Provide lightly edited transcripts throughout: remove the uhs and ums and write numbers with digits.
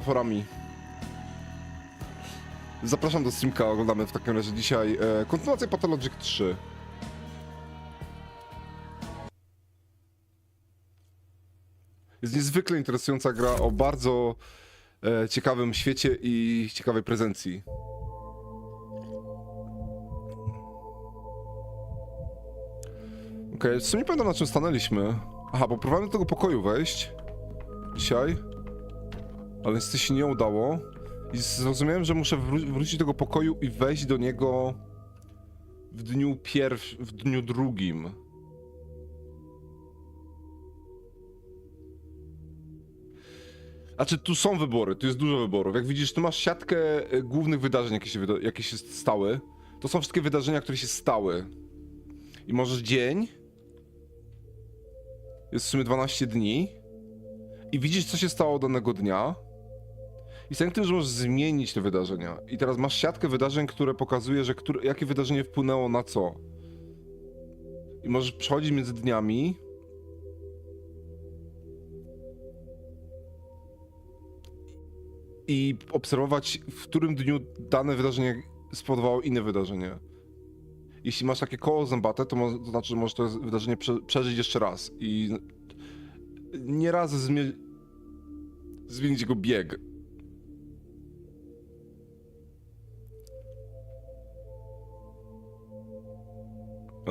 Forami. Zapraszam do streamka, oglądamy w takim razie dzisiaj kontynuację Pathologic 3. Jest niezwykle interesująca gra o bardzo ciekawym świecie i ciekawej prezencji. Okej, w sumie nie pamiętam, na czym stanęliśmy. Aha, bo próbowałem do tego pokoju wejść dzisiaj, ale niestety się nie udało. I zrozumiałem, że muszę wrócić do tego pokoju i wejść do niego w dniu drugim. Znaczy, tu są wybory, tu jest dużo wyborów. Jak widzisz, tu masz siatkę głównych wydarzeń, jakie się stały. To są wszystkie wydarzenia, które się stały. I możesz dzień. Jest w sumie 12 dni. I widzisz, co się stało danego dnia. I z tym, że możesz zmienić te wydarzenia. I teraz masz siatkę wydarzeń, które pokazuje, że jakie wydarzenie wpłynęło na co. I możesz przechodzić między dniami. I obserwować, w którym dniu dane wydarzenie spowodowało inne wydarzenie. Jeśli masz takie koło zębate, to znaczy, że możesz to wydarzenie przeżyć jeszcze raz. I nieraz zmienić jego bieg.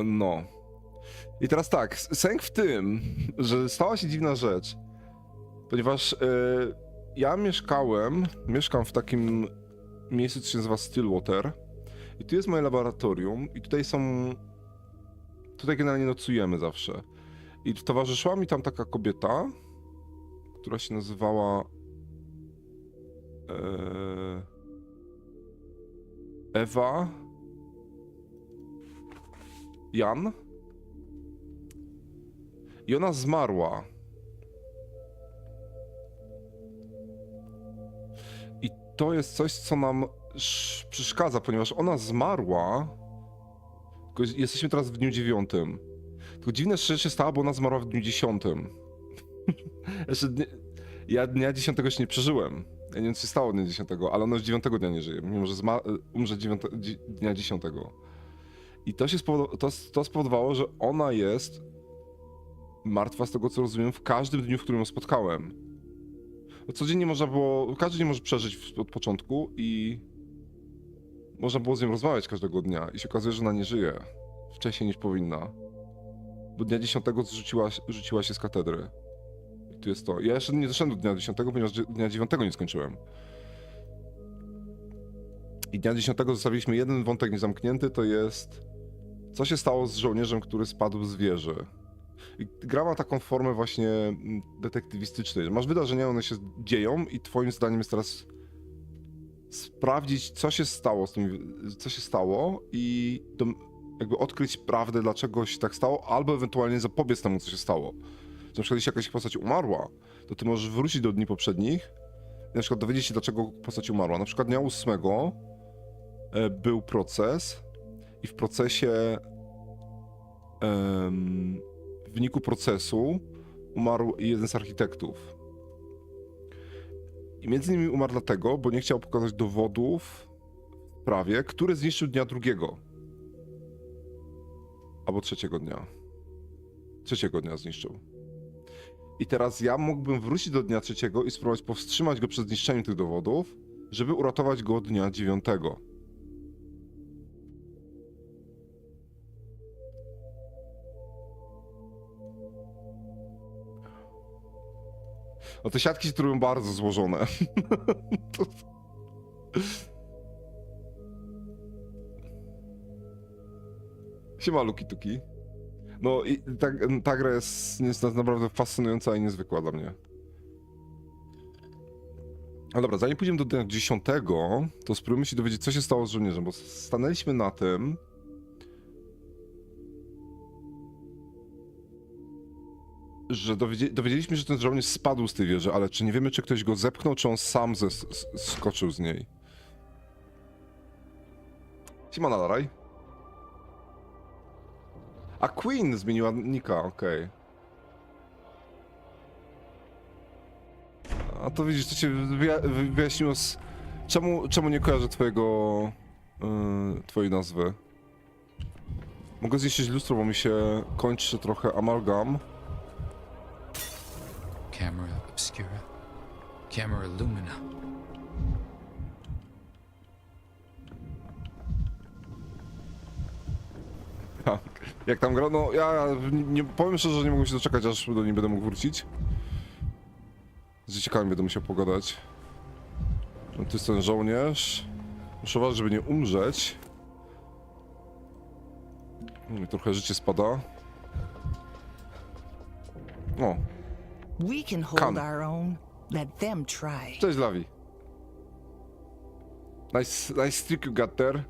No. I teraz tak, sęk w tym, że stała się dziwna rzecz, ponieważ ja mieszkam w takim miejscu, co się nazywa Stillwater i tu jest moje laboratorium i tutaj generalnie nocujemy zawsze. I towarzyszyła mi tam taka kobieta, która się nazywała Ewa Jan i ona zmarła. I to jest coś, co nam przeszkadza, ponieważ ona zmarła, tylko jesteśmy teraz w dniu 9. Tylko dziwne rzeczy się stała, bo ona zmarła w dniu 10. Ja dnia 10 się nie przeżyłem. Ja nie wiem, co się stało dnia 10, ale ona już 9 dnia nie żyje, mimo że umrze dnia 10. I to spowodowało, że ona jest martwa, z tego co rozumiem, w każdym dniu, w którym ją spotkałem. Codziennie każdy dzień może przeżyć od początku i można było z nią rozmawiać każdego dnia i się okazuje, że ona nie żyje wcześniej niż powinna. Bo dnia 10 rzuciła się z katedry. I tu jest to. Ja jeszcze nie doszedłem do dnia 10, ponieważ dnia 9 nie skończyłem. I dnia 10 zostawiliśmy jeden wątek niezamknięty, to jest co się stało z żołnierzem, który spadł z wieży. I gra ma taką formę właśnie detektywistycznej. Masz wydarzenia, one się dzieją i twoim zdaniem jest teraz sprawdzić, co się stało i jakby odkryć prawdę, dlaczego się tak stało, albo ewentualnie zapobiec temu, co się stało. Na przykład, jeśli jakaś postać umarła, to ty możesz wrócić do dni poprzednich i na przykład dowiedzieć się, dlaczego postać umarła. Na przykład dnia 8 był proces i w procesie w wyniku procesu umarł jeden z architektów. I między innymi umarł dlatego, bo nie chciał pokazać dowodów w prawie, który zniszczył dnia 2. Albo 3 dnia. 3 dnia zniszczył. I teraz ja mógłbym wrócić do dnia 3 i spróbować powstrzymać go przed zniszczeniem tych dowodów, żeby uratować go od dnia 9. No te siatki się tu robią bardzo złożone. Siema, Luki Tuki. No i ta gra jest naprawdę fascynująca i niezwykła dla mnie. No dobra, zanim pójdziemy do dnia 10, to spróbujmy się dowiedzieć, co się stało z żołnierzem, bo stanęliśmy na tym, że dowiedzieliśmy się, że ten żołnierz spadł z tej wieży, ale czy nie wiemy, czy ktoś go zepchnął, czy on sam skoczył z niej. Siema, Nalaraj. A Queen zmieniła nika, okej. A to widzisz, to ci wyjaśniło czemu nie kojarzę twojej nazwy. Mogę zniszczyć lustro, bo mi się kończy trochę amalgam. Camera obscura. Camera lumina. Tak, jak tam gra, no ja nie powiem szczerze, że nie mogę się doczekać, aż do niej będę mógł wrócić. Z dzieciakami będę musiał pogadać. No, to jest ten żołnierz. Muszę uważać, żeby nie umrzeć. Mi trochę życie spada. O. We can hold our own. Let them try. Cześć, Lavi. Nice streak you got there.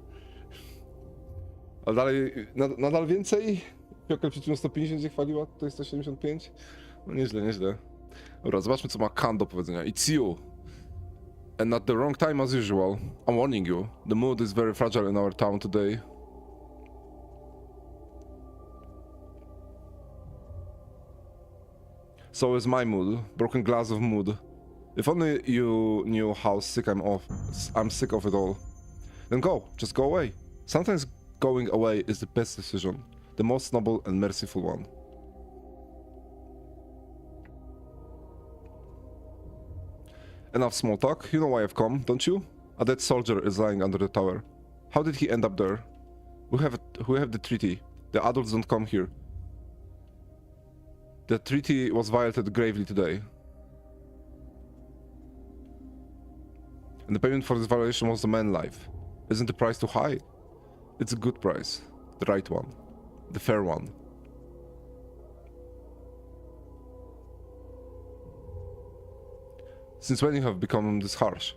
Ale dalej, nadal więcej? Piokel przed chwilą 150 się chwaliła, to jest 175? No nieźle, nieźle. Dobra, zobaczmy co ma Khan do powiedzenia. It's you. And at the wrong time as usual. I'm warning you. The mood is very fragile in our town today. So is my mood. Broken glass of mood. If only you knew how sick I'm sick of it all. Then go. Just go away. Sometimes going away is the best decision. The most noble and merciful one. Enough small talk. You know why I've come, don't you? A dead soldier is lying under the tower. How did he end up there? We have the treaty. The adults don't come here. The treaty was violated gravely today. And the payment for this violation was the man's life. Isn't the price too high? It's a good price. The right one. The fair one. Since when you have become this harsh?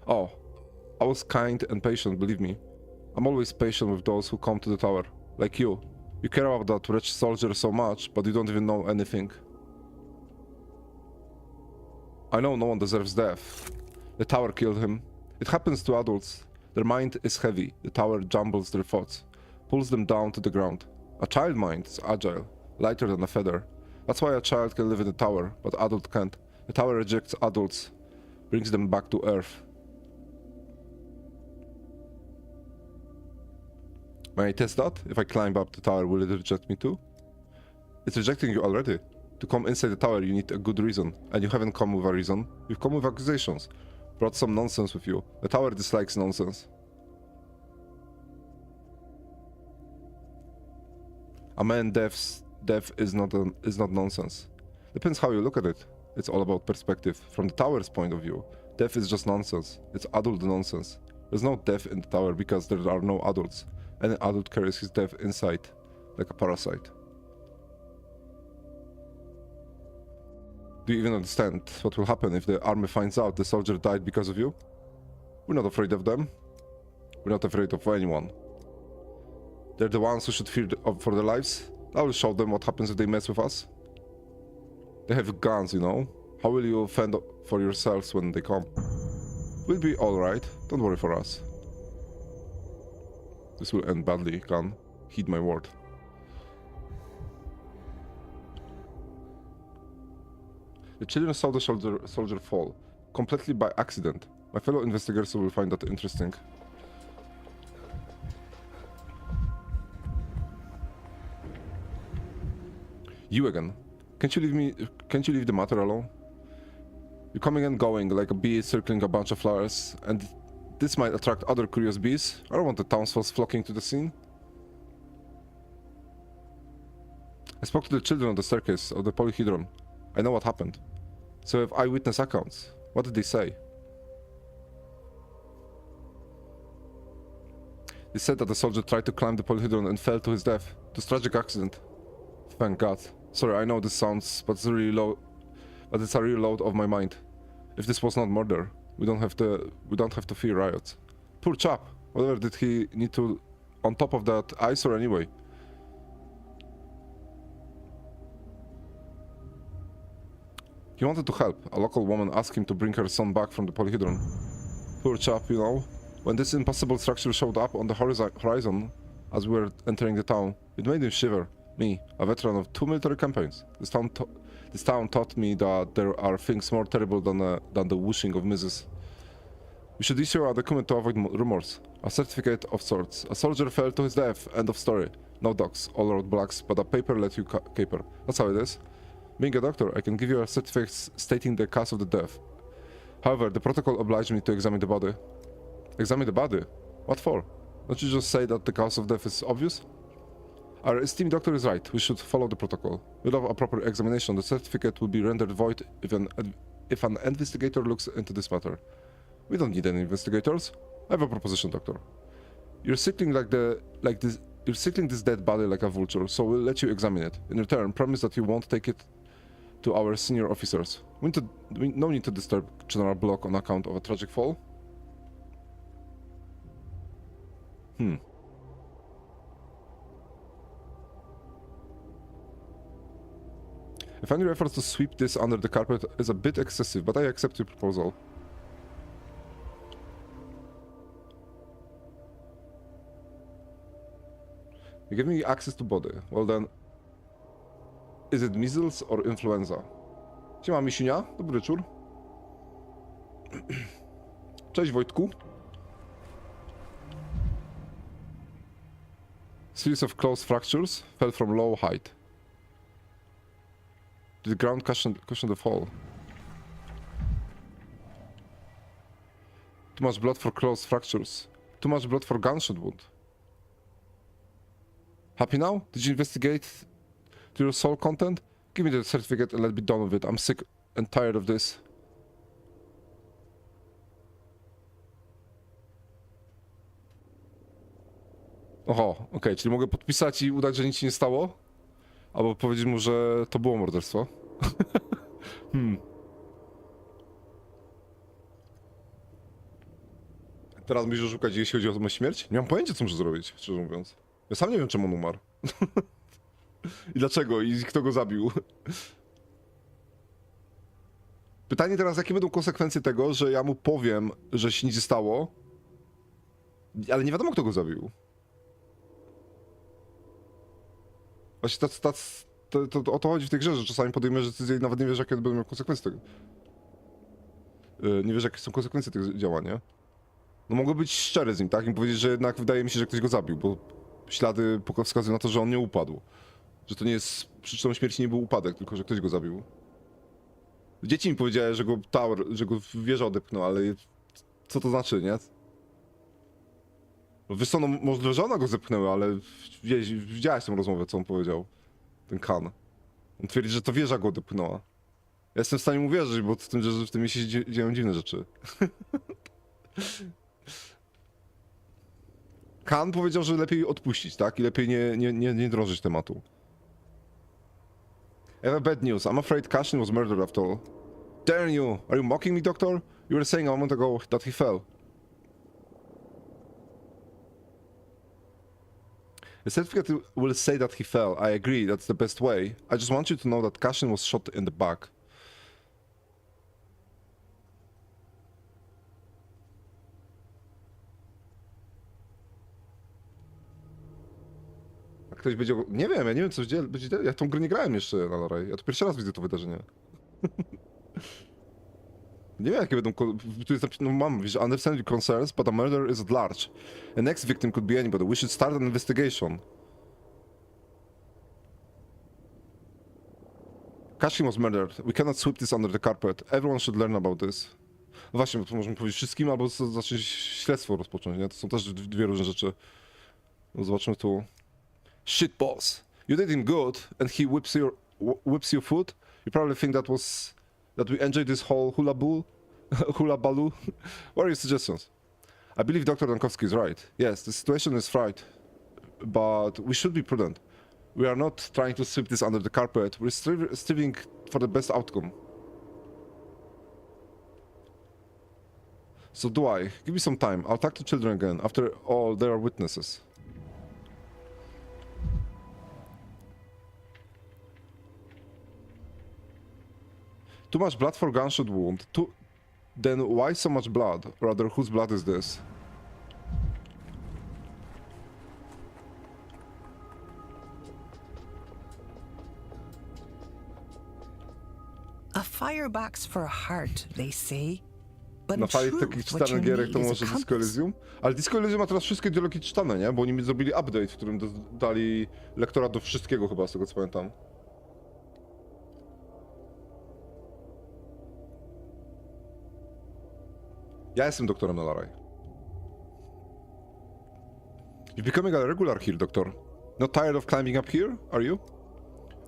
Oh, I was kind and patient, believe me. I'm always patient with those who come to the tower, like you. You care about that wretched soldier so much, but you don't even know anything. I know no one deserves death. The tower killed him. It happens to adults. Their mind is heavy. The tower jumbles their thoughts, pulls them down to the ground. A child mind is agile, lighter than a feather. That's why a child can live in the tower, but adult can't. The tower rejects adults, brings them back to earth. May I test that? If I climb up the tower, will it reject me too? It's rejecting you already. To come inside the tower, you need a good reason. And you haven't come with a reason. You've come with accusations. Brought some nonsense with you. The tower dislikes nonsense. A man's death is not nonsense. Depends how you look at it. It's all about perspective. From the tower's point of view, death is just nonsense. It's adult nonsense. There's no death in the tower because there are no adults. Any adult carries his death inside, like a parasite. Do you even understand what will happen if the army finds out the soldier died because of you? We're not afraid of them. We're not afraid of anyone. They're the ones who should fear for their lives. I will show them what happens if they mess with us. They have guns, you know. How will you fend for yourselves when they come? We'll be alright. Don't worry for us. This will end badly, Khan. Heed my word. The children saw the soldier fall, completely by accident. My fellow investigators will find that interesting. You again. Can't you leave the matter alone? You're coming and going like a bee circling a bunch of flowers, and this might attract other curious bees. I don't want the townsfolk flocking to the scene. I spoke to the children on the staircase of the Polyhedron. I know what happened. So I have eyewitness accounts. What did they say? They said that the soldier tried to climb the Polyhedron and fell to his death. It was a tragic accident. Thank God. Sorry, I know this sounds, but it's a real load off my mind. If this was not murder, we don't have to fear riots. Poor chap. Whatever did he need to on top of that eyesore anyway? He wanted to help. A local woman asked him to bring her son back from the Polyhedron. Poor chap, you know. When this impossible structure showed up on the horizon as we were entering the town, it made him shiver. Me, a veteran of 2 military campaigns. This town taught me that there are things more terrible than the wishing of Mrs. We should issue a document to avoid rumors. A certificate of sorts. A soldier fell to his death. End of story. No docs, all roadblocks, but a paper let you caper. That's how it is. Being a doctor, I can give you a certificate stating the cause of the death. However, the protocol obliged me to examine the body. Examine the body? What for? Don't you just say that the cause of death is obvious? Our esteemed doctor is right. We should follow the protocol. Without a proper examination, the certificate will be rendered void if an investigator looks into this matter. We don't need any investigators. I have a proposition, doctor. You're circling You're circling this dead body like a vulture, so we'll let you examine it. In return, promise that you won't take it to our senior officers. No need to disturb General Block on account of a tragic fall. I find your efforts to sweep this under the carpet is a bit excessive, but I accept your proposal. You give me access to body. Well then... Is it measles or influenza? Siema Misiunia, dobry wieczór. Cześć Wojtku. Series of close fractures, fell from low height. Did the ground cushion the fall? Too much blood for close fractures. Too much blood for gunshot wound. Happy now? Did you investigate to your soul content? Give me the certificate and let me be done with it. I'm sick and tired of this. Oho, okej, czyli mogę podpisać i udać, że nic się nie stało? Albo powiedzieć mu, że to było morderstwo. Teraz musisz szukać, jeśli chodzi o moją śmierć? Nie mam pojęcia, co muszę zrobić, szczerze mówiąc. Ja sam nie wiem, czemu on umarł. I dlaczego? I kto go zabił? Pytanie teraz, jakie będą konsekwencje tego, że ja mu powiem, że się nic nie stało, ale nie wiadomo, kto go zabił. Właśnie to o to chodzi w tej grze, że czasami podejmujesz decyzję i nawet nie wiesz, jakie będą miały konsekwencje tego. Nie wiesz, jakie są konsekwencje tego działania. No mogę być szczery z nim, tak? I powiedzieć, że jednak wydaje mi się, że ktoś go zabił, bo ślady wskazują na to, że on nie upadł. Że to nie jest przyczyną śmierci, nie był upadek, tylko że ktoś go zabił. Dzieci mi powiedziały, że go wieża odepchnął, ale co to znaczy, nie? No wiesz co, no może żona go zepchnęła, ale widziałeś tę rozmowę, co on powiedział. Ten Kan. On twierdzi, że to wieża go odepchnęła. Ja jestem w stanie mu wierzyć, bo w tym mieście się dzieją dziwne rzeczy. Kan powiedział, że lepiej odpuścić, tak? I lepiej nie drążyć tematu. I have a bad news. I'm afraid Cashin was murdered after all. Darn you! Are you mocking me, doctor? You were saying a moment ago that he fell. The certificate will say that he fell. I agree, that's the best way. I just want you to know that Cashin was shot in the back. Ktoś będzie... Nie wiem, ja nie wiem, co będzie... Ja tą grę nie grałem jeszcze na Loraj. Ja to pierwszy raz widzę to wydarzenie. Nie wiem, jakie będą... Tu jest napisane... No mam, wiesz, understand your concerns, but a murder is at large. The next victim could be anybody. We should start an investigation. Cashin was murdered. We cannot sweep this under the carpet. Everyone should learn about this. No właśnie, bo to możemy powiedzieć wszystkim, albo zacząć śledztwo rozpocząć, nie? To są też dwie różne rzeczy. No zobaczmy tu. Shit, boss. You did him good, and he whips your foot. You probably think that we enjoyed this whole hula baloo. What are your suggestions? I believe Dr. Dankowski is right. Yes, the situation is fraught, but we should be prudent. We are not trying to sweep this under the carpet. We're striving for the best outcome. So do I. Give me some time. I'll talk to children again. After all, they are witnesses. Too much blood for gunshot wound. Then why so much blood? Rather, whose blood is this? firebox for a heart, they say. But Na in fali truth, takich what you czytanych gierek to need is może a Disco compass. Elysium. Ale Disco Elysium ma teraz wszystkie dialogi czytane, nie? Bo oni mi zrobili update, w którym dali lektora do wszystkiego chyba, z tego co pamiętam. Ja jestem doktorem na Laraj. You're becoming a regular here, doctor. Not tired of climbing up here, are you?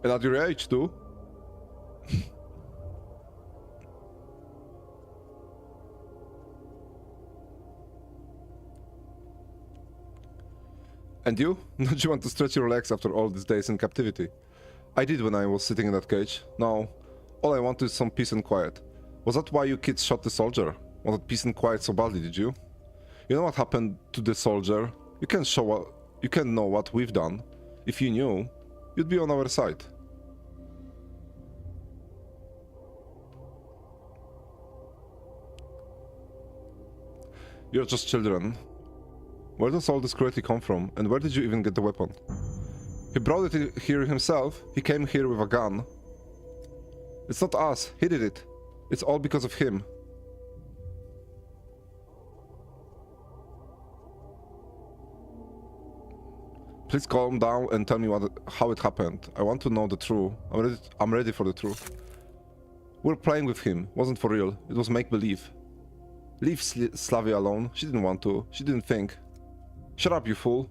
And at your age, too? And you? Don't you want to stretch your legs after all these days in captivity? I did when I was sitting in that cage. No, all I want is some peace and quiet. Was that why you kids shot the soldier? Wanted peace and quiet so badly, did you? You know what happened to the soldier? You can't know what we've done. If you knew, you'd be on our side. You're just children. Where does all this cruelty come from, and where did you even get the weapon? He brought it here himself. He came here with a gun. It's not us. He did it. It's all because of him. Please calm down and tell me how it happened. I want to know the truth. I'm ready for the truth. We're playing with him. Wasn't for real. It was make-believe. Leave Slavia alone. She didn't want to. She didn't think. Shut up, you fool.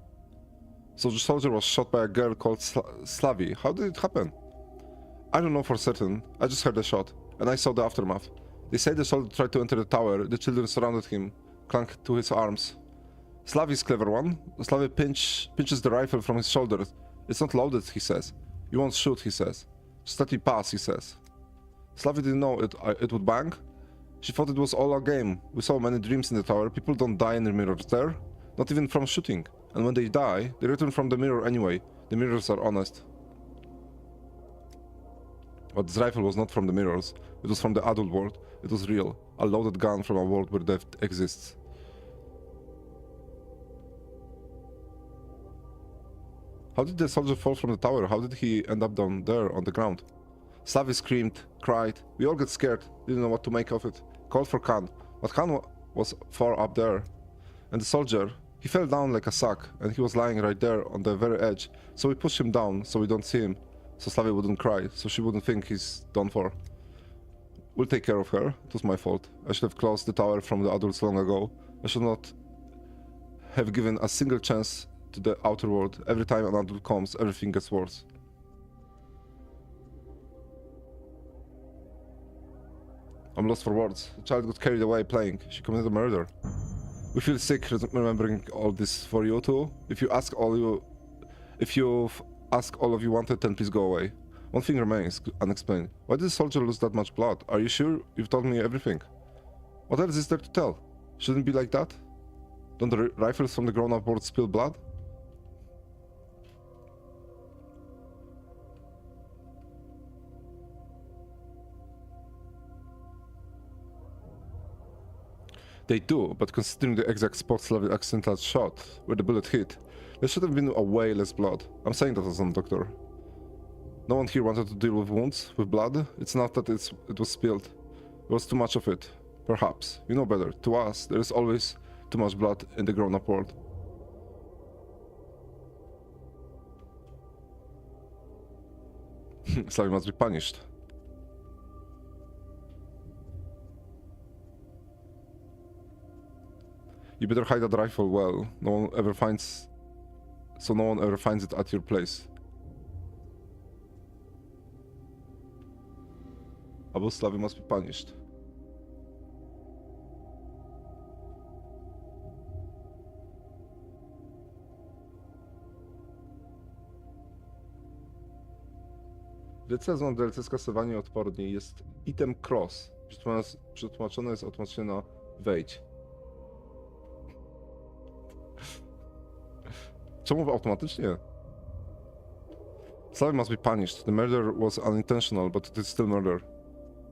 So the soldier was shot by a girl called Slavi. How did it happen? I don't know for certain. I just heard a shot, and I saw the aftermath. They say the soldier tried to enter the tower. The children surrounded him, clung to his arms. Slavi's clever one. Slavi pinches the rifle from his shoulders. It's not loaded, he says. You won't shoot, he says. Just let it pass, he says. Slavi didn't know it would bang. She thought it was all a game. We saw many dreams in the tower. People don't die in the mirrors there. Not even from shooting. And when they die, they return from the mirror anyway. The mirrors are honest. But this rifle was not from the mirrors. It was from the adult world. It was real. A loaded gun from a world where death exists. How did the soldier fall from the tower? How did he end up down there on the ground? Slavi screamed, cried. We all got scared. Didn't know what to make of it. Called for Khan. But Khan was far up there. And the soldier, he fell down like a sack, and he was lying right there on the very edge. So we pushed him down so we don't see him. So Slavi wouldn't cry, so she wouldn't think he's done for. We'll take care of her. It was my fault. I should have closed the tower from the adults long ago. I should not have given a single chance to the outer world. Every time an adult comes, everything gets worse. I'm lost for words. The child got carried away playing. She committed a murder. We feel sick remembering all this for you too. If you ask all of you wanted, then please go away. One thing remains unexplained. Why did the soldier lose that much blood? Are you sure you've told me everything? What else is there to tell? Shouldn't it be like that? Don't the rifles from the grown-up world spill blood? They do, but considering the exact spot Slavi accidental shot, where the bullet hit, there should have been a way less blood. I'm saying that as a doctor. No one here wanted to deal with wounds, with blood. It's not that it was spilled. There was too much of it. Perhaps. You know better. To us, there is always too much blood in the grown-up world. Slavi must be punished. You better hide that rifle well. No one ever finds it at your place. Abu Slavi must be punished. Decyzją DLC skasowanie odporniej jest item cross. Przetłumaczone jest automatycznie na wejdź. Czemu automatycznie? Slavi must be punished. The murder was unintentional, but it is still murder.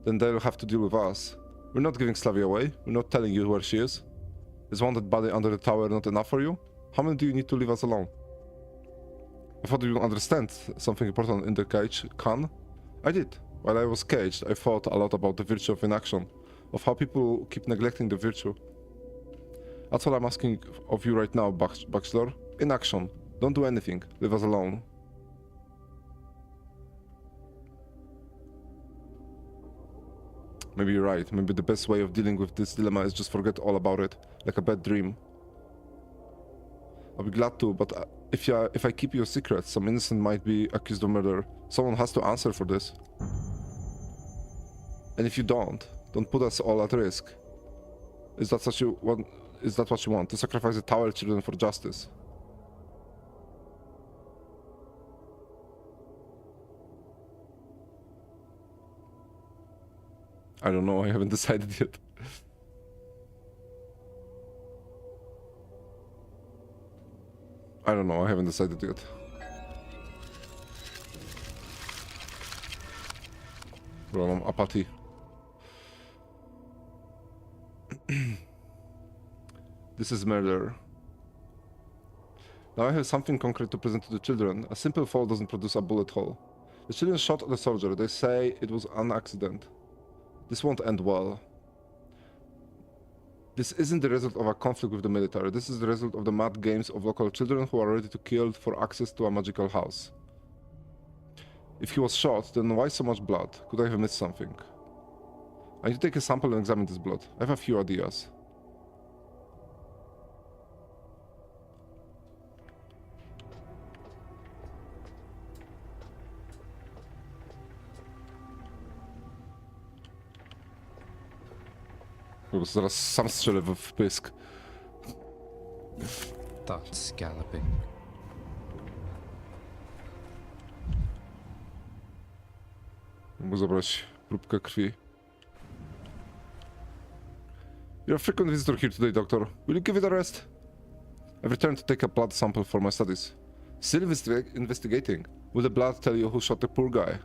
Then they'll have to deal with us. We're not giving Slavi away. We're not telling you where she is. Is one dead body under the tower not enough for you? How many do you need to leave us alone? I thought you understand something important in the cage, Khan. I did. While I was caged, I thought a lot about the virtue of inaction, of how people keep neglecting the virtue. That's what I'm asking of you right now, Bachelor. Inaction. Don't do anything. Leave us alone. Maybe you're right. Maybe the best way of dealing with this dilemma is just forget all about it, like a bad dream. I'll be glad to, but if I keep your secret, some innocent might be accused of murder. Someone has to answer for this. And if you don't put us all at risk. Is that what you want? Is that what you want? To sacrifice the Tower children for justice? I don't know, I haven't decided yet. I don't know, I haven't decided yet. Bro, mam apathy. This is murder. Now I have something concrete to present to the children. A simple fall doesn't produce a bullet hole. The children shot at the soldier. They say it was an accident. This won't end well. This isn't the result of a conflict with the military. This is the result of the mad games of local children who are ready to kill for access to a magical house. If he was shot, then why so much blood? Could I have missed something? I need to take a sample and examine this blood. I have a few ideas. Bo zaraz sam strzelę w pysk. Thoughts galloping. Mógł zabrać próbkę krwi. You're a frequent visitor here today, Doctor. Will you give it a rest? I've returned to take a blood sample for my studies. Still investigating. Will the blood tell you who shot the poor guy?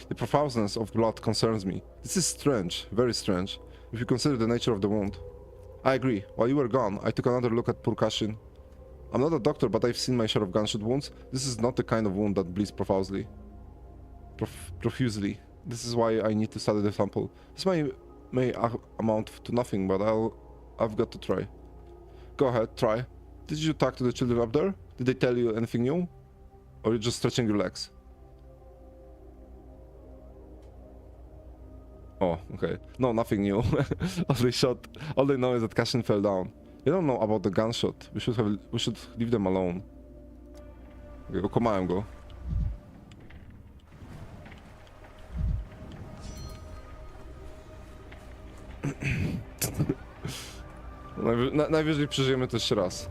The profoundness of blood concerns me. This is strange, very strange, if you consider the nature of the wound. I agree. While you were gone, I took another look at poor Kashin. I'm not a doctor, but I've seen my share of gunshot wounds. This is not the kind of wound that bleeds profusely. Profusely. This is why I need to study the sample. This may amount to nothing, but I've got to try. Go ahead, try. Did you talk to the children up there? Did they tell you anything new? Or are you just stretching your legs? Oh, okay. No, nothing new. All they know is that Kashin fell down. They don't know about the gunshot. We should leave them alone. Okay, okłamałem go. Najwyżej przeżyjemy to jeszcze raz.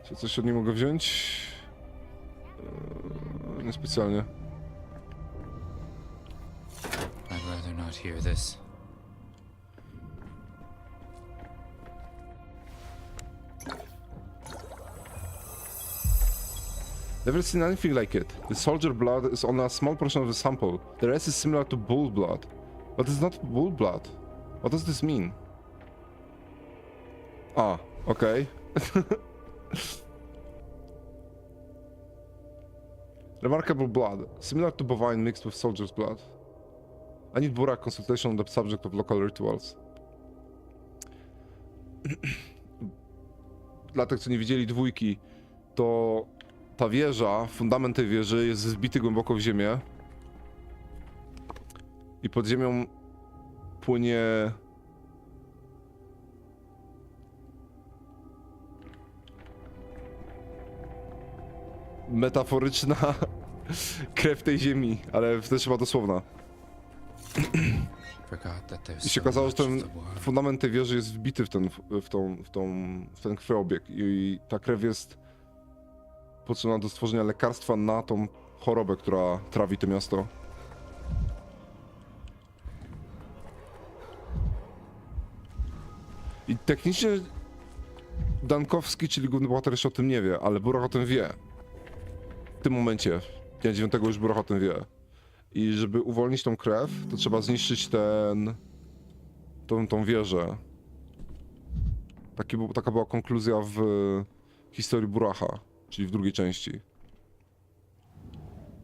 Czy coś od niej mogę wziąć? Niespecjalnie. I'd rather not hear this. Never seen anything like it. The soldier blood is only a small portion of the sample. The rest is similar to bull blood. But it's not bull blood. What does this mean? Ah, okay. Remarkable blood, similar to bovine mixed with soldier's blood. I need Burak consultation on the subject of local rituals. Dla tych, co nie widzieli dwójki, to ta wieża, fundament tej wieży jest wbity głęboko w ziemię. I pod ziemią płynie metaforyczna krew tej ziemi, ale też chyba dosłowna. I się okazało, że ten fundament tej wieży jest wbity w ten krwiobieg i ta krew jest potrzebna do stworzenia lekarstwa na tą chorobę, która trawi to miasto. I technicznie Dankowski, czyli główny bohater, jeszcze o tym nie wie, ale Burak o tym wie. W tym momencie. dnia 9 już Burach o tym wie. I żeby uwolnić tą krew, to trzeba zniszczyć tą wieżę. Taka była konkluzja w historii Buracha, czyli w drugiej części.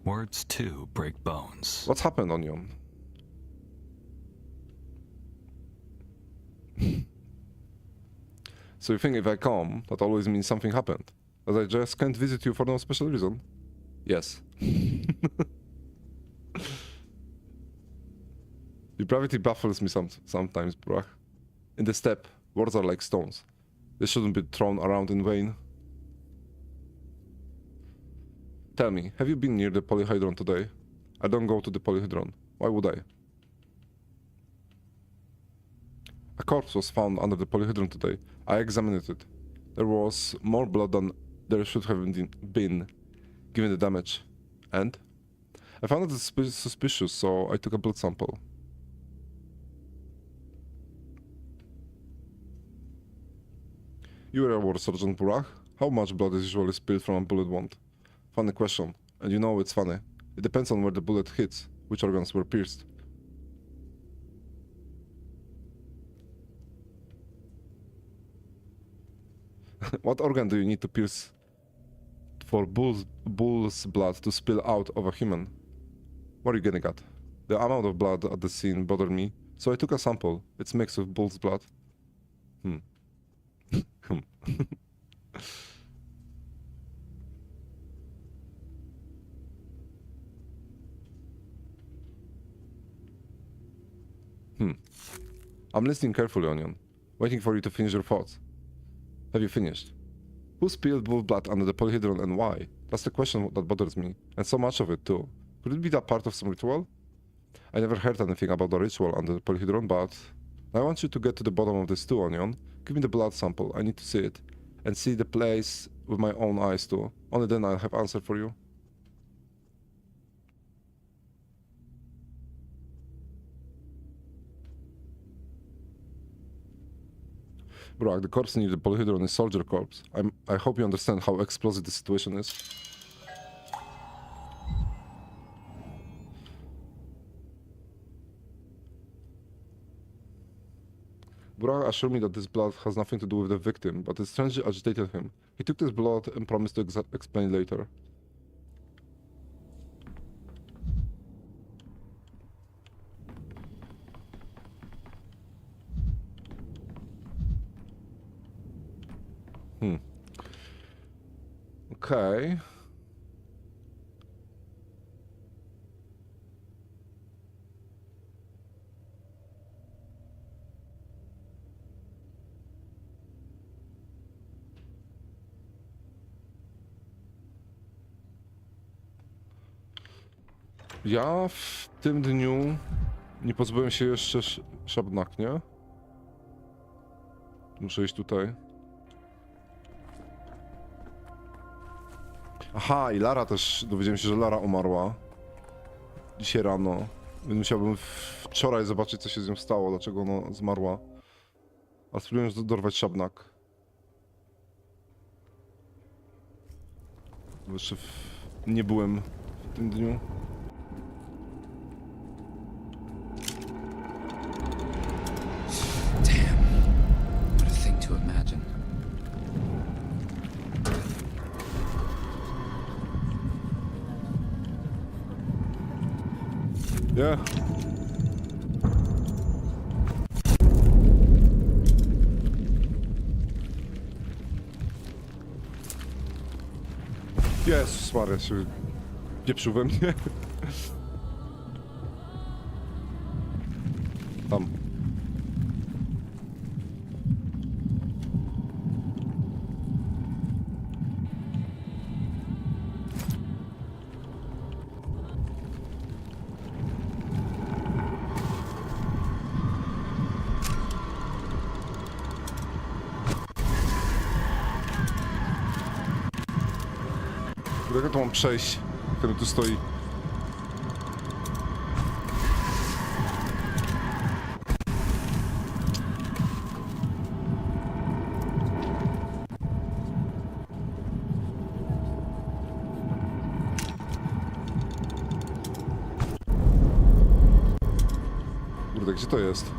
Words too break bones. What's happened, Onion? So you think if I come, that always means something happened? That I just can't visit you for no special reason? Yes. Your gravity baffles me sometimes, Burach. In the steppe, words are like stones. They shouldn't be thrown around in vain. Tell me, have you been near the polyhedron today? I don't go to the polyhedron. Why would I? A corpse was found under the polyhedron today. I examined it. There was more blood than there should have been, given the damage. And? I found it suspicious, so I took a blood sample. You are our Sergeant Burach? How much blood is usually spilled from a bullet wound? Funny question. And you know it's funny. It depends on where the bullet hits, which organs were pierced. What organ do you need to pierce for bull's blood to spill out of a human? What are you getting at? The amount of blood at the scene bothered me, so I took a sample. It's mixed with bull's blood. I'm listening carefully, Onion, waiting for you to finish your thoughts. Have you finished? Who spilled bull blood under the polyhedron and why? That's the question that bothers me, and so much of it too. Could it be that part of some ritual? I never heard anything about the ritual under the polyhedron, but I want you to get to the bottom of this too, Onion. Give me the blood sample, I need to see it, and see the place with my own eyes too. Only then I'll have answer for you. Bro, the corpse near the polyhedron is soldier corpse. I hope you understand how explosive the situation is. Burak assured me that this blood has nothing to do with the victim, but it strangely agitated him. He took this blood and promised to explain later. Okay. Ja w tym dniu nie pozbyłem się jeszcze szabnak, nie? Muszę iść tutaj. Aha, i Lara też, dowiedziałem się, że Lara umarła dzisiaj rano, więc musiałbym wczoraj zobaczyć, co się z nią stało, dlaczego ona zmarła. A spróbuję dorwać szabnak. Bo jeszcze nie byłem w tym dniu. Damn. What a thing to imagine. Yeah. Jezus Maria, się pieprzył we mnie. Tam. Jak to mam przejść, który tu stoi? to jest?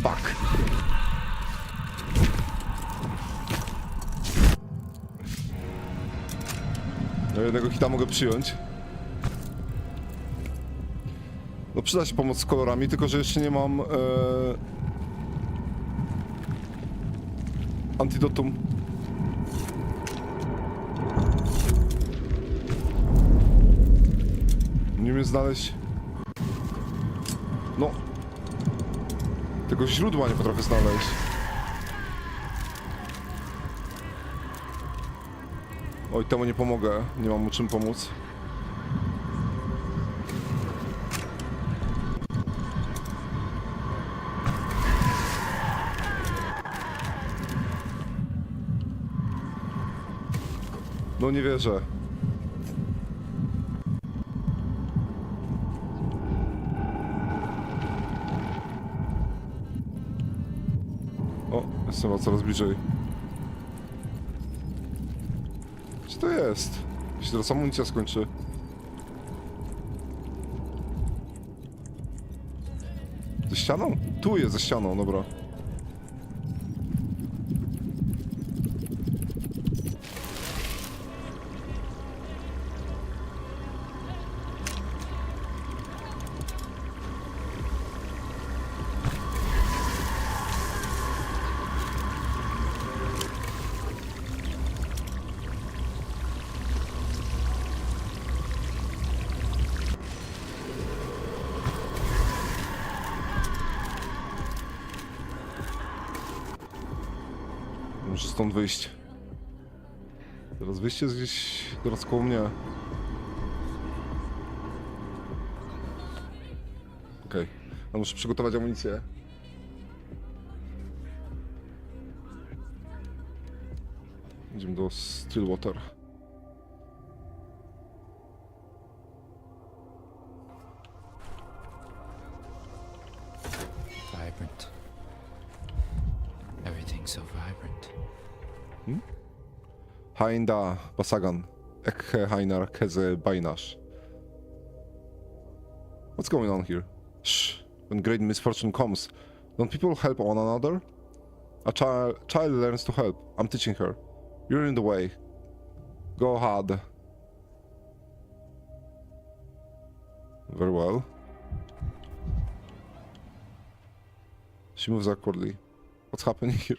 Fuck. No jednego hita mogę przyjąć. No przyda się pomoc z kolorami, tylko że jeszcze nie mam antidotum. Nie umiem znaleźć. No. Tego źródła nie potrafię znaleźć. Oj, temu nie pomogę. Nie mam mu czym pomóc. No nie wierzę. O, jestem coraz bliżej. Co to jest? Jeśli teraz amunicja skończy. Ze ścianą? Tu jest ze ścianą, dobra. Muszę stąd wyjść. Teraz wyjście jest gdzieś teraz koło mnie. Okej. A muszę przygotować amunicję. Idziemy do Stillwater. Vibrant. Everything's so vibrant. Hainda Basagan. Ekhe Hainar Keze Bainash. What's going on here? Shh. When great misfortune comes, don't people help one another? A child learns to help. I'm teaching her. You're in the way. Go ahead. Very well. She moves awkwardly. What's happening here?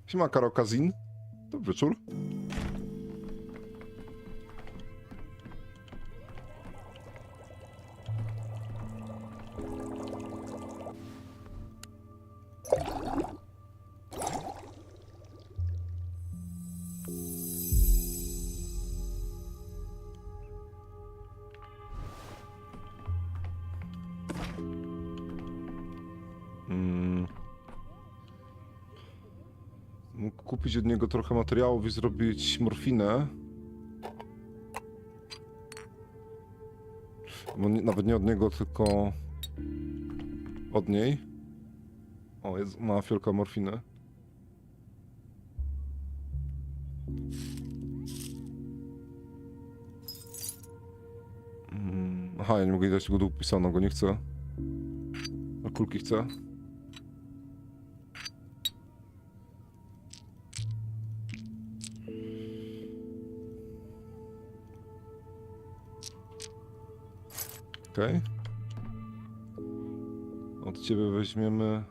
Siema, Karo Kazin. Dobry wieczór. Mógł kupić od niego trochę materiałów i zrobić morfinę. Bo nie, nawet nie od niego, tylko od niej. O, jest, ma fiolka morfiny. Aha, ja nie mogę jej dać tego do upisano, go nie chcę. A kulki chcę. Okej. Od ciebie weźmiemy...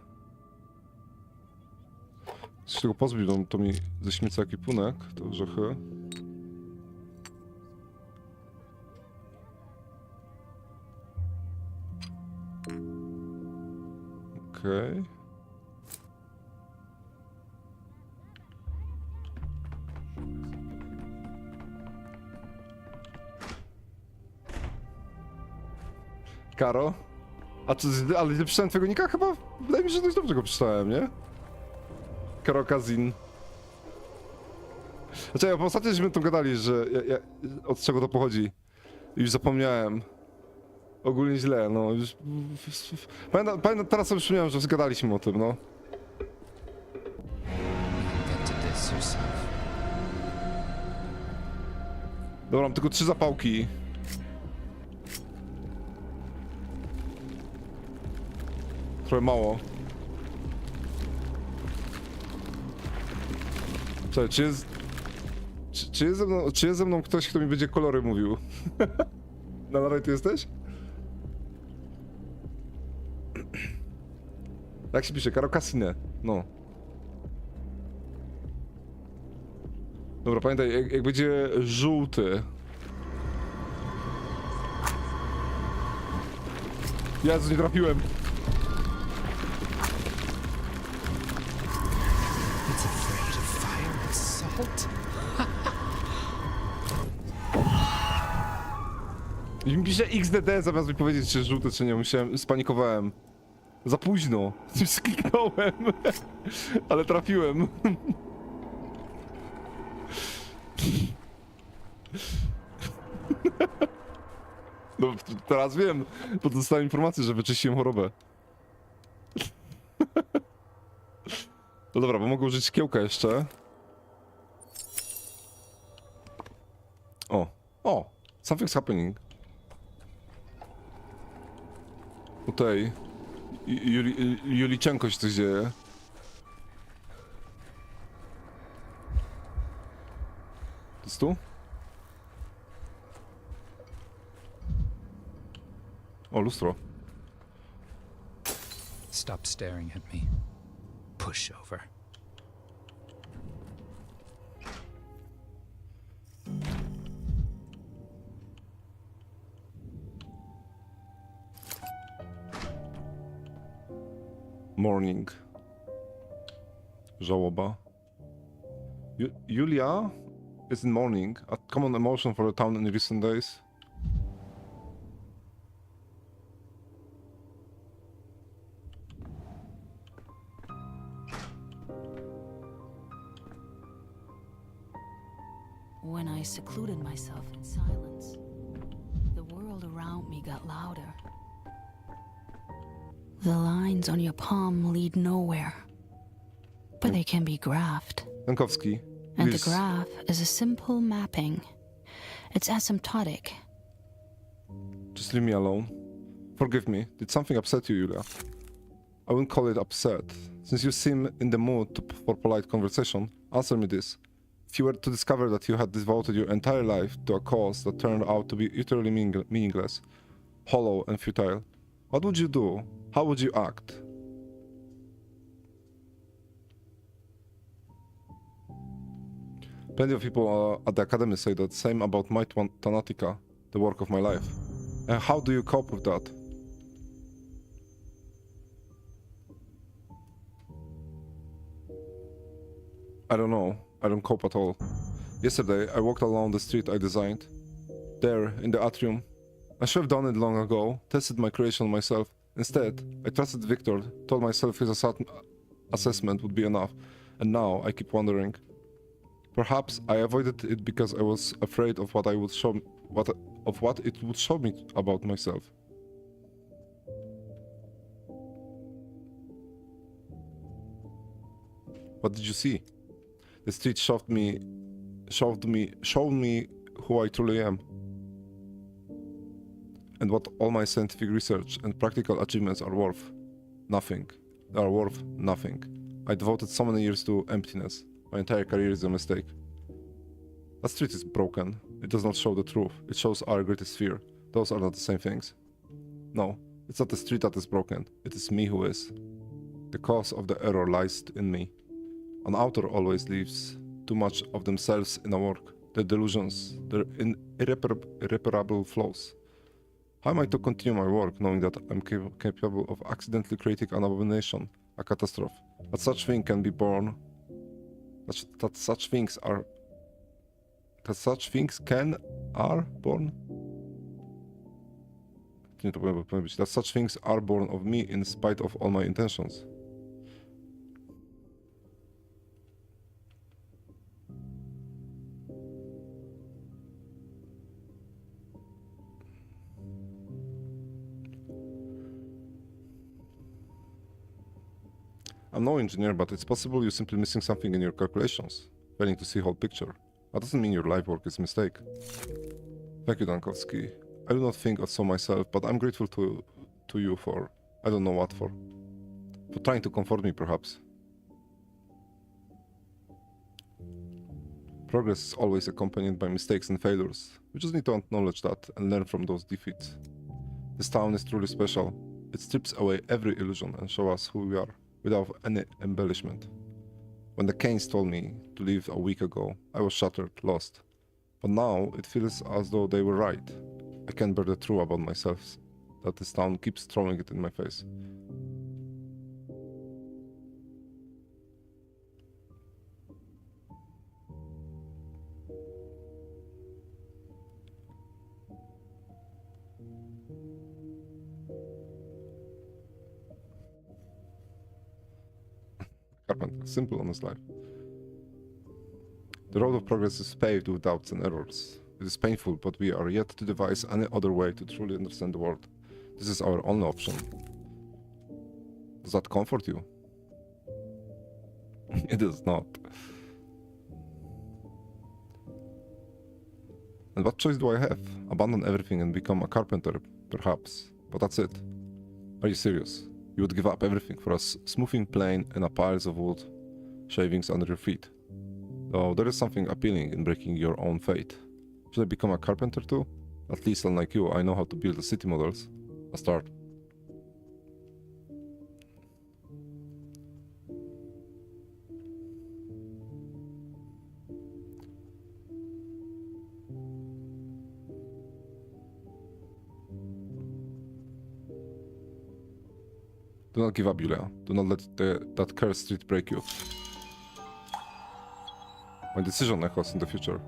Coś tego pozbyć, to mi ześmieca ekipunek, to orzechy. Okej. Karo? A czy, ale nie przeczytałem twojego nika? Chyba wydaje mi się, że dość dobrze go przeczytałem, nie? Karo Kazin. Znaczy, bo ostatnio żeśmy tu gadali, że od czego to pochodzi. Już zapomniałem. Ogólnie źle, no już... Pamiętam, teraz sobie przypomniałem, że zgadaliśmy o tym, no. Get to this yourself. Dobra, mam tylko 3 zapałki. Trochę mało. Czekaj, czy jest ze mną ktoś, kto mi będzie kolory mówił? Na lewej ty jesteś? Jak się pisze? Karo Cassine. No. Dobra, pamiętaj, jak będzie żółty. Jezu, nie trafiłem. It's afraid of fire and salt. I mi pisze XDD zamiast mi powiedzieć, czy żółty, czy nie. Musiałem, spanikowałem. Za późno. Coś skliknąłem. Ale trafiłem. No, teraz wiem, bo dostałem informację, że wyczyściłem chorobę. No dobra, bo mogę użyć szkiełka jeszcze. O, something's happening. Tutaj Juliczenko się coś dzieje. To jest tu? O, lustro. Stop staring at me. Push over. Morning. Żałoba. Julia is in mourning, a common emotion for the town in recent days. When I secluded myself in silence, the world around me got louder. The lines on your palm lead nowhere, but they can be graphed. Jankowski. And the Please. graph is a simple mapping. It's asymptotic. Just leave me alone. Forgive me. Did something upset you, Julia? I wouldn't call it upset. Since you seem in the mood for polite conversation, answer me this. If you were to discover that you had devoted your entire life to a cause that turned out to be utterly meaningless, hollow and futile, what would you do? How would you act? Plenty of people at the academy say the same about Might Thanatica, the work of my life. And how do you cope with that? I don't know. I don't cope at all. Yesterday, I walked along the street I designed. There, in the atrium. I should have done it long ago, tested my creation myself. Instead, I trusted Victor, told myself his assessment would be enough, and now I keep wondering. Perhaps I avoided it because I was afraid of what it would show me about myself. What did you see? The street showed me who I truly am. And what all my scientific research and practical achievements are worth. Nothing. They are worth nothing. I devoted so many years to emptiness. My entire career is a mistake. That street is broken. It does not show the truth. It shows our greatest fear. Those are not the same things. No, it's not the street that is broken. It is me who is. The cause of the error lies in me. An author always leaves too much of themselves in a work. Their delusions, their irreparable flaws. How am I to continue my work knowing that I'm capable of accidentally creating an abomination, a catastrophe? That such thing can be born. That such things are born? That such things are born of me in spite of all my intentions. I'm no engineer, but it's possible you're simply missing something in your calculations, failing to see whole picture. That doesn't mean your life work is a mistake. Thank you, Dankowski. I do not think so myself, but I'm grateful to you for, I don't know what for trying to comfort me, perhaps. Progress is always accompanied by mistakes and failures. We just need to acknowledge that and learn from those defeats. This town is truly special. It strips away every illusion and shows us who we are, without any embellishment. When the Kanes told me to leave a week ago, I was shattered, lost. But now it feels as though they were right. I can't bear the truth about myself, that this town keeps throwing it in my face. Carpenter, simple, honest life. The road of progress is paved with doubts and errors. It is painful, but we are yet to devise any other way to truly understand the world. This is our only option. Does that comfort you? It does not. And what choice do I have? Abandon everything and become a carpenter, perhaps. But that's it. Are you serious? You would give up everything for a smoothing plane and a piles of wood shavings under your feet. Though there is something appealing in breaking your own fate. Should I become a carpenter too? At least unlike you, I know how to build the city models. A start. Do not give up, Julia. Do not let that cursed street break you. My decision echoes in the future.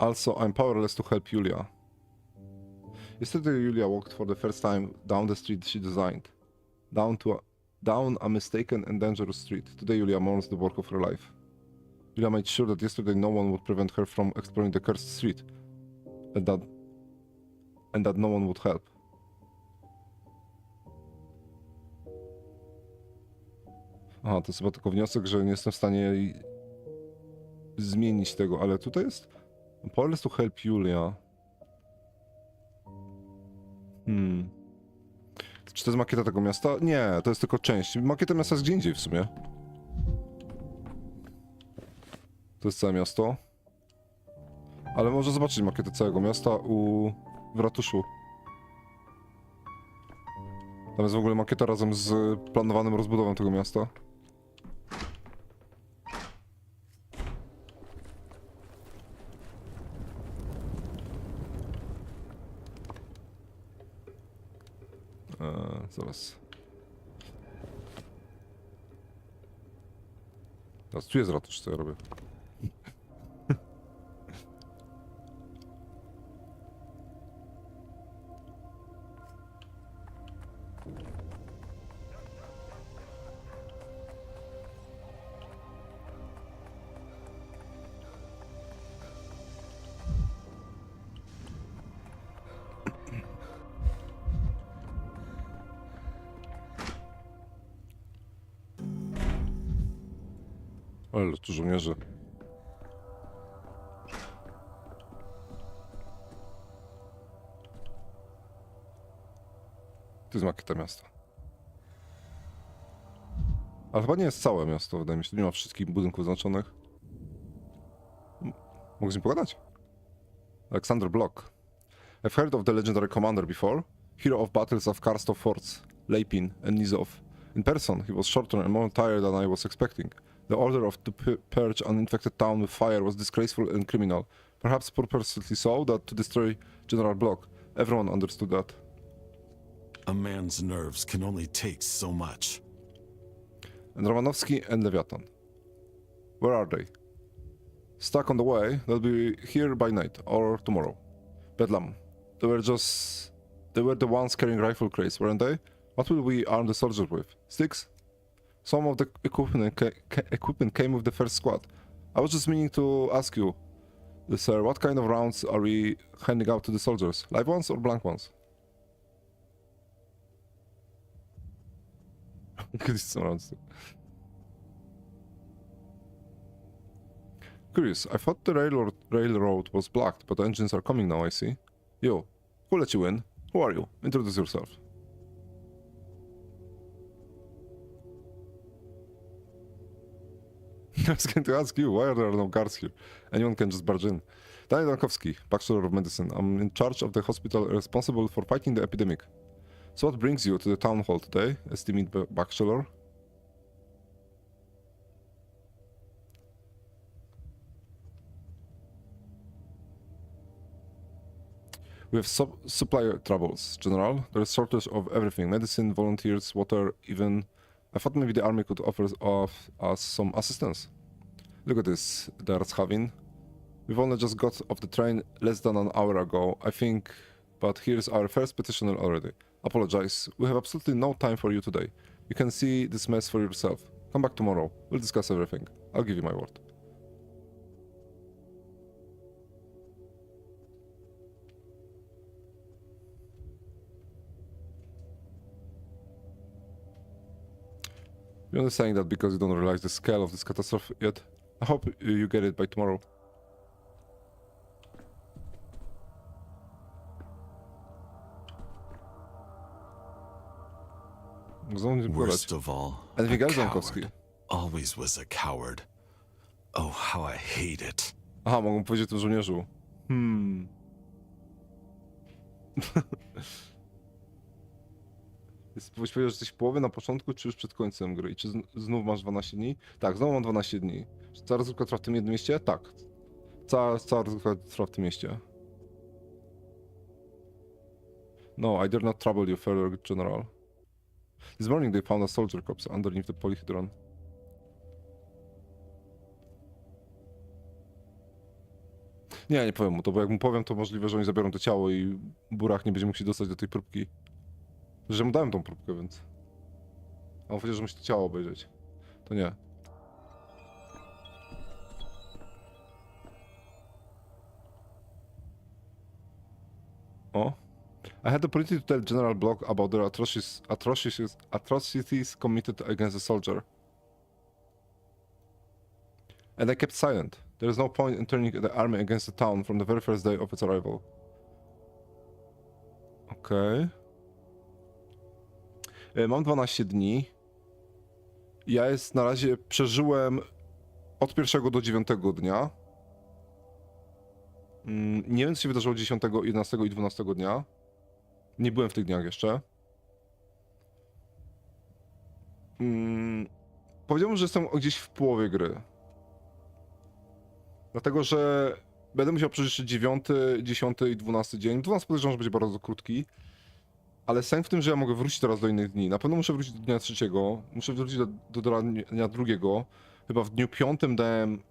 Also, I'm powerless to help Julia. Yesterday, Julia walked for the first time down the street she designed. Down a mistaken and dangerous street. Today, Julia mourns the work of her life. Julia made sure that yesterday no one would prevent her from exploring the cursed street. And that no one would help. Aha, to jest chyba tylko wniosek, że nie jestem w stanie zmienić tego, ale tutaj jest powerless to help Julia. Czy to jest makieta tego miasta? Nie, to jest tylko część. Makieta miasta jest gdzie indziej w sumie. To jest całe miasto. Ale może zobaczyć makietę całego miasta w ratuszu. Tam jest w ogóle makieta razem z planowanym rozbudową tego miasta. Zaraz. Teraz tu jest ratusz, co ja robię. Ale tu żołnierze. To jest makieta miasta. Ale chyba nie jest całe miasto, wydaje mi się. Nie ma wszystkich budynków znaczonych. Mogę z nim pogadać? Alexander Block. I've heard of the legendary commander before. Hero of battles of Karstow forts, Leipin and Nizov. In person, he was shorter and more tired than I was expecting. The order to purge an infected town with fire was disgraceful and criminal. Perhaps purposely so, that to destroy General Block. Everyone understood that. A man's nerves can only take so much. And Romanowski and Leviathan. Where are they? Stuck on the way, they'll be here by night, or tomorrow. Bedlam. They were the ones carrying rifle crates, weren't they? What will we arm the soldiers with? Sticks? Some of the equipment came with the first squad. I was just meaning to ask you, Sir, what kind of rounds are we handing out to the soldiers? Live ones or blank ones? Kiedyś są rounds. Curious, I thought the railroad was blocked, but the engines are coming now, I see. Yo, who let you in? Who are you? Introduce yourself. I was going to ask you, why are there no guards here? Anyone can just barge in. Daniel Dankowski, Bachelor of Medicine. I'm in charge of the hospital responsible for fighting the epidemic. So what brings you to the town hall today, esteemed Bachelor? We have supply troubles, General. There is shortage of everything. Medicine, volunteers, water, even... I thought maybe the army could offer us some assistance. Look at this, Darshavin. We've only just got off the train less than an hour ago, I think, but here's our first petitioner already. Apologize, we have absolutely no time for you today. You can see this mess for yourself. Come back tomorrow, we'll discuss everything. I'll give you my word. You're only saying that because you don't realize the scale of this catastrophe yet. I hope you get it by tomorrow. Worst of all, Anything a else, Dankowski? coward. Always was a coward. Oh, how I hate it. Aha, mogą powiedzieć o tym żołnierzu. Powiedział, że jesteś w połowie, na początku, czy już przed końcem gry? I czy znów masz 12 dni? Tak, znowu mam 12 dni. Czy cała rozgrywka trwa w tym jednym mieście? Tak. Cała rozgrywka trwa w tym mieście. No, I dare not trouble you further, General. This morning they found a soldier corpse underneath the polyhedron. Nie powiem mu to, bo jak mu powiem, to możliwe, że oni zabiorą to ciało i Burak nie będzie mógł się dostać do tej próbki. Że mu dałem tą próbkę, więc... A on powiedział, że musi to ciało obejrzeć. To nie. O. I had the opportunity to tell General Block about the atrocities committed against a soldier. And I kept silent. There is no point in turning the army against the town from the very first day of its arrival. Okej. Mam 12 dni. Ja na razie przeżyłem od 1 do 9 dnia. Nie wiem, co się wydarzyło 10, 11 i 12 dnia. Nie byłem w tych dniach jeszcze. Powiedziałbym, że jestem gdzieś w połowie gry. Dlatego, że będę musiał przeżyć jeszcze 9, 10 i 12 dzień. 12 podejrzewam, że będzie bardzo krótki. Ale sens w tym, że ja mogę wrócić teraz do innych dni. Na pewno muszę wrócić do dnia 3, muszę wrócić do dnia 2. Chyba w dniu 5 dałem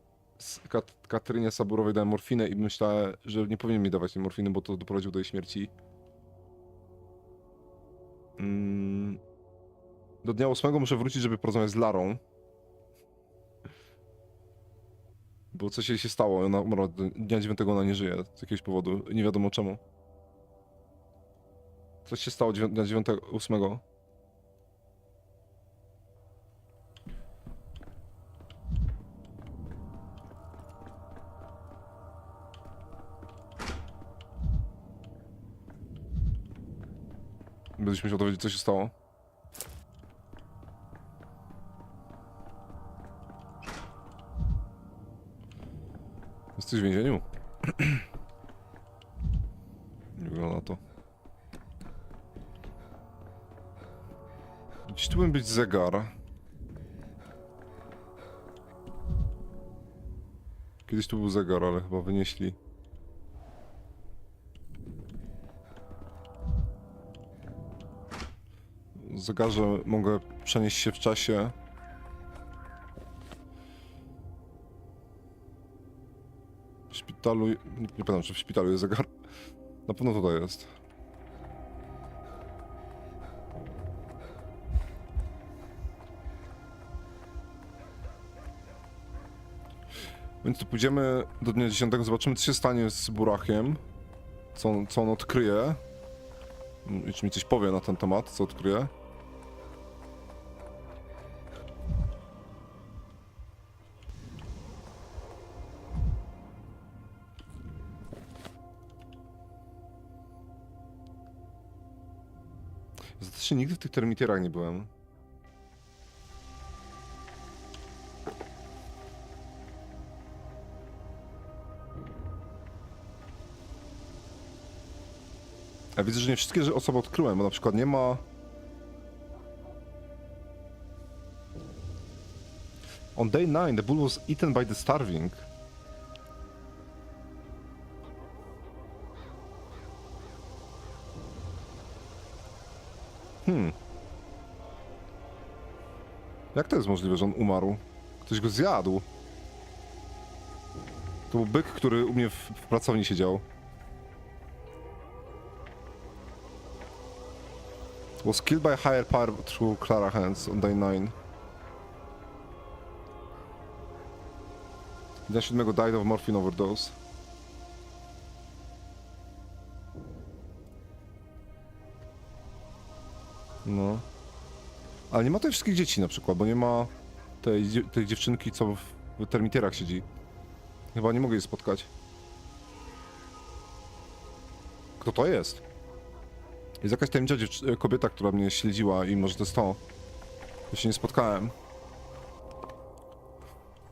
Katerynie Saburowej dałem morfinę i myślałem, że nie powinien mi dawać tej morfiny, bo to doprowadziło do jej śmierci. Do dnia 8 muszę wrócić, żeby porozmawiać z Larą. Bo coś jej się stało, ona umarła, dnia 9 ona nie żyje z jakiegoś powodu, nie wiadomo czemu. Coś się stało dnia 9, 8. Będziesz musiał dowiedzieć, co się stało. Jesteś w więzieniu? Nie wygląda na to. Gdzieś tu powinien być zegar. Kiedyś tu był zegar, ale chyba wynieśli. W zegarze mogę przenieść się w czasie. W szpitalu... Nie pamiętam, czy w szpitalu jest zegar. Na pewno tutaj jest. Więc tu pójdziemy do dnia 10, zobaczymy co się stanie z Burakiem. Co on odkryje. Czy mi coś powie na ten temat, co odkryje. Zresztą nigdy w tych termitierach nie byłem. Ja widzę, że nie wszystkie osoby odkryłem, bo na przykład nie ma... On day 9, the bull was eaten by the starving. Jak to jest możliwe, że on umarł? Ktoś go zjadł. To był byk, który u mnie w pracowni siedział. Was killed by a higher power through Clara hands on day 9. Dnia 7 died of morphine overdose. No. Ale nie ma tutaj wszystkich dzieci na przykład, bo nie ma tej dziewczynki, co w termitierach siedzi. Chyba nie mogę jej spotkać. Kto to jest? Jest jakaś tajemnicza kobieta, która mnie śledziła i może to jest to. Ja się nie spotkałem.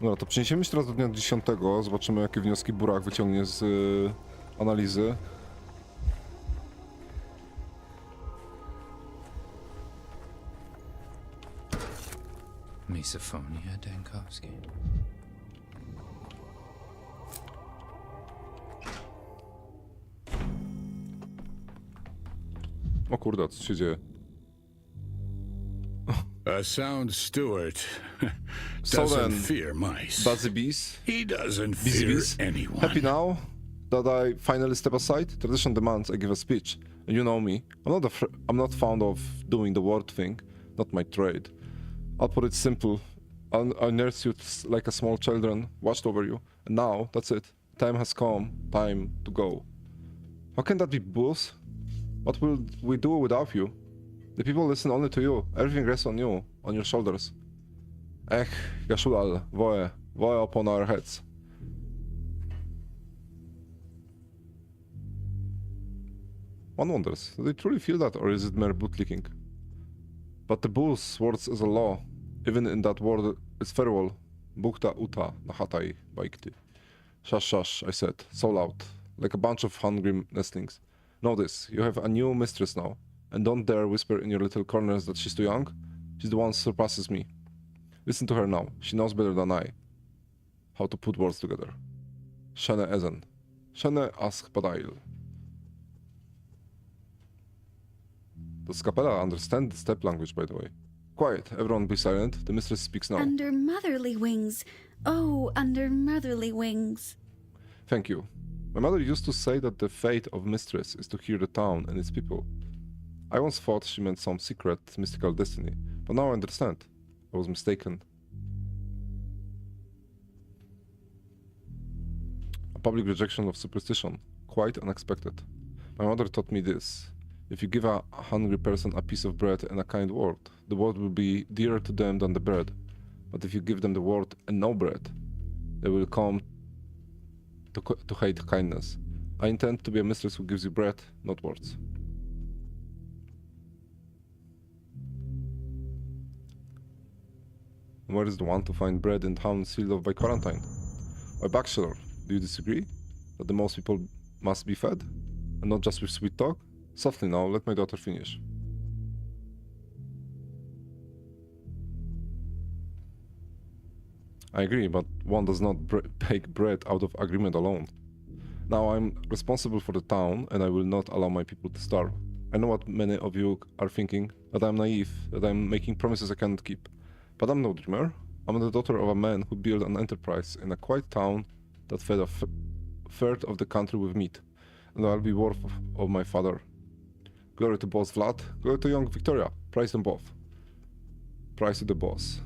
Dobra, to przeniesiemy się teraz do dnia 10. Zobaczymy, jakie wnioski Burak wyciągnie z analizy. Misophonia, Dankowski. O kurde, co się dzieje? A sound steward So doesn't then, fear mice. Bazibis. He doesn't Bizibis. fear anyone. Happy now that I finally step aside? Tradition demands I give a speech. And you know me. I'm not fond of doing the word thing. Not my trade. I'll put it simple. I nursed you like a small children, watched over you. And now, that's it. Time has come. Time to go. How can that be, Bulls? What will we do without you? The people listen only to you. Everything rests on you, on your shoulders. Ech, Yashulal, woe upon our heads. One wonders, do they truly feel that, or is it mere bootlicking? But the Bull's words as a law, even in that word, it's farewell. Bukta uta nahatai baikti. Shush, shush, I said, so loud, like a bunch of hungry nestlings. Know this, you have a new mistress now, and don't dare whisper in your little corners that she's too young. She's the one who surpasses me. Listen to her now, she knows better than I how to put words together. Shene ezen. Shene ask padail. Does Capella understand the step language, by the way? Quiet, everyone be silent, the mistress speaks now. Under motherly wings. Oh, under motherly wings. Thank you. My mother used to say that the fate of mistress is to hear the town and its people. I once thought she meant some secret, mystical destiny, but now I understand. I was mistaken. A public rejection of superstition, quite unexpected. My mother taught me this. If you give a hungry person a piece of bread and a kind word, the word will be dearer to them than the bread. But if you give them the word and no bread, they will come to hate kindness. I intend to be a mistress who gives you bread, not words. And where is the one to find bread in town sealed off by quarantine? My bachelor, do you disagree? That the most people must be fed? And not just with sweet talk? Softly now, let my daughter finish. I agree, but one does not bake bread out of agreement alone. Now I'm responsible for the town, and I will not allow my people to starve. I know what many of you are thinking, that I'm naive, that I'm making promises I cannot keep. But I'm no dreamer. I'm the daughter of a man who built an enterprise in a quiet town that fed a third of the country with meat, and I'll be worth of my father. Glory to boss Vlad, glory to young Victoria, praise them both. Praise to the boss.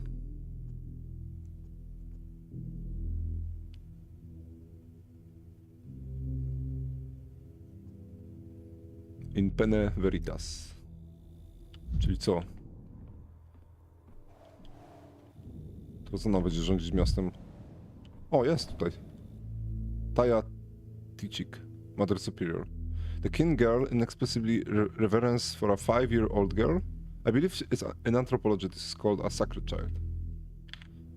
In pene veritas. Czyli co? To co ona będzie rządzić miastem? O, jest tutaj. Taya Tichik, Mother Superior. The king girl inexplicably reverence for a 5-year-old girl. I believe it's in anthropology this is called a sacred child.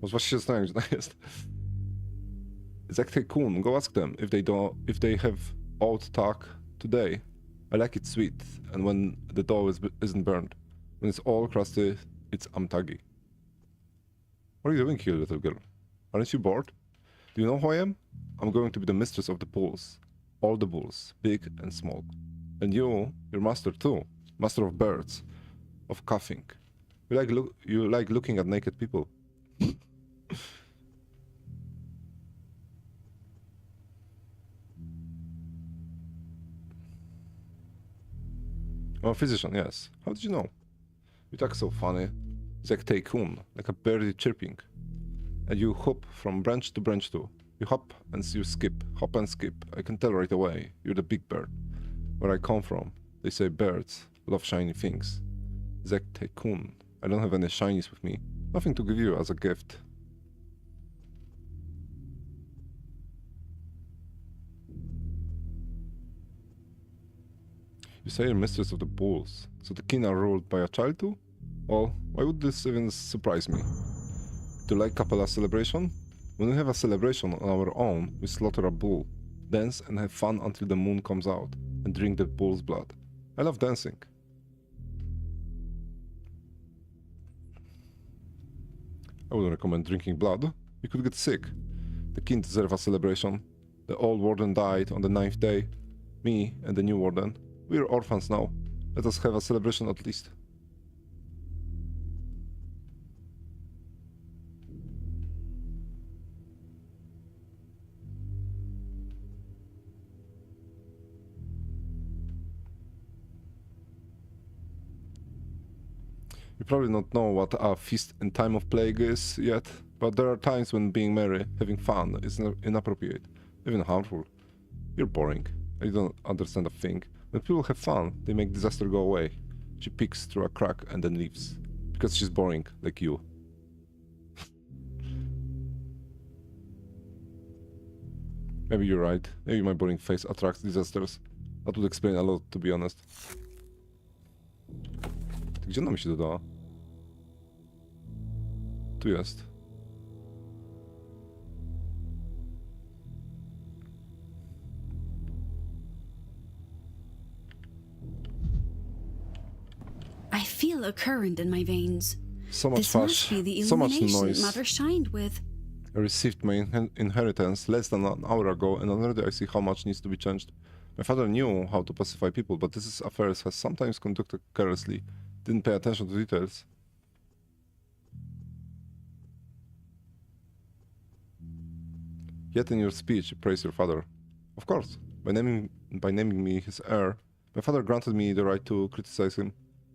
Może właśnie się zastanawiam, gdzie ona jest. Kun, go ask them if they have old talk today. I like it sweet, and when the dough isn't burned. When it's all crusty, it's amtagi. What are you doing here, little girl? Aren't you bored? Do you know who I am? I'm going to be the mistress of the bulls. All the bulls, big and small. And you're master too. Master of birds. Of coughing. You like looking at naked people. Oh, physician, yes. How did you know? You talk so funny. It's like tycoon, like a birdie chirping. And you hop from branch to branch too. You hop and you skip, hop and skip. I can tell right away. You're the big bird. Where I come from, they say birds love shiny things. Zek tycoon. I don't have any shinies with me. Nothing to give you as a gift. You say you're mistress of the bulls, so the kin are ruled by a child too? Well, why would this even surprise me? Do you like Capella celebration? When we have a celebration on our own, we slaughter a bull, dance and have fun until the moon comes out, and drink the bull's blood. I love dancing. I wouldn't recommend drinking blood. You could get sick. The kin deserve a celebration. The old warden died on the 9th day. Me and the new warden. We're orphans now. Let us have a celebration at least. You probably don't know what a feast in time of plague is yet, but there are times when being merry, having fun, is inappropriate, even harmful. You're boring. You don't understand a thing. When people have fun, they make disaster go away. She peeks through a crack and then leaves. Because she's boring, like you. Maybe you're right. Maybe my boring face attracts disasters. That would explain a lot, to be honest. Gdzie ona mi się dodała? Tu jest. I feel a current in my veins. So much This must be the so much illumination noise. Mother shined with. I received my inheritance less than an hour ago, and already I see how much needs to be changed. My father knew how to pacify people, but this affairs has sometimes conducted carelessly. Didn't pay attention to details. Yet in your speech, you praise your father. Of course, by naming me his heir, my father granted me the right to criticize him.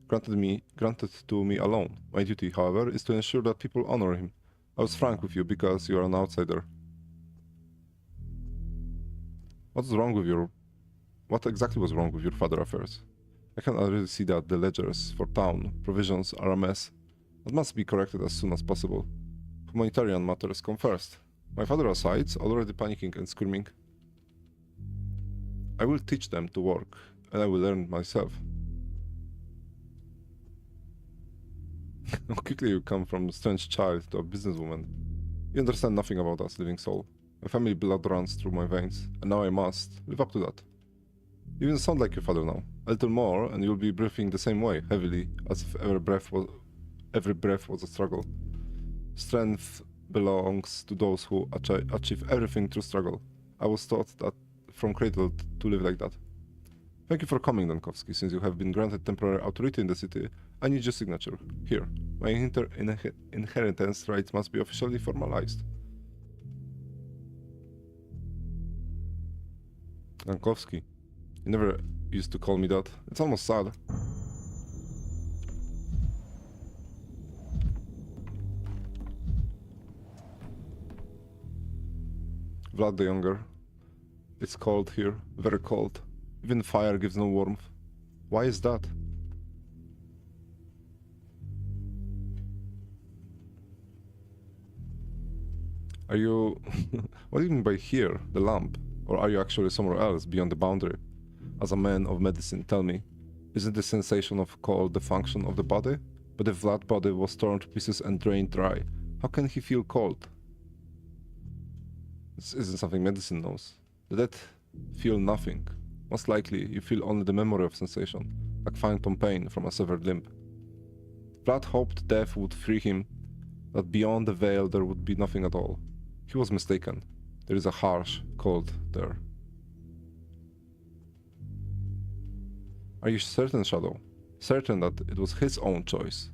Granted to me alone. My duty, however, is to ensure that people honor him. I was frank with you because you are an outsider. What exactly was wrong with your father affairs? I can already see that the ledgers for town provisions are a mess. That must be corrected as soon as possible. Humanitarian matters come first. My father aside, already panicking and screaming. I will teach them to work, and I will learn myself. How quickly you come from a strange child to a businesswoman. You understand nothing about us, living soul. My family blood runs through my veins, and now I must live up to that. You even sound like your father now. A little more, and you'll be breathing the same way, heavily, as if every breath was a struggle. Strength belongs to those who achieve everything through struggle. I was taught that from cradle to live like that. Thank you for coming, Dankowski. Since you have been granted temporary authority in the city, I need your signature. Here. My inheritance rights must be officially formalized. Dankowski. You never used to call me that. It's almost sad. Vlad the Younger. It's cold here. Very cold. Even fire gives no warmth. Why is that? Are you... What do you mean by here, the lamp? Or are you actually somewhere else, beyond the boundary? As a man of medicine, tell me, isn't the sensation of cold the function of the body? But if Vlad's body was torn to pieces and drained dry, how can he feel cold? This isn't something medicine knows. The dead feel nothing. Most likely, you feel only the memory of sensation, like phantom pain from a severed limb. Vlad hoped death would free him, that beyond the veil there would be nothing at all. He was mistaken. There is a harsh cold there. Are you certain, Shadow? Certain that it was his own choice?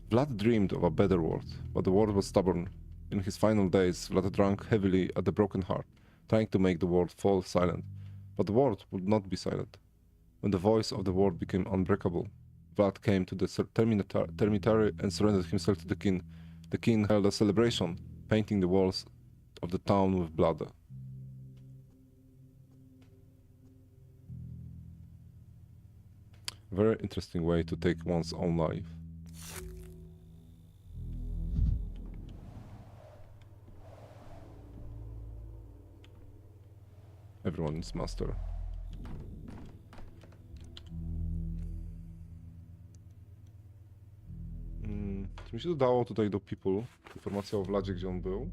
Vlad dreamed of a better world, but the world was stubborn. In his final days, Vlad drank heavily at the broken heart, trying to make the world fall silent. But the world would not be silent. When the voice of the world became unbreakable, Vlad came to the termitary and surrendered himself to the king. The king held a celebration, painting the walls of the town with blood. Very interesting way to take one's own life. Everyone is master. Czy mi się dodało tutaj do people informacja o Vladzie, gdzie on był?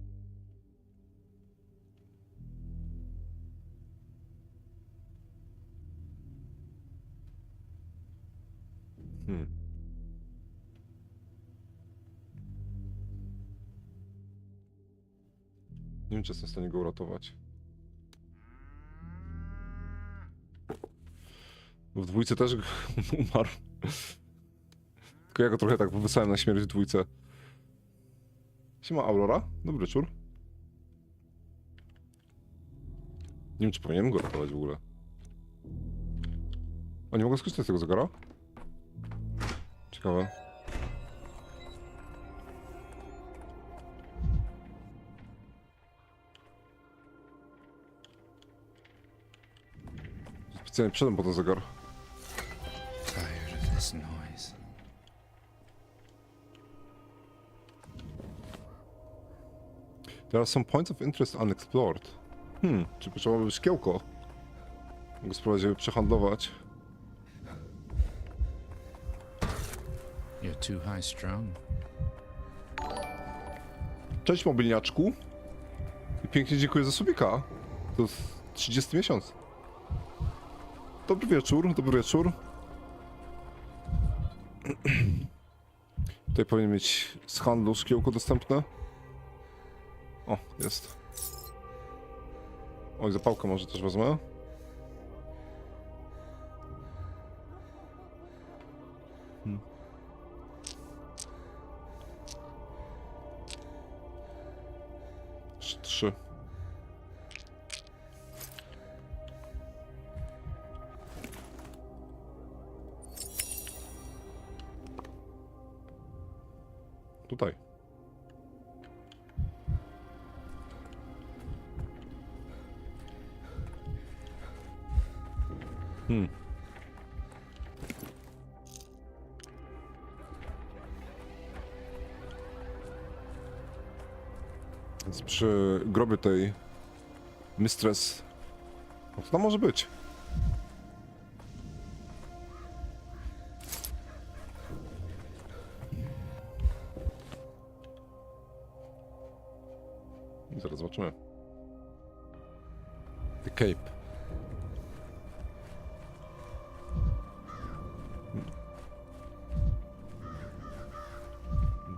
Nie wiem, czy jestem w stanie go uratować. Bo w dwójce też umarł. Tylko ja go trochę tak wysłałem na śmierć w dwójce. Siema Aurora, dobry wieczór. Nie wiem, czy powinienem go ratować w ogóle. O, nie mogę skorzystać z tego zegara? Ciekawe. Specjalnie przyszedłem po ten zegar. Tired of this noise. There are some points of interest unexplored. Czy potrzeba by szkiełko? Mogę spróbować je przehandlować. You're too high strung. Cześć mobilniaczku. I pięknie dziękuję za subika. To jest 30 miesiąc. Dobry wieczór, dobry wieczór. Tutaj powinien mieć z handlu szkiełko dostępne. O, jest. Oj, zapałkę może też wezmę. Jeszcze 3. Tutaj. Więc przy grobie tej mistress... Co to może być? Zaraz zobaczymy. The Cape.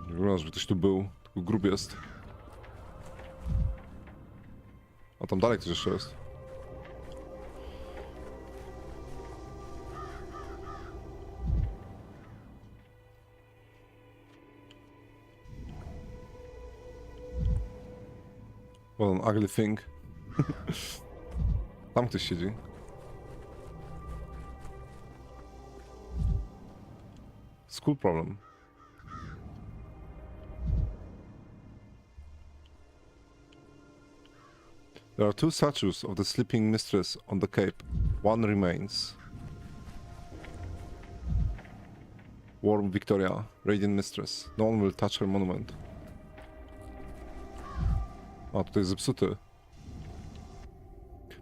Nie wygląda, żeby ktoś tu był, tylko grób jest. A tam dalej ktoś jeszcze jest. What an ugly thing. Tam ktoś siedzi. School problem. There are 2 statues of the sleeping mistress on the cape. One remains. Warm Victoria, Radiant Mistress. No one will touch her monument. A, tutaj jest zepsuty.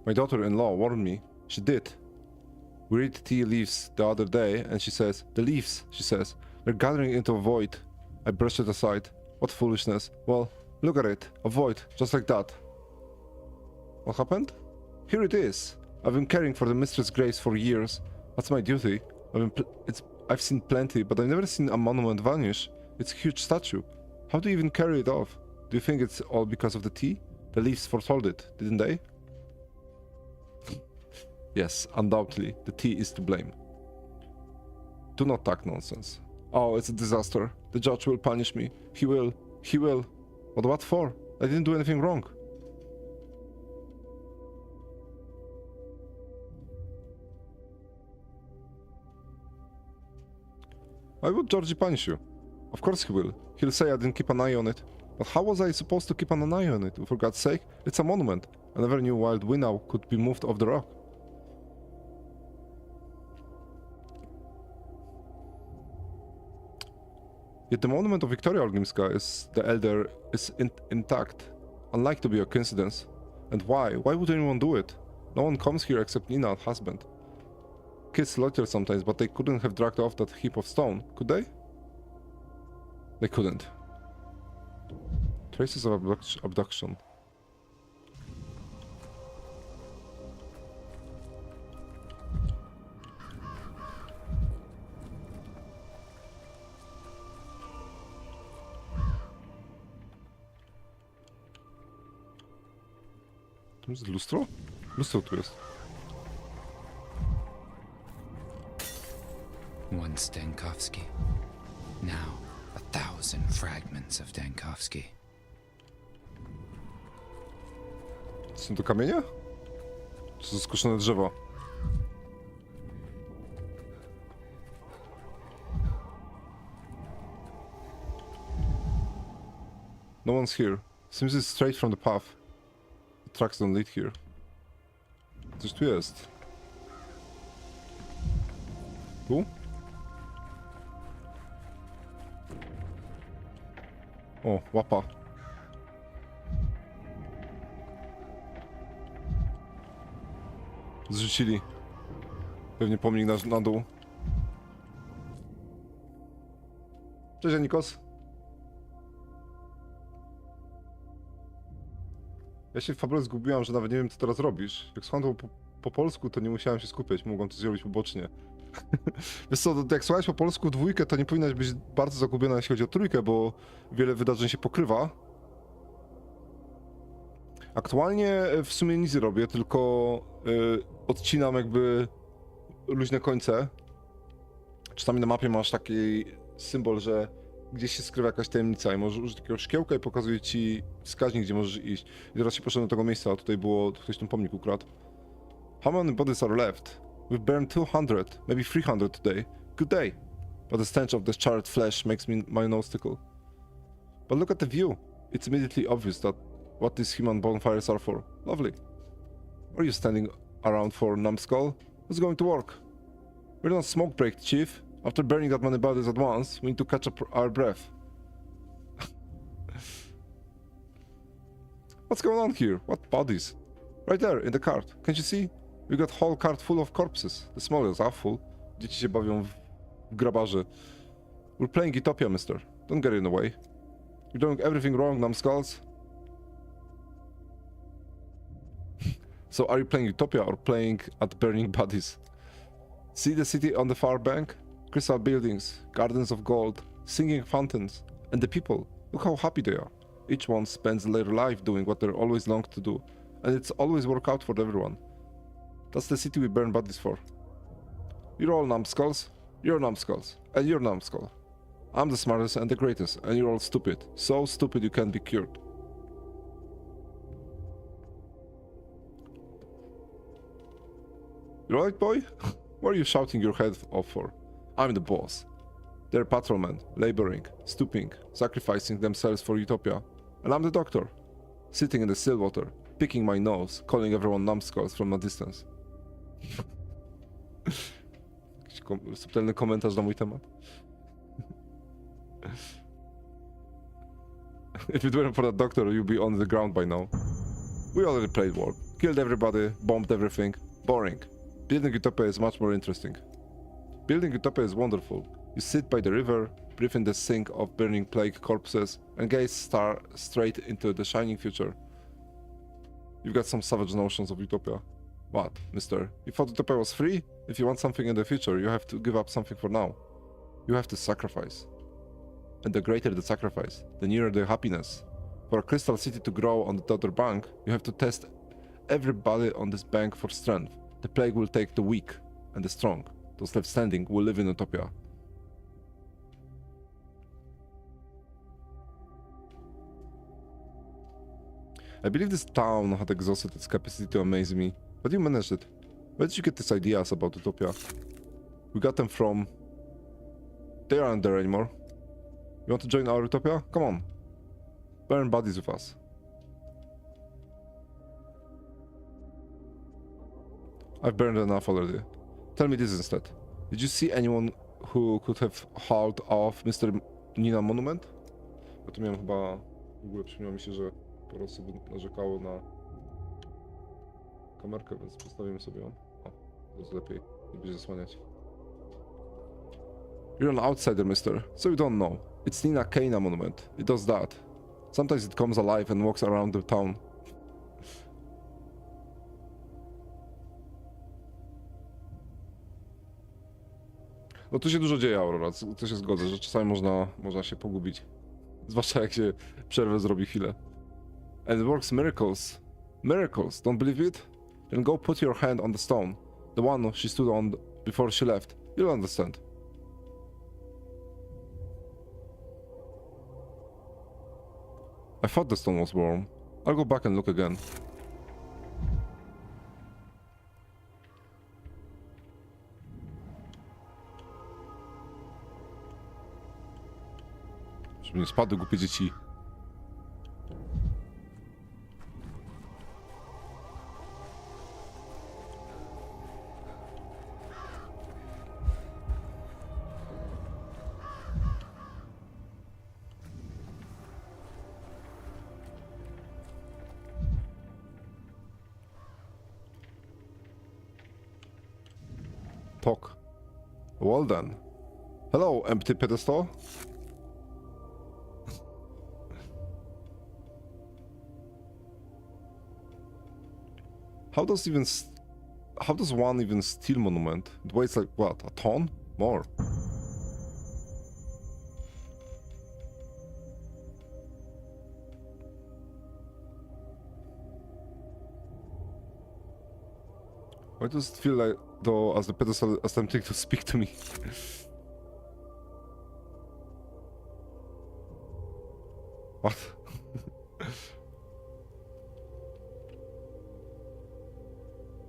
My daughter-in-law warned me. She did. We read tea leaves the other day, and she says, the leaves, she says, they're gathering into a void. I brushed it aside. What foolishness. Well, look at it. A void, just like that. What happened? Here it is. I've been caring for the mistress' graves for years. That's my duty. I've seen plenty, but I've never seen a monument vanish. It's a huge statue. How do you even carry it off? Do you think it's all because of the tea? The leaves foretold it, didn't they? Yes, undoubtedly, the tea is to blame. Do not talk nonsense. Oh, it's a disaster. The judge will punish me. He will. He will. But what for? I didn't do anything wrong. Why would Georgie punish you? Of course he will. He'll say I didn't keep an eye on it. But how was I supposed to keep an eye on it? For God's sake, it's a monument. I never knew Wild Winnow could be moved off the rock. Yet the monument of Victoria Olgimska is the Elder is intact. Unlike to be a coincidence. And why? Why would anyone do it? No one comes here except Nina and husband. Kids loiter sometimes, but they couldn't have dragged off that heap of stone, could they? They couldn't. Traces of abduction. To jest lustro? Lustro tu jest. Once Dankovsky. Now 1,000 fragments of Dankovsky. Są to kamienie? Czy to skuszone drzewa? No one's here. Seems it's straight from the path. The tracks don't lead here. Coś tu jest. Tu? O, łapa. Zrzucili. Pewnie pomnik na dół. Cześć, Nikos. Ja się w fabule zgubiłam, że nawet nie wiem, co teraz robisz. Jak słucham to po polsku, to nie musiałem się skupiać, mogłem to zrobić pobocznie. Wiesz co, jak słuchałeś po polsku dwójkę, to nie powinnaś być bardzo zagubiona, jeśli chodzi o trójkę, bo wiele wydarzeń się pokrywa. Aktualnie w sumie nic nie robię, tylko odcinam jakby luźne końce. Czasami na mapie masz taki symbol, że gdzieś się skrywa jakaś tajemnica i możesz użyć takiego szkiełka i pokazuje ci wskaźnik, gdzie możesz iść. I teraz się poszedłem do tego miejsca, a tutaj było, ktoś ten pomnik ukradł. How many bodies are left? We've burned 200, maybe 300 today. Good day. But the stench of the charred flesh makes my nose tickle. But look at the view. It's immediately obvious that what these human bonfires are for. Lovely. What are you standing around for, numbskull? Who's going to work? We're not smoke break, chief. After burning that many bodies at once, we need to catch up our breath. What's going on here? What bodies? Right there, in the cart. Can't you see? We got whole cart full of corpses. The smell is awful. Dzieci się bawią w grabarzy. We're playing Utopia, mister. Don't get in the way. You're doing everything wrong, numbskulls. So are you playing Utopia or playing at burning bodies? See the city on the far bank? Crystal buildings, gardens of gold, singing fountains, and the people. Look how happy they are. Each one spends their life doing what they're always longed to do, and it's always work out for everyone. That's the city we burn bodies for. You're all numbskulls. You're numbskulls. And you're numbskull. I'm the smartest and the greatest, and you're all stupid. So stupid you can't be cured. You alright, boy? What are you shouting your head off for? I'm the boss. They're patrolmen, laboring, stooping, sacrificing themselves for Utopia. And I'm the doctor, sitting in the still water, picking my nose, calling everyone numbskulls from a distance. Jakiś subtelny komentarz na mój temat. If it weren't for that doctor, you'd be on the ground by now. We already played war. Killed everybody, bombed everything. Boring. Building Utopia is much more interesting. Building Utopia is wonderful. You sit by the river, breathe in the sink of burning plague corpses, and gaze straight into the shining future. You've got some savage notions of Utopia. What, mister? You thought Utopia was free? If you want something in the future, you have to give up something for now. You have to sacrifice. And the greater the sacrifice, the nearer the happiness. For a crystal city to grow on the other bank, you have to test everybody on this bank for strength. The plague will take the weak and the strong. Those left standing will live in Utopia. I believe this town had exhausted its capacity to amaze me, but you managed it. Where did you get these ideas about Utopia? We got them from... They aren't there anymore. You want to join our Utopia? Come on. Burn bodies with us. I've burned enough already. Tell me this instead. Did you see anyone who could have hauled off Mr. Nina Monument? Ja tu miałem chyba... W ogóle przypomniało mi się, że parę osób narzekało na kamerkę, więc postawimy sobie ją. O, to jest lepiej. Nie będzie zasłaniać. You're an outsider, mister, so you don't know. It's Nina Keina Monument. It does that. Sometimes it comes alive and walks around the town. No tu się dużo dzieje, Aurora, to się zgodzę, że czasami można się pogubić. Zwłaszcza jak się przerwę zrobi chwilę. And it works miracles. Miracles, don't believe it? Then go put your hand on the stone. The one she stood on before she left. You'll understand. I thought the stone was warm. I'll go back and look again. Żeby nie spadły głupie dzieci. Talk. Well then. Hello, empty pedestal. How does one even steal monument? It weighs like what, a ton? More. Why does it feel like though as the pedestal is attempting to speak to me? What?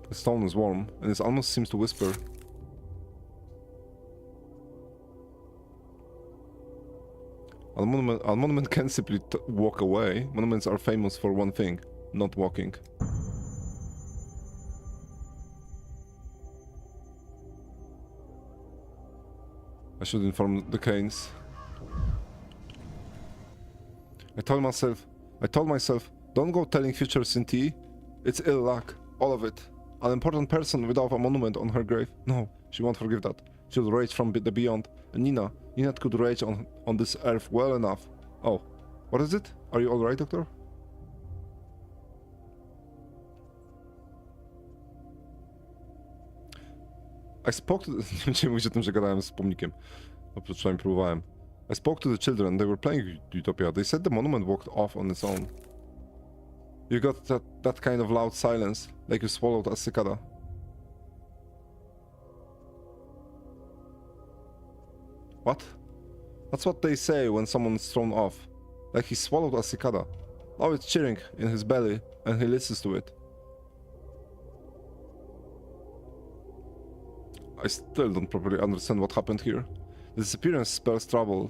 The stone is warm, and it almost seems to whisper. A monument can simply walk away. Monuments are famous for one thing, not walking. I should inform the Canes. I told myself, don't go telling future Sinti. It's ill luck, all of it. An important person without a monument on her grave. No, she won't forgive that. She'll rage from the beyond. And Nina could rage on this earth well enough. Oh, what is it? Are you alright, doctor? I spoke to... Nie będziemy mówić o tym, że gadałem z pomnikiem. Przynajmniej próbowałem. I spoke to the children. They were playing Utopia. They said the monument walked off on its own. You got that kind of loud silence, like you swallowed a cicada. What? That's what they say when someone's thrown off. Like he swallowed a cicada. Now it's cheering in his belly, and he listens to it. I still don't properly understand what happened here. The disappearance spells trouble.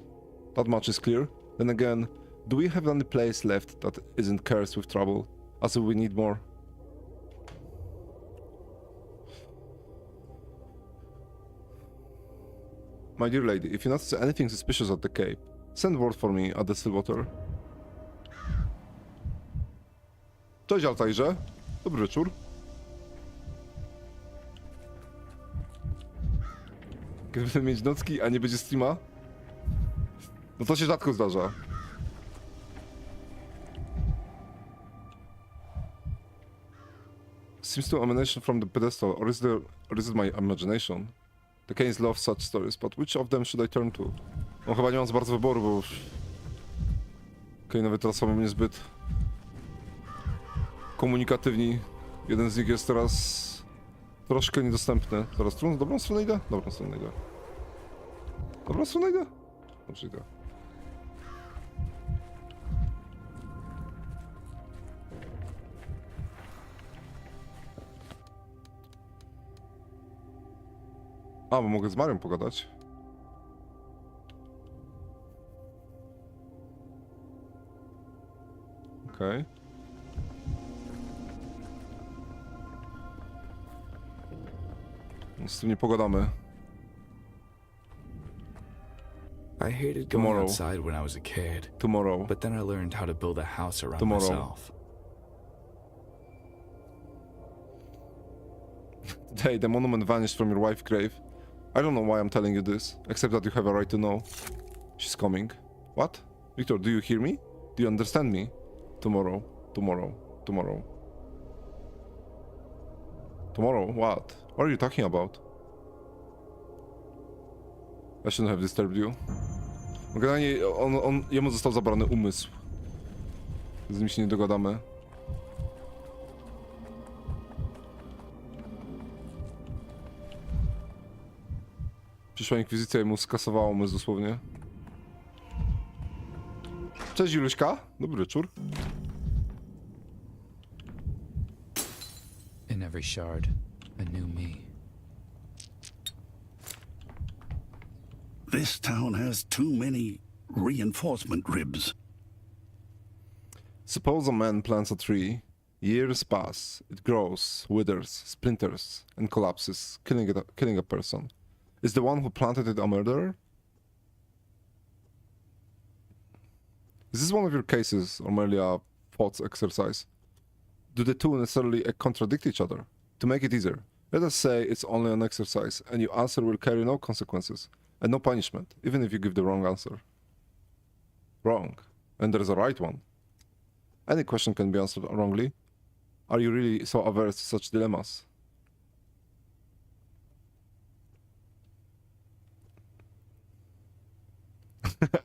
That much is clear. Then again, do we have any place left that isn't cursed with trouble? As if we need more. My dear lady, if you notice anything suspicious at the cave, Send word for me at the Stillwater. Cześć Altairze. Dobry wieczór. Kiedy będę mieć nocki, a nie będzie streama? No to się rzadko zdarza. Seems to emanation from the pedestal, or is it my imagination? The Kanes love such stories, but which of them should I turn to? No chyba nie mam za bardzo wyboru, bo już Kane'owie teraz są niezbyt komunikatywni. Jeden z nich jest teraz troszkę niedostępny. Teraz dobrą stronę idę? Dobrą stronę idę. Dobrą stronę idę? Dobrze idę. A, bo mogę z Marią pogadać. Okej. Z tym nie pogadamy. I hated going Tomorrow. outside when I was a kid, Tomorrow. but then I learned how to build a house around Tomorrow. myself. Today, the monument vanished from your wife's grave. I don't know why I'm telling you this, except that you have a right to know. She's coming. What? Victor, do you hear me? Do you understand me? Tomorrow. Tomorrow. Tomorrow. Tomorrow? What? What are you talking about? I shouldn't have disturbed you. Generalnie jemu został zabrany umysł. Z nim się nie dogadamy. Przyszła inkwizycja i mu skasowała umysł dosłownie. Cześć Juliuśka, dobry wieczór. In every shard, a new me. This town has too many reinforcement ribs. Suppose a man plants a tree. Years pass. It grows, withers, splinters, and collapses, killing a person. Is the one who planted it a murderer? Is this one of your cases, or merely a thoughts exercise? Do the two necessarily contradict each other? To make it easier, let us say it's only an exercise, and your answer will carry no consequences, and no punishment, even if you give the wrong answer. Wrong. And there's a right one. Any question can be answered wrongly. Are you really so averse to such dilemmas?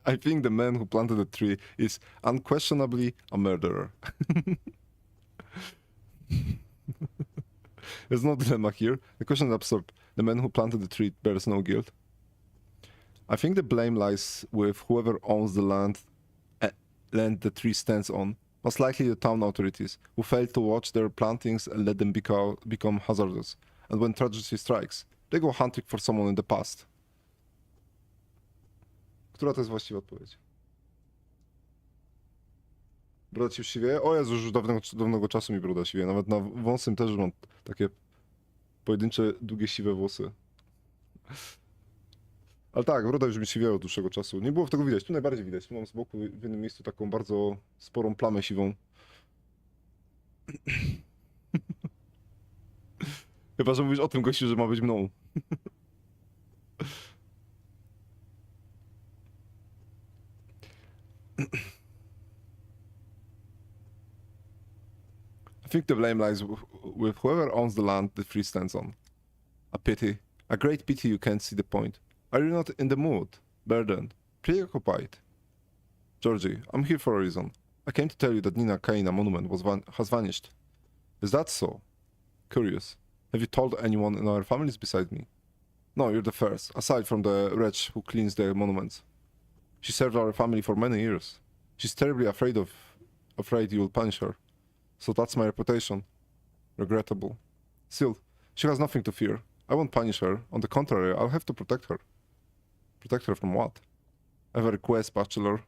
I think the man who planted the tree is unquestionably a murderer. There's no dilemma here. The question is absurd. The man who planted the tree bears no guilt. I think the blame lies with whoever owns the land the tree stands on. Most likely the town authorities, who failed to watch their plantings and let them become hazardous. And when tragedy strikes, they go hunting for someone in the past. Która to jest właściwa odpowiedź? Broda ci już siwieje? O Jezu, już dawnego czasu mi broda siwieje. Nawet na wąsym też mam takie pojedyncze, długie, siwe włosy. Ale tak, broda już mi siwieje od dłuższego czasu. Nie było tego widać, tu najbardziej widać. Tu mam z boku w jednym miejscu taką bardzo sporą plamę siwą. Chyba, że mówisz o tym gościu, że ma być mną. I think the blame lies with whoever owns the land the tree stands on. A pity. A great pity you can't see the point. Are you not in the mood? Burdened? Preoccupied? Georgie, I'm here for a reason. I came to tell you that Nina Kaina monument has vanished. Is that so? Curious. Have you told anyone in our families besides me? No, you're the first, aside from the wretch who cleans the monuments. She served our family for many years. She's terribly afraid you'll punish her. So that's my reputation. Regrettable. Still, she has nothing to fear. I won't punish her. On the contrary, I'll have to protect her. Protect her from what? I have a request, bachelor.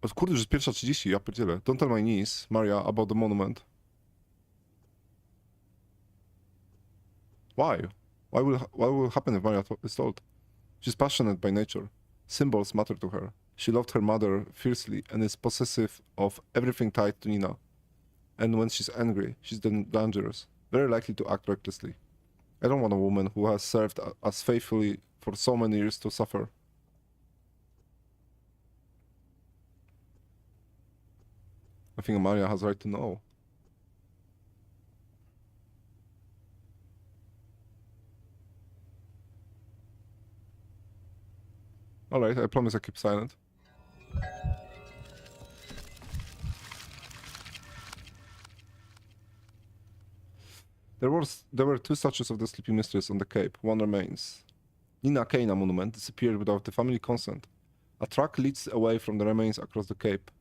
O kurde, już jest 1:30, ja pierdzielę. Don't tell my niece, Maria, about the monument. Why? What will happen if Maria is told? She's passionate by nature. Symbols matter to her. She loved her mother fiercely and is possessive of everything tied to Nina. And when she's angry, she's then dangerous, very likely to act recklessly. I don't want a woman who has served us faithfully for so many years to suffer. I think Maria has right to know. Alright, I promise I keep silent. There were two statues of the sleeping mistress on the cape. One remains. Nina Keina monument disappeared without the family consent. A track leads away from the remains across the cape.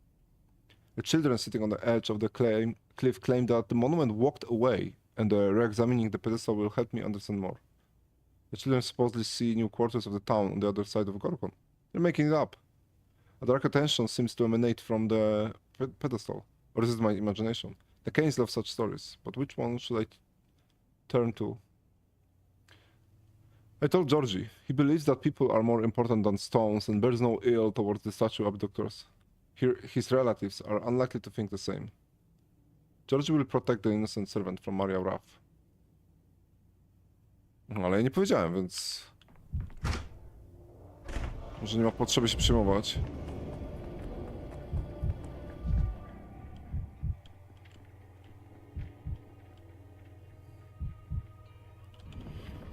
The children sitting on the edge of the cliff claim that the monument walked away, and re-examining the pedestal will help me understand more. The children supposedly see new quarters of the town on the other side of Gorgon. They're making it up. A dark attention seems to emanate from the pedestal. Or is it my imagination? The Kanes love such stories, but which one should I turn to? I told Georgie. He believes that people are more important than stones and bears no ill towards the statue abductors. His relatives are unlikely to think the same. Georgie will protect the innocent servant from Maria Wrath. No, ale ja nie powiedziałem, więc... Może nie ma potrzeby się przejmować.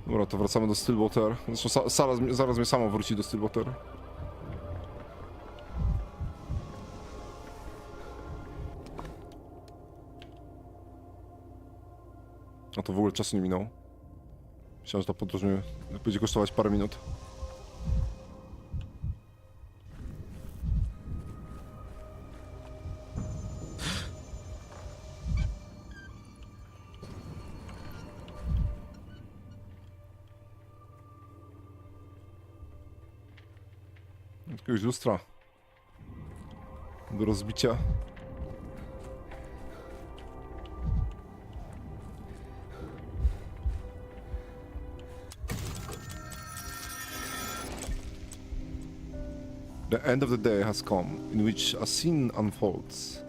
Dobra, to wracamy do Stillwater. Zresztą zaraz mnie samo wróci do Stillwater. A to w ogóle czasu nie minął. Myślałem, że ta podróż mnie będzie kosztować parę minut. Jakiegoś lustra do rozbicia. The end of the day has come, in which a scene unfolds.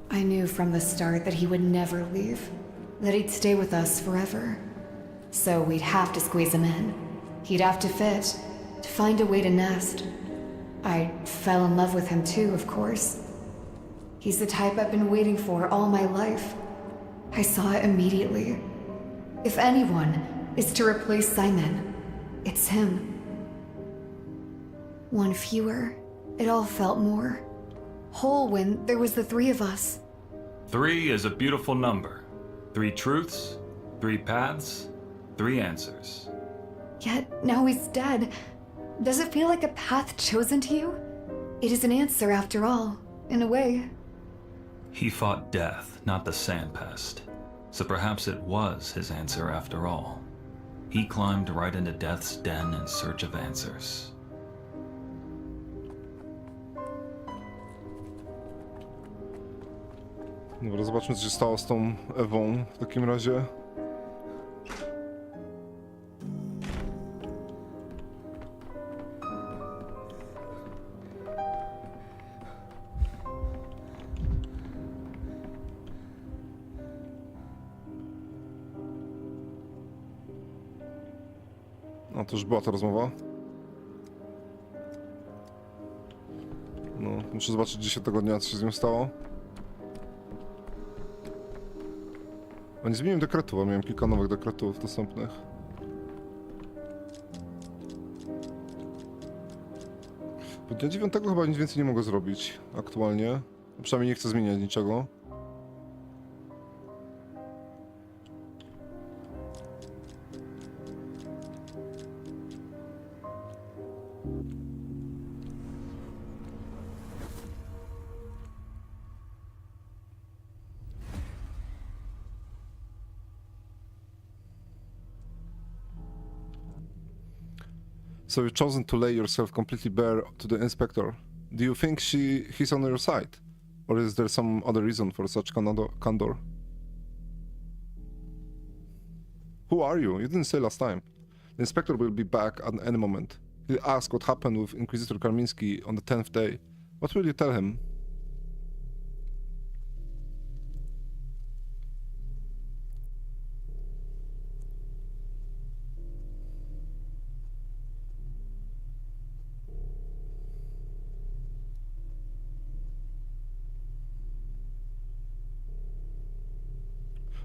I knew from the start that he would never leave, that he'd stay with us forever. So we'd have to squeeze him in. He'd have to fit, to find a way to nest. I fell in love with him too, of course. He's the type I've been waiting for all my life. I saw it immediately. If anyone is to replace Simon, it's him. One fewer, it all felt more whole when there was the three of us. 3 is a beautiful number. 3 truths, 3 paths, 3 answers. Yet now he's dead. Does it feel like a path chosen to you? It is an answer after all, in a way. He fought death, not the sandpest. So perhaps it was his answer after all. He climbed right into death's den in search of answers. Dobra, zobaczmy, co się stało z tą Ewą w takim razie. No, to już była ta rozmowa. No, muszę zobaczyć 10 dnia, co się z nią stało. A nie zmieniłem dekretów, a miałem kilka nowych dekretów dostępnych. Do dnia 9 chyba nic więcej nie mogę zrobić aktualnie. Przynajmniej nie chcę zmieniać niczego. So you've chosen to lay yourself completely bare to the inspector. Do you think he's on your side? Or is there some other reason for such candor? Who are you? You didn't say last time. The inspector will be back at any moment. He'll ask what happened with Inquisitor Karminski on the 10th day. What will you tell him?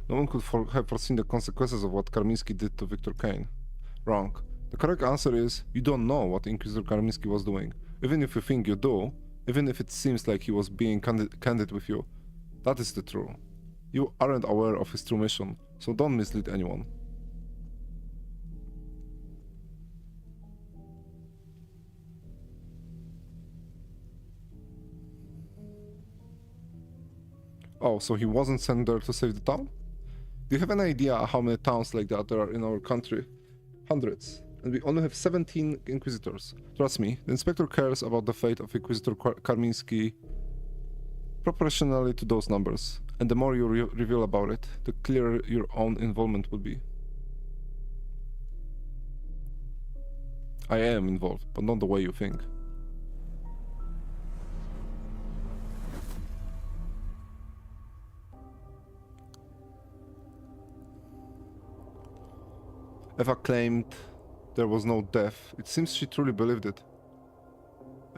No one could have foreseen the consequences of what Karminski did to Victor Kane. Wrong. The correct answer is, you don't know what Inquisitor Karminski was doing. Even if you think you do, even if it seems like he was being candid with you, that is the truth. You aren't aware of his true mission, so don't mislead anyone. Oh, so he wasn't sent there to save the town? Do you have any idea how many towns like that there are in our country? Hundreds. And we only have 17 Inquisitors. Trust me, the Inspector cares about the fate of Inquisitor Karminski proportionally to those numbers. And the more you reveal about it, the clearer your own involvement will be. I am involved, but not the way you think. Eva claimed there was no death. It seems she truly believed it.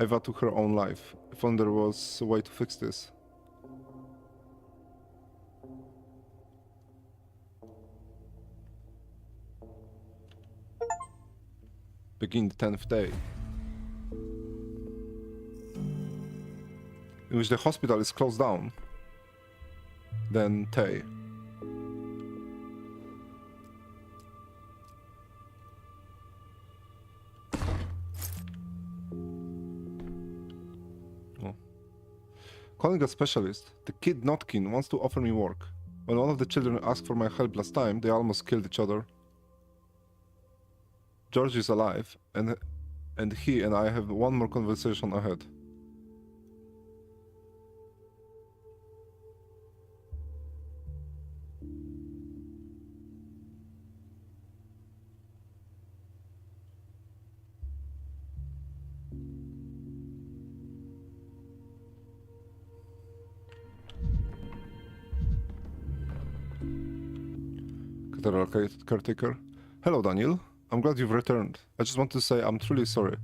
Eva took her own life. If only there was a way to fix this. Begin the 10th day, in which the hospital is closed down. Then Tay. Calling a specialist, the kid Notkin wants to offer me work. When one of the children asked for my help last time, they almost killed each other. George is alive, and he and I have one more conversation ahead. Cathedral caretaker. Hello, Daniel. I'm glad you've returned. I just want to say I'm truly sorry.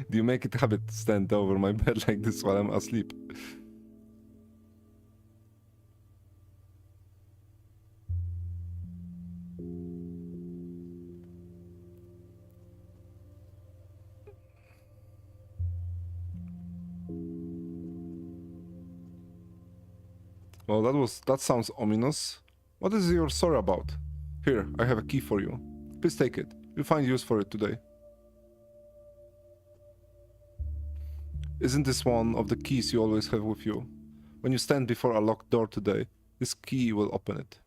Do you make it a habit to stand over my bed like this while I'm asleep? Well, that sounds ominous. What is your sorry about? Here, I have a key for you. Please take it. You'll find use for it today. Isn't this one of the keys you always have with you? When you stand before a locked door today, this key will open it.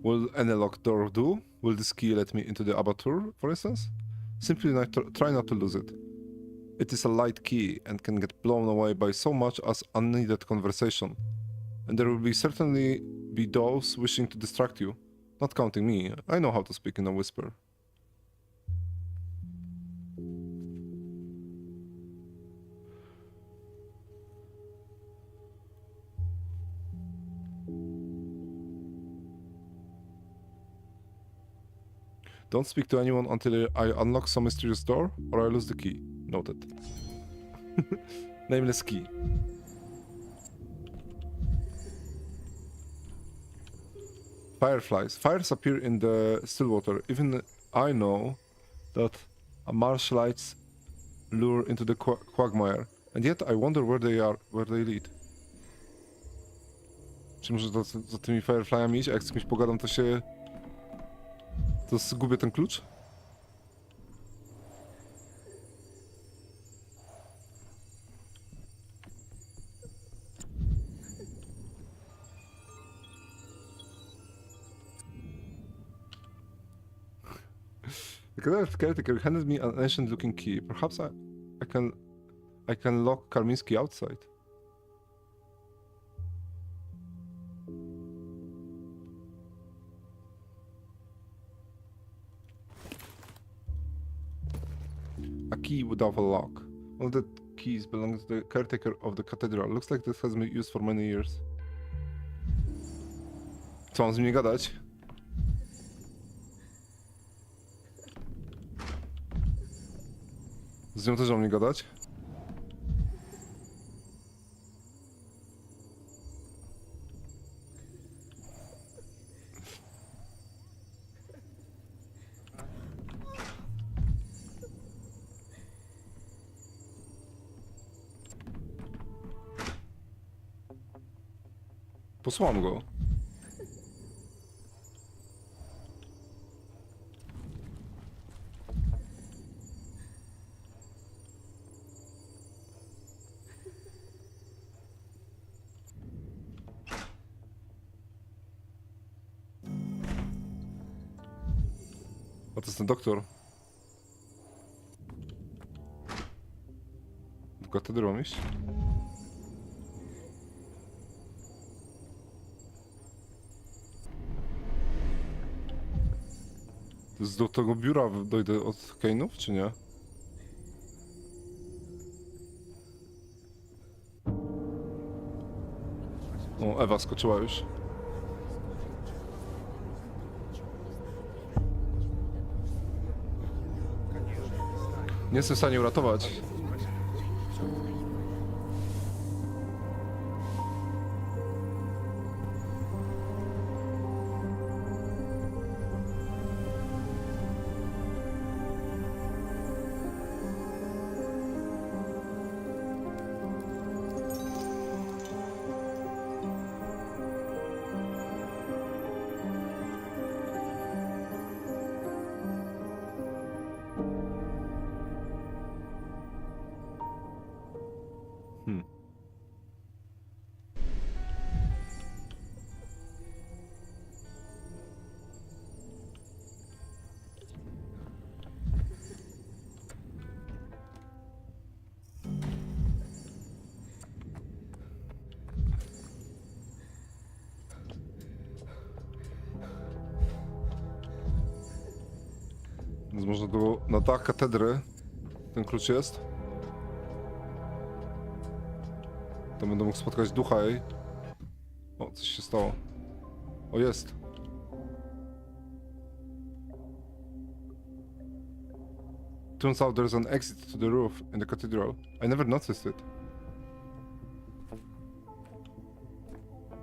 Will any locked door do? Will this key let me into the abattoir, for instance? Simply try not to lose it. It is a light key and can get blown away by so much as unneeded conversation. And there will certainly be those wishing to distract you. Not counting me, I know how to speak in a whisper. Don't speak to anyone until I unlock some mysterious door, or I lose the key. Noted. Nameless key. Fireflies. Fires appear in the still water. Even I know that marshlights lure into the quagmire. And yet I wonder where they lead. Czy może za tymi fireflyami iść? A jak z kimś pogadam, to zgubię ten klucz? The caretaker handed me an ancient-looking key. Perhaps I can lock Karminski outside. A key without a lock. One of the keys belongs to the caretaker of the cathedral. Looks like this has been used for many years. Co mam z nim nie gadać? Z nią też mam nie gadać? Posłam go. A to jest ten doktor. Do katedry mam iść? To jest do tego biura dojdę od Kane'ów, czy nie? O, Ewa skoczyła już. Nie jestem w stanie uratować. Więc można było na dach katedry. Ten klucz jest. To będę mógł spotkać ducha jej. O, coś się stało. O, jest. Turns out there's an exit to the roof in the cathedral. I never noticed it.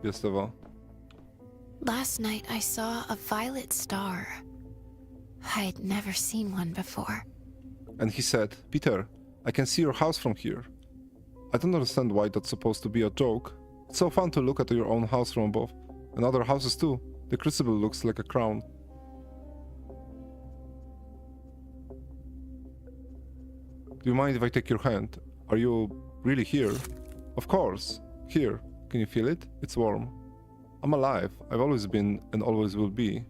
Jest Ewa. Last night I saw a violet star. I'd never seen one before. And he said, Peter, I can see your house from here. I don't understand why that's supposed to be a joke. It's so fun to look at your own house from above. And other houses too. The crucible looks like a crown. Do you mind if I take your hand? Are you really here? Of course. Here. Can you feel it? It's warm. I'm alive. I've always been and always will be.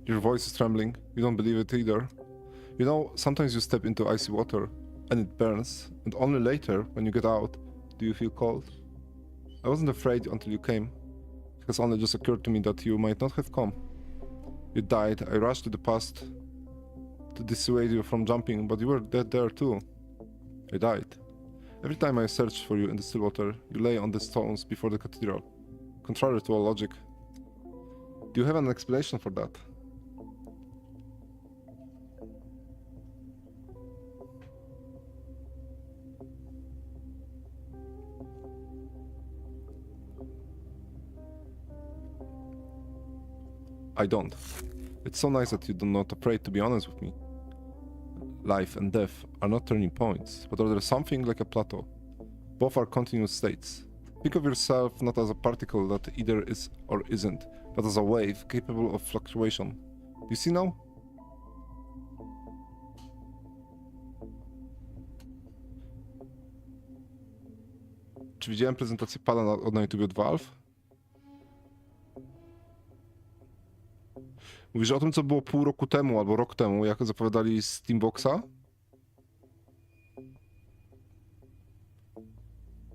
Your voice is trembling. You don't believe it either. You know, sometimes you step into icy water and it burns, and only later, when you get out, do you feel cold. I wasn't afraid until you came. It has only just occurred to me that you might not have come. You died. I rushed to the past to dissuade you from jumping, but you were dead there too. I died. Every time I searched for you in the still water, you lay on the stones before the cathedral. Contrary to all logic. Do you have an explanation for that? I don't. It's so nice that you're not afraid to be honest with me. Life and death are not turning points, but rather something like a plateau. Both are continuous states. Think of yourself not as a particle that either is or isn't, but as a wave capable of fluctuation. Do you see now? czy widziałem prezentację pada na YouTube od Valve? Mówisz o tym, co było pół roku temu albo rok temu, jak zapowiadali Steamboxa?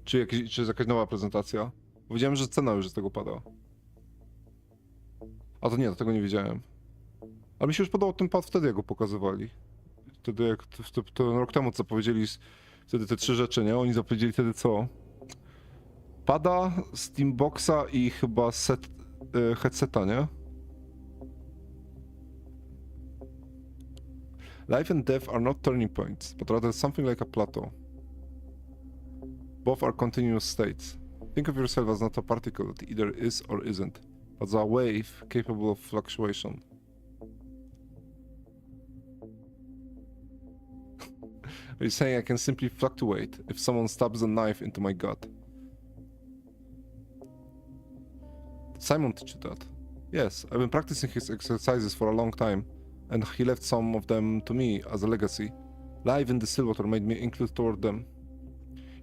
Czy jest jakaś nowa prezentacja? Powiedziałem, że cena już z tego pada. A to nie, tego nie wiedziałem. Ale mi się już podobał ten pad wtedy, jak go pokazywali. Wtedy, jak to rok temu, co powiedzieli, wtedy te 3 rzeczy, nie? Oni zapowiedzieli wtedy co? Pada, Steamboxa i chyba headseta, nie? Life and death are not turning points, but rather something like a plateau. Both are continuous states. Think of yourself as not a particle that either is or isn't, but a wave capable of fluctuation. Are you saying I can simply fluctuate if someone stabs a knife into my gut? Did Simon teach you that? Yes, I've been practicing his exercises for a long time, and he left some of them to me as a legacy. Life in the Stillwater made me inclined toward them.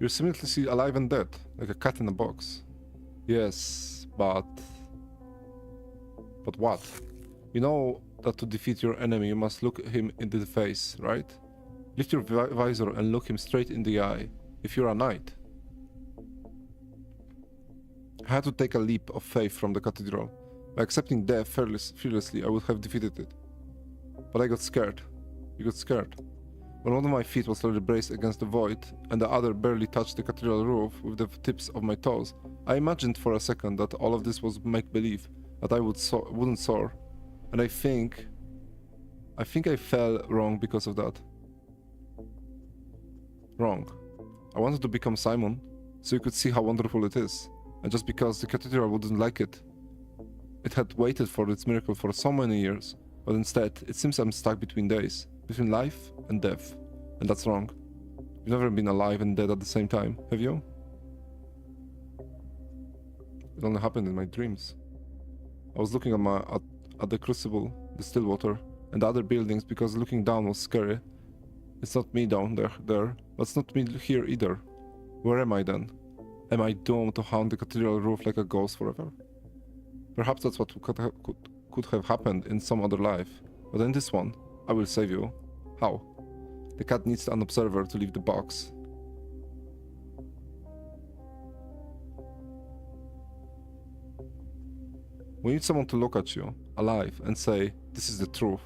You're simultaneously alive and dead, like a cat in a box. Yes, but... But what? You know that to defeat your enemy you must look him in the face, right? Lift your visor and look him straight in the eye, if you're a knight. I had to take a leap of faith from the cathedral. By accepting death fearlessly, I would have defeated it. But I got scared. You got scared. When one of my feet was slowly braced against the void, and the other barely touched the cathedral roof with the tips of my toes, I imagined for a second that all of this was make-believe, that I wouldn't soar. And I think I fell wrong because of that. Wrong. I wanted to become Simon, so you could see how wonderful it is. And just because the cathedral wouldn't like it. It had waited for its miracle for so many years, but instead, it seems I'm stuck between days, between life and death. And that's wrong. You've never been alive and dead at the same time, have you? It only happened in my dreams. I was looking at the crucible, the Stillwater, and the other buildings because looking down was scary. It's not me down there, but it's not me here either. Where am I then? Am I doomed to haunt the cathedral roof like a ghost forever? Perhaps that's what could have happened in some other life, but in this one, I will save you. How? The cat needs an observer to leave the box. We need someone to look at you, alive, and say, this is the truth.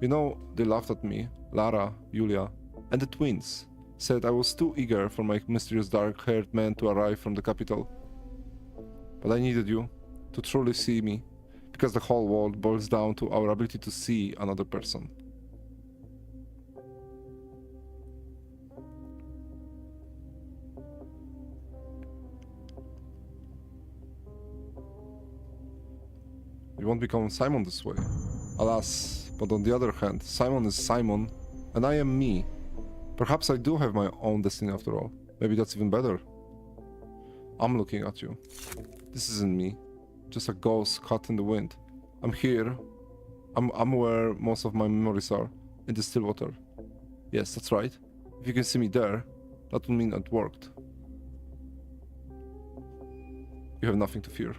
You know, they laughed at me, Lara, Julia, and the twins, said I was too eager for my mysterious dark-haired man to arrive from the capital. But I needed you, to truly see me, because the whole world boils down to our ability to see another person. You won't become Simon this way. Alas, but on the other hand, Simon is Simon, and I am me. Perhaps I do have my own destiny after all. Maybe that's even better. I'm looking at you. This isn't me. Just a ghost caught in the wind. I'm here. I'm where most of my memories are. In the Stillwater. Yes, that's right. If you can see me there, that will mean it worked. You have nothing to fear.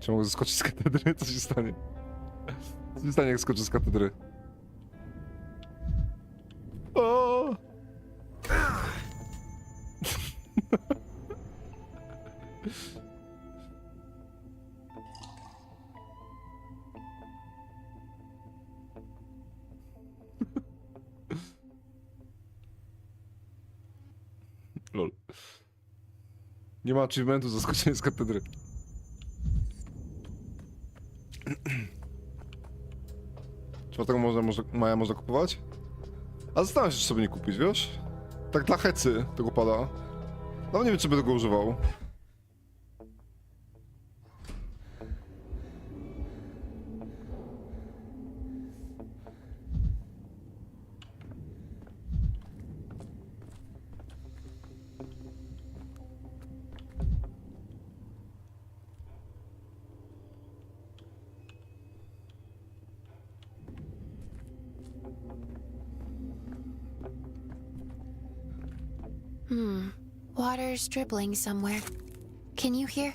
Czy mogę zeskoczyć z katedry? Co się stanie? Co się stanie, jak skoczę z katedry? O! Lol. Nie ma achievementu za skoczenie z katedry. 4 maja można kupować? A zastanawiam się, czy sobie nie kupić, wiesz? Tak dla hecy tego pada. No nie wiem, czy by tego używał. Water's dribbling somewhere. Can you hear?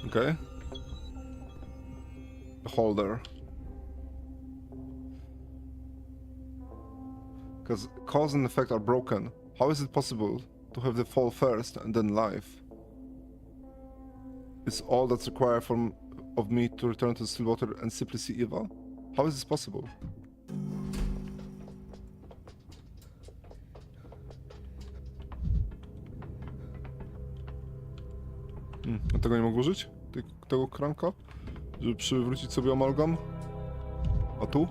Okay. The holder. Because cause and effect are broken. How is it possible to have the fall first and then life? Is all that's required of me to return to the Stillwater and simply see Eva? How is this possible? A tego nie mogę użyć? Tego kranka? Żeby przywrócić sobie amalgam? A tu?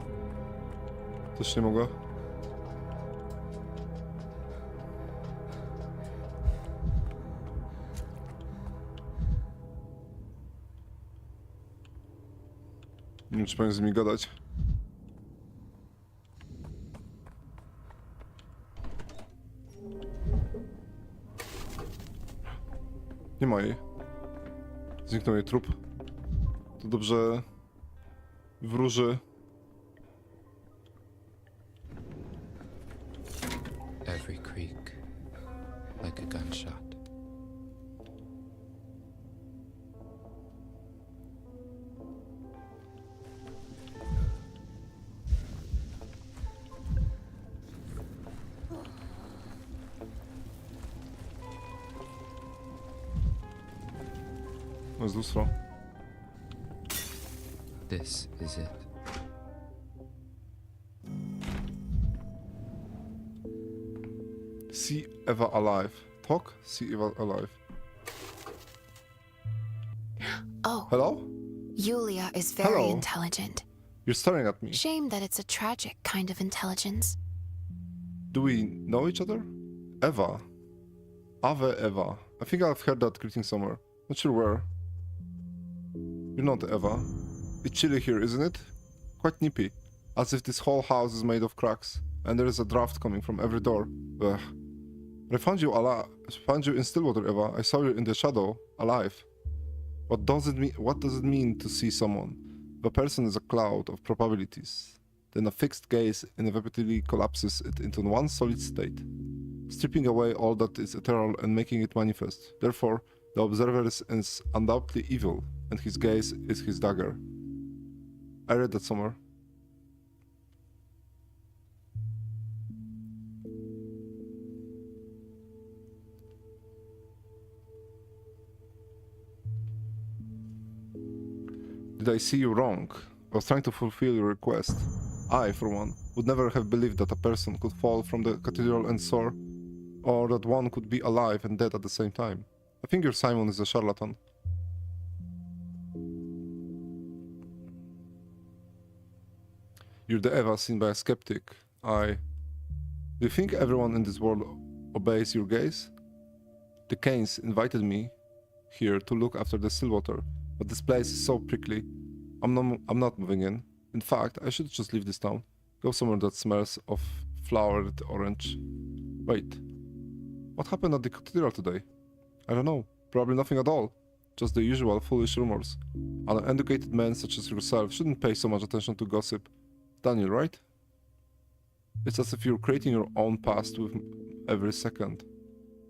Też nie mogę. Nie wiem, czy powinien z nimi gadać. Nie ma jej. Zniknął jej trup. To dobrze wróży. Every creak, like a gunshot. To jest lustro. This is it. See Eva alive. Talk? See Eva alive. Oh, Hello? Yulia is very Hello. intelligent. You're staring at me. Shame that it's a tragic kind of intelligence. Do we know each other? Eva. Ave Eva. I think I've heard that greeting somewhere. Not sure where. You're not Eva. It's chilly here, isn't it? Quite nippy. As if this whole house is made of cracks, and there is a draft coming from every door. Ugh. But I found you in Stillwater, Eva. I saw you in the shadow, alive. What does it mean to see someone? If a person is a cloud of probabilities, then a fixed gaze inevitably collapses it into one solid state, stripping away all that is ethereal and making it manifest. Therefore, the observer is undoubtedly evil, and his gaze is his dagger. I read that somewhere. Did I see you wrong? I was trying to fulfill your request. I, for one, would never have believed that a person could fall from the cathedral and soar, or that one could be alive and dead at the same time. I think your Simon is a charlatan. You're the Eva seen by a skeptic. Do you think everyone in this world obeys your gaze? The Canes invited me here to look after the Stillwater, but this place is so prickly. I'm not moving in. In fact, I should just leave this town. Go somewhere that smells of flowered orange. Wait. What happened at the cathedral today? I don't know. Probably nothing at all. Just the usual foolish rumors. An educated man such as yourself shouldn't pay so much attention to gossip. Daniel, right? It's as if you're creating your own past with every second.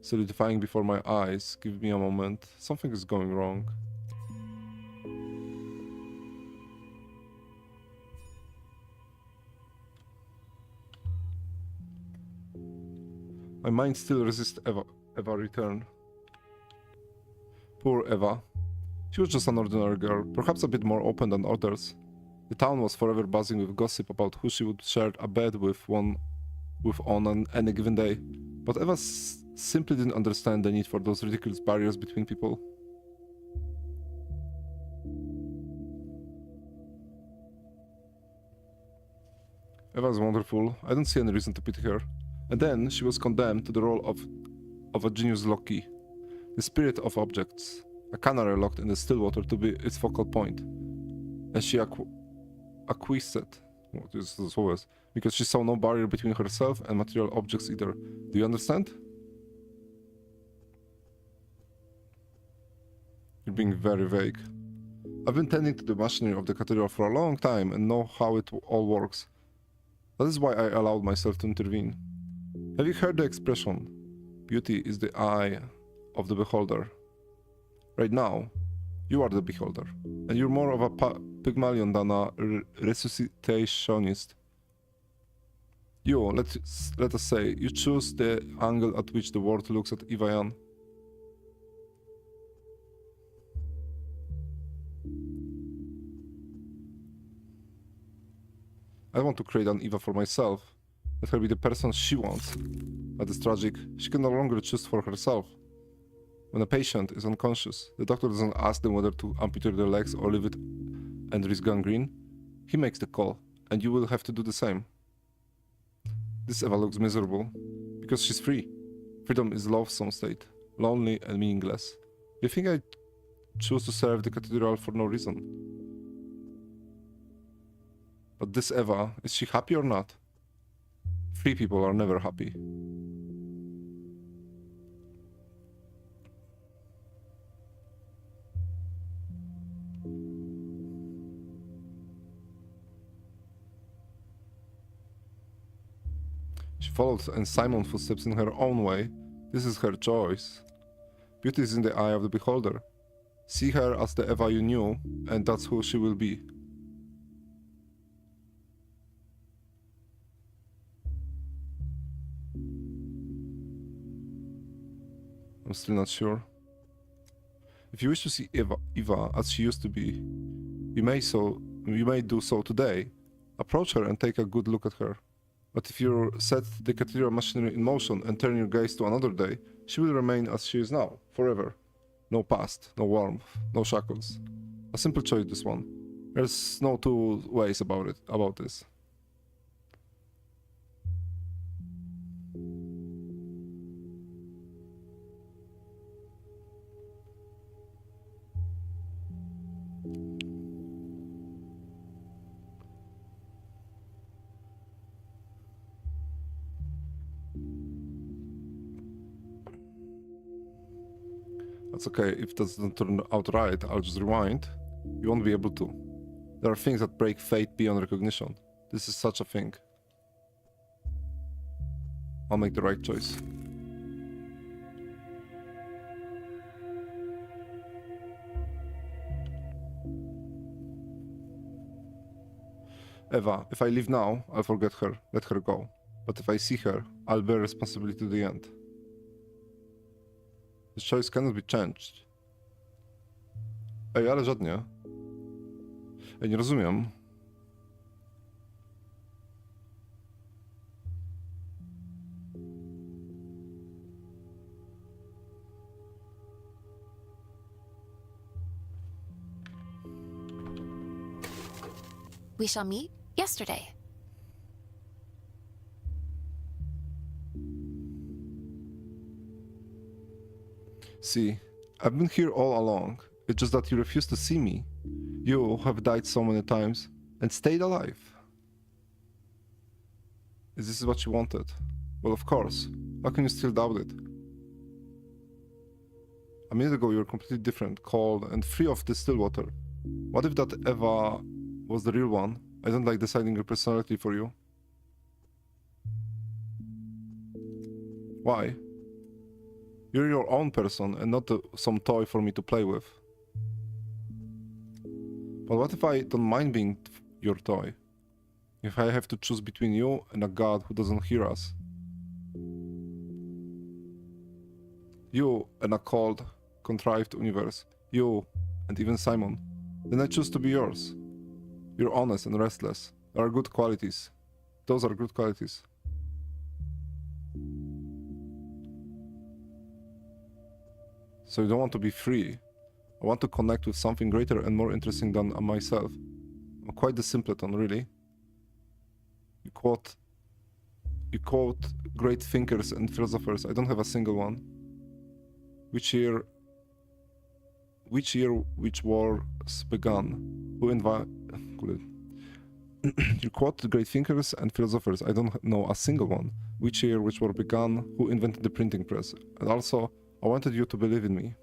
Solidifying before my eyes. Give me a moment. Something is going wrong. My mind still resists Eva return. Poor Eva. She was just an ordinary girl, perhaps a bit more open than others. The town was forever buzzing with gossip about who she would share a bed with on any given day. But Eva simply didn't understand the need for those ridiculous barriers between people. Eva is wonderful. I don't see any reason to pity her. And then she was condemned to the role of a genius Loki, the spirit of objects, a canary locked in the Stillwater to be its focal point. And she acquiesced. What is the słowo? Because she saw no barrier between herself and material objects either. Do you understand? You're being very vague. I've been tending to the machinery of the cathedral for a long time and know how it all works. That is why I allowed myself to intervene. Have you heard the expression, beauty is the eye of the beholder? Right now, you are the beholder, and you're more of a Pygmalion than a resuscitationist. You, let us say, you choose the angle at which the world looks at Ivayan. I want to create an Eva for myself. Let her be the person she wants. But it's tragic. She can no longer choose for herself. When a patient is unconscious, the doctor doesn't ask them whether to amputate their legs or leave it and risk gangrene. He makes the call, and you will have to do the same. This Eva looks miserable, because she's free. Freedom is a loathsome state, lonely and meaningless. You think I choose to serve the cathedral for no reason? But this Eva, is she happy or not? Free people are never happy. She followed in Simon's footsteps in her own way. This is her choice. Beauty is in the eye of the beholder. See her as the Eva you knew, and that's who she will be. I'm still not sure. If you wish to see Eva as she used to be, you may do so today. Approach her and take a good look at her. But if you set the cathedral machinery in motion and turn your gaze to another day, she will remain as she is now, forever. No past, no warmth, no shackles. A simple choice, this one. There's no two ways about this. That's okay, if that doesn't turn out right, I'll just rewind. You won't be able to. There are things that break fate beyond recognition. This is such a thing. I'll make the right choice. Eva, if I leave now, I'll forget her, let her go. But if I see her, I'll bear responsibility to the end. The choice cannot be changed. Ej, ale żadnie. Ej, nie rozumiem. We shall meet yesterday. See, I've been here all along. It's just that you refuse to see me. You have died so many times and stayed alive. Is this what you wanted? Well, of course. How can you still doubt it? A minute ago you were completely different, cold, and free of distilled water. What if that Eva was the real one? I don't like deciding your personality for you. Why? You're your own person and not some toy for me to play with. But what if I don't mind being your toy? If I have to choose between you and a god who doesn't hear us? You and a cold, contrived universe. You and even Simon. Then I choose to be yours. You're honest and restless. There are good qualities. Those are good qualities. So you don't want to be free. I want to connect with something greater and more interesting than myself. I'm quite the simpleton, really. You quote great thinkers and philosophers. I don't have a single one. Which wars began? You quote great thinkers and philosophers. I don't know a single one. Which year, which war began, who invented the printing press. And also, I wanted you to believe in me.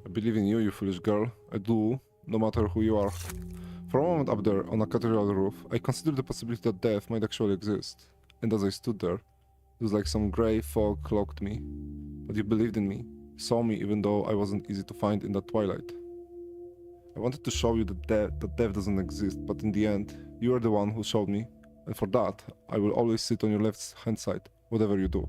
I believe in you, you foolish girl. I do, no matter who you are. For a moment up there, on a cathedral roof, I considered the possibility that death might actually exist. And as I stood there, it was like some grey fog cloaked me. But you believed in me, saw me even though I wasn't easy to find in that twilight. I wanted to show you that death doesn't exist, but in the end, you are the one who showed me. And for that, I will always sit on your left hand side, whatever you do.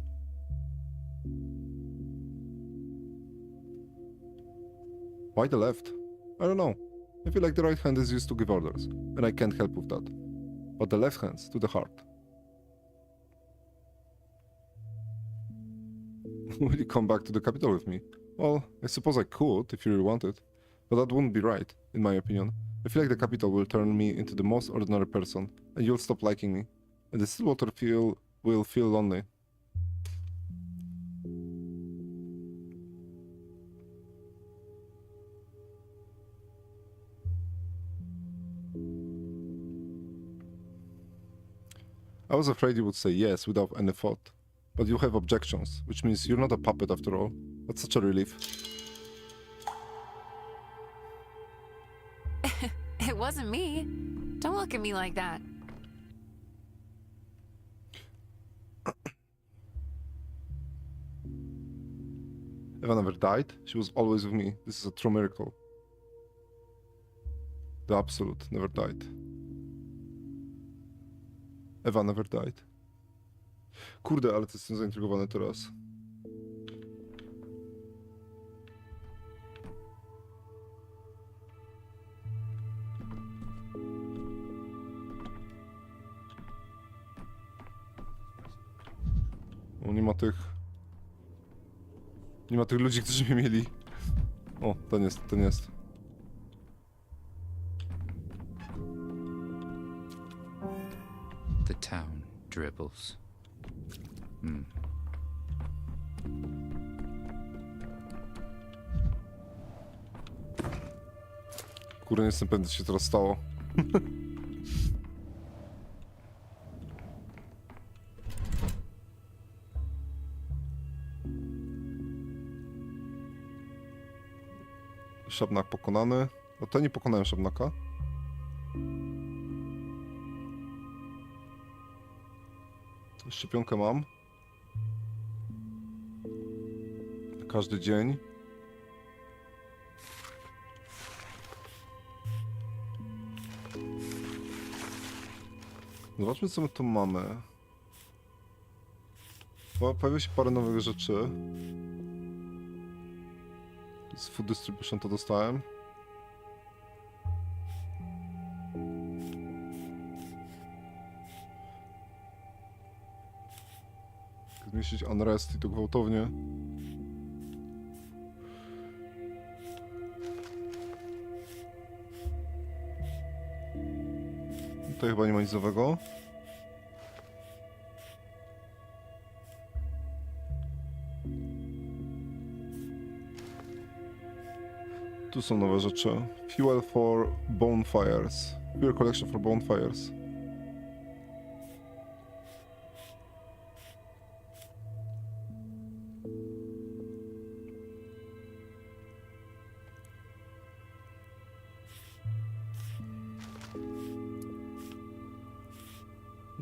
Why the left? I don't know. I feel like the right hand is used to give orders, and I can't help with that. But the left hand's to the heart. Will you come back to the capital with me? Well, I suppose I could if you really wanted, but that wouldn't be right, in my opinion. I feel like the capital will turn me into the most ordinary person, and you'll stop liking me, and the Stillwater will feel lonely. I was afraid you would say yes without any thought. But you have objections, which means you're not a puppet after all. That's such a relief. It wasn't me. Don't look at me like that. Eva never died. She was always with me. This is a true miracle. The Absolute never died. Eva never died. Kurde, ale to jestem zaintrygowany teraz. O, nie ma tych... Nie ma tych ludzi, którzy mnie mieli. O, ten jest, ten jest. The town dribbles. Kurde, nie jestem pewny, co się teraz stało. Szabnak pokonany. No to nie pokonałem Szabnaka. Szczepionkę mam. Każdy dzień. Zobaczmy, co my tu mamy. Pojawiło się parę nowych rzeczy. Z Food Distribution to dostałem. Zmniejszyć unrest i to gwałtownie. Tutaj chyba nie ma nic nowego. Tu są nowe rzeczy. Fuel for bonfires. Fuel collection for bonfires.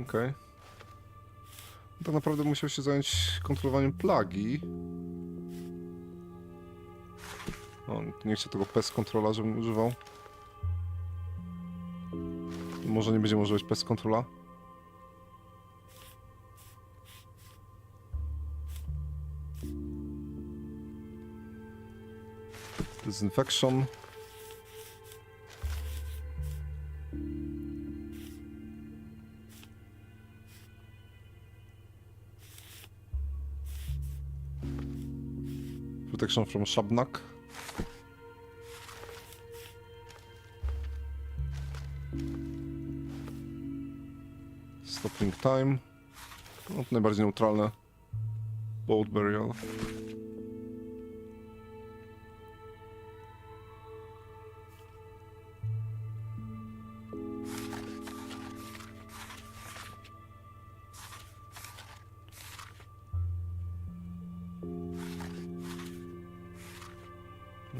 Okej. Tak naprawdę musiał się zająć kontrolowaniem plagi. O, nie chcę tego pest controla, żebym używał. Może nie będziemy używać pest controla. Disinfection. Protection from Szabnak. Stopping time. No, to najbardziej neutralne. Boat burial.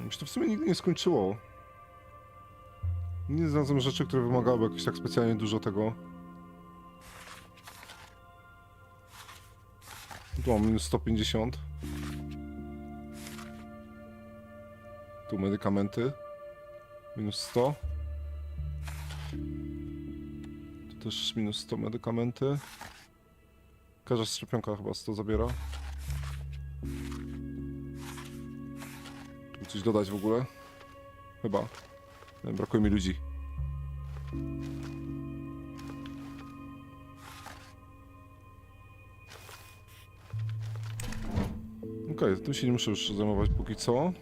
Mi się to w sumie nigdy nie skończyło. Nie znalazłem rzeczy, które wymagałyby jakoś tak specjalnie dużo tego. Tu mam minus 150. Tu medykamenty. Minus 100. Tu też minus 100 medykamenty. Każda szczepionka chyba 100 zabiera. Tu coś dodać w ogóle? Chyba. Brakuje mi ludzi. Okej, tym się nie muszę już zajmować póki co.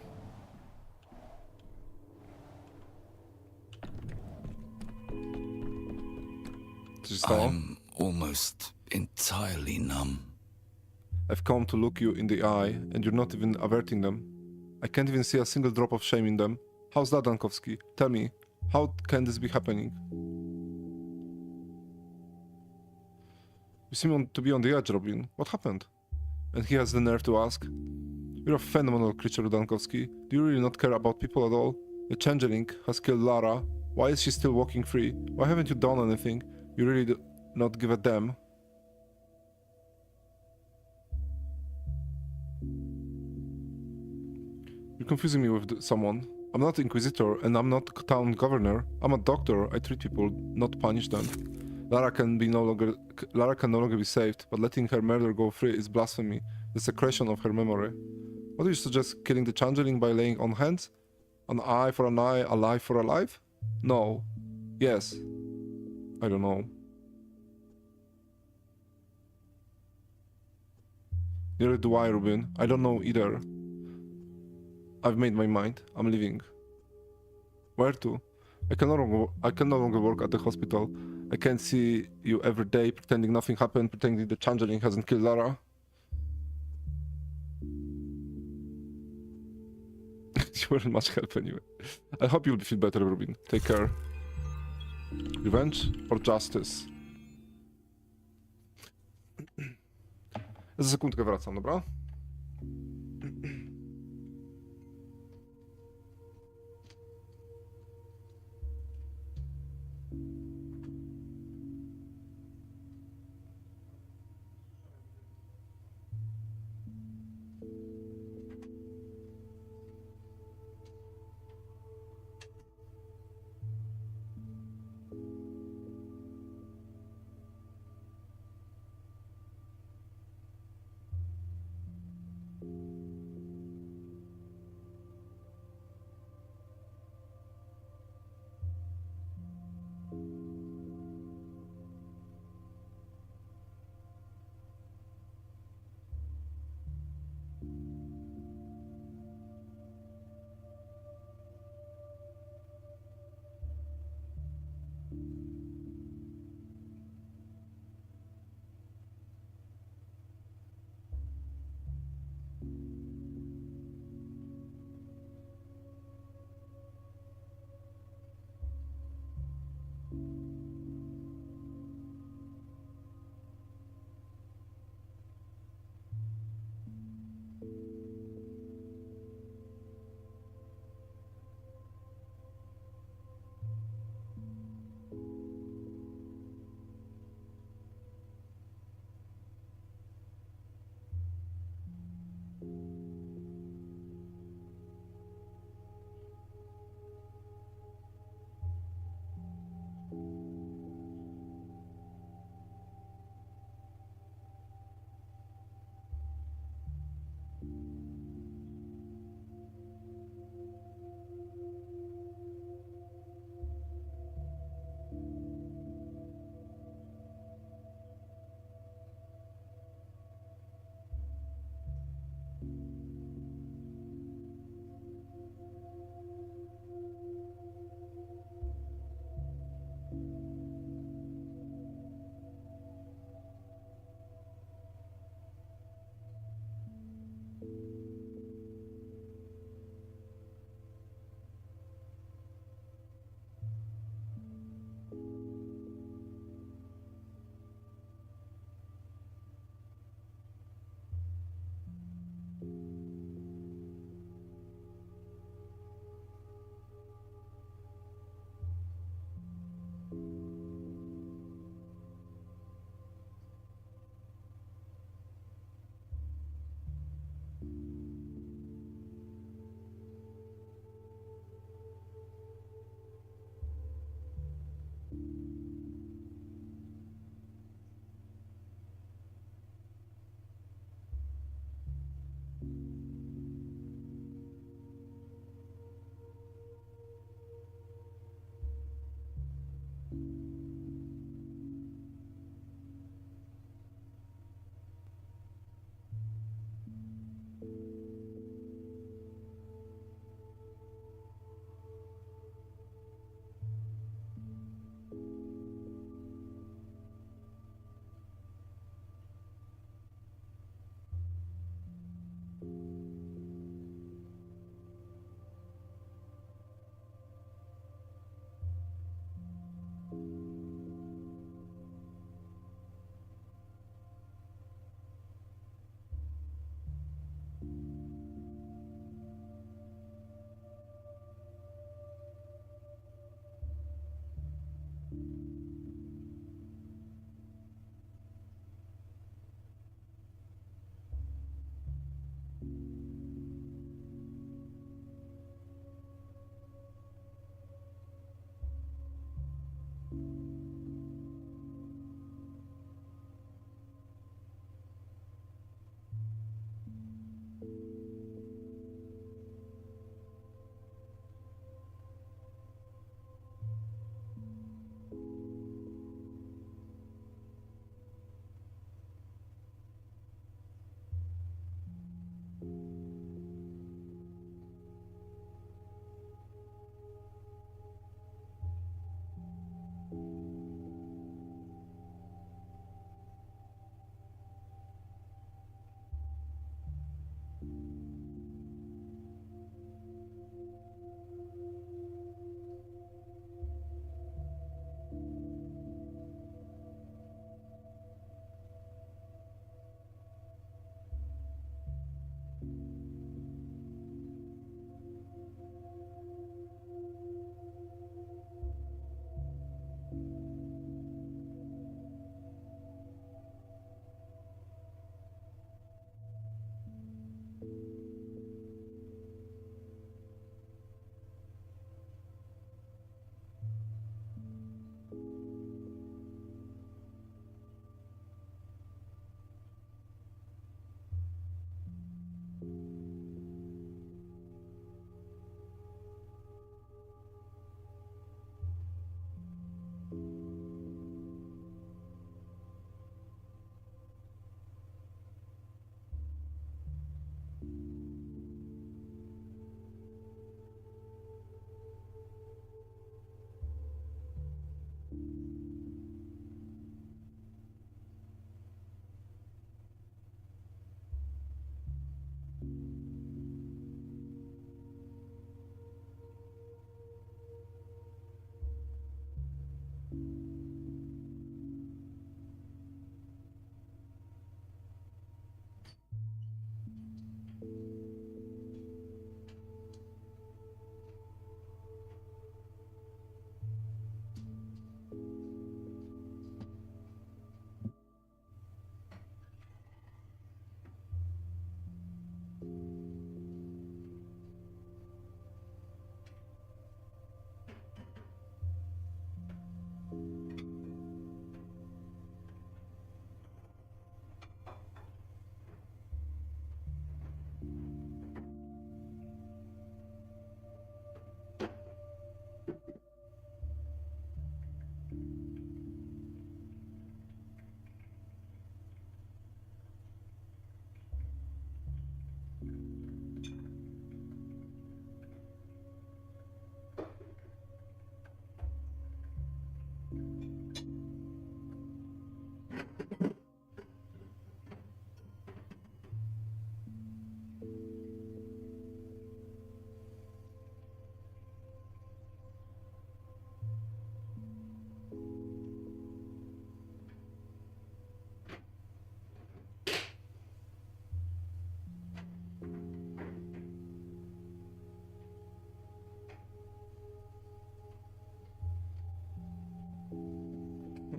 Co się stało? I'm almost entirely numb. I've come to look you in the eye, and you're not even averting them. I can't even see a single drop of shame in them. How's that, Dankowski? Tell me, how can this be happening? You seem to be on the edge, Robin. What happened? And he has the nerve to ask. You're a phenomenal creature, Dankowski. Do you really not care about people at all? The changeling has killed Lara. Why is she still walking free? Why haven't you done anything? You really do not give a damn. You're confusing me with someone. I'm not Inquisitor, and I'm not town governor. I'm a doctor. I treat people, not punish them. Lara can no longer be saved, but letting her murder go free is blasphemy. The secretion of her memory. What do you suggest? Killing the changeling by laying on hands? An eye for an eye, a life for a life? No. Yes. I don't know. Neither do I, Rubin. I don't know either. I've made my mind. I'm leaving. Where to? I can no longer work at the hospital. I can't see you every day, pretending nothing happened, pretending the changeling hasn't killed Lara. You weren't much help anyway. I hope you'll feel better, Rubin. Take care. Revenge or justice? Za sekundkę wracam, dobra?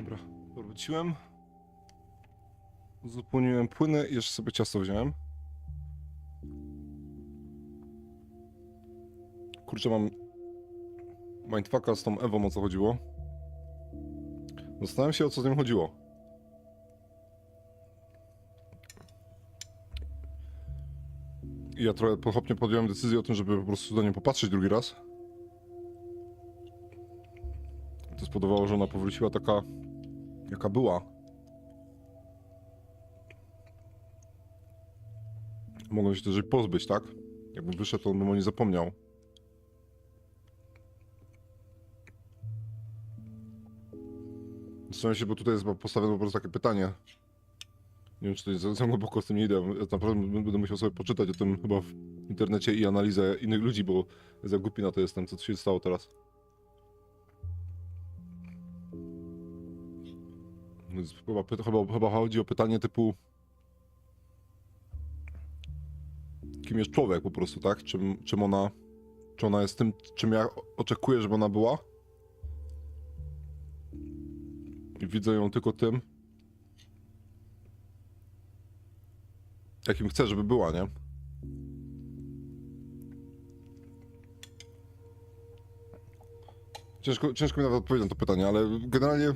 Dobra, wróciłem. Uzupełniłem płyny i jeszcze sobie ciasto wziąłem. Kurczę, mam mindfucka z tą Ewą, o co chodziło. Zastanawiam się, o co z nią chodziło. I ja trochę pochopnie podjąłem decyzję o tym, żeby po prostu do niej popatrzeć drugi raz. To spowodowało, że ona powróciła taka, jaka była. Mogłem się też jej pozbyć, tak? Jakbym wyszedł, to on bym o niej zapomniał. Zastanawiam się, bo tutaj jest postawione po prostu takie pytanie. Nie wiem, czy to jest za głęboko z tym nie idę. Ja naprawdę będę musiał sobie poczytać o tym chyba w internecie i analizę innych ludzi, bo za głupi na to jestem, co tu się stało teraz. Więc chyba chodzi o pytanie typu... Kim jest człowiek po prostu, tak? Czym ona... Czy ona jest tym, czym ja oczekuję, żeby ona była? I widzę ją tylko tym, jakim chcę, żeby była, nie? Ciężko mi nawet odpowiedzieć na to pytanie, ale generalnie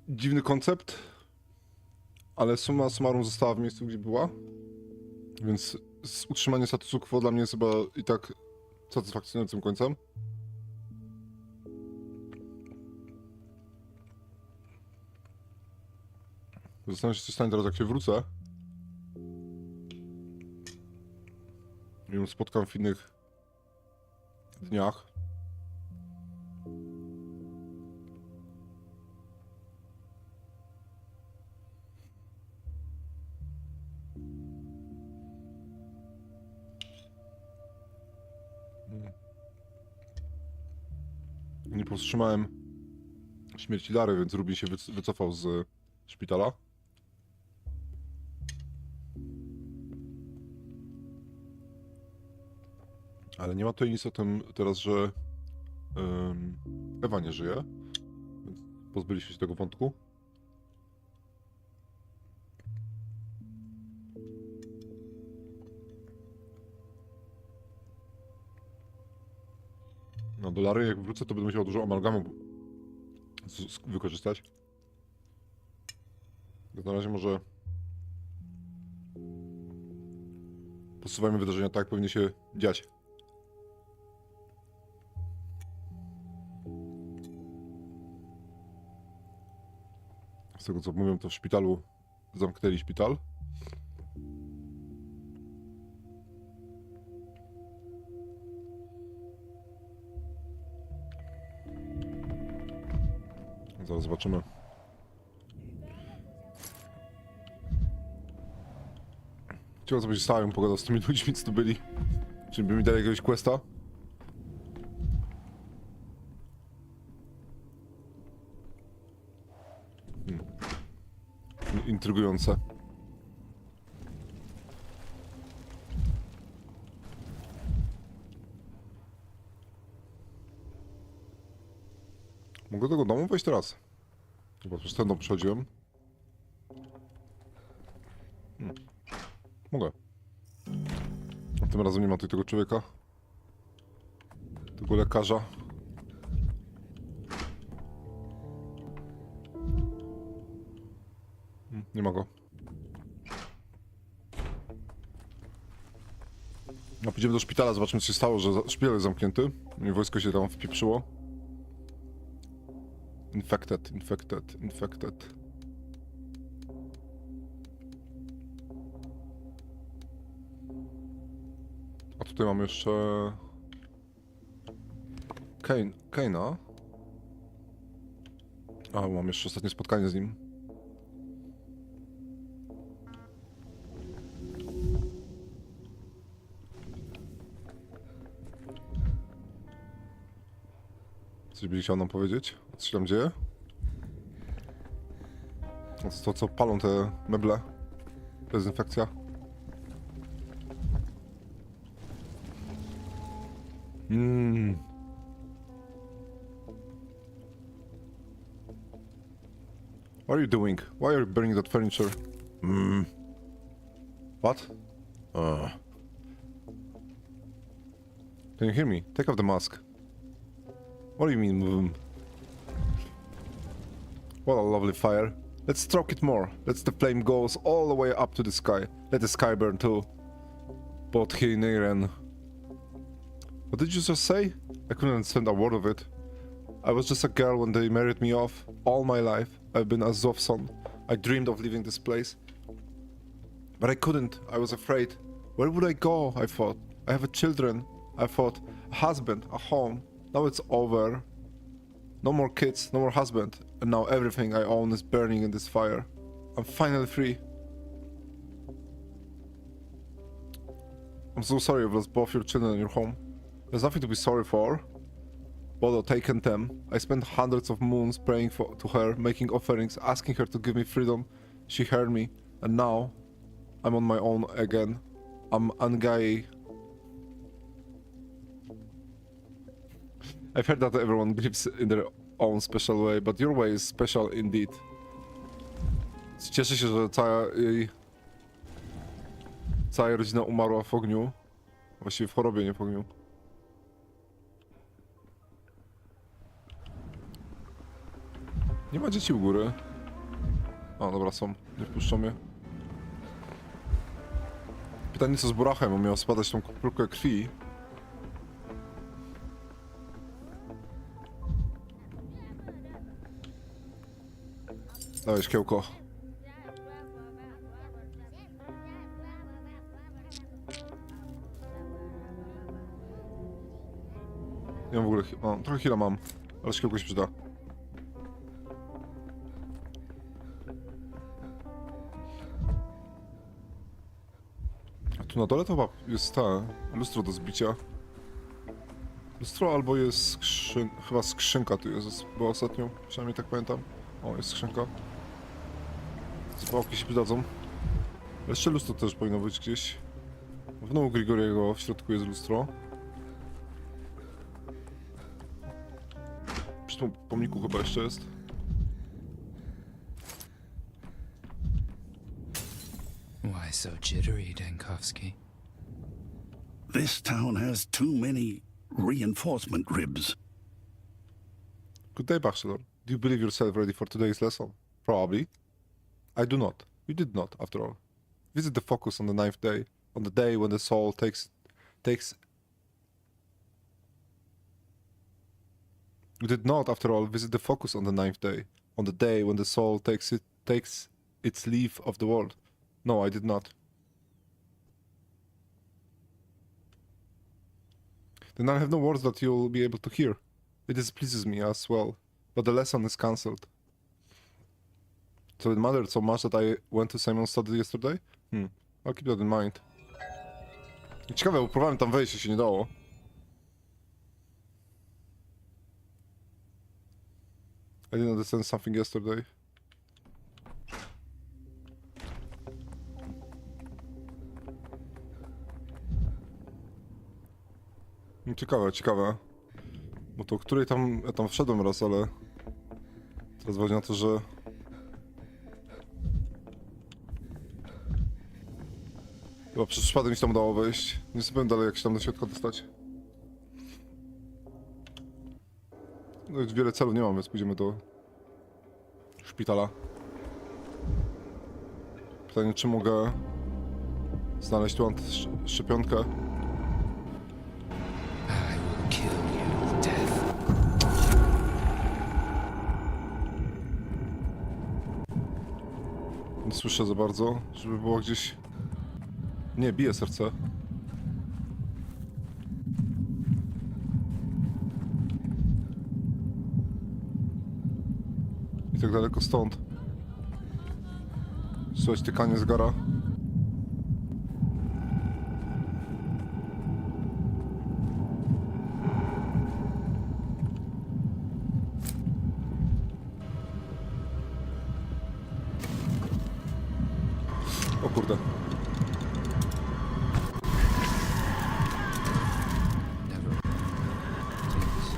dziwny koncept, ale summa summarum została w miejscu, gdzie była, więc utrzymanie statusu quo dla mnie jest chyba i tak satysfakcjonującym końcem. Zastanawiam się, co się stanie teraz, jak się wrócę. I ją spotkam w innych dniach. Nie powstrzymałem śmierci Lary, więc Rubin się wycofał z szpitala. Ale nie ma tutaj nic o tym teraz, że Ewa nie żyje, więc pozbyliśmy się tego wątku. No do Lary jak wrócę, to będę musiał dużo amalgamu wykorzystać. Na razie może posuwajmy wydarzenia tak, jak powinny się dziać. Z tego co mówią, to w szpitalu zamknęli szpital. Zaraz zobaczymy. Ciekawe, co by się stało, bym pogadał z tymi ludźmi, co tu byli. Czy by mi dali jakiegoś questa? Intrygujące. Mogę do tego domu wejść teraz? Chyba przez ten dom przechodziłem. Mogę. A tym razem nie ma tutaj tego człowieka. Tego lekarza. Nie ma go. No, pójdziemy do szpitala, zobaczymy, co się stało, że szpital jest zamknięty. I wojsko się tam wpieprzyło. Infected. A tutaj mamy jeszcze... Kane'a. A, mam jeszcze ostatnie spotkanie z nim. Coś by chciał nam powiedzieć? Co się tam dzieje? To co palą te meble? Dezynfekcja? What are you doing? Why are you burning that furniture? What? Can you hear me? Take off the mask. What do you mean? What a lovely fire. Let's stroke it more. Let the flame goes all the way up to the sky. Let the sky burn too. What did you just say? I couldn't understand a word of it. I was just a girl when they married me off. All my life, I've been a Zovson. I dreamed of leaving this place. But I couldn't. I was afraid. Where would I go? I thought. I have children. I thought. A husband. A home. Now it's over. No more kids. No more husband. And now everything I own is burning in this fire. I'm finally free. I'm so sorry you've lost both your children and your home. There's nothing to be sorry for. Bodo taken them. I spent hundreds of moons praying to her, making offerings, asking her to give me freedom. She heard me, and now I'm on my own again. I'm Angai. I've heard that everyone believes in their own special way, but your way is special indeed. Cieszę się, że cała jej rodzina umarła w ogniu. Właściwie w chorobie, nie w ogniu. Nie ma dzieci u góry. O, dobra, są. Nie wpuszczą mnie. Pytanie co z Burachem, on miał spadać tą kropelkę krwi. Dawaj, szkiełko. Nie mam w ogóle... O, trochę heala mam, ale szkiełko się przyda. A tu na dole to chyba jest lustro do zbicia. Lustro albo jest chyba skrzynka tu jest, bo ostatnio, przynajmniej tak pamiętam. O, jest skrzynka. Zwałki się przydadzą. Jeszcze lustro też powinno być gdzieś. W domu Grigoriego w środku jest lustro. Przy tym pomniku chyba jeszcze jest. Why so jittery, Dankowski? This town has too many reinforcement ribs. Good day, Bachelor. Do you believe yourself ready for today's lesson? Probably. I do not. You did not, after all. Visit the focus on the 9th day, on the day when the soul takes. You did not, after all, visit the focus on the 9th day, on the day when the soul takes its leave of the world. No, I did not. Then I have no words that you'll be able to hear. It displeases me as well, but the lesson is cancelled. So it mattered so much that I went to Simon's study yesterday? I'll keep that in mind. Ciekawe, bo próbowałem tam wejść i się nie dało. I didn't understand something yesterday. Ciekawe, ciekawe. Bo to o której tam... Ja tam wszedłem raz, ale... Teraz chodzi na to, że... Chyba przez przypadek mi się tam udało wejść. Nie sobie dalej jak się tam do środka dostać. No już wiele celów nie mam, więc pójdziemy do... szpitala. Pytanie, czy mogę... znaleźć tu szczepionkę. I will kill you with death. Nie słyszę za bardzo, żeby było gdzieś... Nie, bije serce. I tak daleko stąd. Słychać tykanie zegara. O kurde. Never. Please.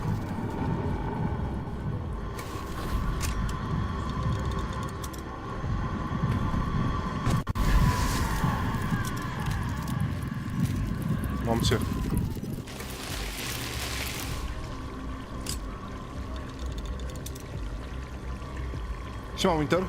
Chodźcie. Siema, Winter.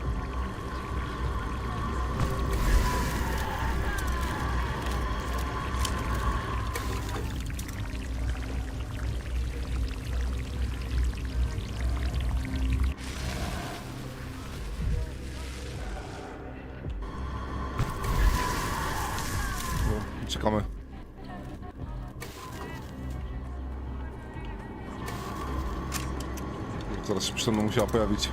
Czekamy. Zaraz się przede mną musiała pojawić.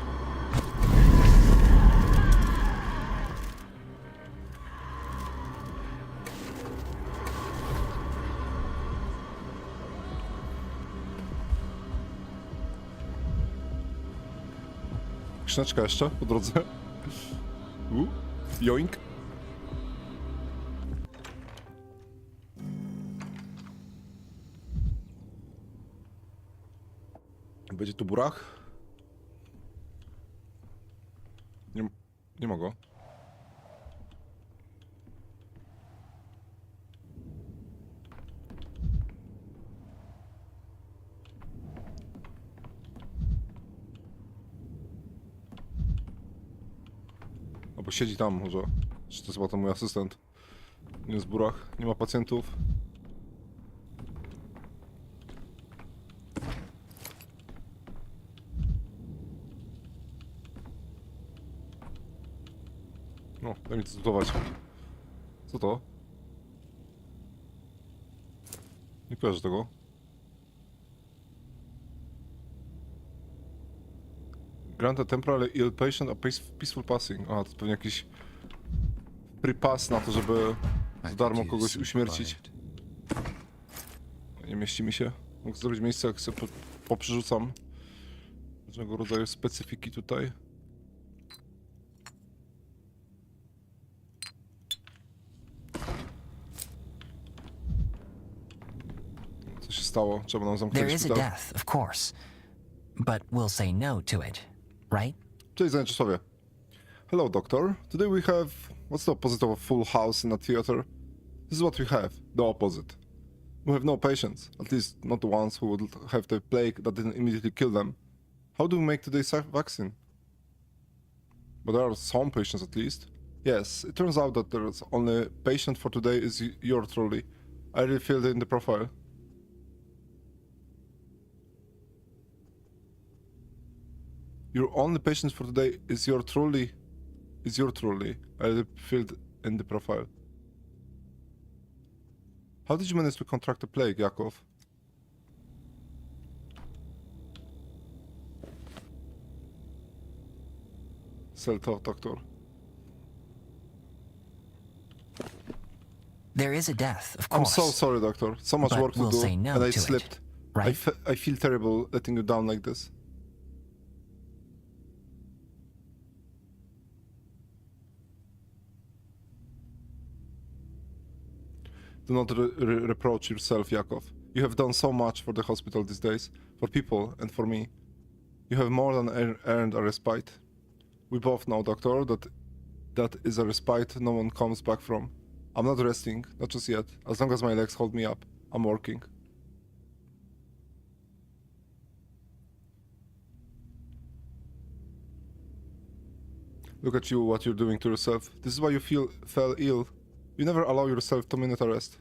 Skrzyneczka jeszcze po drodze. Joink. Będzie tu burach? Nie mogę. Albo siedzi tam może. Czy to jest chyba to mój asystent? Nie jest w burach, nie ma pacjentów. No, daj mi to zbudować. Co to? Nie kojarzę tego. Grant a temporary ill patient a peaceful passing. A, to jest pewnie jakiś free pass na to, żeby za darmo kogoś uśmiercić. Nie mieści mi się. Mogę zrobić miejsce, jak sobie poprzerzucam. Różnego rodzaju specyfiki tutaj. Co się stało? Trzeba nam There zamknąć is a szpital. death, of course, but we'll say no to it, right? Cześć, Zanieczyszczowie. Hello, doctor. Today we have... What's the opposite of a full house in a theater? This is what we have. The opposite. We have no patients. At least not the ones who would have the plague that didn't immediately kill them. How do we make today's vaccine? But there are some patients at least. Yes, it turns out that there's only patient for today is your trolley. I already filled in the profile. Your only patient for today is your trolley. I already filled in the profile. How did you manage to contract the plague, Yakov? Self doctor. There is a death, of I'm course. so sorry, doctor. So much But work to we'll do, say no and I to it, slipped. right? I feel terrible letting you down like this. Do not reproach yourself, Yakov. You have done so much for the hospital these days, for people and for me. You have more than earned a respite. We both know, doctor, that is a respite no one comes back from. I'm not resting, not just yet. As long as my legs hold me up, I'm working. Look at you, what you're doing to yourself. This is why you fell ill. You never allow yourself 2-minute arrest.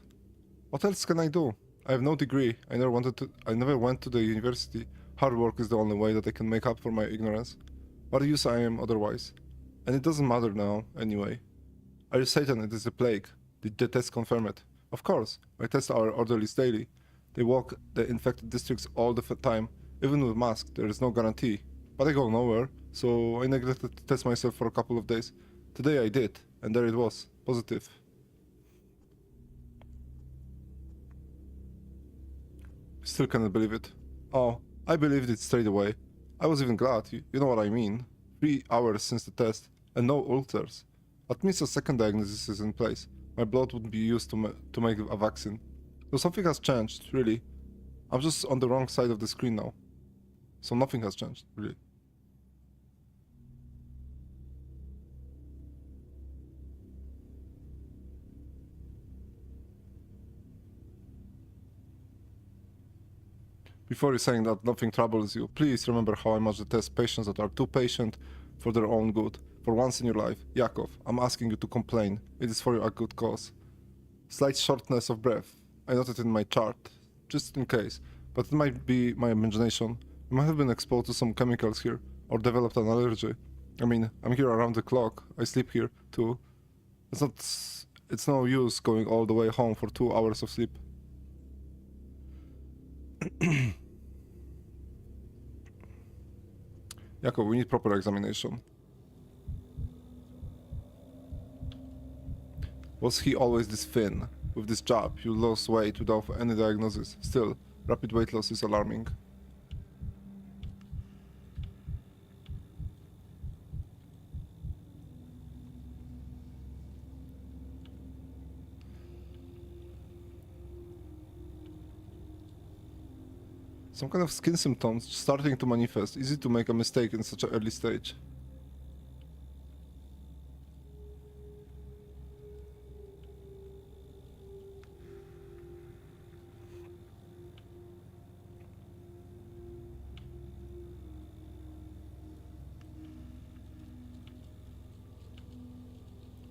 What else can I do? I have no degree. I never went to the university. Hard work is the only way that I can make up for my ignorance. What use I am otherwise? And it doesn't matter now, anyway. Are you certain it is the plague? Did the test confirm it? Of course. I test our orderlies daily. They walk the infected districts all the time. Even with masks, there is no guarantee. But I go nowhere, so I neglected to test myself for a couple of days. Today I did, and there it was. Positive. Still cannot believe it. Oh, I believed it straight away. I was even glad, you know what I mean. 3 hours since the test, and no ulcers. At least a second diagnosis is in place. My blood would be used to make a vaccine. So something has changed, really. I'm just on the wrong side of the screen now. So nothing has changed, really. Before you're saying that nothing troubles you, please remember how I much detest patients that are too patient for their own good. For once in your life, Yakov, I'm asking you to complain. It is for a good cause. Slight shortness of breath. I noted in my chart, just in case, but it might be my imagination. You might have been exposed to some chemicals here, or developed an allergy. I mean, I'm here around the clock. I sleep here, too. It's no use going all the way home for 2 hours of sleep. Jakub, we need proper examination. Was he always this thin? With this job, you lost weight without any diagnosis. Still, rapid weight loss is alarming. Some kind of skin symptoms starting to manifest. Easy to make a mistake in such an early stage.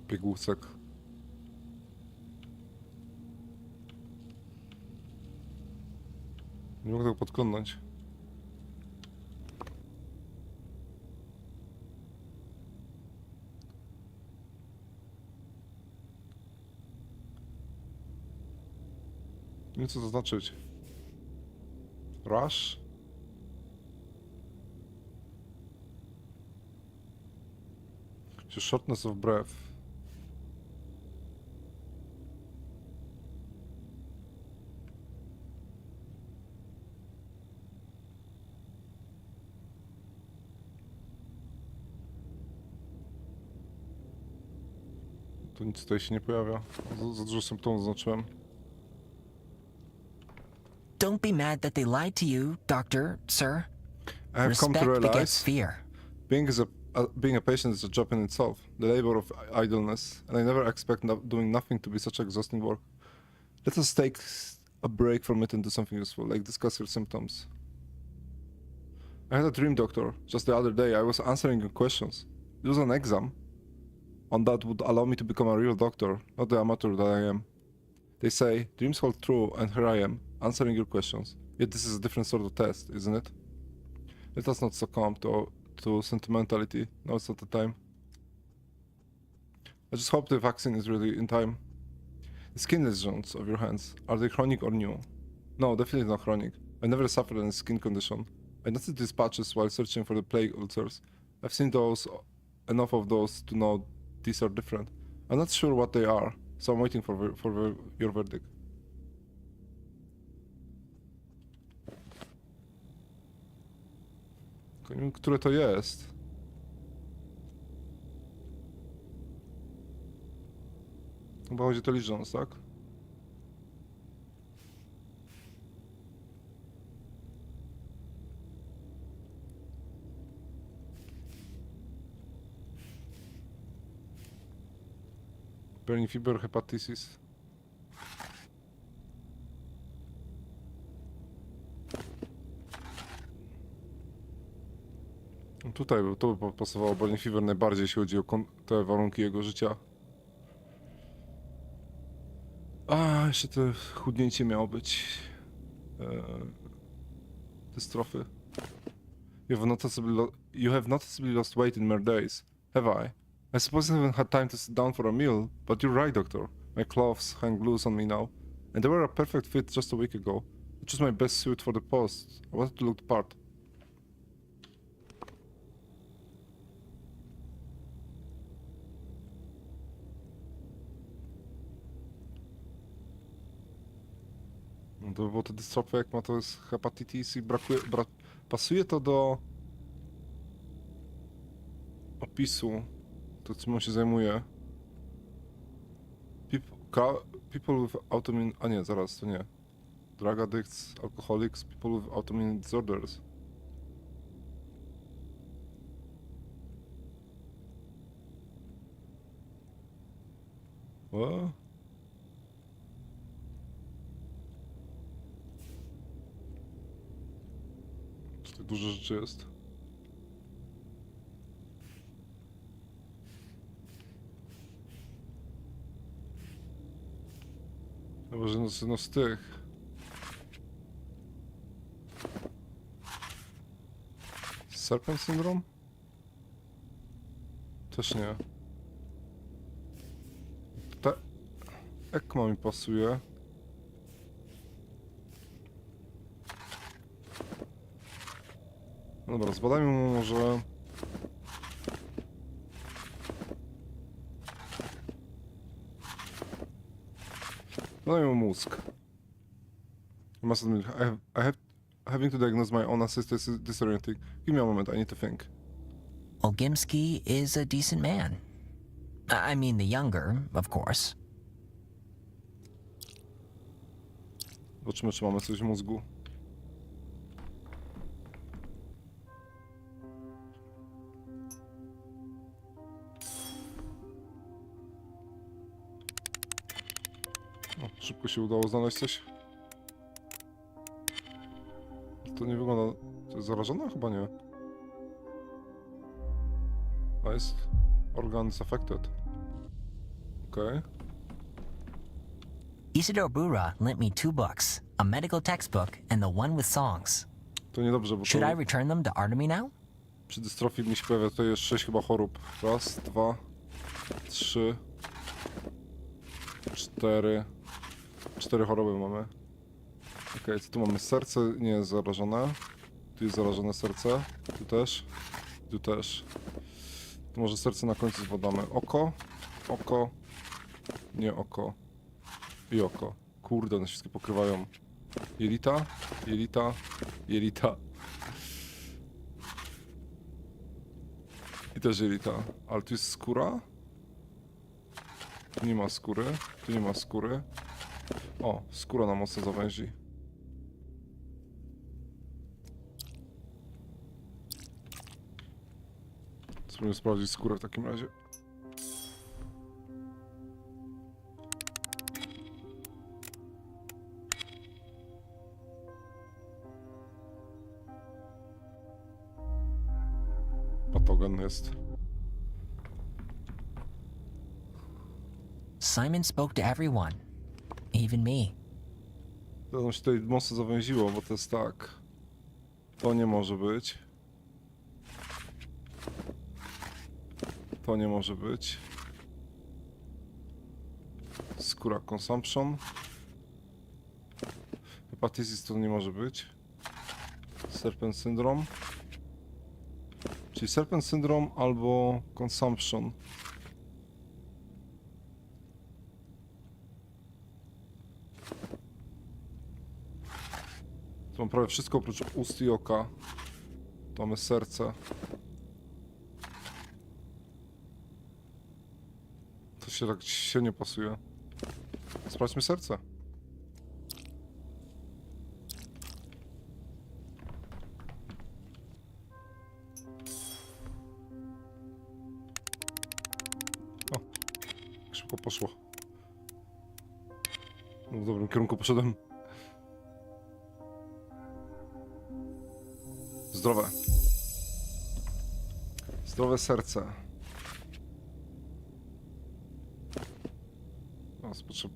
Piegułek. Nie mogę tego podglądać. Nie wiem, co to znaczyć. Rush? Shortness of breath. Tu nic tutaj się nie pojawia. Za dużo symptomów zaznaczyłem. Don't be mad that they lied to you, doctor, sir. I have come to Respect begets realize fear. being a patient is a job in itself, the labor of idleness, and I never expect doing nothing to be such exhausting work. Let us take a break from it and do something useful, like discuss your symptoms. I had a dream, doctor. Just the other day, I was answering your questions. It was an exam. On that would allow me to become a real doctor, not the amateur that I am. They say, dreams hold true, and here I am, answering your questions. Yet this is a different sort of test, isn't it? Let us not succumb to sentimentality. No, it's not the time. I just hope the vaccine is ready in time. The skin lesions of your hands, are they chronic or new? No, definitely not chronic. I never suffered any skin condition. I noticed these patches while searching for the plague ulcers. I've seen enough of those to know these are different. I'm not sure what they are, so I'm waiting for your verdict. Nie wiem, które to jest. Chyba chodzi o lesions, tak? Burning fever, hepatitis. Tutaj to by pasowało Burning fever najbardziej, jeśli chodzi o te warunki jego życia. A, jeszcze to chudnięcie miało być. Dystrofy. You have noticeably lost weight in mere days, have I? I suppose I haven't had time to sit down for a meal, but you're right, doctor. My clothes hang loose on me now, and they were a perfect fit just a week ago. I chose my best suit for the post. I wanted to look the part. No to by było te dystrofy, jak ma to jest hepatitis i brakuje... pasuje to do... opisu. To czym on się zajmuje. People with autoimmune... A nie, zaraz, to nie. Drug addicts, alcoholics, people with autoimmune disorders. What? Tak dużo rzeczy jest. Chyba, że no z tych. Serpent syndrom? Też nie. Ta ekma mi pasuje. No dobra, zbadajmy mu może... Zbadajmy mu mózg. I must admit, having to diagnose my own assist is disorienting. Give me a moment, I need to think. Olgimsky is a decent man. I mean the younger, of course. Zobaczymy, czy mamy coś w mózgu. O, szybko się udało znaleźć coś. To nie wygląda... To jest zarażone? Chyba nie. A jest... Organ is affected. Okej. Isidore Bura lent me 2 books, a medical textbook and the one with songs. To niedobrze, bo Should I to... return them to Artemy now? Przy dystrofii mi się pojawia tutaj jest 6 chyba chorób. Raz, 2, 3, 4. 4 choroby mamy. Okej, co tu mamy? Serce nie jest zarażone. Tu jest zarażone serce. Tu też. Tu też. Tu może serce na końcu zbadamy. Oko. Oko. Nie oko. I oko. Kurde, one się wszystkie pokrywają. Jelita. Jelita. Jelita. I też jelita. Ale tu jest skóra. Tu nie ma skóry. Tu nie ma skóry. O, skóra nam mocno zawęzi. Spróbujmy sprawdzić skórę w takim razie. Patogen jest. Simon spoke to everyone, even me. To nam się tutaj mocno zawęziło, bo to jest tak. To nie może być. To nie może być. Skóra consumption. Hepatitis to nie może być. Serpent syndrome. Czyli serpent syndrome albo consumption. Tu mam prawie wszystko oprócz ust i oka. Tu mamy serce. To się tak się nie pasuje. Sprawdźmy serce. O, szybko poszło. No, w dobrym kierunku poszedłem. Zdrowe. Zdrowe serce.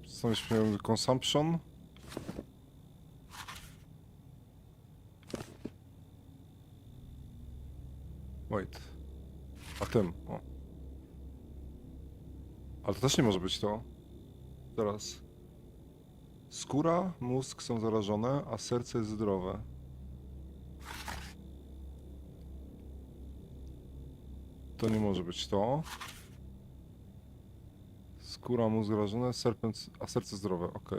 Stanowiśmy consumption. Wait. A tym, o. Ale to też nie może być to. Teraz. Skóra, mózg są zarażone, a serce jest zdrowe. To nie może być to. Skóra, mózg zarażone, serpent, a serce zdrowe, ok.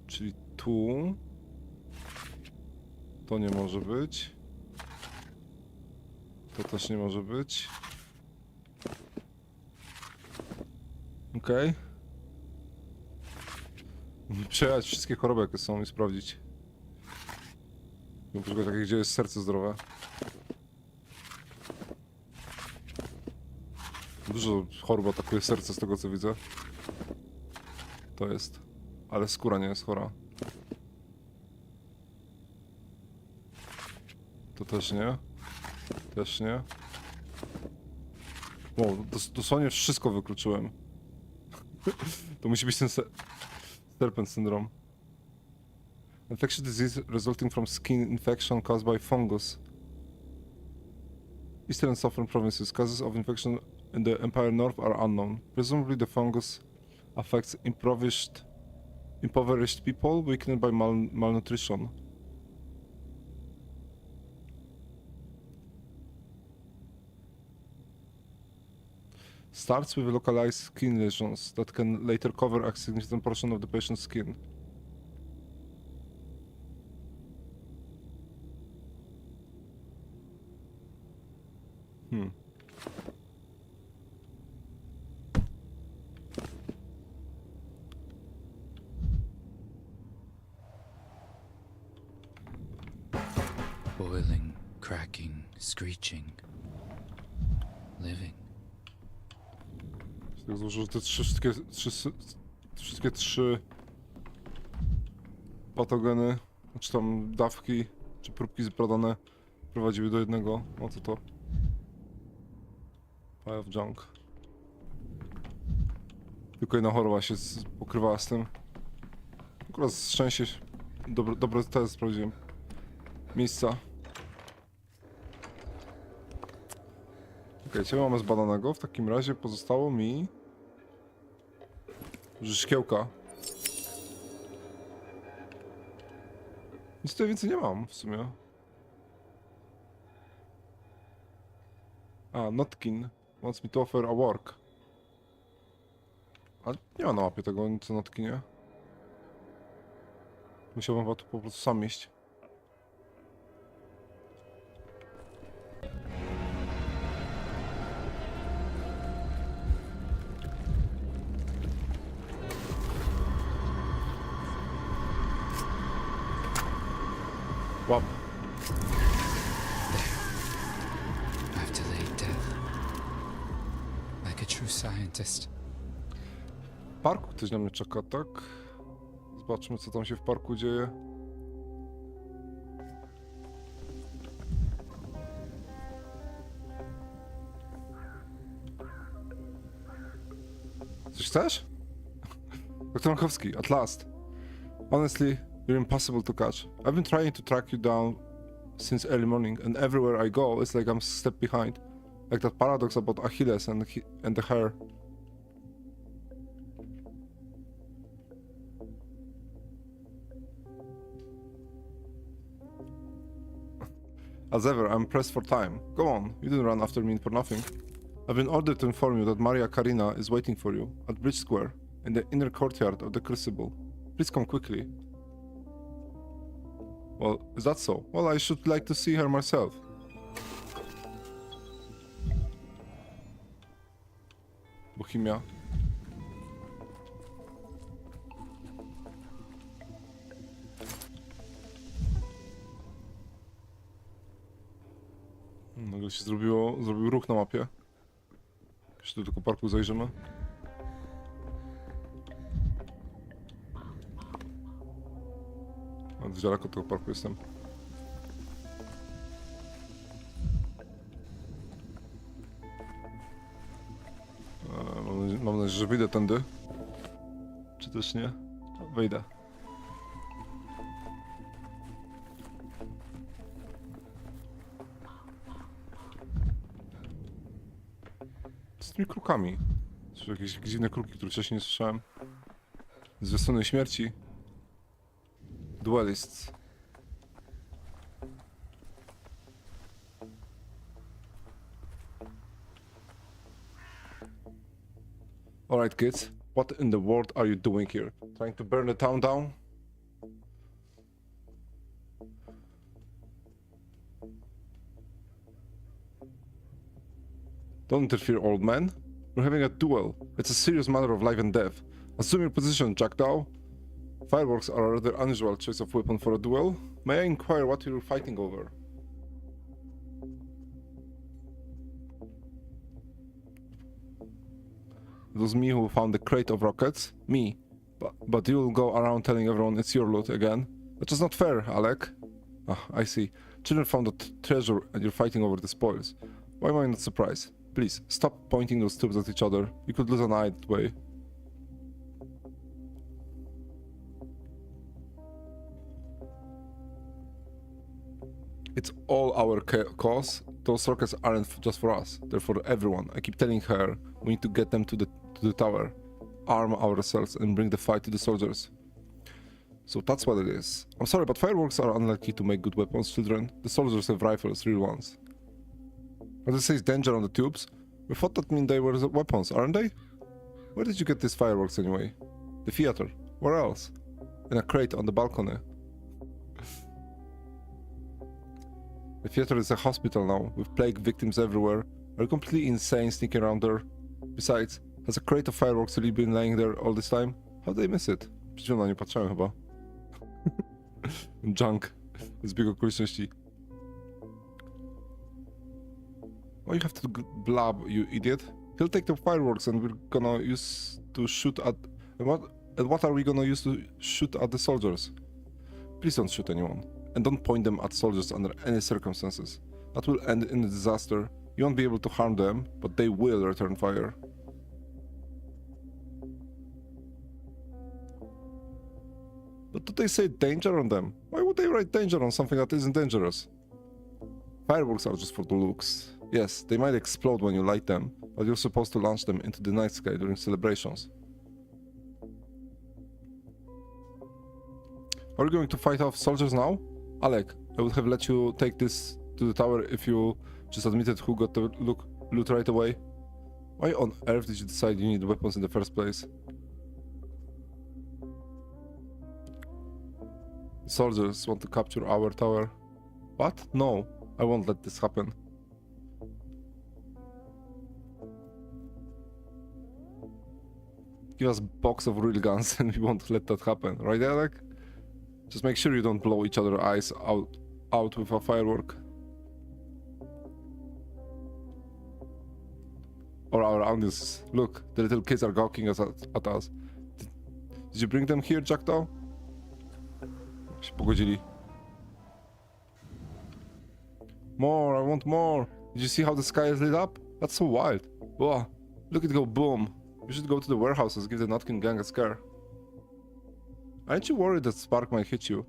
Czyli tu. To nie może być. To też nie może być. Ok. Przejechać wszystkie choroby, jakie są i sprawdzić. Na przykład takie, gdzie jest serce zdrowe. Dużo chorób atakuje serce z tego, co widzę. To jest. Ale skóra nie jest chora. To też nie. Też nie. Wow, dosłownie wszystko wykluczyłem. To musi być ten serpent syndrome. Infectious disease resulting from skin infection caused by fungus. Eastern and southern provinces. Causes of infection in the Empire North are unknown. Presumably the fungus affects impoverished people weakened by malnutrition. Starts with localized skin lesions that can later cover a significant portion of the patient's skin. Boiling, cracking, screeching. Living. Tak złożę, że te wszystkie trzy patogeny, czy tam dawki, czy próbki zbadane prowadziły do jednego. No to. Pile of junk. Tylko jedna choroba się pokrywała z tym. Akurat szczęście. Dobre test sprawdziłem. Miejsca. Okej, ciebie mamy zbadanego. W takim razie pozostało mi... szkiełka. Nic tutaj więcej nie mam w sumie. Notkin wants me to offer a work. A nie ma na mapie tego nic o Notkinie. Musiałbym chyba tu po prostu sam iść. Łap. I've delayed death. Like a true scientist. W parku ktoś na mnie czeka, tak? Zobaczmy, co tam się w parku dzieje. Coś chcesz? Doktor Makowski, at last. Honestly, you're impossible to catch. I've been trying to track you down since early morning, and everywhere I go, it's like I'm a step behind. Like that paradox about Achilles and the hair. As ever, I'm pressed for time. Go on, you didn't run after me for nothing. I've been ordered to inform you that Maria Karina is waiting for you at Bridge Square, in the inner courtyard of the Crucible. Please come quickly. Well, is that so? Well, I should like to see her myself. Bohemia. Nagle się zrobił ruch na mapie. Jeszcze do tego parku zajrzymy. Z daleko od tego parku jestem. Mam nadzieję, że wyjdę tędy. Czy też nie? Wejdę. Z tymi krukami. Są jakieś dziwne kruki, które wcześniej nie słyszałem. Zwiastuny śmierci. Duelists. Alright kids, what in the world are you doing here? Trying to burn the town down? Don't interfere, old man. We're having a duel. It's a serious matter of life and death. Assume your position, Jackdaw. Fireworks are a rather unusual choice of weapon for a duel. May I inquire what you're fighting over? It was me who found the crate of rockets. Me. But you'll go around telling everyone it's your loot again. That's just not fair, Alec. Ah, I see. Children found the treasure and you're fighting over the spoils. Why am I not surprised? Please, stop pointing those tubes at each other. You could lose an eye that way. It's all our cause. Those rockets aren't just for us. They're for everyone. I keep telling her we need to get them to the tower, arm ourselves, and bring the fight to the soldiers. So that's what it is. I'm sorry, but fireworks are unlikely to make good weapons, children. The soldiers have rifles, real ones. But it says danger on the tubes. We thought that mean they were weapons, aren't they? Where did you get these fireworks anyway? The theater. Where else? In a crate on the balcony. The theater is a hospital now, with plague victims everywhere. Are you completely insane sneaking around there? Besides, has a crate of fireworks really been lying there all this time? How did they miss it? Przecież na nie patrzyłem chyba. Junk. Zbieg okoliczności. Why you have to blab, you idiot? He'll take the fireworks and we're gonna use to shoot at... And what are we gonna use to shoot at the soldiers? Please don't shoot anyone. And don't point them at soldiers under any circumstances. That will end in a disaster. You won't be able to harm them, but they will return fire. But do they say danger on them? Why would they write danger on something that isn't dangerous? Fireworks are just for the looks. Yes, they might explode when you light them, but you're supposed to launch them into the night sky during celebrations. Are you going to fight off soldiers now? Alec, I would have let you take this to the tower if you just admitted who got the loot right away. Why on earth did you decide you need weapons in the first place? The soldiers want to capture our tower. What? No, I won't let this happen. Give us a box of real guns and we won't let that happen, right, Alec? Just make sure you don't blow each other's eyes out with a firework. Or our audience. Look, the little kids are gawking at us. Did you bring them here, Jackdaw? Się pogodzili. More, I want more. Did you see how the sky is lit up? That's so wild. Whoa, look it go boom. You should go to the warehouses, give the Notkin gang a scare. Aren't you worried that Spark might hit you?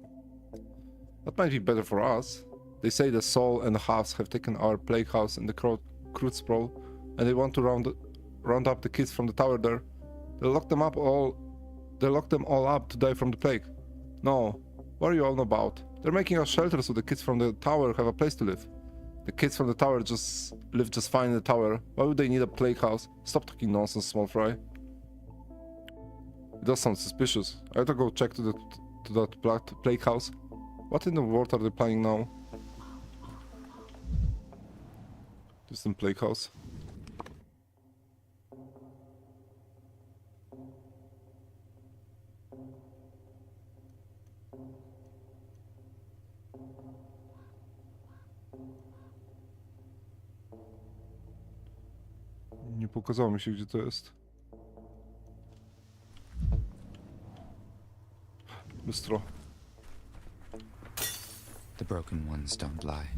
That might be better for us. They say the Soul and the Halves have taken our plague house in the Crude Sprawl, and they want to round up the kids from the tower there. They lock them all up to die from the plague. No, what are you all about? They're making us shelters so the kids from the tower have a place to live. The kids from the tower live just fine in the tower. Why would they need a plague house? Stop talking nonsense, small fry. It does sound suspicious. I have to go check to that plague house. What in the world are they planning now? Distant plague house. Nie pokazało mi się, gdzie to jest. Lustro. The broken ones don't lie.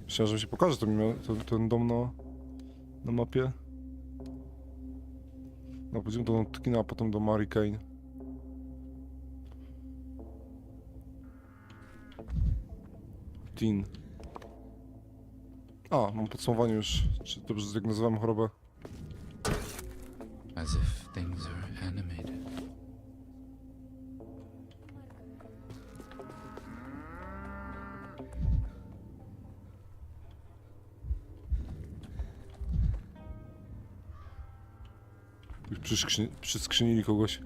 Myślałem, że mi się pokaże ten dom na mapie. No, pójdziemy do Notkina, a potem do Mary Kane. Teen. A, mam podsumowanie już. Czy dobrze zdiagnozowałem chorobę? As if things are animated. Już przyskrzynili kogoś.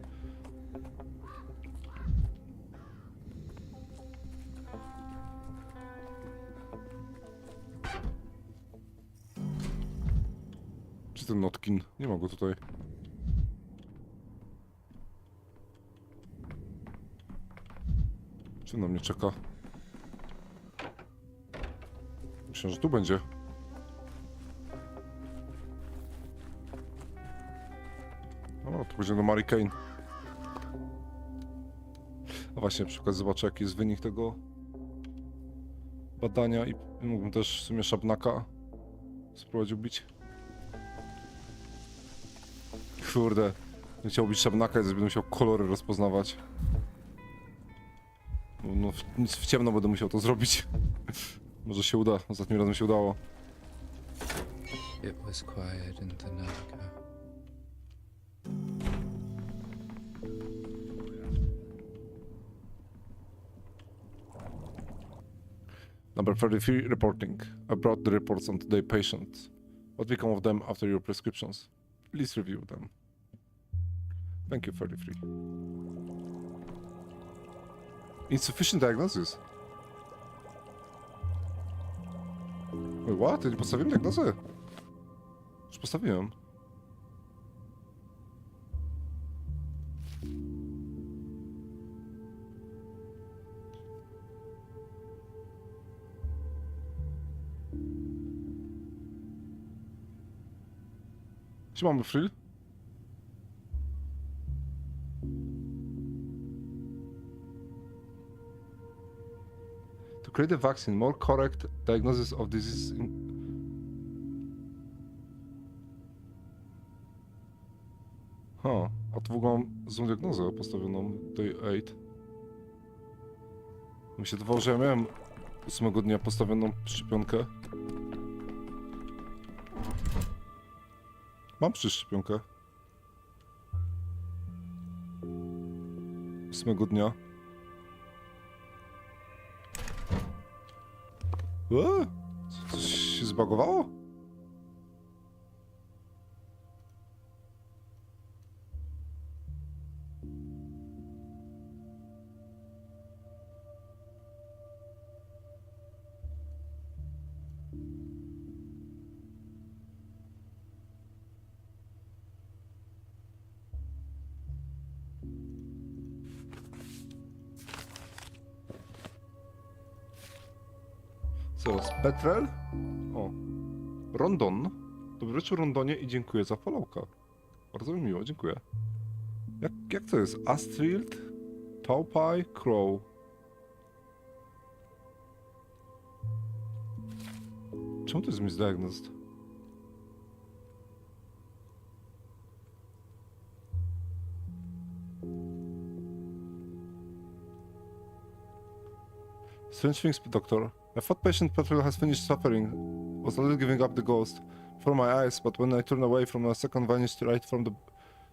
Czy ten Notkin? Nie ma go tutaj. Czy na mnie czeka? Myślę, że tu będzie. Później do Mary Kane. A właśnie, na przykład zobaczę, jaki jest wynik tego badania i mógłbym też w sumie Szabnaka spróbować ubić. Kurde, nie chciał ubić Szabnaka, więc będę musiał kolory rozpoznawać. No, nic w ciemno będę musiał to zrobić. Może się uda, ostatnim razem się udało. It was quiet in Tanaka. Number 33, reporting. I brought the reports on today's patients. What become of them after your prescriptions? Please review them. Thank you, 33. Insufficient diagnosis. Wait, what? Ja nie postawiłem diagnozy? Już postawiłem. Gdzie mamy frill? To create a vaccine, more correct diagnosis of disease in... A to w ogóle mam złą diagnozę postawioną, day 8. Mi się wydawało, że ja miałem 8 dnia postawioną szczepionkę. Mam przecież szczepionkę. 8 dnia. Coś się zbagowało? Co, Petrel? O. Rondon. Dobry wieczór, Rondonie, i dziękuję za followka. Bardzo mi miło, dziękuję. Jak to jest? Astrid, Taupai, Crow. Czemu to jest misdiagnosed? Strange things, doctor. I thought patient Petrel has finished suffering. Was already giving up the ghost for my eyes, but when I turned away from a second vanished right from the...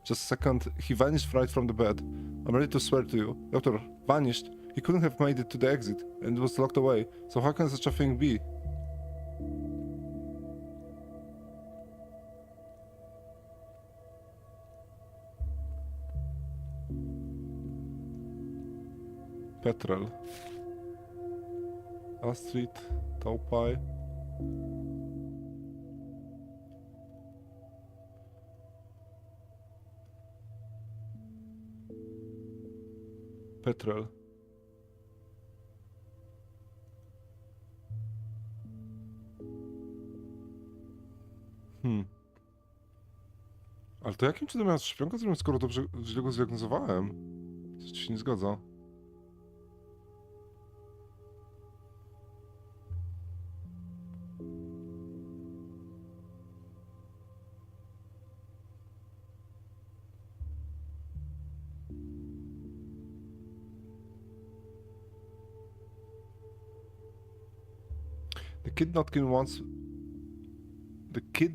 Just a second, he vanished right from the bed. I'm ready to swear to you. Doctor, vanished. He couldn't have made it to the exit, and it was locked away. So how can such a thing be? Petrel. Astrid, Taupai. Petrel. Ale to jakim cudem miałem szczepionkę zrobić, skoro dobrze źle go zdiagnozowałem? Coś ci się nie zgadza. The kid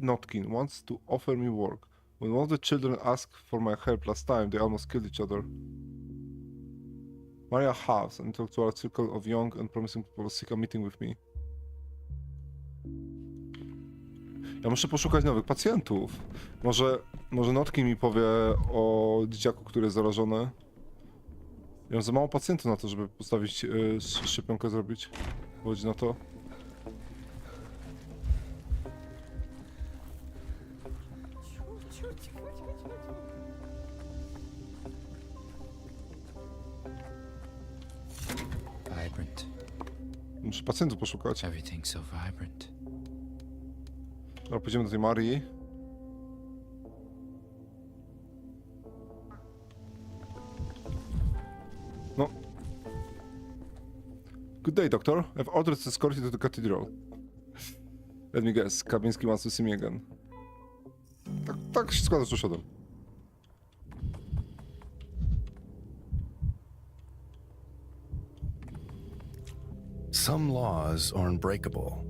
Notkin wants to offer me work. When one of the children asked for my help last time, they almost killed each other. Maria has an intellectual circle of young and promising people seek a meeting with me. Ja muszę poszukać nowych pacjentów. Może Notkin mi powie o dzieciaku, który jest zarażony. Ja mam za mało pacjentów na to, żeby postawić szczepionkę zrobić. Chodzi na to. Vibrant. Muszę pacjentów poszukać. Everything's so vibrant. Dobra, pójdziemy do tej Marii. No. Good day, doctor. I've ordered to escort you to the cathedral. Let me guess, Kabiński wants to see me again. Tak się składa, że szedłem. Some laws are unbreakable.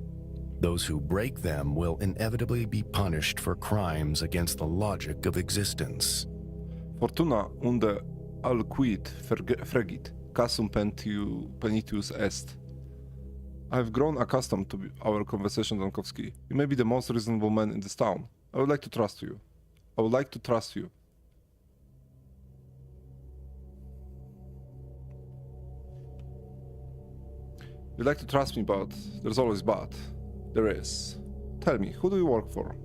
Those who break them will inevitably be punished for crimes against the logic of existence. Fortuna unde alquid fregit, casum penitius est. I have grown accustomed to our conversation, Donkowski. You may be the most reasonable man in this town. I would like to trust you. I would like to trust you. You'd like to trust me, but there's always but. There is. Tell me, who do you work for?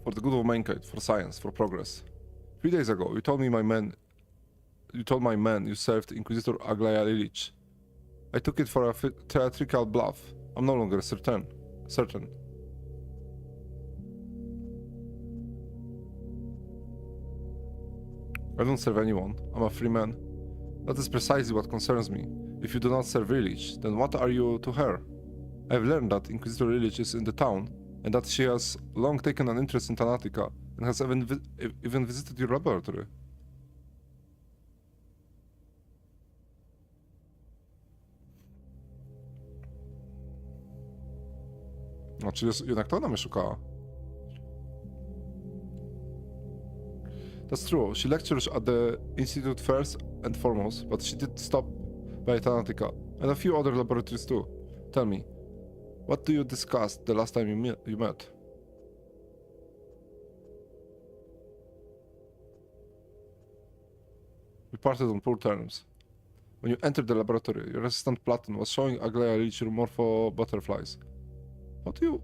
For the good of mankind, for science, for progress. 3 days ago, you told my man you served Inquisitor Aglaia Lilich. I took it for a theatrical bluff. I'm no longer certain. I don't serve anyone. I'm a free man. That is precisely what concerns me. If you do not serve Lilich, then what are you to her? I have learned that Inquisitor Lilich is in the town, and that she has long taken an interest in Thanatica, and has even visited your laboratory. No, czyli jednak to ona mnie szukała. That's true. She lectures at the Institute first and foremost, but she did stop by Thanatica, and a few other laboratories too. Tell me, what do you discuss the last time you met? We parted on poor terms. When you entered the laboratory, your assistant Platon was showing Aglaia Lich your morpho butterflies. How do you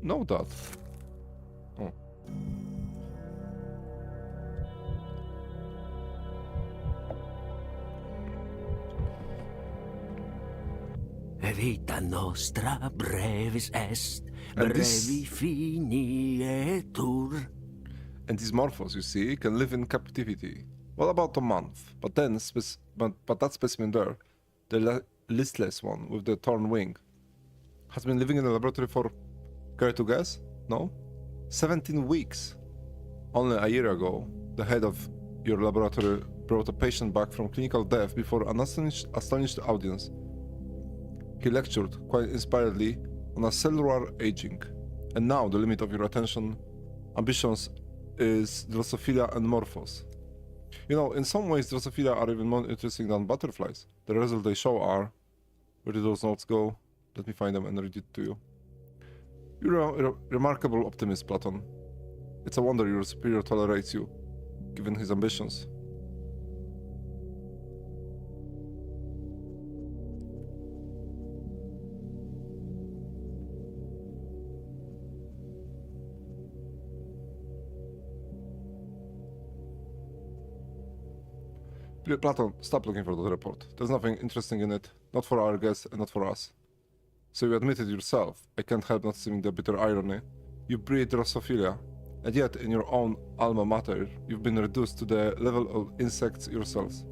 know that? Oh. Vita nostra brevis est, And brevi finietur. And these morphos, you see, can live in captivity. What about a month? But then, but that specimen there, the listless one with the torn wing, has been living in the laboratory for, care to guess? No? 17 weeks. Only a year ago, the head of your laboratory brought a patient back from clinical death before an astonished audience. He lectured, quite inspiredly, on a cellular aging. And now the limit of your ambitions is Drosophila and Morphos. You know, in some ways Drosophila are even more interesting than butterflies. The results they show are... Where did those notes go? Let me find them and read it to you. You're a remarkable optimist, Platon. It's a wonder your superior tolerates you, given his ambitions. Platon, stop looking for the report. There's nothing interesting in it, not for our guests and not for us. So you admitted yourself, I can't help not seeing the bitter irony. You breed Drosophila, and yet in your own alma mater, you've been reduced to the level of insects yourselves.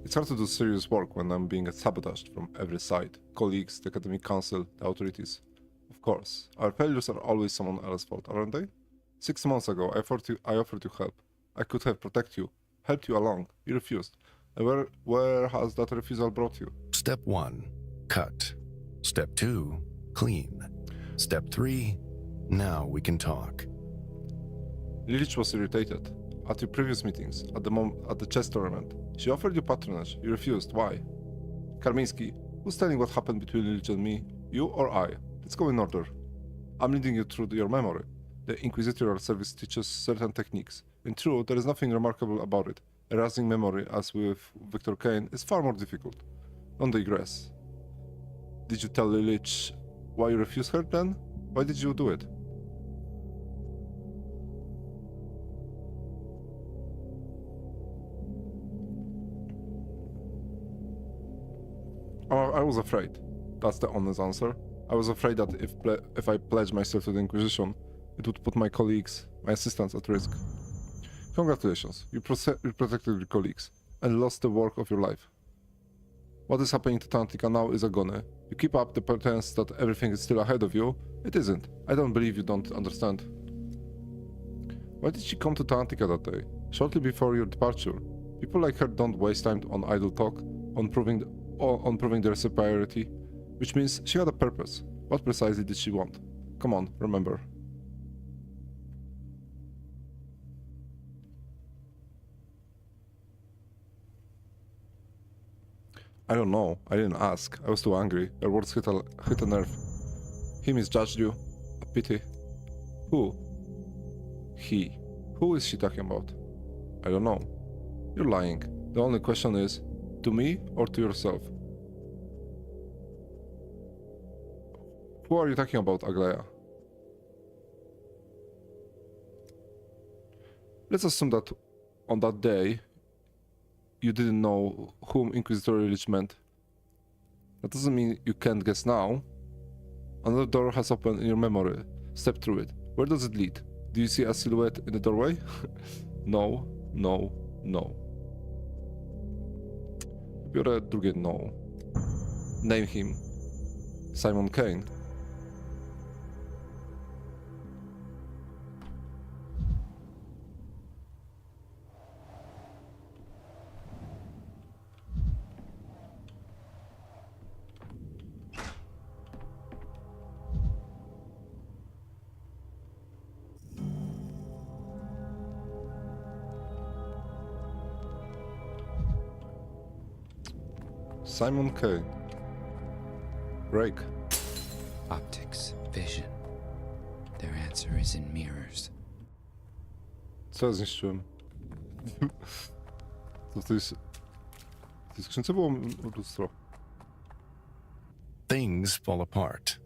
It's hard to do serious work when I'm being sabotaged from every side. Colleagues, the academic council, the authorities. Of course, our failures are always someone else's fault, aren't they? 6 months ago, I offered you help. I could have protected you, helped you along. You refused. And where has that refusal brought you? Step 1, cut. Step 2, clean. Step 3, now we can talk. Lilich was irritated. At your previous meetings, at the chess tournament, she offered you patronage. You refused. Why? Karmiński, who's telling what happened between Lilich and me? You or I? Let's go in order. I'm leading you through your memory. The Inquisitorial Service teaches certain techniques. In truth, there is nothing remarkable about it. Erasing memory, as with Victor Kane, is far more difficult. Don't digress. Did you tell Lilich why you refused her then? Why did you do it? I was afraid. That's the honest answer. I was afraid that if I pledged myself to the Inquisition, it would put my colleagues, my assistants at risk. Congratulations, you protected your colleagues and lost the work of your life. What is happening to Tantica now is agony. You keep up the pretense that everything is still ahead of you. It isn't. I don't believe you don't understand. Why did she come to Tantica that day, shortly before your departure? People like her don't waste time on idle talk, on proving their superiority, which means she had a purpose. What precisely did she want? Come on, remember. I don't know. I didn't ask. I was too angry. Her words hit a nerve. He misjudged you. A pity. Who? He. Who is she talking about? I don't know. You're lying. The only question is, to me or to yourself? Who are you talking about, Aglaya? Let's assume that on that day, you didn't know whom Inquisitor Illich meant. That doesn't mean you can't guess now. Another door has opened in your memory. Step through it. Where does it lead? Do you see a silhouette in the doorway? No, no, no. Biorę drugie no. Name him. Simon Kane. Simon Kane. Rake. Optics, vision. Their answer is in mirrors. Co ja zniszczyłem? To w tej skrzynce było lustro. Things fall apart.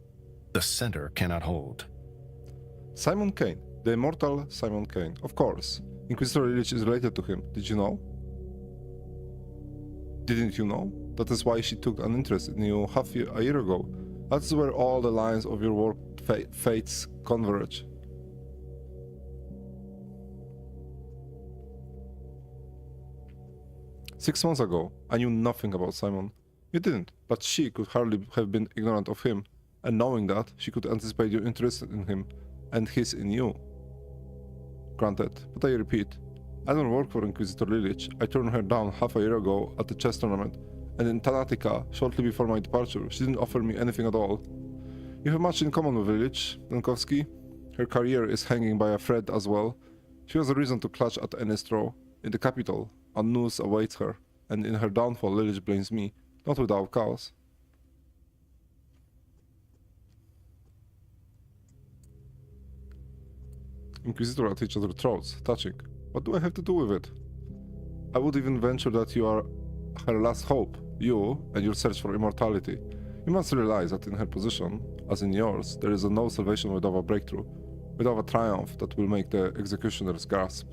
The center cannot hold. Simon Kane. The immortal Simon Kane. Of course. Inquisitor Illich is related to him. Did you know? Didn't you know? That is why she took an interest in you a year ago. That's where all the lines of your work fates converge. Six months ago, I knew nothing about Simon. You didn't, but she could hardly have been ignorant of him, and knowing that, she could anticipate your interest in him, and his in you. Granted, but I repeat, I don't work for Inquisitor Illich. I turned her down half a year ago at the chess tournament, and in Tanatica, shortly before my departure, she didn't offer me anything at all. You have much in common with Illich, Dankowski. Her career is hanging by a thread as well. She has a reason to clutch at any straw. In the capital, a noose awaits her, and in her downfall, Illich blames me, not without cause. Inquisitor at each other's throats, touching. What do I have to do with it? I would even venture that you are her last hope, you and your search for immortality. You must realize that in her position, as in yours, there is no salvation without a breakthrough, without a triumph that will make the executioners gasp.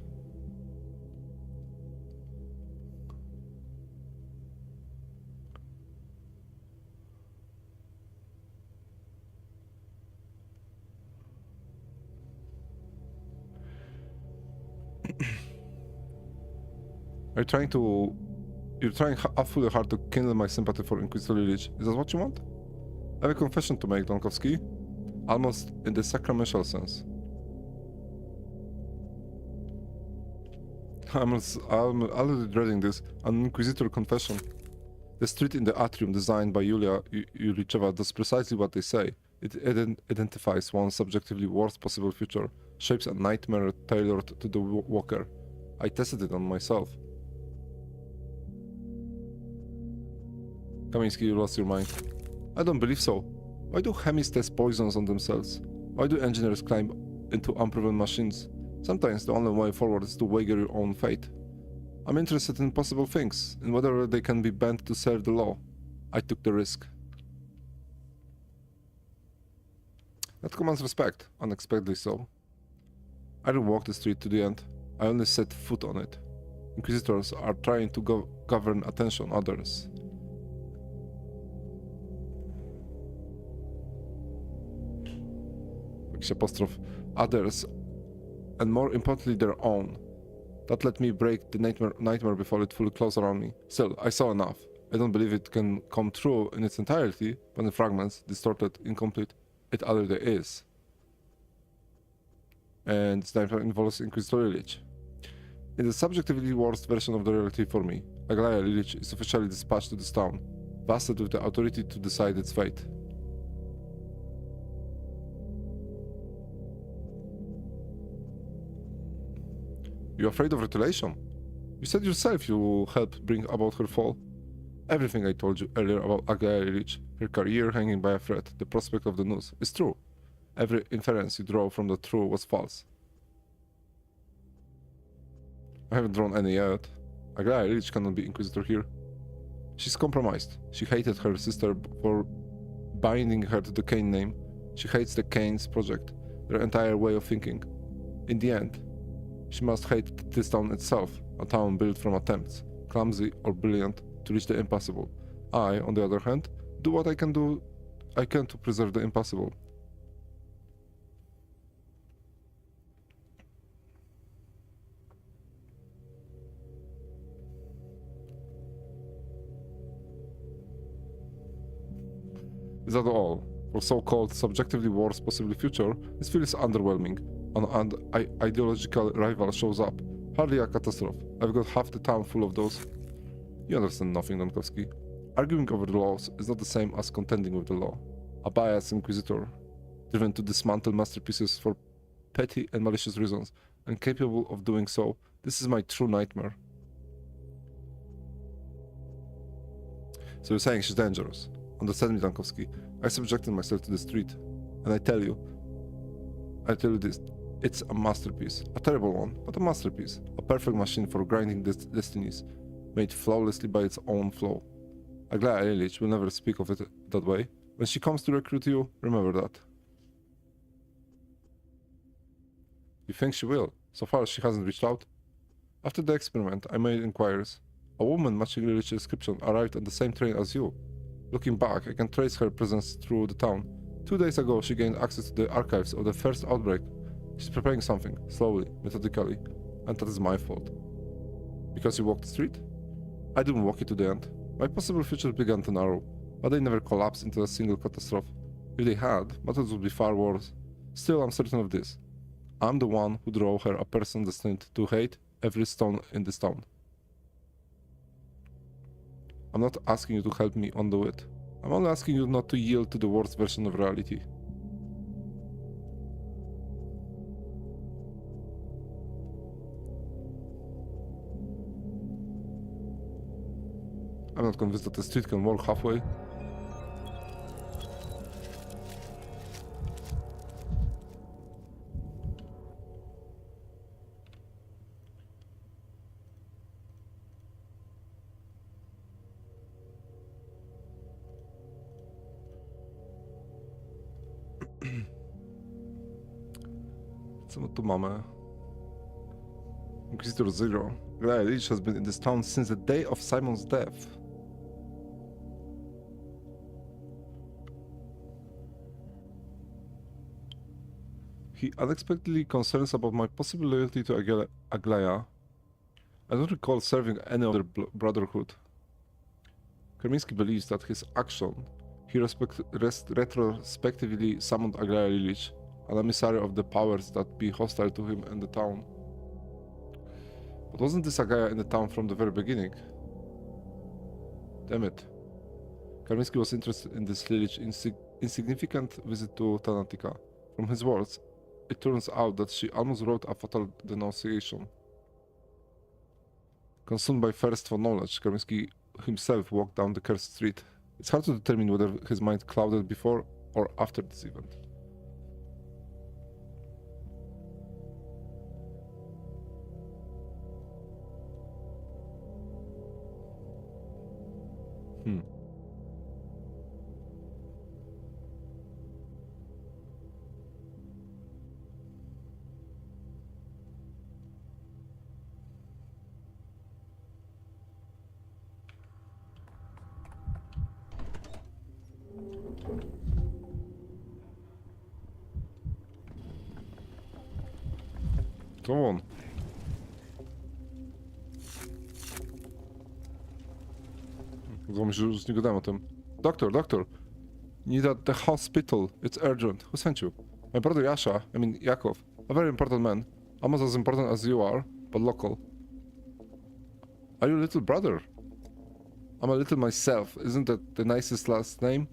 You're trying awfully hard to kindle my sympathy for Inquisitor Illich. Is that what you want? I have a confession to make, Dankowski. Almost in the sacramental sense. I'm already dreading this. An Inquisitor confession. The street in the atrium designed by Yulia Yuricheva does precisely what they say. It identifies one's subjectively worst possible future, shapes a nightmare tailored to the walker. I tested it on myself. Kamiński, you lost your mind. I don't believe so. Why do chemies test poisons on themselves? Why do engineers climb into unproven machines? Sometimes the only way forward is to wager your own fate. I'm interested in possible things, in whether they can be bent to serve the law. I took the risk. That commands respect, unexpectedly so. I didn't walk the street to the end. I only set foot on it. Inquisitors are trying to govern attention on others. jakiś apostrof, others, and more importantly their own. That let me break the nightmare before it fully closed around me. Still, I saw enough. I don't believe it can come true in its entirety, but in fragments, distorted, incomplete, it utterly is. And this nightmare involves Inquisitor Illich. In the subjectively worst version of the reality for me, Aglaia Illich is officially dispatched to this town, vested with the authority to decide its fate. You're afraid of retaliation? You said yourself you helped bring about her fall. Everything I told you earlier about Aglaia Illich, her career hanging by a thread, the prospect of the news, is true. Every inference you draw from the true was false. I haven't drawn any yet. Aglaia Illich cannot be Inquisitor here. She's compromised. She hated her sister for binding her to the Kane name. She hates the Kane's project, their entire way of thinking. In the end, she must hate this town itself, a town built from attempts, clumsy or brilliant, to reach the impossible. I, on the other hand, do what I can to preserve the impossible. Is that all? For so-called subjectively worst possible future, this feels underwhelming. An ideological rival shows up. Hardly a catastrophe. I've got half the town full of those. You understand nothing, Donkowski. Arguing over the laws is not the same as contending with the law. A biased inquisitor, driven to dismantle masterpieces for petty and malicious reasons, and capable of doing so, this is my true nightmare. So you're saying she's dangerous? Understand me, Dankowski. I subjected myself to the street, and I tell you this, it's a masterpiece. A terrible one, but a masterpiece. A perfect machine for grinding destinies, made flawlessly by its own flow. Aglaia Illich will never speak of it that way. When she comes to recruit you, remember that. You think she will? So far she hasn't reached out. After the experiment, I made inquiries. A woman matching Illich's description arrived on the same train as you. Looking back, I can trace her presence through the town. 2 days ago, she gained access to the archives of the first outbreak. She's preparing something, slowly, methodically, and that is my fault. Because you walked the street? I didn't walk it to the end. My possible future began to narrow, but they never collapsed into a single catastrophe. If they had, matters would be far worse. Still, I'm certain of this. I'm the one who drew her a person destined to hate every stone in this town. I'm not asking you to help me undo it. I'm only asking you not to yield to the worst version of reality. I'm not convinced that the street can work halfway. Co my tu mamy? Inquisitor Zero. Aglaia Illich has been in this town since the day of Simon's death. He unexpectedly concerns about my possible loyalty to Aglaia. I don't recall serving any other brotherhood. Kamiński believes that his action, he retrospectively summoned Aglaia Illich, an emissary of the powers that be hostile to him and the town. But wasn't this Aglaia in the town from the very beginning? Damn it. Kamiński was interested in this Illich's insignificant visit to Tanatica. From his words, it turns out that she almost wrote a fatal denunciation. Consumed by thirst for knowledge, Kamiński himself walked down the cursed street. It's hard to determine whether his mind clouded before or after this event. Come on. Myślę, że już nie gadałem o tym. Doctor. Need at the hospital. It's urgent. Who sent you? My brother Yasha, Yakov. A very important man. Almost as important as you are, but local. Are you little brother? I'm a little myself. Isn't that the nicest last name?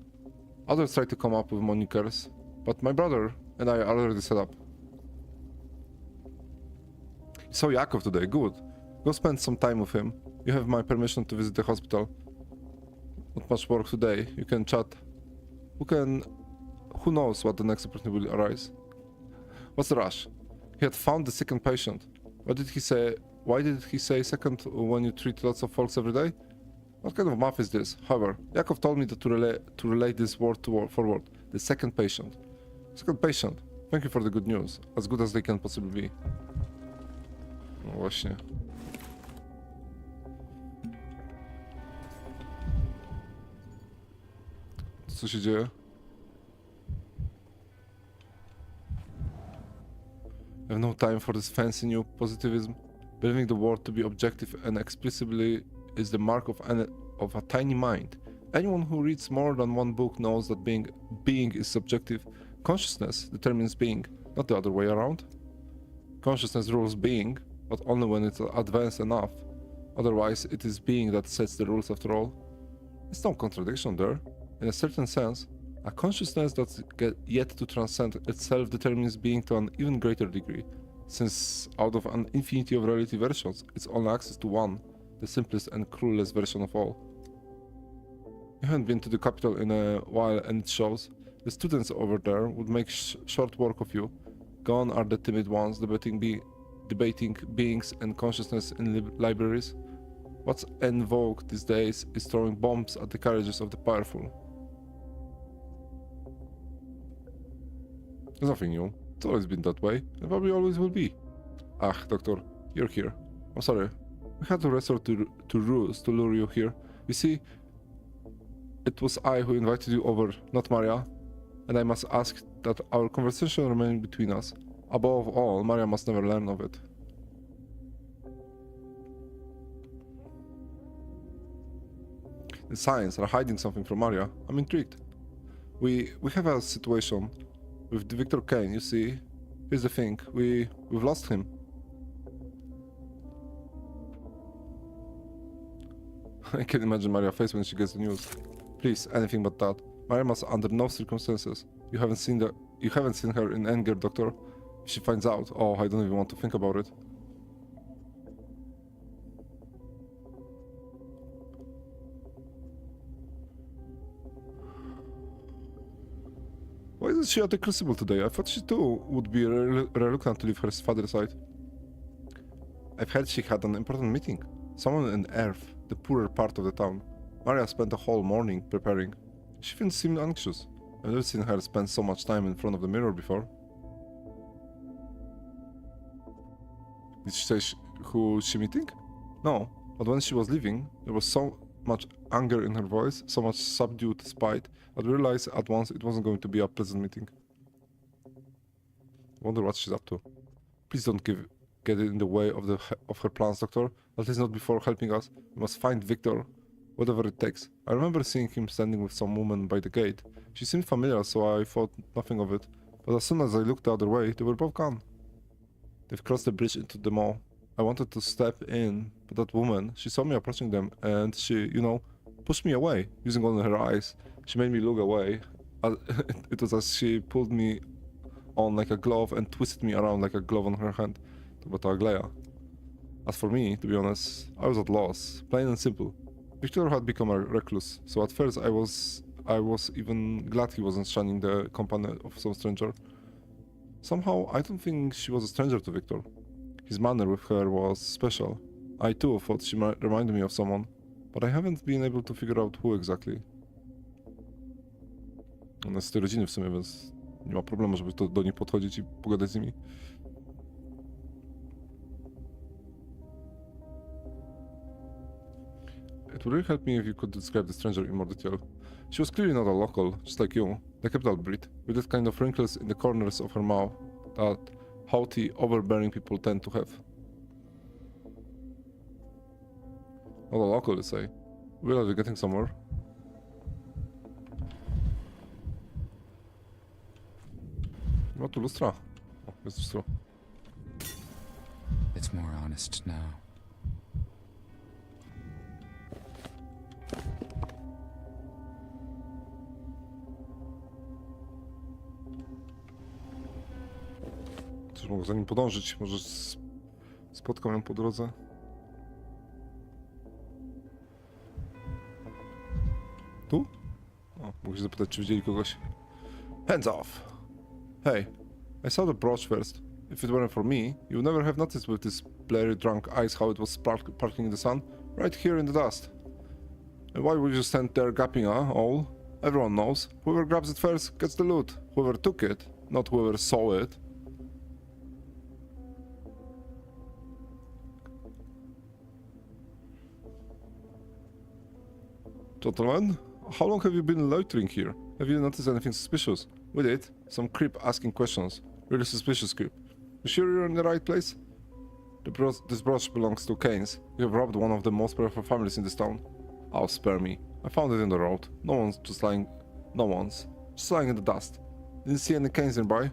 Others try to come up with monikers, but my brother and I are already set up. You saw Yakov today. Good. Go spend some time with him. You have my permission to visit the hospital. Not much work today. You can chat. Who knows what the next opportunity will arise? What's the rush? He had found the second patient. Why did he say second when you treat lots of folks every day? What kind of math is this? However, Yakov told me that to relate this word forward. The second patient. Second patient. Thank you for the good news. As good as they can possibly be. No właśnie. Co się dzieje? I have no time for this fancy new positivism. Believing the world to be objective and explicitly is the mark of a tiny mind. Anyone who reads more than one book knows that being is subjective. Consciousness determines being, not the other way around. Consciousness rules being, but only when it's advanced enough. Otherwise, it is being that sets the rules after all. There's no contradiction there. In a certain sense, a consciousness that's yet to transcend itself determines being to an even greater degree, since out of an infinity of reality versions, it's only access to one, the simplest and cruelest version of all. You haven't been to the capital in a while and it shows. The students over there would make short work of you. Gone are the timid ones debating beings and consciousness in libraries. What's en vogue these days is throwing bombs at the carriages of the powerful. There's nothing new. It's always been that way, and probably always will be. Ah, Doctor, you're here. I'm sorry. We had to resort to ruse to lure you here. You see, it was I who invited you over, not Maria. And I must ask that our conversation remain between us. Above all, Maria must never learn of it. The Signs are hiding something from Maria. I'm intrigued. We have a situation with Victor Kane, you see. Here's the thing, we've lost him. I can imagine Maria's face when she gets the news. Please, anything but that. Maria must under no circumstances. You haven't seen her in anger, Doctor. If she finds out, oh, I don't even want to think about it. Why isn't she at the Crucible today? I thought she too would be reluctant to leave her father's side. I've heard she had an important meeting. Someone in Earth, the poorer part of the town. Maria spent the whole morning preparing. She didn't seem anxious. I've never seen her spend so much time in front of the mirror before. Did she say who she meeting? No, but when she was leaving, there was so much anger in her voice, so much subdued spite, I realized at once it wasn't going to be a pleasant meeting. Wonder what she's up to. Please don't get in the way of her plans, Doctor. At least not before helping us. We must find Victor, whatever it takes. I remember seeing him standing with some woman by the gate. She seemed familiar, so I thought nothing of it. But as soon as I looked the other way, they were both gone. They've crossed the bridge into the mall. I wanted to step in, but that woman, she saw me approaching them, and she, pushed me away, using only her eyes. She made me look away. It was as she pulled me on like a glove and twisted me around like a glove on her hand. But Aglaia. As for me, to be honest, I was at loss, plain and simple. Victor had become a recluse, so at first I was even glad he wasn't shunning the company of some stranger. Somehow, I don't think she was a stranger to Victor. His manner with her was special. I too thought she reminded me of someone, but I haven't been able to figure out who exactly. Ona jest z tej rodziny w sumie, więc nie ma problemu, żeby do nich podchodzić i pogadać z nimi. It would really help me if you could describe the stranger in more detail. She was clearly not a local, just like you, the capital breed, with that kind of wrinkles in the corners of her mouth that haughty, overbearing people tend to have. Not a local, let's say. We'll be getting somewhere. No tu lustra. O, jest lustro. It's more honest now. Coś mogę za nim podążyć. Może spotkam ją po drodze. Tu? O, mogę się zapytać, czy widzieli kogoś. Hands off! Hey, I saw the brooch first. If it weren't for me, you would never have noticed with his blurry drunk eyes how it was parking in the sun, right here in the dust. And why would you stand there gaping, all? Everyone knows. Whoever grabs it first gets the loot. Whoever took it, not whoever saw it. Gentlemen, how long have you been loitering here? Have you noticed anything suspicious? We did. Some creep asking questions. Really suspicious creep. You sure you're in the right place? This brooch belongs to Kane's. You have robbed one of the most powerful families in this town. Oh, spare me. I found it in the road. No one's just lying in the dust. Didn't see any Kanes nearby?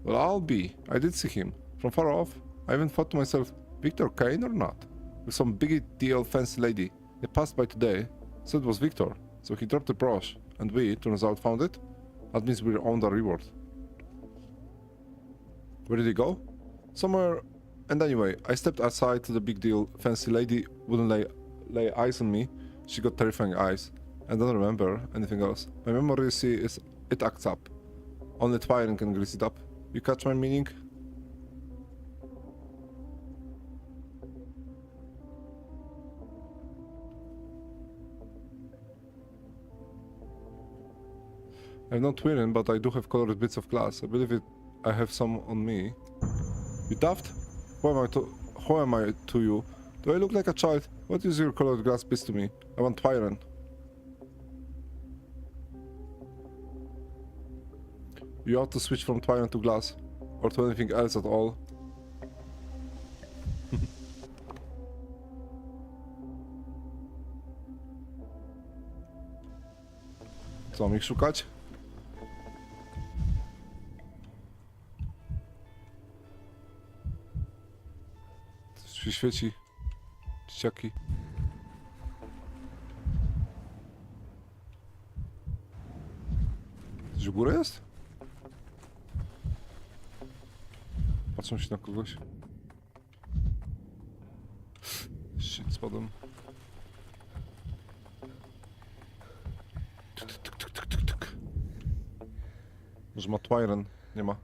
Well, I'll be. I did see him. From far off, I even thought to myself, Victor Kane or not? With some big deal fancy lady. They passed by today, said it was Victor, so he dropped the brooch, and we, turns out, found it? That means we're on the reward. Where did he go? Somewhere. And anyway, I stepped aside to the big deal fancy lady wouldn't lay eyes on me. She got terrifying eyes. I don't remember anything else. My memory is it acts up. Only Twyron can grease it up. You catch my meaning? I have no twinning, but I do have colored bits of glass. I believe I have some on me. You daft? Who am I to you? Do I look like a child? What is your colored glass bits to me? I want Twyron. You ought to switch from Twyron to glass. Or to anything else at all. Co, mam ich szukać? Coś się świeci. Dzieciaki. Coś u góry jest? Patrzą się na kogoś. Shit, spadłem. Może ma Twyron? Nie ma.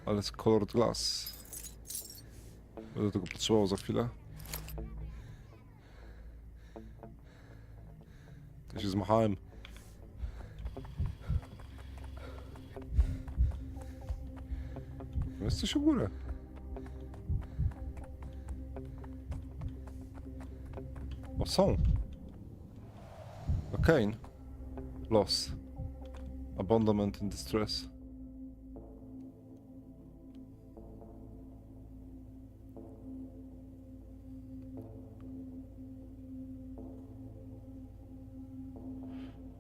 Ale jest colored glass. Będę tego potrzebował za chwilę. Ja się zmachałem. Jest coś u góry. O, są. Kane. Loss. Abandonment in distress.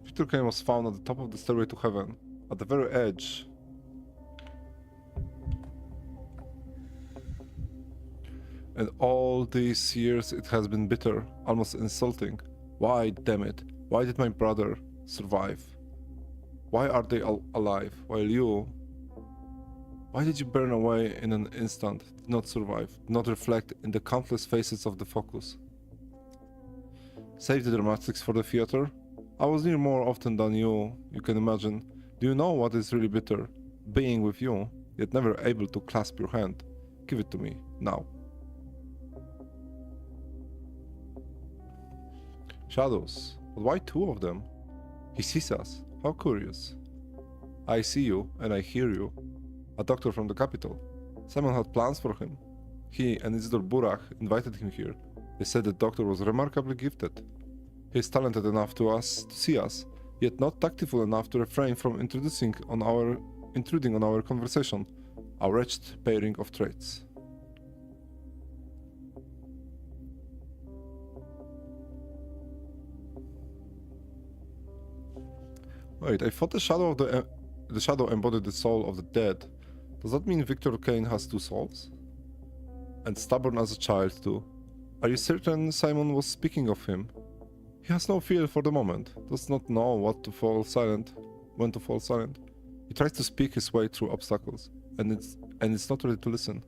Victor Kane was found at the top of the stairway to heaven, at the very edge. And all these years it has been bitter, almost insulting. Why, damn it, why did my brother survive? Why are they all alive, while you... Why did you burn away in an instant, did not survive, did not reflect in the countless faces of the focus? Save the dramatics for the theater? I was near more often than you can imagine. Do you know what is really bitter? Being with you, yet never able to clasp your hand. Give it to me, now. Shadows, but why two of them? He sees us. How curious. I see you, and I hear you. A doctor from the capital. Simon had plans for him. He and Isidor Burach invited him here. They said the doctor was remarkably gifted. He is talented enough to see us, yet not tactful enough to refrain from intruding on our conversation. A wretched pairing of traits. Wait, I thought the shadow embodied the soul of the dead. Does that mean Victor Kane has two souls? And stubborn as a child too. Are you certain Simon was speaking of him? He has no fear for the moment, does not know when to fall silent. He tries to speak his way through obstacles, and it's not ready to listen.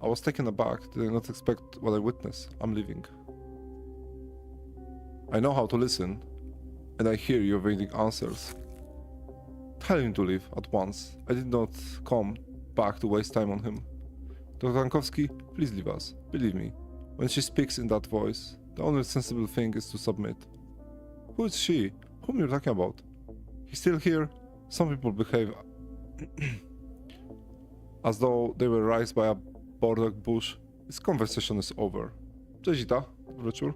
I was taken aback, did I not expect what I witnessed? I'm leaving. I know how to listen, and I hear you awaiting answers. Tell him to leave at once. I did not come back to waste time on him. Dr. Jankowski, please leave us. Believe me, when she speaks in that voice, the only sensible thing is to submit. Who is she? Whom you're talking about? He's still here? Some people behave as though they were raised by a burdock bush. This conversation is over. Cześć Ita, dobry wieczór.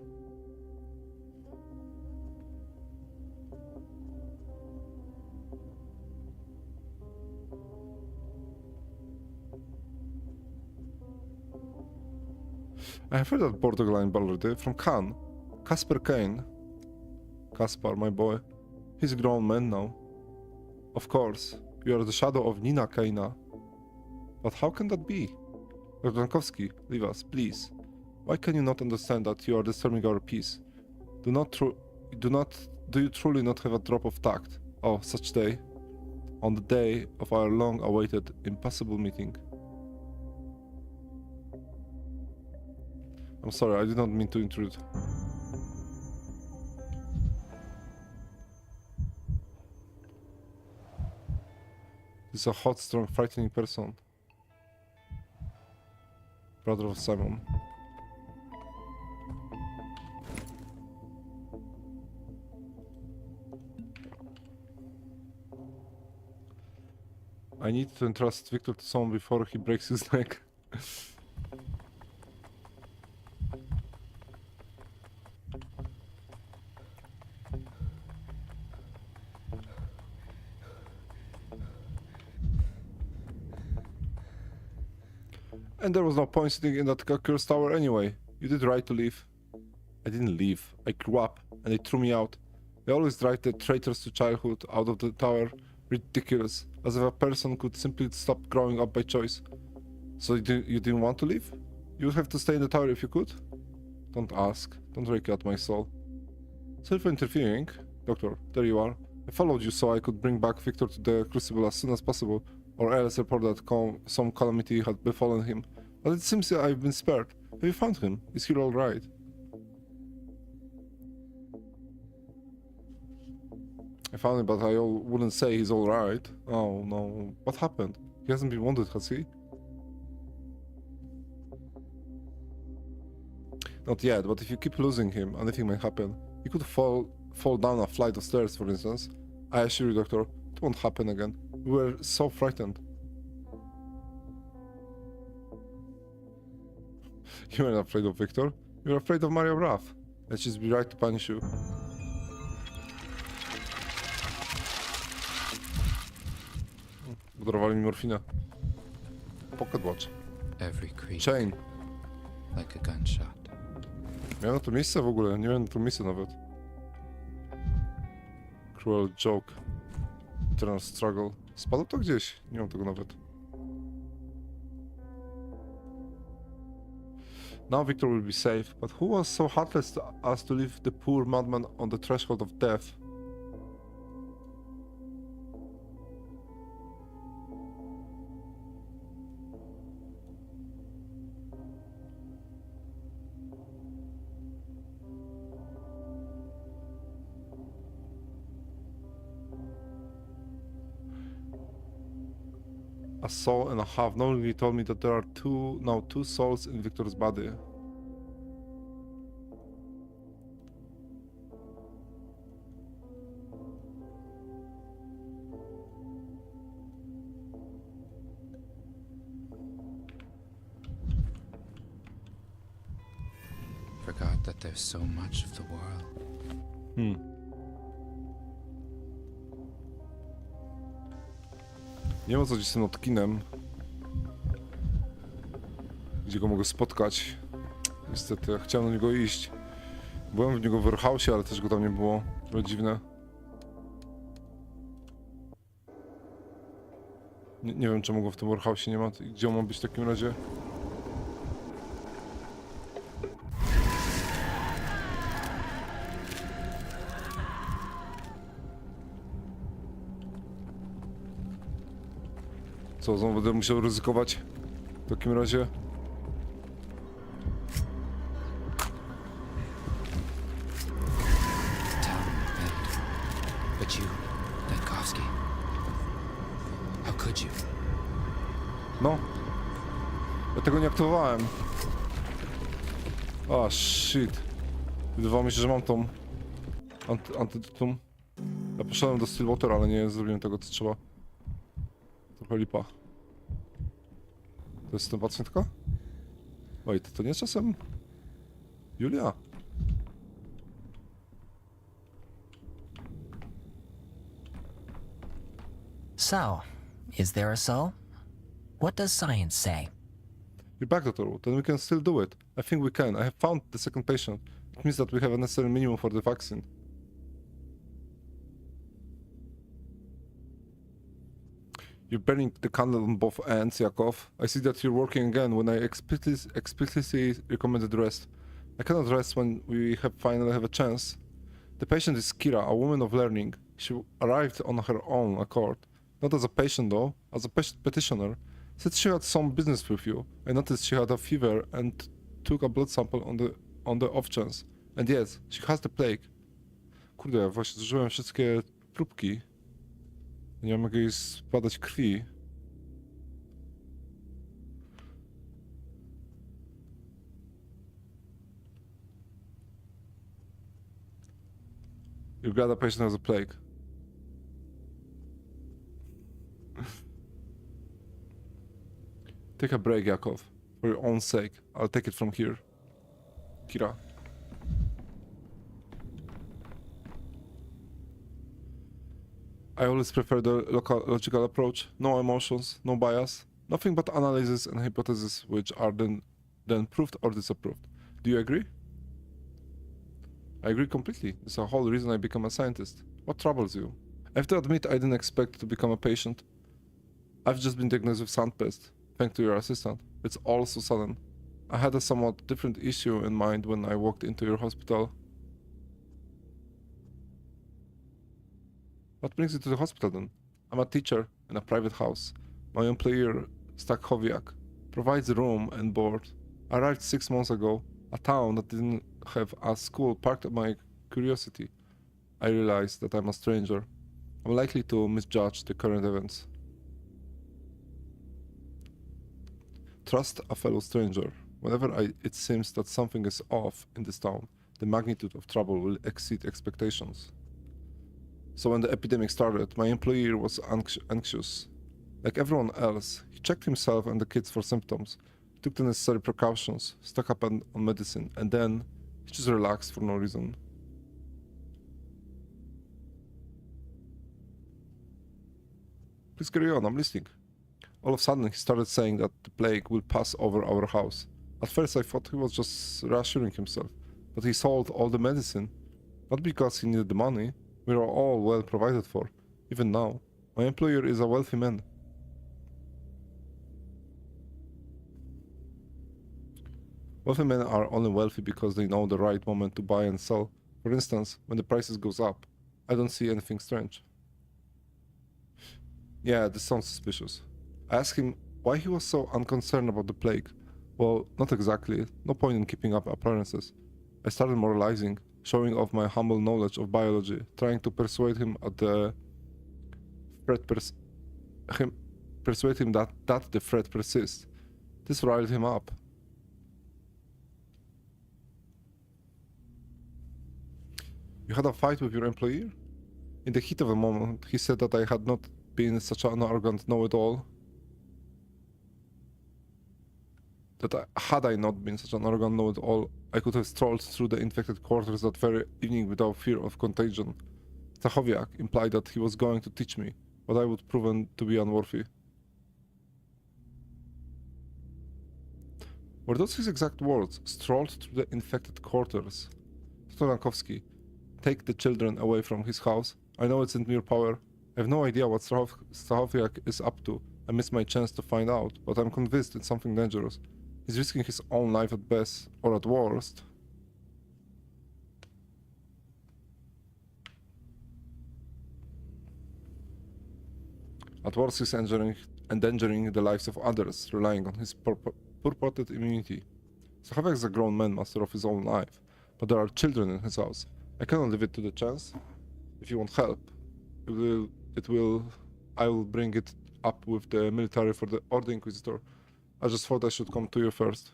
I have heard that borderline ballerdy from Cannes. Casper Kane. Caspar, my boy. He's a grown man now. Of course, you are the shadow of Nina Kaina. But how can that be? Dr. Jankowski, leave us, please. Why can you not understand that you are disturbing our peace? Do you truly not have a drop of tact? Oh, such day. On the day of our long-awaited, impossible meeting. I'm sorry, I did not mean to intrude. This is a hot, strong, frightening person. Brother of Simon. I need to entrust Victor to someone before he breaks his neck. And there was no point sitting in that cursed tower anyway. You did right to leave. I didn't leave. I grew up, and they threw me out. They always drive the traitors to childhood out of the tower. Ridiculous. As if a person could simply stop growing up by choice. So you didn't want to leave? You would have to stay in the tower if you could? Don't ask. Don't rake out my soul. Self-interfering? Doctor, there you are. I followed you so I could bring back Victor to the Crucible as soon as possible, or else report that some calamity had befallen him. But it seems that I've been spared. Have you found him? Is he alright? I found him, but I wouldn't say he's alright. Oh no. What happened? He hasn't been wounded, has he? Not yet, but if you keep losing him, anything may happen. He could fall down a flight of stairs, for instance. I assure you, Doctor, it won't happen again. We were so frightened. You weren't afraid of Victor. You were afraid of Maria Wrath. And she'd be right to punish you. Podarowali mi morfinę. Pocket watch. Every creak, Chain. like a gunshot. Miałem na to miejsce w ogóle, nie miałem na to miejsca nawet. Cruel joke. Eternal struggle. Spadło to gdzieś? Nie mam tego nawet. Now Victor will be safe, but who was so heartless as to leave the poor madman on the threshold of death? A soul and a half knowingly told me that there are now two souls in Victor's body. Forgot that there's so much of the world. Nie wiem o co dziś z tym Notkinem. gdzie go mogę spotkać. Niestety, ja chciałem do niego iść. Byłem w niego w warehouse'ie, ale też go tam nie było. To dziwne. Nie wiem, czemu go w tym warehouse'ie nie ma. Gdzie on ma być w takim razie? Co, znowu będę musiał ryzykować w takim razie? But you, Lenkowski. How could you? No. Ja tego nie aktywowałem. A, shit. Wydawało mi się, że mam tą antydotum. Ja poszedłem do Stillwater, ale nie zrobiłem tego, co trzeba. Trochę lipa. To jest ten pacjentka? Oj, to nie czasem... Julia? So, is there a soul? What does science say? You're back, Doctor. Then we can still do it. I think we can. I have found the second patient. It means that we have a necessary minimum for the vaccine. You're burning the candle on both ends, Yakov. I see that you're working again when I explicitly recommended rest. I cannot rest when we finally have a chance. The patient is Kira, a woman of learning. She arrived on her own accord. Not as a patient though, as a petitioner. Said she had some business with you. I noticed she had a fever and took a blood sample on the off chance. And yes, she has the plague. Kurde, ja właśnie zużyłem wszystkie próbki. Nie mogę jej spadać krwi. You got a patient has a plague. Take a break, Yakov. For your own sake. I'll take it from here. Kira. I always prefer the logical approach. No emotions, no bias. Nothing but analysis and hypotheses which are then proved or disapproved. Do you agree? I agree completely. It's the whole reason I became a scientist. What troubles you? I have to admit I didn't expect to become a patient. I've just been diagnosed with sandpest, thanks to your assistant. It's all so sudden. I had a somewhat different issue in mind when I walked into your hospital. What brings you to the hospital then? I'm a teacher in a private house. My employer, Stachowiak, provides room and board. I arrived 6 months ago, a town that didn't have a school parked at my curiosity. I realized that I'm a stranger. I'm likely to misjudge the current events. Trust a fellow stranger. Whenever it seems that something is off in this town, the magnitude of trouble will exceed expectations. So when the epidemic started, my employer was anxious. Like everyone else, he checked himself and the kids for symptoms, took the necessary precautions, stocked up on medicine, and then he just relaxed for no reason. Please carry on, I'm listening. All of a sudden, he started saying that the plague will pass over our house. At first, I thought he was just reassuring himself, but he sold all the medicine. Not because he needed the money. We are all well provided for, even now. My employer is a wealthy man. Wealthy men are only wealthy because they know the right moment to buy and sell. For instance, when the prices goes up, I don't see anything strange. Yeah, this sounds suspicious. I asked him why he was so unconcerned about the plague. Well, not exactly. No point in keeping up appearances. I started moralizing, showing off my humble knowledge of biology, trying to persuade him that the threat persists. This riled him up. You had a fight with your employer? In the heat of the moment, he said that I had not been such an arrogant know-it-all. Had I not been such an arrogant know-it-all, I could have strolled through the infected quarters that very evening without fear of contagion. Stachowiak implied that he was going to teach me, but I would proven to be unworthy. Were those his exact words? Strolled through the infected quarters. Dr. Lankowski, take the children away from his house. I know it's in your power. I have no idea what Stachowiak is up to. I missed my chance to find out, but I'm convinced it's something dangerous. He's risking his own life at best, or at worst. At worst, he's endangering the lives of others, relying on his purported immunity. Stachowiak is a grown man, master of his own life, but there are children in his house. I cannot leave it to the chance. If you want help, I will bring it up with the military or the Inquisitor. I just thought I should come to you first.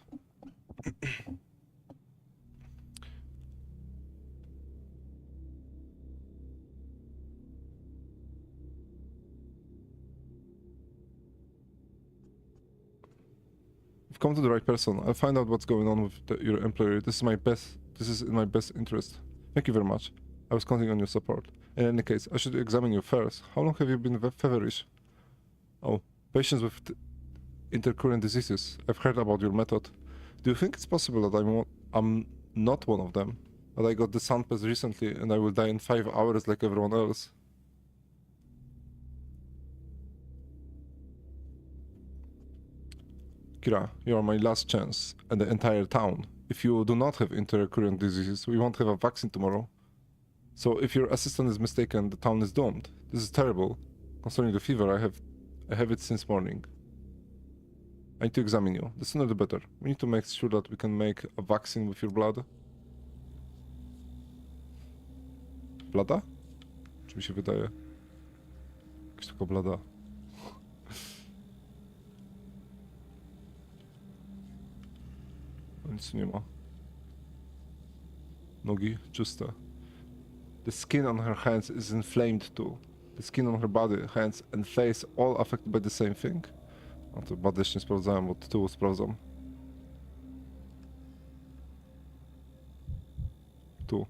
You've come to the right person. I'll find out what's going on with your employer. This is in my best interest. Thank you very much. I was counting on your support. In any case, I should examine you first. How long have you been feverish? Oh, patients with intercurrent diseases. I've heard about your method. Do you think it's possible that I'm not one of them? That I got the sun pass recently and I will die in 5 hours like everyone else? Kira, you are my last chance, and the entire town. If you do not have intercurrent diseases, we won't have a vaccine tomorrow. So if your assistant is mistaken, the town is doomed. This is terrible. Concerning the fever, I have it since morning. I need to examine you. The sooner the better. We need to make sure that we can make a vaccine with your blood. Blada? Czy mi się wydaje? Jakaś taka blada. Nic tu nie ma. Nogi czyste. The skin on her hands is inflamed too. The skin on her body, hands and face all affected by the same thing. No to bady jeszcze nie sprawdzałem, bo tytułu sprawdzam. Tu.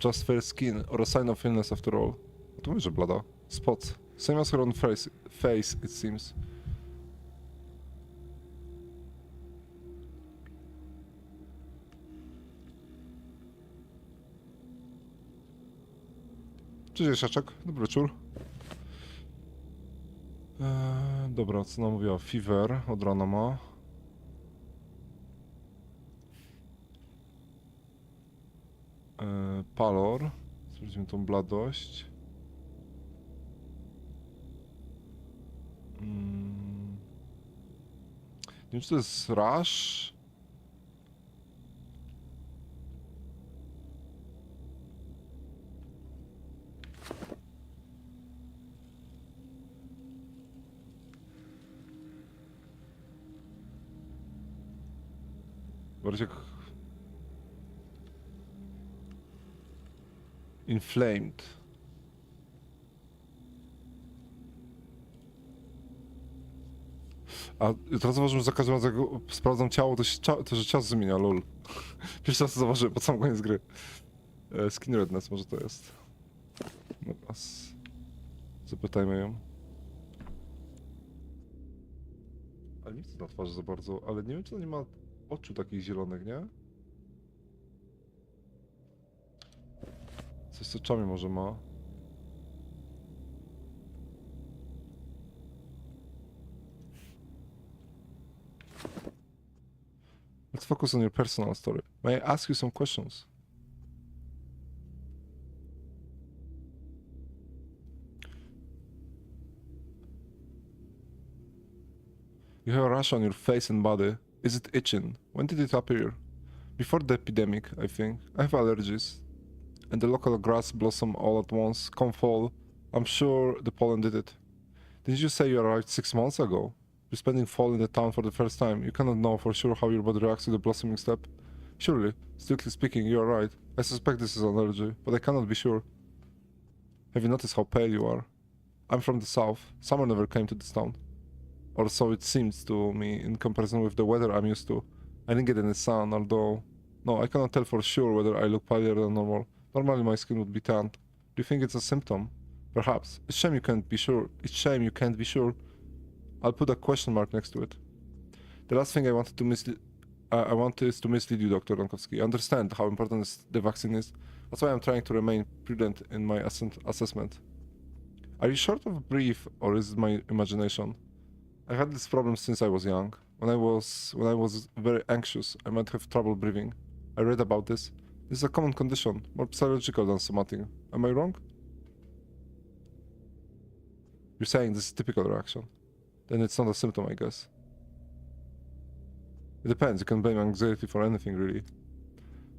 Just fair skin or a sign of illness after all. No to mówię, że blada. Spots. Same as her own face it seems. Cześć, Jasiaczek. Dobry wieczór. Dobra, co nam mówiła? Fever od rana ma. Pallor. Sprawdzimy tą bladość. Nie wiem, czy to jest rash. Bardziej jak inflamed. A teraz zauważyłem, że za każdym razem jak sprawdzam ciało, to że czas zmienia, lol. Pierwszy raz to zauważyłem, pod sam koniec gry. Skin redness może to jest. Dobra, zapytajmy ją. Ale nie chcę na twarzy za bardzo, ale nie wiem, czy to nie ma oczu takich zielonych, nie? Coś z oczami może ma. Let's focus on your personal story. May I ask you some questions? You have a rash on your face and body. Is it itching? When did it appear? Before the epidemic, I think. I have allergies. And the local grass blossom all at once, come fall. I'm sure the pollen did it. Didn't you say you arrived 6 months ago? You're spending fall in the town for the first time. You cannot know for sure how your body reacts to the blossoming step. Surely, strictly speaking, you are right. I suspect this is an allergy, but I cannot be sure. Have you noticed how pale you are? I'm from the south. Summer never came to this town. Or so it seems to me in comparison with the weather I'm used to. I didn't get any sun, although... No, I cannot tell for sure whether I look paler than normal. Normally my skin would be tanned. Do you think it's a symptom? Perhaps. It's a shame you can't be sure. It's a shame you can't be sure. I'll put a question mark next to it. The last thing I wanted to I want this to mislead you, Dr. Lankowski. I understand how important the vaccine is. That's why I'm trying to remain prudent in my assessment. Are you short of breath, or is it my imagination? I had this problem since I was young. When I was very anxious, I might have trouble breathing. I read about this. This is a common condition, more psychological than somatic. Am I wrong? You're saying this is a typical reaction. Then it's not a symptom, I guess. It depends. You can blame anxiety for anything, really.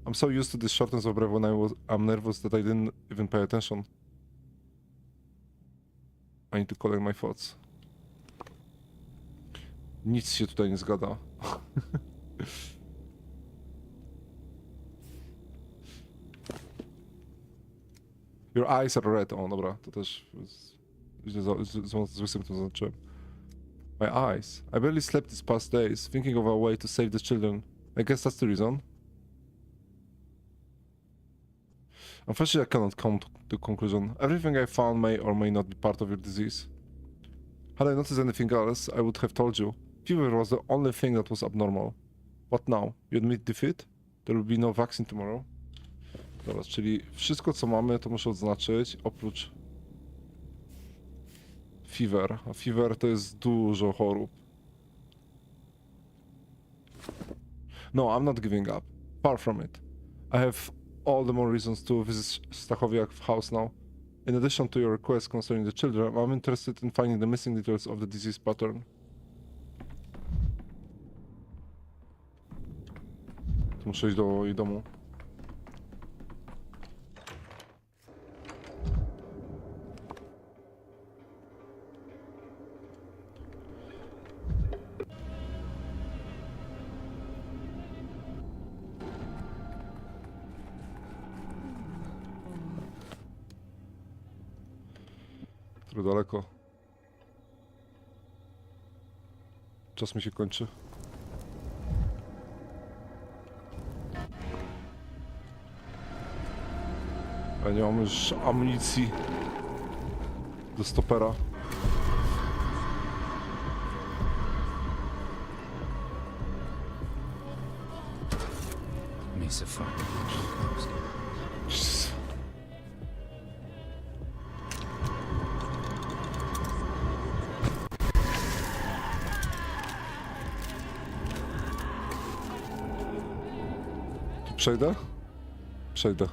I'm so used to this shortness of breath when I'm nervous that I didn't even pay attention. I need to collect my thoughts. Nic się tutaj nie zgada. Your eyes are red. O, dobra, to też zły symptom zaznaczyłem. My eyes. I barely slept these past days, thinking of a way to save the children. I guess that's the reason. Unfortunately, I cannot come to the conclusion. Everything I found may or may not be part of your disease. Had I noticed anything else, I would have told you. Fever was the only thing that was abnormal. What now? You admit defeat? There will be no vaccine tomorrow. Dobra, czyli wszystko co mamy to muszę odznaczyć, oprócz fever. A fever to jest dużo chorób. No, I'm not giving up. Far from it. I have all the more reasons to visit Stachowiak's house now. In addition to your request concerning the children, I'm interested in finding the missing details of the disease pattern. Muszę iść do jej domu. Trochę daleko. Czas mi się kończy. Ja nie mam już amunicji do stopera. Miejsce fajne. Tu przejdę? Przejdę.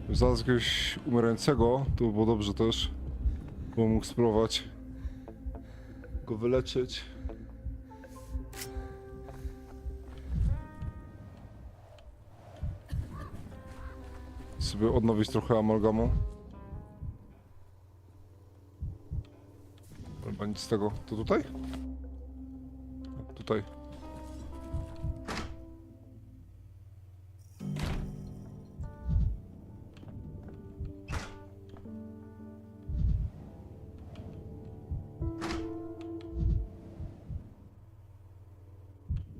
Znalazł jakiegoś umierającego, to by było dobrze też, bo mógł spróbować go wyleczyć. Sobie odnowić trochę amalgamu. Chyba nic z tego. To tutaj? Tutaj.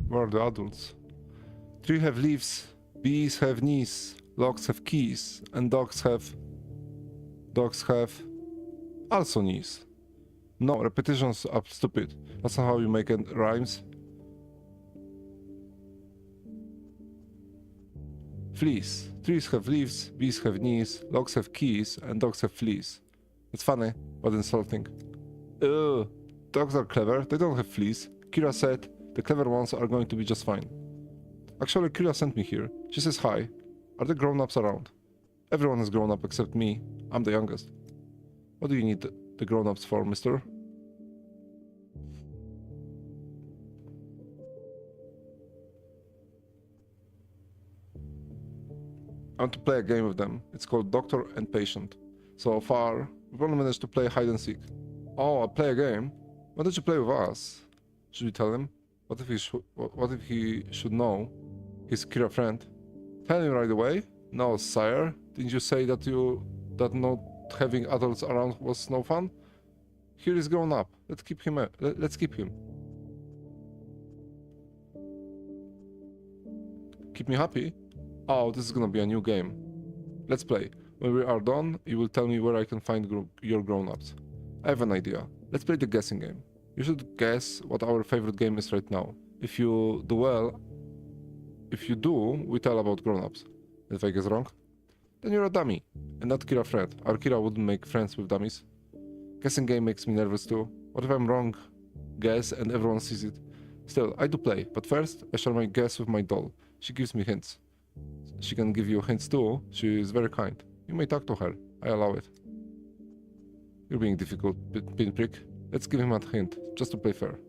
Where are the adults? Trees have leaves, bees have knees, logs have keys, and dogs have also knees. No, repetitions are stupid. That's not how you make it rhymes. Fleas. Trees have leaves, bees have knees, logs have keys, and dogs have fleas. It's funny, but insulting. Ugh, dogs are clever, they don't have fleas. Kira said, the clever ones are going to be just fine. Actually, Kira sent me here. She says hi. Are the grown-ups around? Everyone is grown up except me. I'm the youngest. What do you need the grown-ups for, mister? I want to play a game with them. It's called Doctor and Patient. So far, we've only managed to play hide and seek. Oh, play a game? Why don't you play with us? Should we tell him? What if he should know? He's Kira's friend. Tell him right away? No, sire. Didn't you say that not having adults around was no fun? Here is grown up. Let's keep him. Let's keep him. Keep me happy? Oh, this is gonna be a new game. Let's play. When we are done, you will tell me where I can find your grown-ups. I have an idea. Let's play the guessing game. You should guess what our favorite game is right now. If you do well, we tell about grown-ups. If I guess wrong, then you're a dummy, and not Kira friend. Our Kira wouldn't make friends with dummies. Guessing game makes me nervous too. What if I'm wrong? Guess and everyone sees it. Still, I do play, but first, I share my guess with my doll. She gives me hints. She can give you hints too. She is very kind. You may talk to her. I allow it. You're being difficult, pinprick. Let's give him a hint, just to play fair.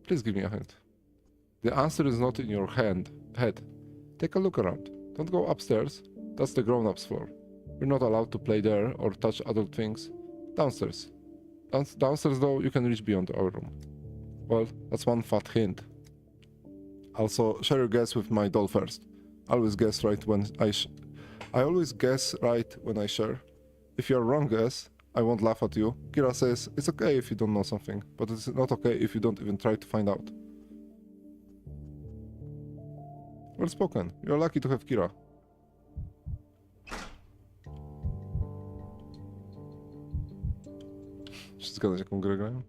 Please give me a hint. The answer is not in your head. Take a look around. Don't go upstairs. That's the grown-ups floor. You're not allowed to play there or touch adult things. Downstairs. Downstairs though, you can reach beyond our room. Well, that's one fat hint. Also, share your guess with my doll first. I always guess right when I always guess right when I share. If you're wrong guess, I won't laugh at you. Kira says, it's okay if you don't know something, but it's not okay if you don't even try to find out. Well spoken. You're lucky to have Kira. Czy zgadać jaką grę grają?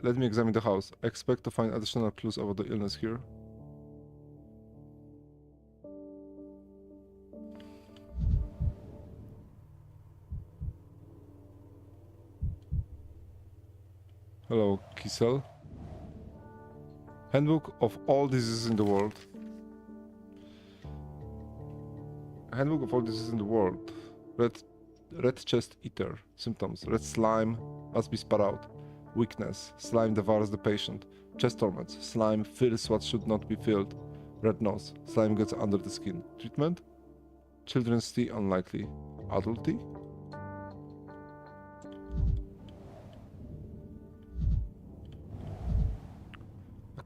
Let me examine the house. I expect to find additional clues about the illness here. Hello, Kisel. Handbook of all diseases in the world. Handbook of all diseases in the world. Red chest eater. Symptoms. Red slime must be spat out. Weakness. Slime devours the patient. Chest torments. Slime fills what should not be filled. Red nose. Slime gets under the skin. Treatment? Children's tea unlikely. Adult tea?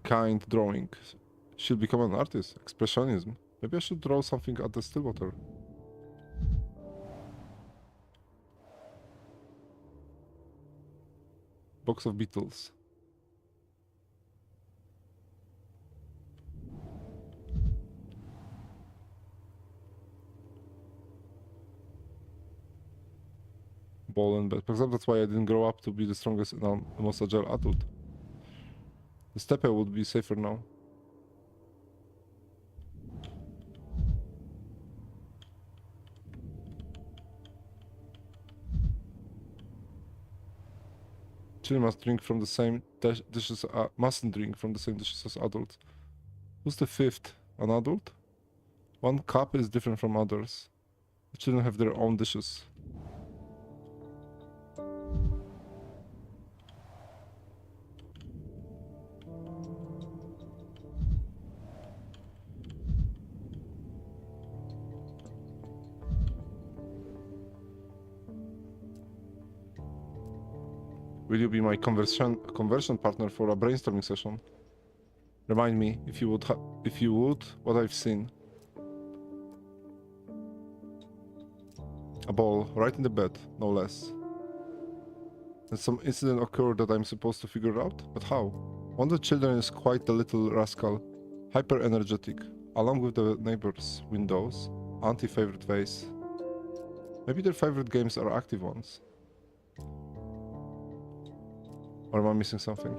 Kind drawing. Should become an artist. Expressionism. Maybe I should draw something at the Stillwater. Box of Beatles. Ball and bat. Perhaps that's why I didn't grow up to be the strongest and most agile adult. The steppe would be safer now. Children must drink from the same dishes. Mustn't drink from the same dishes as adults. Who's the fifth? An adult? One cup is different from others. The children have their own dishes. Will you be my conversion partner for a brainstorming session? Remind me, if you would, what I've seen. A ball, right in the bed, no less. And some incident occurred that I'm supposed to figure out? But how? One of the children is quite a little rascal, hyper-energetic, along with the neighbor's windows, anti-favorite vase. Maybe their favorite games are active ones. Or am I missing something?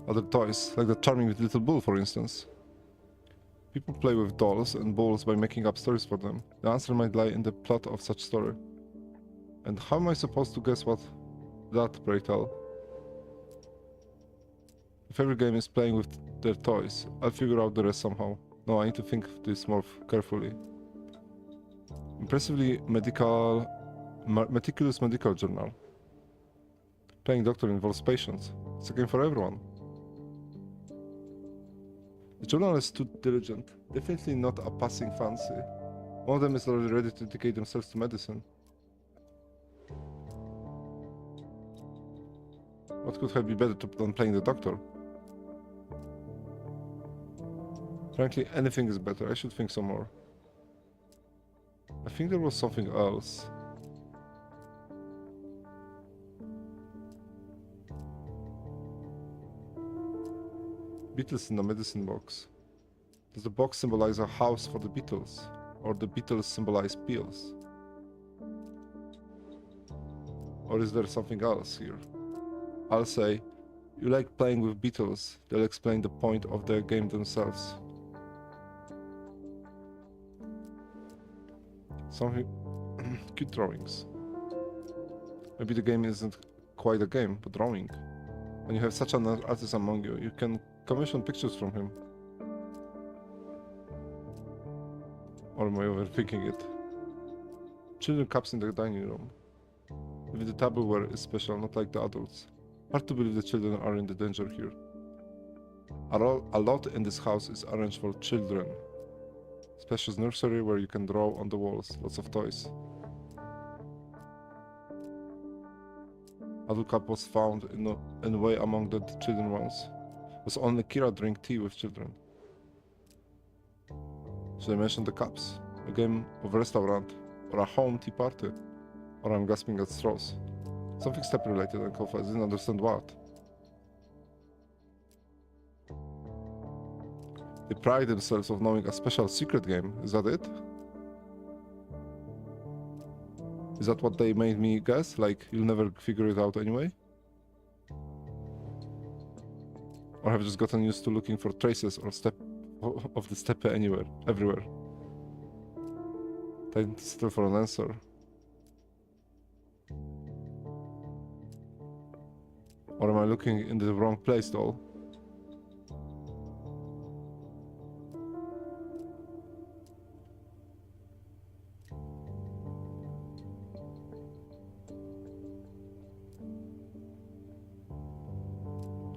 Other toys, like the charming little bull, for instance. People play with dolls and bulls by making up stories for them. The answer might lie in the plot of such story. And how am I supposed to guess what that, pray tell? If every game is playing with their toys, I'll figure out the rest somehow. No, I need to think this more carefully. Impressively meticulous medical journal. Playing doctor involves patience. It's a game for everyone. The journal is too diligent. Definitely not a passing fancy. One of them is already ready to dedicate themselves to medicine. What could have been better than playing the doctor? Frankly, anything is better. I should think some more. I think there was something else. Beatles in the medicine box. Does the box symbolize a house for the Beatles? Or the Beatles symbolize pills? Or is there something else here? I'll say, you like playing with Beatles, they'll explain the point of the game themselves. Something... cute drawings. Maybe the game isn't quite a game, but drawing. When you have such an artist among you, you can commission pictures from him. Or am I overthinking it? Children cups in the dining room. Maybe the tableware is special, not like the adults. Hard to believe the children are in the danger here. A lot in this house is arranged for children. Spacious nursery where you can draw on the walls, lots of toys. Adult cup was found in a way among the children ones. Was only Kira drink tea with children. Should I mention the cups? A game of restaurant, or a home tea party? Or I'm gasping at straws. Something step related and coffee, I didn't understand what. They pride themselves of knowing a special secret game, is that it? Is that what they made me guess? Like, you'll never figure it out anyway? Or have I just gotten used to looking for traces or of the steppe everywhere? Time still for an answer. Or am I looking in the wrong place though?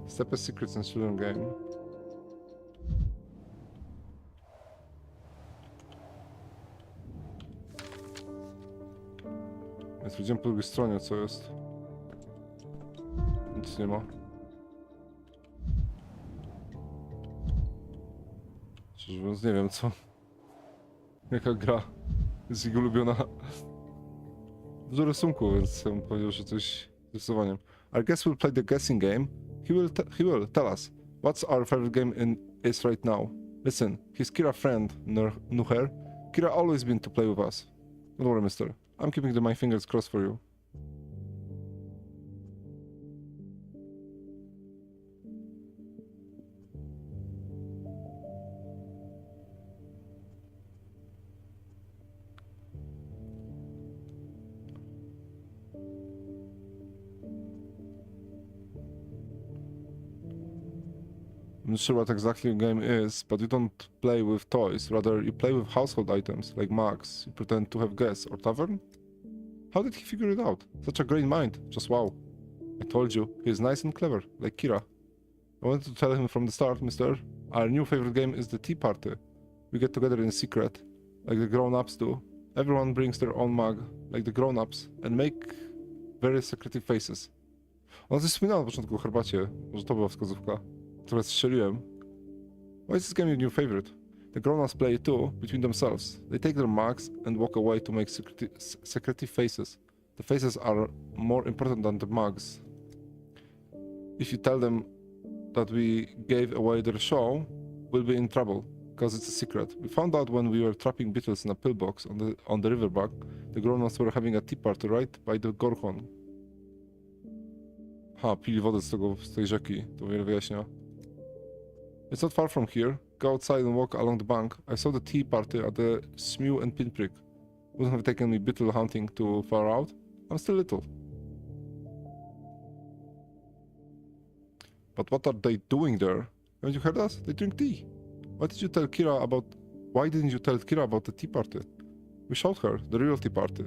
Steppe Secrets in Children game. Więc widzimy po drugiej stronie co jest. Nic nie ma. Szczerze mówiąc nie wiem co. Jaka gra jest jego ulubiona. Dużo rysunku, więc ja bym powiedział, że coś rysowaniem. I guess we'll play the guessing game. He will tell us. What's our favorite game is right now? Listen, he's Kira's friend, Nuher. Kira always been to play with us. Don't worry, mister. I'm keeping my fingers crossed for you. I'm not sure what exactly the game is, but you don't play with toys, rather you play with household items, like mugs, you pretend to have guests, or tavern? How did he figure it out? Such a great mind, just wow. I told you, he is nice and clever, like Kira. I wanted to tell him from the start, mister, our new favorite game is the tea party. We get together in secret, like the grown-ups do. Everyone brings their own mug, like the grown-ups, and make very secretive faces. Ona coś wspominała na początku o herbacie, może to była wskazówka. Trochę strzeliłem. Why is this game your new favorite? The grown-ups play it too, between themselves. They take their mugs and walk away to make secretive faces. The faces are more important than the mugs. If you tell them that we gave away their show, we'll be in trouble, because it's a secret. We found out when we were trapping beetles in a pillbox on the riverbank. The grown-ups were having a tea party right by the Gorhon. Pili wodę z tej rzeki, to wiele wyjaśnia. It's not far from here. Go outside and walk along the bank. I saw the tea party at the Smew and Pinprick. Wouldn't have taken me beetle hunting too far out. I'm still little. But what are they doing there? Haven't you heard us? They drink tea. Why didn't you tell Kira about the tea party? We showed her the real tea party,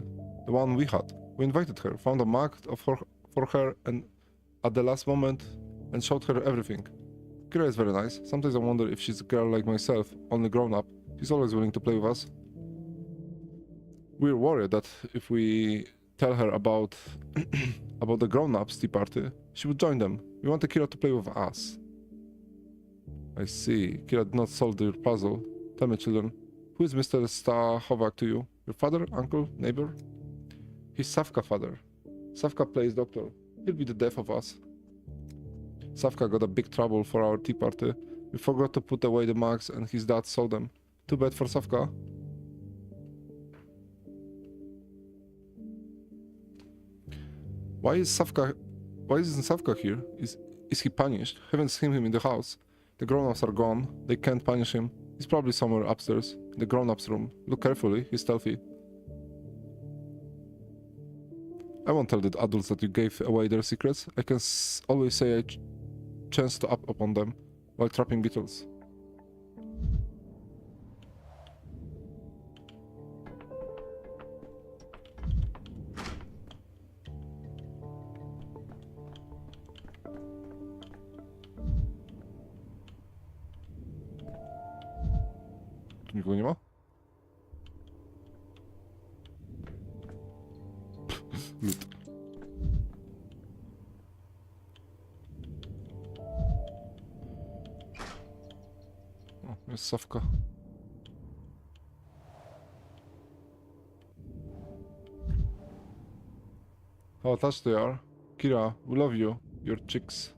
the one we had. We invited her, found a mug for her, and at the last moment, and showed her everything. Kira is very nice. Sometimes I wonder if she's a girl like myself, only grown up. She's always willing to play with us. We're worried that if we tell her about the grown-ups tea party, she would join them. We wanted Kira to play with us. I see. Kira did not solve your puzzle. Tell me, children, who is Mr. Stachovac to you? Your father, uncle, neighbor? He's Savka father. Savka plays doctor. He'll be the death of us. Savka got a big trouble for our tea party. We forgot to put away the mugs and his dad sold them. Too bad for Safka. Why isn't Safka here? Is he punished? Haven't seen him in the house. The grown-ups are gone. They can't punish him. He's probably somewhere upstairs, in the grown-ups room. Look carefully, he's stealthy. I won't tell the adults that you gave away their secrets. I can always say I chanced up upon them while trapping beetles. Tu nikogo nie ma? Lud. O, jest Safka. How attached they are. Kira, we love you. Your chicks.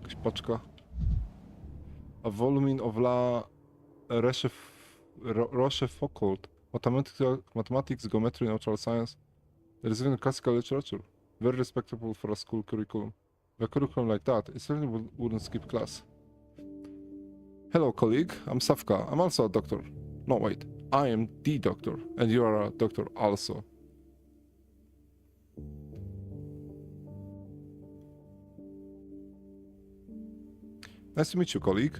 Jakaś paczka. A volume of la Rochefoucauld. Mathematics, geometry, natural science. There is even classical literature. Very respectable for a school curriculum. With a curriculum like that, it certainly wouldn't skip class. Hello, colleague. I'm Safka. I'm also a doctor. No, wait. I am the doctor. And you are a doctor also. Nice to meet you, colleague.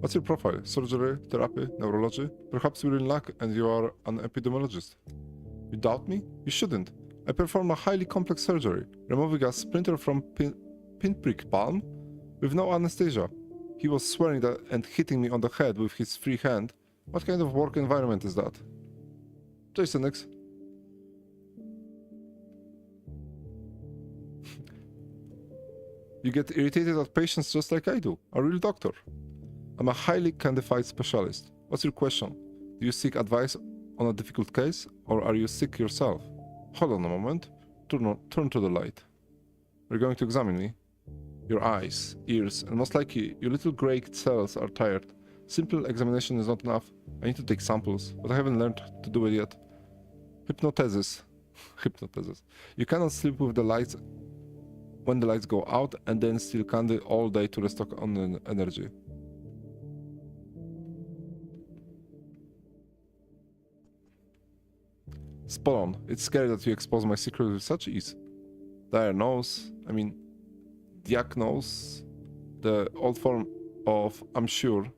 What's your profile? Surgery, therapy, neurology? Perhaps we're in luck and you are an epidemiologist. You doubt me? You shouldn't. I perform a highly complex surgery, removing a splinter from pinprick palm with no anesthesia. He was swearing that and hitting me on the head with his free hand. What kind of work environment is that? Cześć, Synex. You get irritated at patients just like I do. A real doctor. I'm a highly qualified specialist. What's your question? Do you seek advice on a difficult case, or are you sick yourself? Hold on a moment. Turn to the light. You're going to examine me. Your eyes, ears, and most likely your little grey cells are tired. Simple examination is not enough. I need to take samples, but I haven't learned to do it yet. Hypnothesis. Hypnothesis. You cannot sleep with the lights when the lights go out and then steal candy all day to restock on energy. Spot on. It's scary that you expose my secret with such ease. Diagnose, the old form of I'm sure.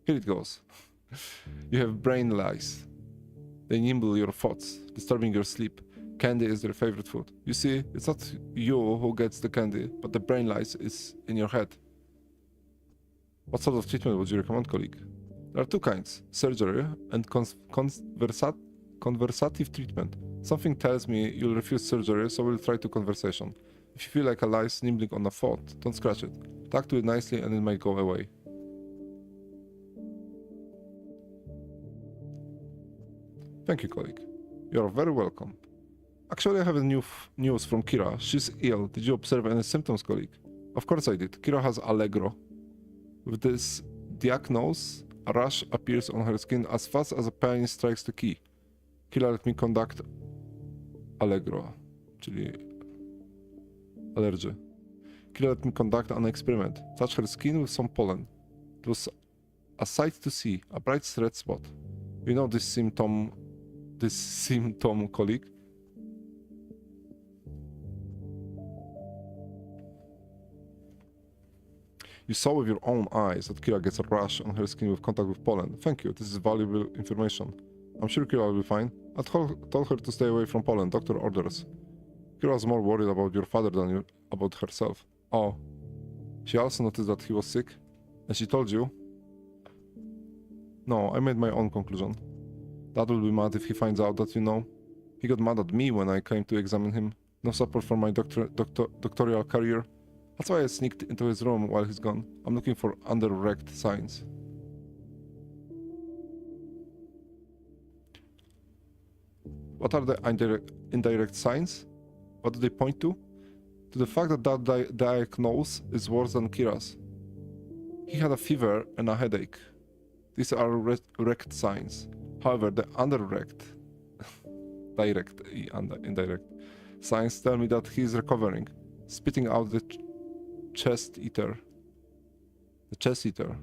Here it goes. You have brain lice. They nibble your thoughts, disturbing your sleep. Candy is their favorite food. You see, it's not you who gets the candy, but the brain lice is in your head. What sort of treatment would you recommend, colleague? There are two kinds, surgery and conversative treatment. Something tells me you'll refuse surgery, so we'll try to conversation. If you feel like a lice nibbling on a thought, don't scratch it. Talk to it nicely and it might go away. Thank you, colleague. You are very welcome. Actually, I have a news from Kira. She's ill. Did you observe any symptoms, colleague? Of course I did. Kira has allegro. With this diagnosis, a rash appears on her skin as fast as a pain strikes the key. Kira let me conduct allegro, czyli allergy. Kira let me conduct an experiment. Touch her skin with some pollen. It was a sight to see, a bright red spot. You know this symptom, colleague? You saw with your own eyes that Kira gets a rash on her skin with contact with pollen. Thank you, this is valuable information. I'm sure Kira will be fine. I told her to stay away from pollen, doctor orders. Kira was more worried about your father than about herself. Oh. She also noticed that he was sick? And she told you? No, I made my own conclusion. Dad will be mad if he finds out that you know. He got mad at me when I came to examine him. No support for my doctoral career. That's why I sneaked into his room while he's gone. I'm looking for underwrecked signs. What are the indirect signs? What do they point to? To the fact that that diagnosis is worse than Kira's. He had a fever and a headache. These are rect signs. However, the indirect signs tell me that he is recovering, spitting out the chest eater. The chest eater.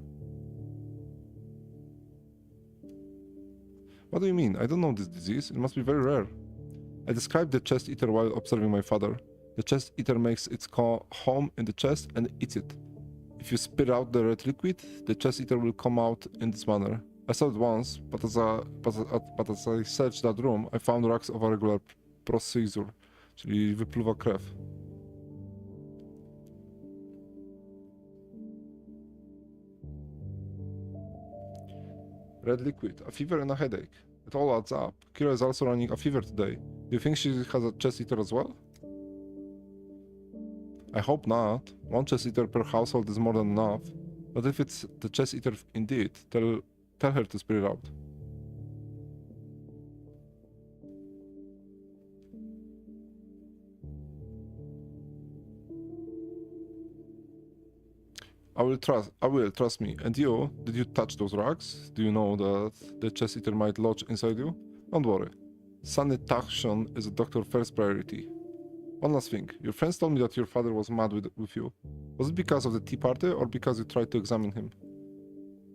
What do you mean? I don't know this disease. It must be very rare. I described the chest eater while observing my father. The chest eater makes its home in the chest and eats it. If you spit out the red liquid, the chest eater will come out in this manner. I saw it once, but as I searched that room, I found rags of a regular procedure, czyli wypluwa krew. Red liquid, a fever and a headache. It all adds up. Kira is also running a fever today. Do you think she has a chest eater as well? I hope not. One chest eater per household is more than enough. But if it's the chest eater indeed, tell her to spit it out. I will, trust me. And you, did you touch those rags? Do you know that the chest eater might lodge inside you? Don't worry. Sanitation is a doctor's first priority. One last thing. Your friends told me that your father was mad with you. Was it because of the tea party or because you tried to examine him?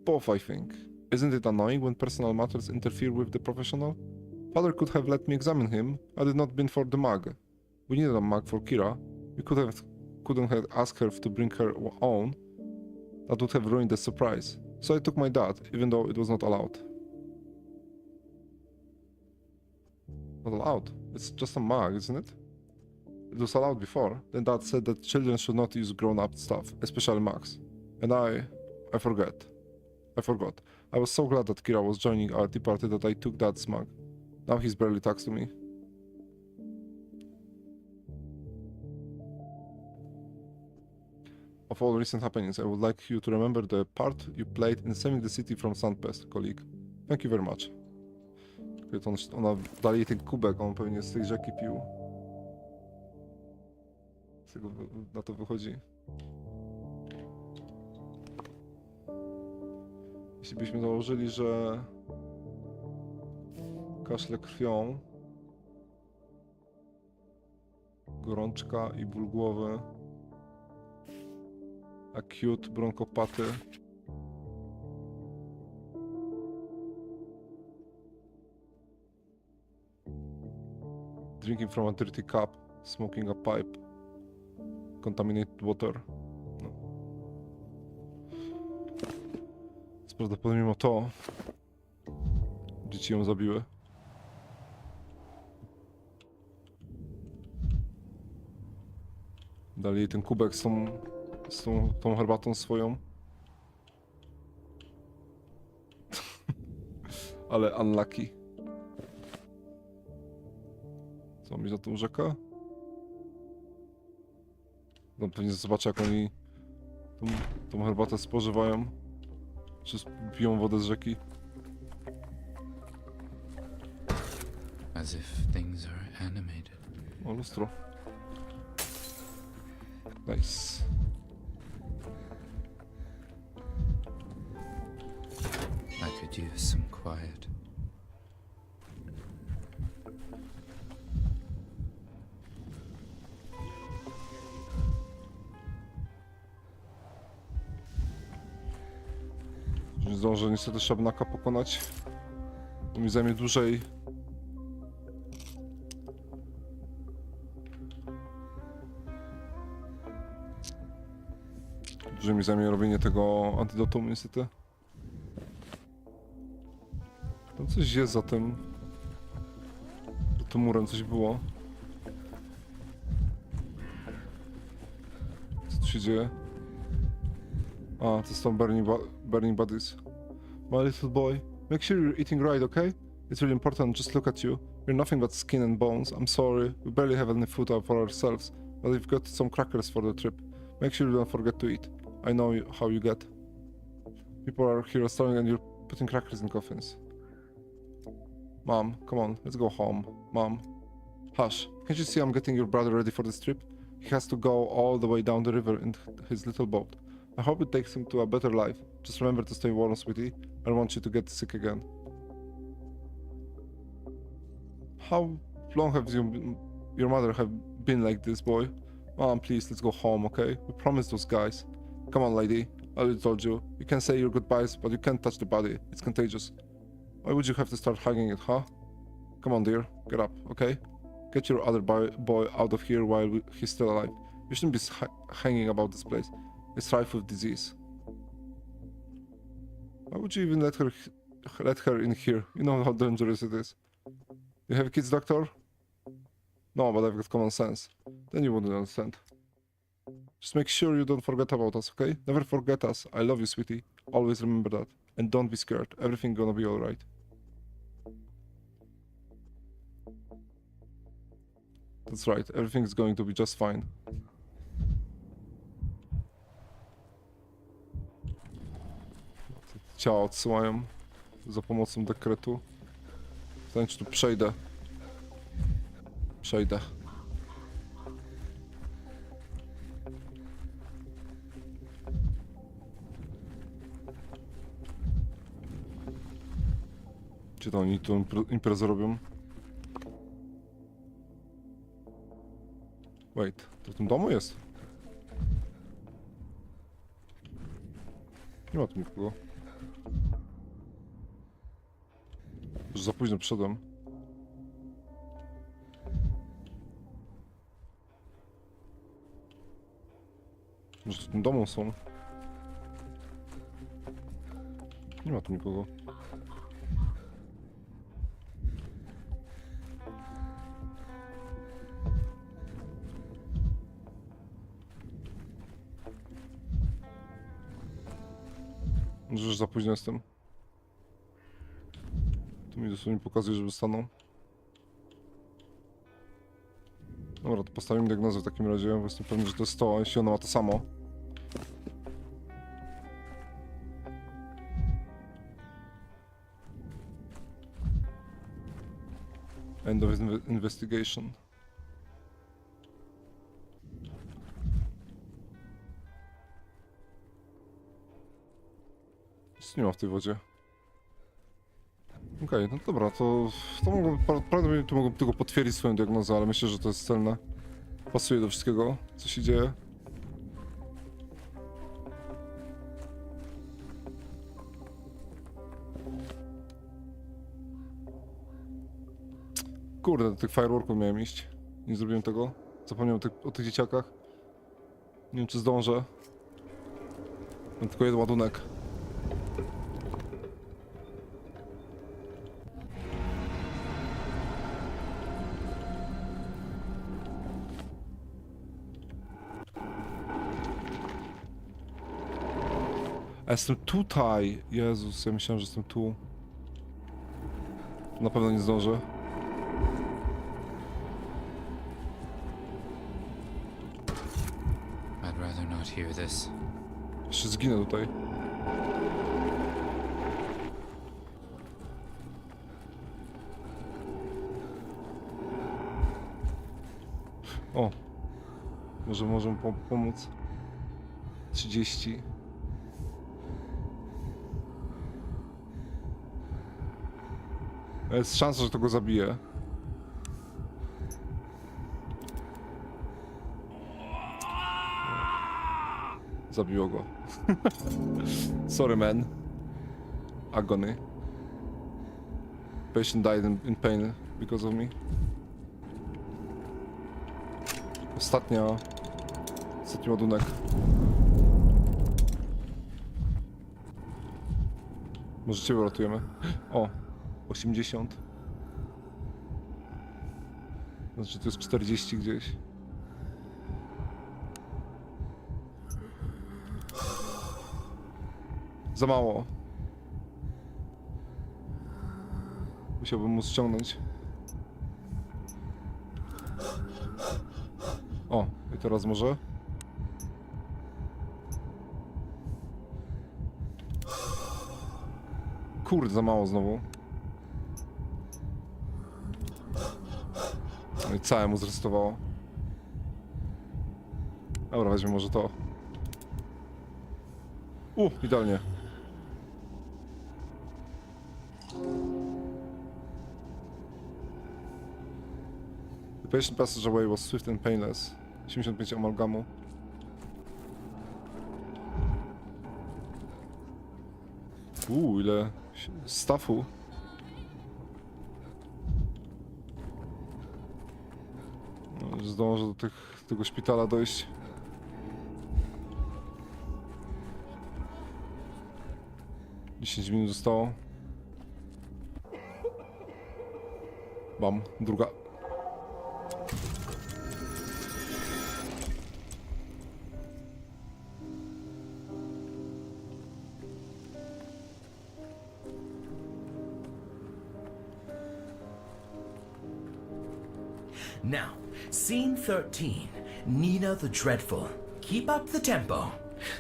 Both, I think. Isn't it annoying when personal matters interfere with the professional? Father could have let me examine him had it not been for the mug. We needed a mug for Kira. We couldn't have asked her to bring her own. That would have ruined the surprise. So I took my dad, even though it was not allowed. Not allowed? It's just a mug, isn't it? It was allowed before. Then Dad said that children should not use grown-up stuff, especially mugs. And I forgot. I was so glad that Kira was joining our tea party that I took Dad's mug. Now he's barely talks to me. Of all recent happenings, I would like you to remember the part you played in saving the city from Sandpest, colleague. Thank you very much. Ona dali jej ten kubek, on pewnie z tej rzeki pił. Z tego na to wychodzi. Jeśli byśmy założyli, że kaszle krwią, gorączka i ból głowy, acute bronkopaty, drinking from a dirty cup, smoking a pipe, contaminated water. No. Prawdopodobnie mimo to dzieci ją zabiły. Dali jej ten kubek z tą herbatą swoją. Ale unlucky. Co, mi za tą rzekę? No pewnie zobaczę, jak oni tą herbatę spożywają. Czy piją wodę z rzeki. As if things are animated. O, lustro. Nice. I could use some quiet. Nie zdążę niestety szabnaka pokonać. To mi zajmie dłużej. Dłużej mi zajmie robienie tego antidotum niestety. Tam coś jest za tym murem, coś było. Co tu się dzieje? A, to jest tam burning bodies. My little boy, make sure you're eating right, okay? It's really important, just look at you. You're nothing but skin and bones. I'm sorry, we barely have any food for ourselves, but we've got some crackers for the trip. Make sure you don't forget to eat. I know how you get. People are here starving and you're putting crackers in coffins. Mom, come on, let's go home. Mom. Hush, can't you see I'm getting your brother ready for this trip? He has to go all the way down the river in his little boat. I hope it takes him to a better life. Just remember to stay warm, sweetie. I don't want you to get sick again. How long have your mother have been like this, boy? Mom, please, let's go home, okay? We promised those guys. Come on, lady. I already told you. You can say your goodbyes, but you can't touch the body. It's contagious. Why would you have to start hugging it, huh? Come on, dear. Get up, okay? Get your other boy out of here while he's still alive. You shouldn't be hanging about this place. It's rife with disease. Why would you even let her in here? You know how dangerous it is. You have kids, doctor? No, but I've got common sense. Then you wouldn't understand. Just make sure you don't forget about us, okay? Never forget us. I love you, sweetie. Always remember that. And don't be scared. Everything's gonna be alright. That's right. Everything's going to be just fine. Ciała odsyłają za pomocą dekretu. Pytanie, czy tu przejdę. Przejdę. Gdzie to oni tu imprezę robią? Wait, to w tym domu jest? Nie ma tu nikogo. Już za późno przyszedłem. Może w tym domu są? Nie ma tu nikogo. Może już za późno jestem. Tu mi dosłownie pokazuje, żeby stanął. Dobra, to postawimy diagnozę w takim razie, bo jestem pewny, że to jest to, a jeśli ono ma to samo. End of investigation. Nic nie ma w tej wodzie. Okej, no dobra, to prawdopodobnie tu mogą tylko potwierdzić swoją diagnozę, ale myślę, że to jest celne. Pasuje do wszystkiego, co się dzieje. Kurde, do tych fireworków miałem iść. Nie zrobiłem tego. Zapomniałem o tych dzieciakach. Nie wiem, czy zdążę. Mam tylko jeden ładunek. A jestem tutaj! Jezus, ja myślałem, że jestem tu. Na pewno nie zdążę. I'd rather not hear this. Jeszcze zginę tutaj. O! Może możemy pomóc. 30. Jest szansa, że to go zabije. Zabiło go. Sorry, man. Agony. Patient died in pain because of me. Ostatni ładunek. Może ciebie uratujemy. O! 80. Znaczy to jest 40 gdzieś. Za mało. Musiałbym mu ściągnąć. O, i teraz może? Kurde, za mało znowu. No i całe mu zresetowało. Dobra, weźmy może to. Idealnie. The patient passage away was swift and painless. 75 amalgamu. Ile staffu. No, zdążę do tego szpitala dojść. Dziesięć minut zostało. Bam, druga. Now, scene 13. Nina the Dreadful. Keep up the tempo.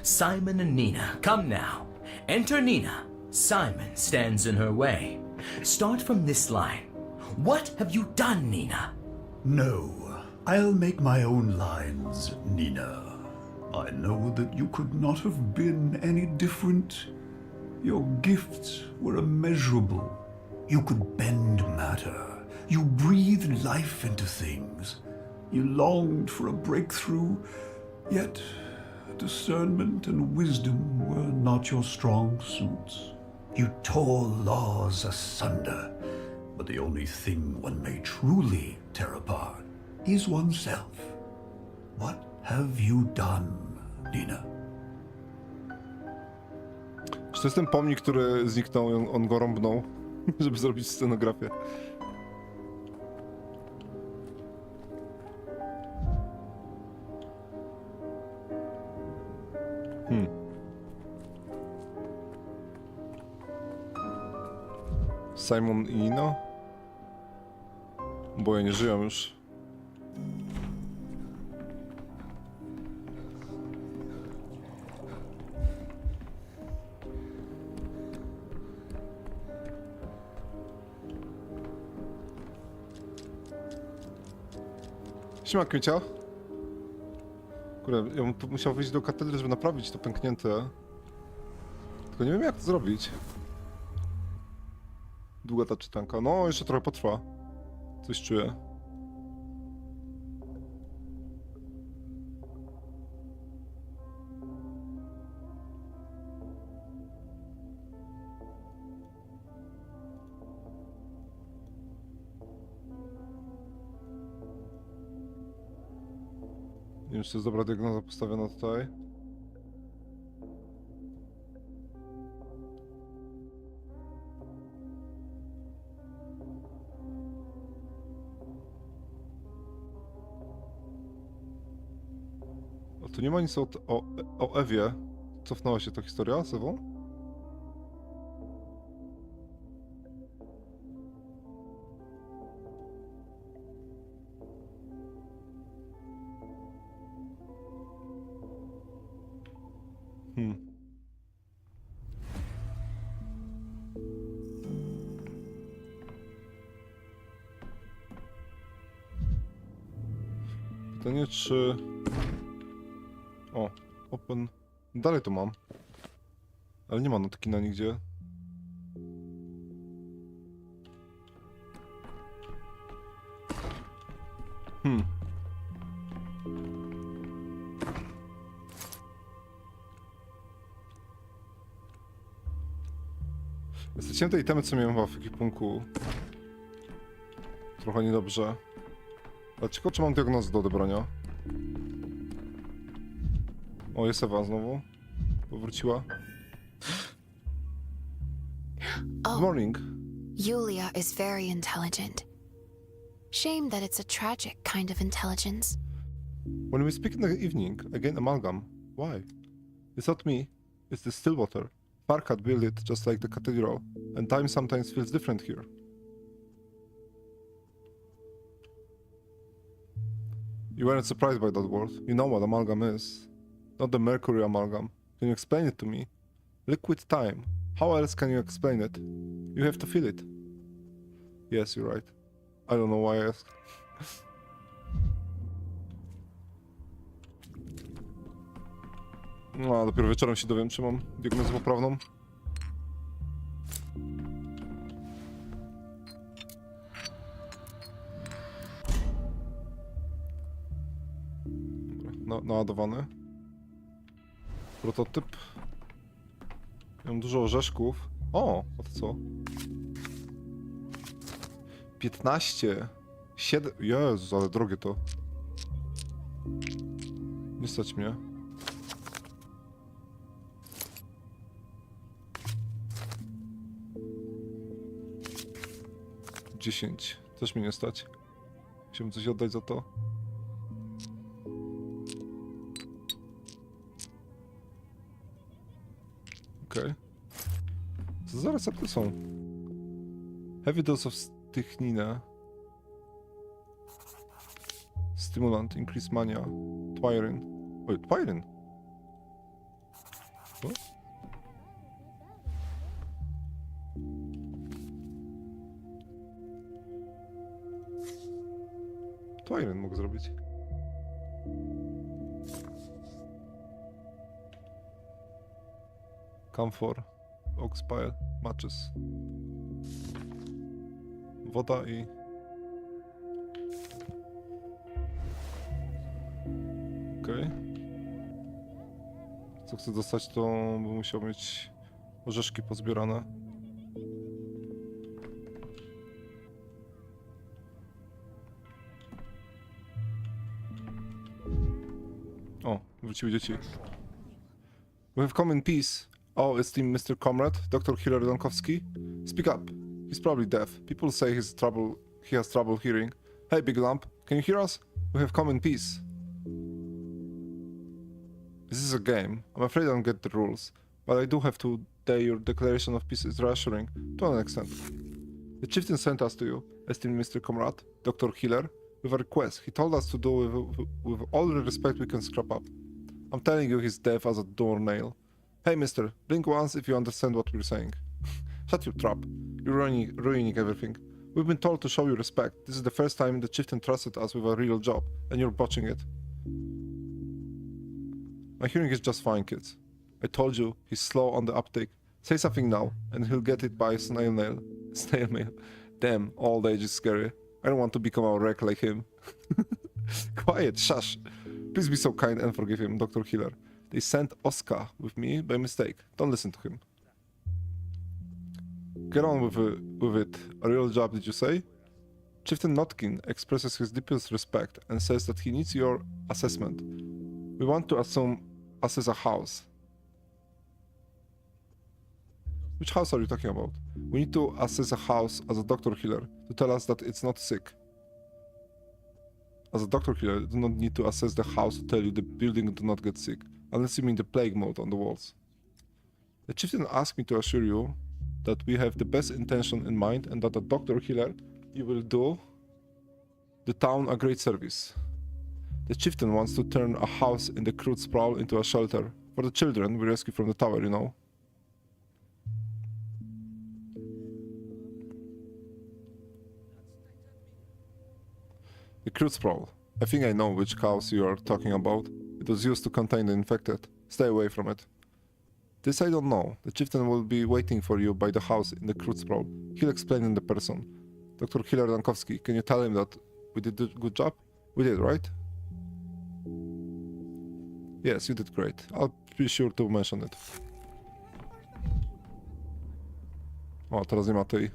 Simon and Nina, come now. Enter Nina. Simon stands in her way. Start from this line. What have you done, Nina? No, I'll make my own lines, Nina. I know that you could not have been any different. Your gifts were immeasurable. You could bend matter. You breathed life into things. You longed for a breakthrough, yet discernment and wisdom were not your strong suits. You tore laws asunder, but the only thing one may truly tear apart is oneself. What have you done, Nina? Czy to jest ten pomnik, który zniknął i on go rąbnął, żeby zrobić scenografię? Simon i Nina? Boje nie żyją już. Siema, Kmiecia. Kurde, ja bym tu musiał wyjść do katedry, żeby naprawić to pęknięte. Tylko nie wiem, jak to zrobić. Długa ta czytanka. No, jeszcze trochę potrwa. Coś czuję. Nie wiem, czy to jest dobra diagnoza postawiona tutaj. A tu nie ma nic o Ewie. Cofnęła się ta historia z Ewą? Pytanie, czy... O, open... Dalej to mam. Ale nie ma notki na nigdzie. Straciłem te itemy, co miałem w ekwipunku. Trochę niedobrze. Dlaczego, czy mam diagnozę do odebrania? O, jest Ewa znowu. Powróciła. Good morning. Yulia is very intelligent. Shame that it's a tragic kind of intelligence. When we speak in the evening, again amalgam. Why? It's not me. It's the Stillwater. Farkad built it just like the cathedral, and time sometimes feels different here. You weren't surprised by that word. You know what amalgam is. Not the mercury amalgam. Can you explain it to me? Liquid time. How else can you explain it? You have to feel it. Yes, you're right. I don't know why I asked. No, a dopiero wieczorem się dowiem, czy mam diagnozę poprawną. No, naładowany. Prototyp. Mam dużo orzeszków. O, a to co? 15. 7. Jezus, ale drogie to. Nie stać mnie. $10. Też mnie nie stać. Chciałbym coś oddać za to. Okej. Co za recepty są? Heavy dose of strychnina. Stimulant, increase mania. Twiryn. Oj, twiryn. Co? Twiryn mógł zrobić. Camphor, oxpile, matches. Woda i... Okej. Co chcę dostać, to bym musiał mieć orzeszki pozbierane. O, wróciły dzieci. We have come in peace. Oh, esteemed Mr. Comrade, Dr. Hiller Donkowski. Speak up. He's probably deaf. People say he has trouble hearing. Hey, Big Lump, can you hear us? We have come in peace. This is a game. I'm afraid I don't get the rules, but I do have to say your declaration of peace is reassuring, to an extent. The chieftain sent us to you, esteemed Mr. Comrade, Dr. Hiller, with a request. He told us to do with all the respect we can scrap up. I'm telling you he's deaf as a doornail. Hey, mister, blink once if you understand what we're saying. Shut your trap. You're ruining everything. We've been told to show you respect. This is the first time the chieftain trusted us with a real job, and you're botching it. My hearing is just fine, kids. I told you, he's slow on the uptake. Say something now, and he'll get it by snail mail. Snail mail. Damn, old age is scary. I don't want to become a wreck like him. Quiet, shush. Please be so kind and forgive him, Dr. Hiller. They sent Oscar with me by mistake. Don't listen to him. Get on with it. A real job, did you say? Chieftain Notkin expresses his deepest respect and says that he needs your assessment. We want to assess a house. Which house are you talking about? We need to assess a house as a Dr. Hiller to tell us that it's not sick. As a Dr. Hiller, you do not need to assess the house to tell you the building do not get sick, unless you mean the plague mode on the walls. The chieftain asked me to assure you that we have the best intention in mind and that a Dr. Hiller, you will do the town a great service. The chieftain wants to turn a house in the crude sprawl into a shelter for the children we rescued from the tower, you know. The crude sprawl. I think I know which house you are talking about. It was used to contain the infected. Stay away from it. This I don't know. The chieftain will be waiting for you by the house in the crude sprawl. He'll explain in the person. Dr. Hiller Dankowski, can you tell him that we did a good job? We did, right? Yes, you did great. I'll be sure to mention it. O, teraz nie ma tej...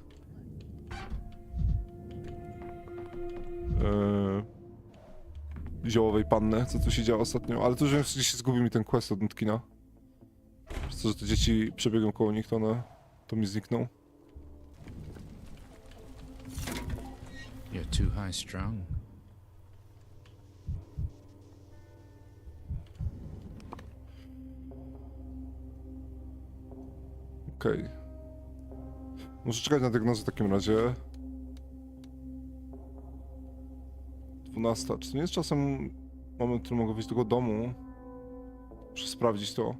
ziołowej panny, co tu się działo ostatnio, ale to już gdzieś zgubił mi ten quest od Nutkina. Przez to, że te dzieci przebiegą koło nich, to mi znikną. You're too high strung. Okej. Muszę czekać na diagnozę w takim razie. 12. Czy to nie jest czasem moment, w którym mogę wyjść do tego domu? Muszę sprawdzić to.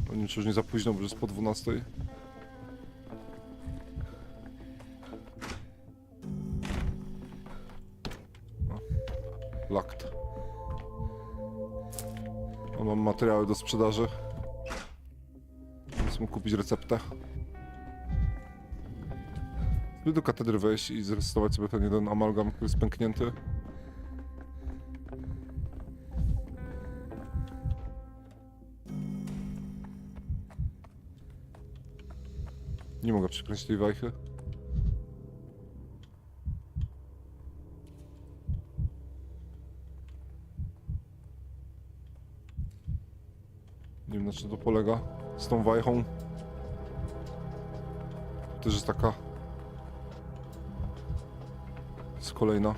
Nie wiem, czy już nie za późno, bo już jest po 12. Locked. Mam materiały do sprzedaży. Więc mógł kupić receptę. Spróbuj do katedry wejść i zresetować sobie ten jeden amalgam, który jest pęknięty. Nie mogę przekręcić tej wajchy. Nie wiem, na czym to polega z tą wajchą. Też jest taka. Jest kolejna.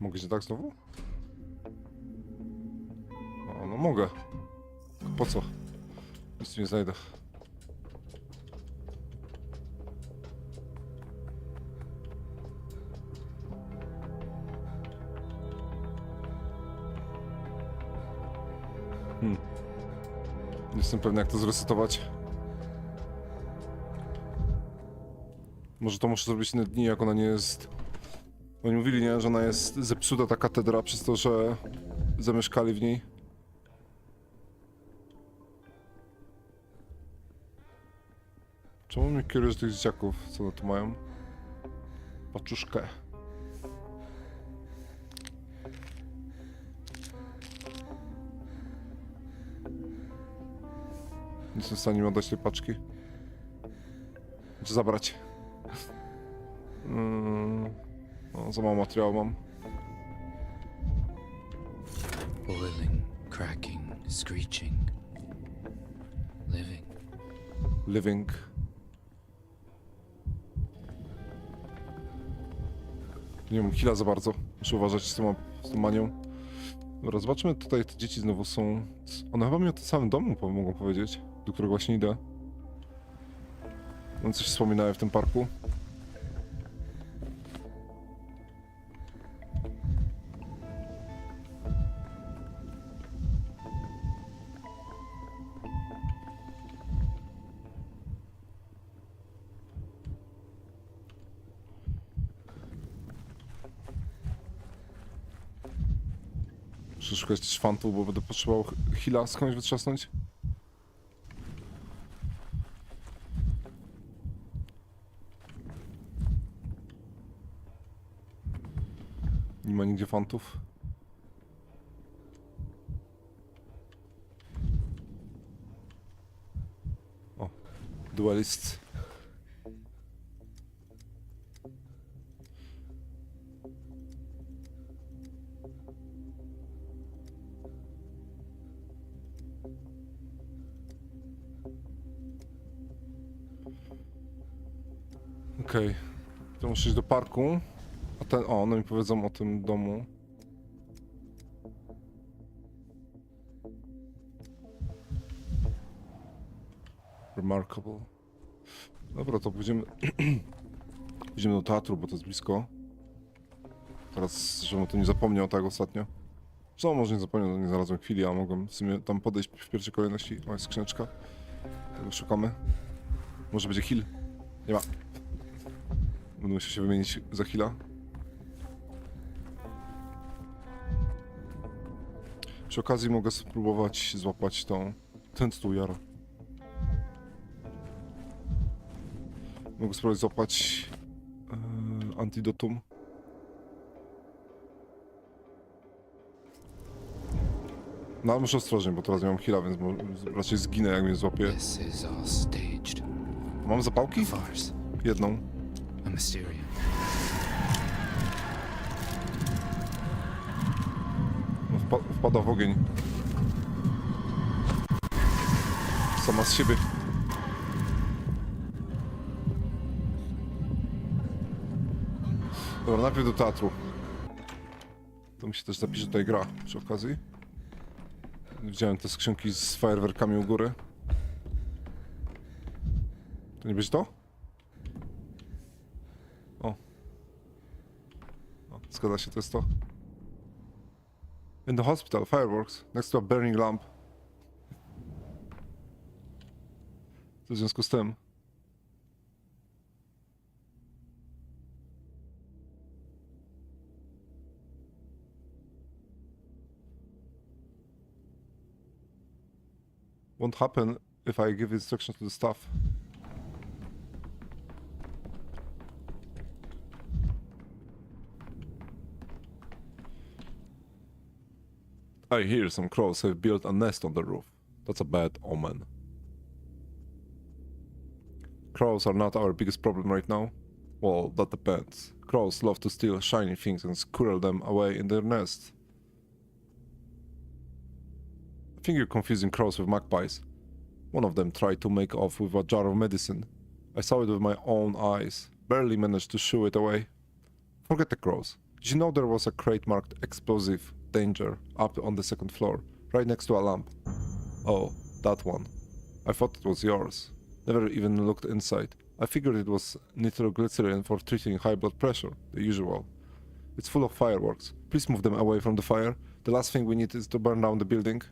Mogę się tak znowu? O, no mogę. Po co? Nic tu nie znajdę. Nie jestem pewny, jak to zresetować. Może to muszę zrobić inne dni, jak ona nie jest... Oni mówili, nie, że ona jest zepsuta, ta katedra, przez to, że zamieszkali w niej. Czemu mnie kierujesz tych dzieciaków? Co one tu mają? Paczuszkę. Nie jestem w stanie im oddać tej paczki. Czy zabrać? No, za mało materiału mam. Boiling, cracking, screeching. Living. Living. Nie mam killa za bardzo. Muszę uważać z tą manią. Dobra, zobaczmy, tutaj te dzieci znowu są... One chyba mi o tym samym domu mogą powiedzieć, do którego właśnie idę. One coś wspominały w tym parku. Muszę szukać też fantów, bo będę potrzebował heala skądś wytrzasnąć. Nie ma nigdzie fantów. O, duelist. Okej, to muszę iść do parku. A ten, o, no mi powiedzą o tym domu. Remarkable. Dobra, to pójdziemy... Pójdziemy do teatru, bo to jest blisko. Teraz, żebym o tym nie zapomniał, tak ostatnio. Co, może nie zapomniał, nie znalazłem chwili, a mogłem w sumie tam podejść w pierwszej kolejności. O, jest skrzyneczka. Tego szukamy. Może będzie heal. Nie ma. Będę musiał się wymienić za heala. Przy okazji mogę spróbować złapać tą... Ten stół jara. Mogę spróbować złapać... antidotum. No ale muszę ostrożnie, bo teraz nie mam heala, więc raczej zginę, jak mnie złapie. This is all staged. Mam zapałki? Farce. Jedną. A Mysterium. No, wpada w ogień. Sama z siebie. Dobra, najpierw do teatru. To mi się też zapisze tutaj gra przy okazji. Widziałem te skrzynki z fajerwerkami u góry. To nie będzie to? O. O, zgadza się, to jest to. In the hospital, fireworks, next to a burning lamp. Co w związku z tym? Won't happen if I give instructions to the staff. I hear some crows have built a nest on the roof. That's a bad omen. Crows are not our biggest problem right now. Well, that depends. Crows love to steal shiny things and squirrel them away in their nest. I think you're confusing crows with magpies. One of them tried to make off with a jar of medicine. I saw it with my own eyes. Barely managed to shoo it away. Forget the crows. Did you know there was a crate marked explosive danger up on the second floor, right next to a lamp? Oh, that one. I thought it was yours. Never even looked inside. I figured it was nitroglycerin for treating high blood pressure, the usual. It's full of fireworks. Please move them away from the fire. The last thing we need is to burn down the building.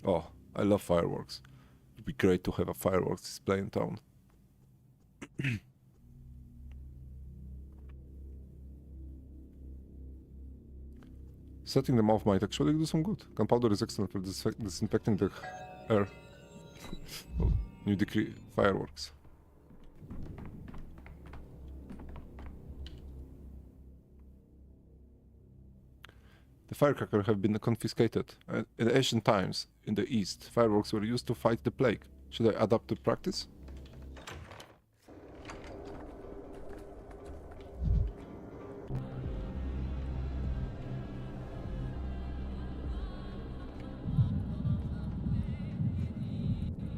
Oh, I love fireworks. It'd be great to have a fireworks display in town. Setting them off might actually do some good. Gunpowder is excellent for disinfecting the air. Well, new decree, fireworks. The firecrackers have been confiscated. In ancient times, in the East, fireworks were used to fight the plague. Should I adapt to practice?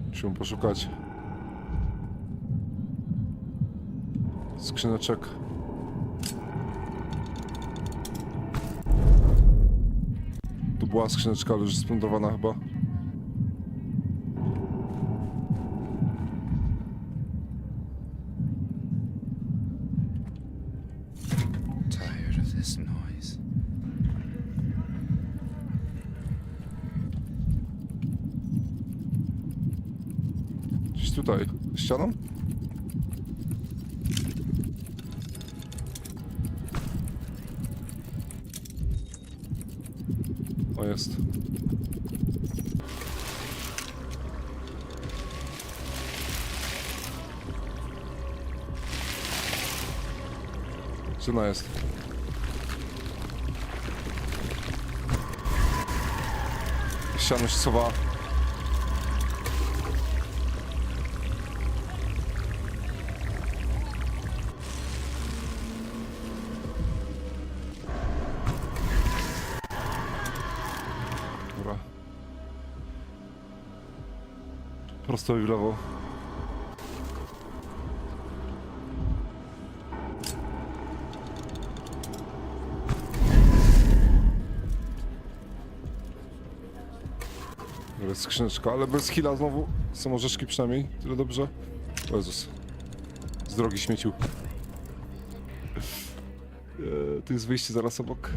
Musimy poszukać skrzyneczek. Tu była skrzyneczka, ale już splądrowana chyba. Tired of this noise. Gdzieś tutaj, ścianą? O, jest. Gdzie ona jest? Ściana się schowała. Dobra. Prosto i w lewo. Jest skrzyneczka, ale bez heala znowu. Są orzeszki przynajmniej, tyle dobrze. O Jezus. Z drogi śmieciu. Tu jest wyjście zaraz obok.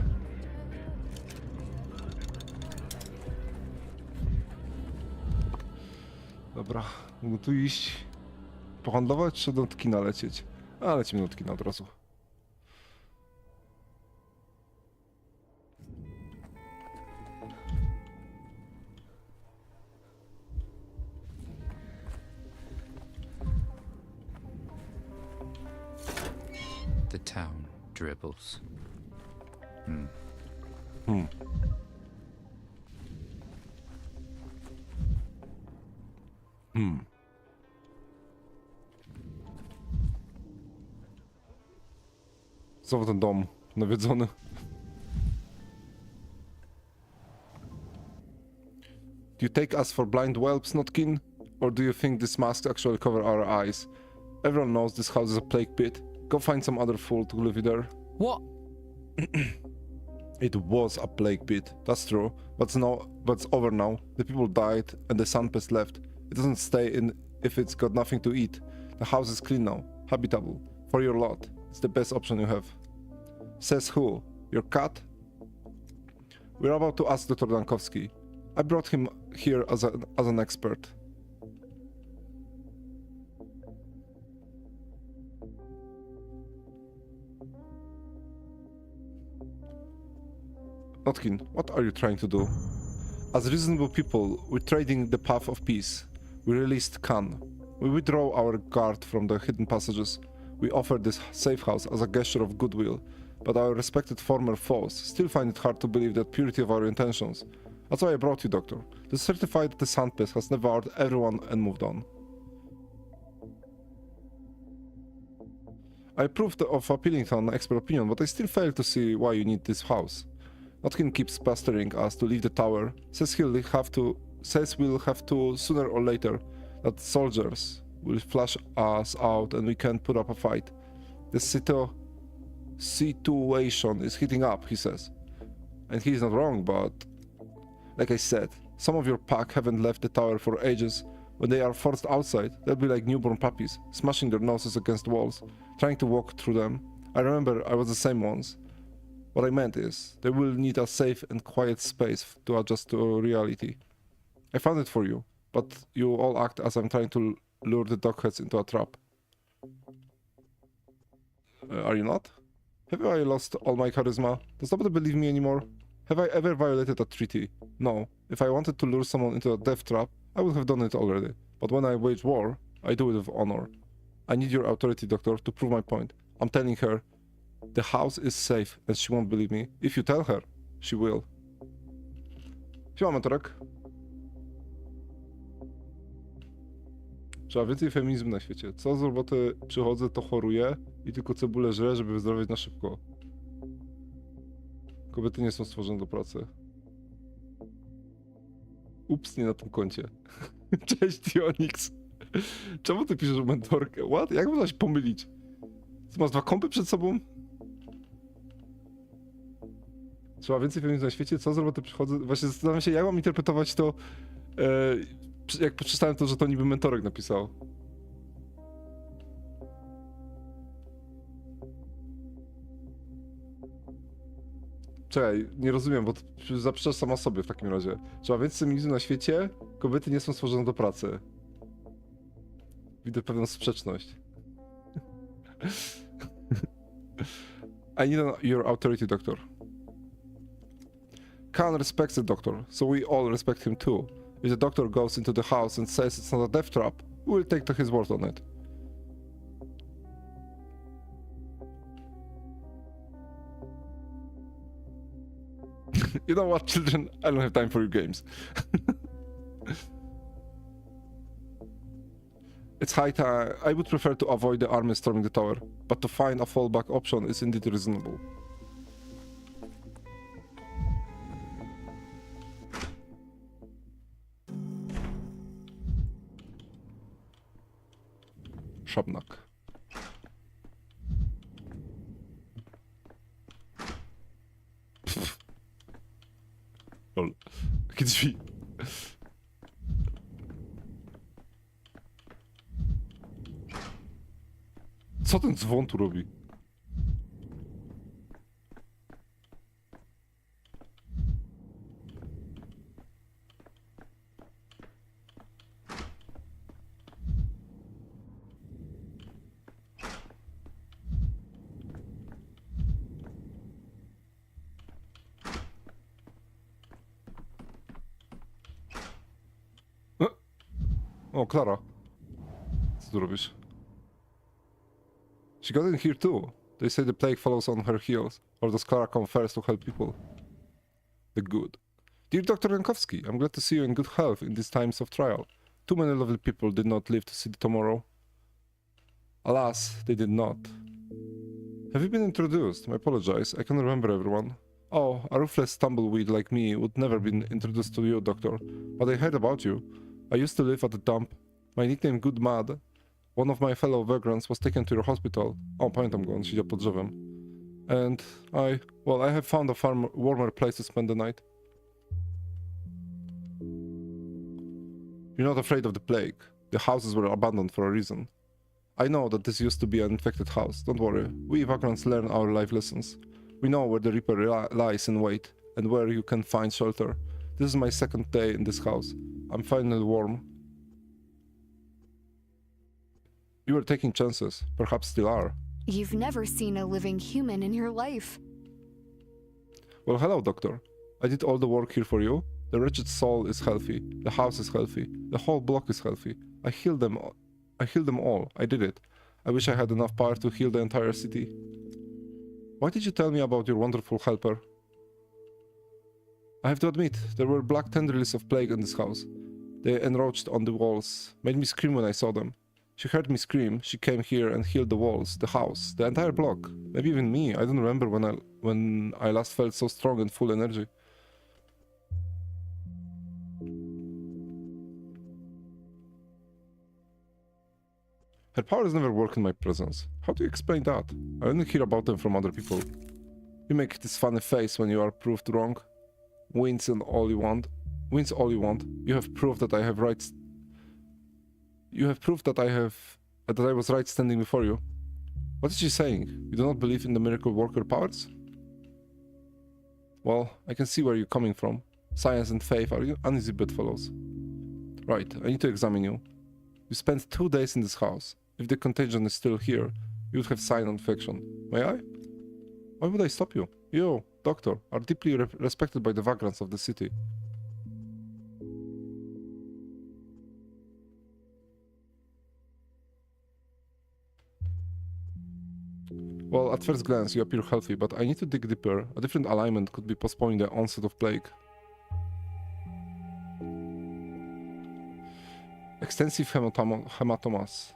Dobra, mogę tu iść pohandlować, czy do kina lecieć? A, lecimy do kina od razu. The town dribbles. Znowu ten dom nawiedzony. Do you take us for blind whelps, Notkin? Or do you think these masks actually cover our eyes? Everyone knows this house is a plague pit. Go find some other fool to live there. What? It was a plague pit, that's true. But it's over now. The people died and the sun pest left. It doesn't stay in if it's got nothing to eat. The house is clean now, habitable. For your lot, it's the best option you have. Says who? Your cat? We're about to ask Dr. Dankowski. I brought him here as an expert. Notkin, what are you trying to do? As reasonable people, we're trading the path of peace. We released Khan. We withdraw our guard from the hidden passages. We offer this safe house as a gesture of goodwill, but our respected former foes still find it hard to believe the purity of our intentions. That's why I brought you, Doctor, to certify that the Sandpest has devoured everyone and moved on. I approved of appealing to an expert opinion, but I still fail to see why you need this house. Notkin keeps pestering us to leave the tower, says we'll have to sooner or later, that soldiers will flush us out and we can't put up a fight. The situation is heating up, he says. And he's not wrong, but like I said, some of your pack haven't left the tower for ages. When they are forced outside, they'll be like newborn puppies, smashing their noses against walls, trying to walk through them. I remember I was the same once. What I meant is, they will need a safe and quiet space to adjust to reality. I found it for you, but you all act as I'm trying to lure the dogheads into a trap. Are you not? Have I lost all my charisma? Does nobody believe me anymore? Have I ever violated a treaty? No. If I wanted to lure someone into a death trap, I would have done it already. But when I wage war, I do it with honor. I need your authority, Doctor, to prove my point. I'm telling her, the house is safe, and she won't believe me. If you tell her, she will. Siema, mentorek. Trzeba więcej feminizmu na świecie. Co z roboty przychodzę, to choruję i tylko cebulę żrę, żeby wyzdrowieć na szybko. Kobiety nie są stworzone do pracy. Ups, nie na tym koncie. Cześć, Tionix. Czemu ty piszesz mentorkę? What? Jak można się pomylić? Co, masz dwa kompy przed sobą? Trzeba więcej feminizmu na świecie. Co z roboty przychodzę? Właśnie zastanawiam się, jak mam interpretować to, jak przeczytałem to, że to niby mentorek napisał. Czekaj, nie rozumiem, bo zaprzeczasz sama sobie w takim razie. Trzeba więcej feminizmu na świecie, kobiety nie są stworzone do pracy. Widzę pewną sprzeczność. I need your authority, Doctor. Khan respects the Doctor, so we all respect him too. If the Doctor goes into the house and says it's not a death trap, we will take his word on it. You know what, children? I don't have time for your games. It's high time. I would prefer to avoid the army storming the tower, but to find a fallback option is indeed reasonable. Szabnak. Lol. Jakie drzwi? Co ten dzwon tu robi? O, Klara. Co tu robisz? She got in here too. They say the plague follows on her heels. Or does Clara come first to help people? The good. Dear Dr. Jankowski, I'm glad to see you in good health in these times of trial. Too many lovely people did not live to see the tomorrow. Alas, they did not. Have you been introduced? I apologize, I can't remember everyone. Oh, a ruthless tumbleweed like me would never been introduced to you, Doctor. But I heard about you. I used to live at the dump. My nickname Good Mad. One of my fellow vagrants was taken to your hospital. O, pamiętam go, on siedział pod drzewem. And I have found a far warmer place to spend the night. You're not afraid of the plague. The houses were abandoned for a reason. I know that this used to be an infected house. Don't worry. We vagrants learn our life lessons. We know where the Reaper lies in wait, and where you can find shelter. This is my second day in this house. I'm finally warm. You were taking chances, perhaps still are. You've never seen a living human in your life. Well, hello, doctor. I did all the work here for you. The wretched soul is healthy. The house is healthy. The whole block is healthy. I healed them all. I did it. I wish I had enough power to heal the entire city. Why did you tell me about your wonderful helper? I have to admit, there were black tendrils of plague in this house. They enroached on the walls, made me scream when I saw them. She heard me scream, she came here and healed the walls, the house, the entire block. Maybe even me. I don't remember when I last felt so strong and full energy. Her powers never work in my presence. How do you explain that? I only hear about them from other people. You make this funny face when you are proved wrong. Wins all you want. You have proved that I have rights. You have proved that I was right standing before you. What is she saying? You do not believe in the miracle worker powers? Well, I can see where you're coming from. Science and faith are uneasy bedfellows. Right, I need to examine you. You spent 2 days in this house. If the contagion is still here, you would have sign infection. May I? Why would I stop you? You, doctor, are deeply respected by the vagrants of the city. Well, at first glance, you appear healthy, but I need to dig deeper. A different alignment could be postponing the onset of plague. Extensive hematomas.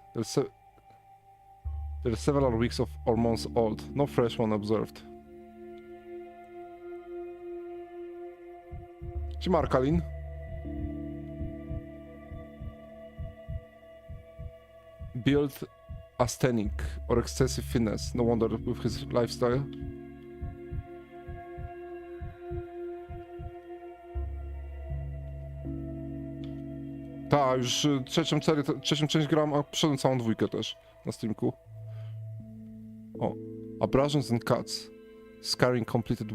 They're several weeks or months old. No fresh one observed. Siema, Kalin. Build asthenic or excessive fitness. No wonder with his lifestyle. Ta, już trzecią część gram, a przeszedłem całą dwójkę też na streamku. O, abrasions and cuts. Scarring completed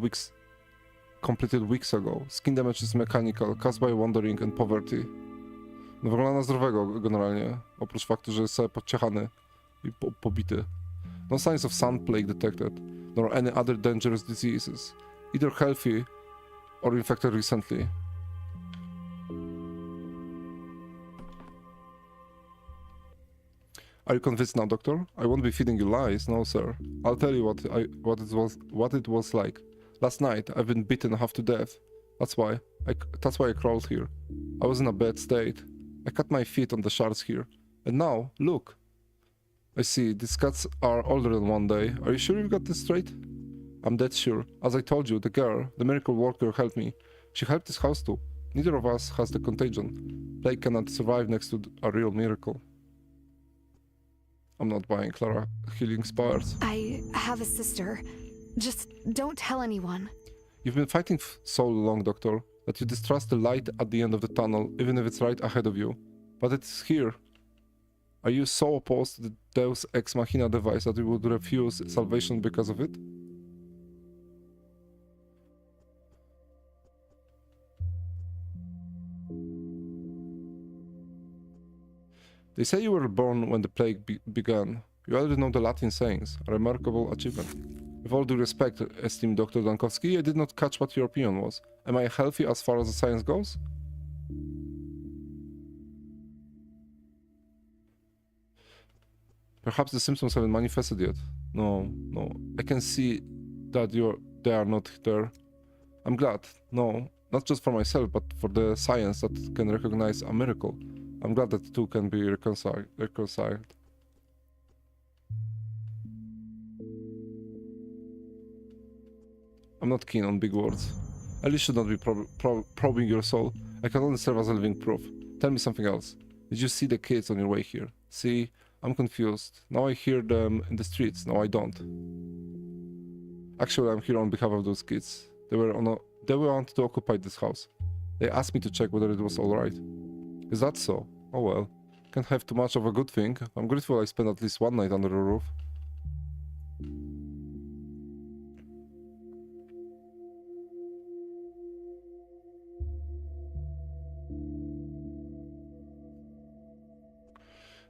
weeks ago. Skin damage is mechanical, caused by wandering and poverty. No wygląda na zdrowego generalnie, oprócz faktu, że jest sobie podciechany i pobity. No signs of sun plague detected, nor any other dangerous diseases. Either healthy or infected recently. Are you convinced now, doctor? I won't be feeding you lies, no sir. I'll tell you what it was like. Last night, I've been beaten half to death. That's why I crawled here. I was in a bad state. I cut my feet on the shards here. And now, look. I see, these cuts are older than 1 day. Are you sure you got this straight? I'm dead sure. As I told you, the girl, the miracle worker, helped me. She helped this house too. Neither of us has the contagion. Plague cannot survive next to a real miracle. I'm not buying Clara healing spars. I have a sister. Just don't tell anyone. You've been fighting so long, Doctor, that you distrust the light at the end of the tunnel, even if it's right ahead of you. But it's here. Are you so opposed to the Deus Ex Machina device that you would refuse salvation because of it? They say you were born when the plague began. You already know the Latin sayings, a remarkable achievement. With all due respect, esteemed Dr. Dankowski, I did not catch what your opinion was. Am I healthy as far as the science goes? Perhaps the symptoms haven't manifested yet. No. I can see that they are not there. I'm glad. No, not just for myself, but for the science that can recognize a miracle. I'm glad that the two can be reconciled. I'm not keen on big words. At least should not be probing your soul. I can only serve as a living proof. Tell me something else. Did you see the kids on your way here? See, I'm confused. Now I hear them in the streets. Now I don't. Actually, I'm here on behalf of those kids. They wanted to occupy this house. They asked me to check whether it was alright. Is that so? Oh well. Can't have too much of a good thing. I'm grateful I spent at least one night under the roof.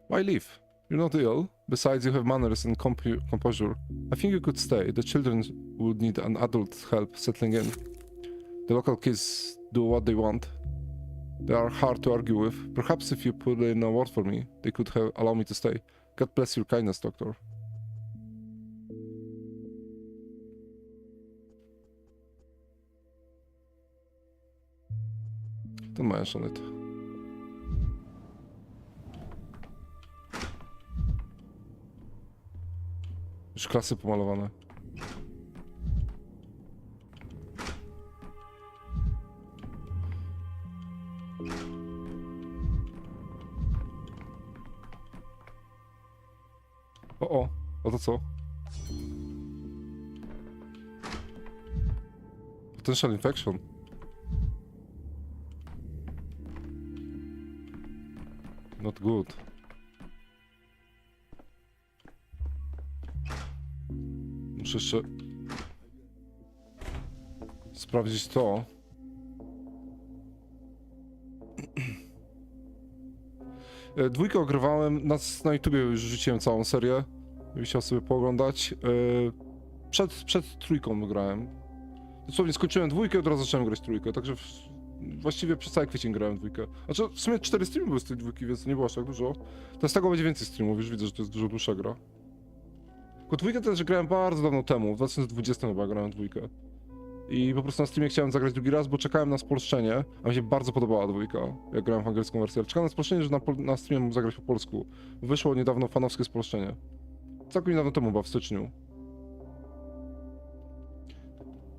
Why leave? You're not ill. Besides, you have manners and composure. I think you could stay. The children would need an adult's help settling in. The local kids do what they want. They are hard to argue with. Perhaps if you put in a word for me, they could allow me to stay. God bless your kindness, doctor. Don't mention it. Już klasy pomalowane. O, a to co? Potential infection. Not good. Muszę jeszcze sprawdzić to. Dwójkę ogrywałem, na YouTubie już rzuciłem całą serię. Jakbyś chciał sobie pooglądać. Przed trójką grałem. Dosłownie skończyłem dwójkę, od razu zacząłem grać trójkę, także właściwie przez cały kwiecień grałem dwójkę. Znaczy w sumie 4 streamy były z tej dwójki, więc nie było aż tak dużo. Teraz tego będzie więcej streamów, już widzę, że to jest dużo dłuższa gra. Tylko dwójkę też grałem bardzo dawno temu, w 2020 chyba grałem dwójkę. I po prostu na streamie chciałem zagrać drugi raz, bo czekałem na spolszczenie, a mi się bardzo podobała dwójka, jak grałem w angielską wersję. Ale czekałem na spolszczenie, że na streamie mógł zagrać po polsku. Wyszło niedawno fanowskie spolszczenie. Całkiem niedawno temu, chyba w styczniu.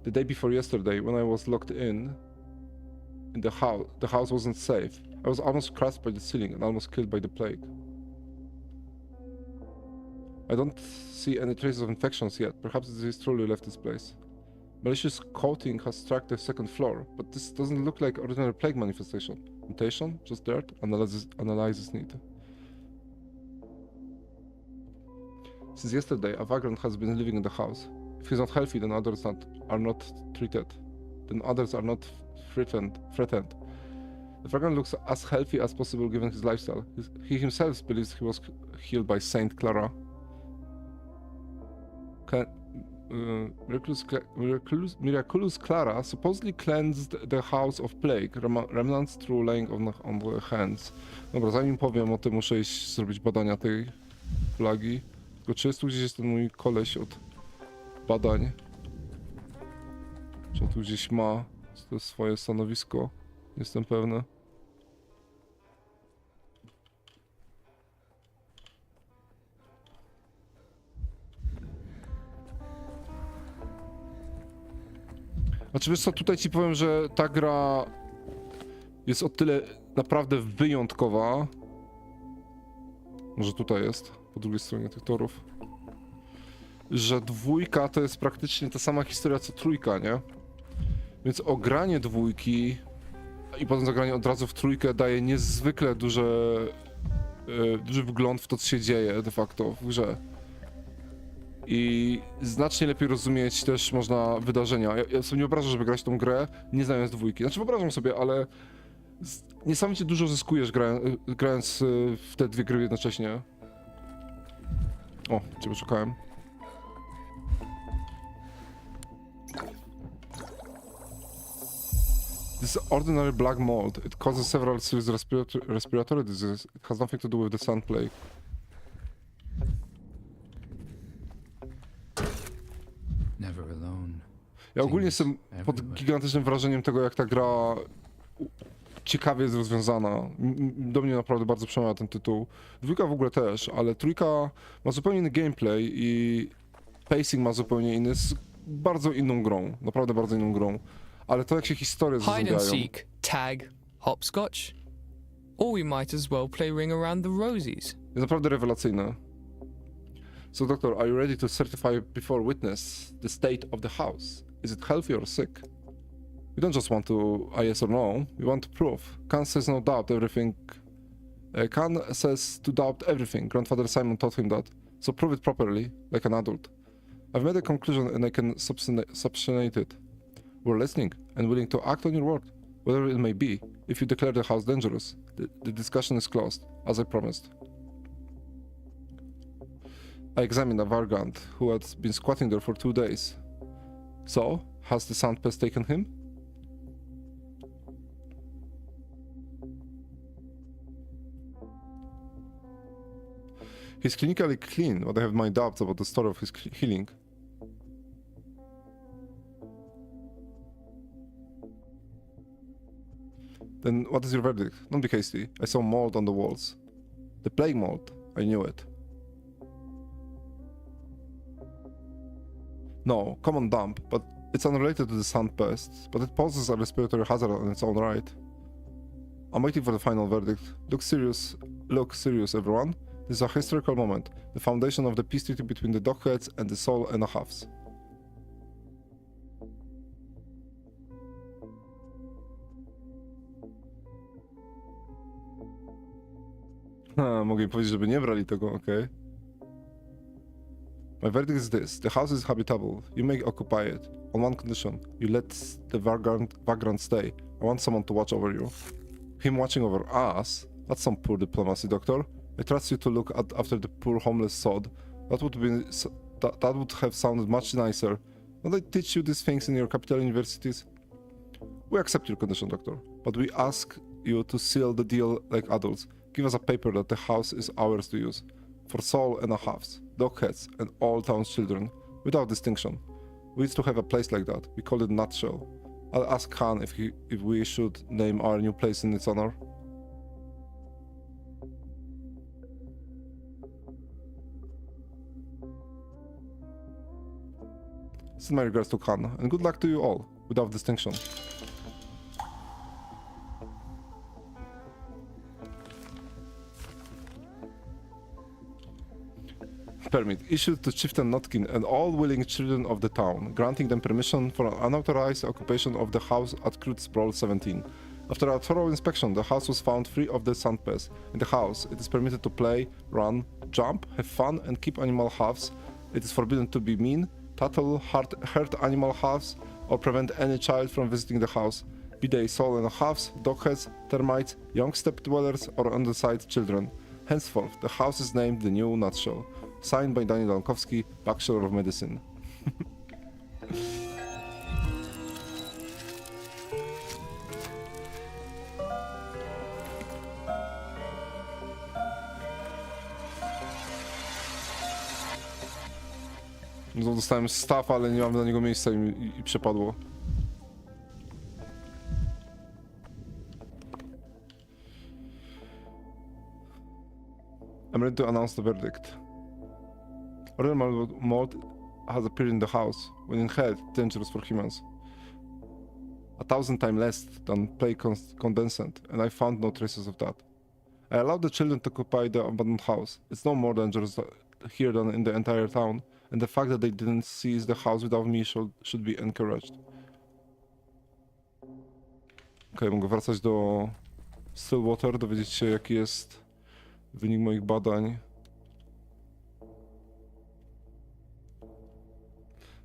The day before yesterday, when I was locked in the house wasn't safe. I was almost crushed by the ceiling and almost killed by the plague. I don't see any traces of infections yet. Perhaps the disease truly left this place. Malicious coating has struck the second floor, but this doesn't look like ordinary plague manifestation. Mutation? Just dirt? Analysis needed. Since yesterday, a vagrant has been living in the house. If he's not healthy, then others are not treated. Then others are not threatened. The vagrant looks as healthy as possible given his lifestyle. He himself believes he was healed by Saint Clara. Miraculous Clara supposedly cleansed the house of plague, remnants through laying on the hands. Dobra, zanim powiem o tym, muszę iść zrobić badania tej plagi. Tylko czy jest tu gdzieś ten mój koleś od badań? Czy on tu gdzieś ma to swoje stanowisko? Nie jestem pewny. Znaczy wiesz co, tutaj ci powiem, że ta gra jest o tyle naprawdę wyjątkowa. Może tutaj jest, po drugiej stronie tych torów. Że dwójka to jest praktycznie ta sama historia co trójka, nie? Więc ogranie dwójki i potem zagranie od razu w trójkę daje niezwykle duży wgląd w to, co się dzieje de facto w grze. I znacznie lepiej rozumieć też można wydarzenia. Ja sobie nie wyobrażam, żeby grać tą grę nie znając dwójki. Znaczy wyobrażam sobie, ale niesamowicie dużo zyskujesz grając w te dwie gry jednocześnie. O, ciebie szukałem. This ordinary black mold. It causes several serious respiratory diseases. It has nothing to do with the sun plague. Never alone. Ja ogólnie jestem pod gigantycznym wrażeniem tego, jak ta gra ciekawie jest rozwiązana. Do mnie naprawdę bardzo przemawia ten tytuł. Dwójka w ogóle też, ale trójka ma zupełnie inny gameplay i pacing ma zupełnie inny. Jest bardzo inną grą, naprawdę bardzo inną grą. Ale to jak się historie Hide and zazębiają. seek, tag, hopscotch. Or we might as well play ring around the rosies. Jest naprawdę rewelacyjne. So doctor, are you ready to certify before witness the state of the house? Is it healthy or sick? We don't just want to yes or no, we want proof. Khan says no doubt everything. Khan says to doubt everything. Grandfather Simon taught him that. So prove it properly, like an adult. I've made a conclusion and I can substantiate it. We're listening and willing to act on your word, whatever it may be. If you declare the house dangerous, the discussion is closed, as I promised. I examined a vagrant who had been squatting there for 2 days. So, has the sand pest taken him? He's clinically clean, but I have my doubts about the story of his healing. Then what is your verdict? Don't be hasty. I saw mold on the walls. The plague mold. I knew it. No, common dump, but it's unrelated to the sand pest, but it poses a respiratory hazard on its own right. I'm waiting for the final verdict. Look serious, everyone. This is a historical moment, the foundation of the peace treaty between the Dockheads and the Soul and the Halves. Mogę im powiedzieć, żeby nie brali tego, okay. My verdict is this. The house is habitable. You may occupy it. On one condition. You let the vagrant stay. I want someone to watch over you. Him watching over us? That's some poor diplomacy, Doctor. I trust you to look after the poor homeless sod. That would have sounded much nicer. Don't I teach you these things in your capital universities? We accept your condition, Doctor. But we ask you to seal the deal like adults. Give us a paper that the house is ours to use. For Soul and a Halves, Dockheads, and all town's children, without distinction. We used to have a place like that. We called it Nutshell. I'll ask Khan if we should name our new place in its honor. Send my regards to Khan, and good luck to you all, without distinction. Permit issued to Chieftain Notkin and all willing children of the town, granting them permission for an unauthorized occupation of the house at Crude Sprawl 17. After a thorough inspection, the house was found free of the sand pest. In the house, it is permitted to play, run, jump, have fun, and keep animal halves. It is forbidden to be mean, tattle, hurt animal halves, or prevent any child from visiting the house, be they soul and halves, dogheads, termites, young step dwellers, or undersized children. Henceforth, the house is named the New Nutshell. Signed by Daniel Dankowski, Bachelor of Medicine. No, dostałem staff, ale nie mam dla niego miejsca i przepadło. I'm ready to announce the verdict. Real mold has appeared in the house. When inhaled, dangerous for humans. 1,000 times less than plague condensant, and I found no traces of that. I allowed the children to occupy the abandoned house. It's no more dangerous here than in the entire town, and the fact that they didn't seize the house without me should be encouraged. Okej, mogę wracać do Stillwater, dowiedzieć się, jaki jest wynik moich badań.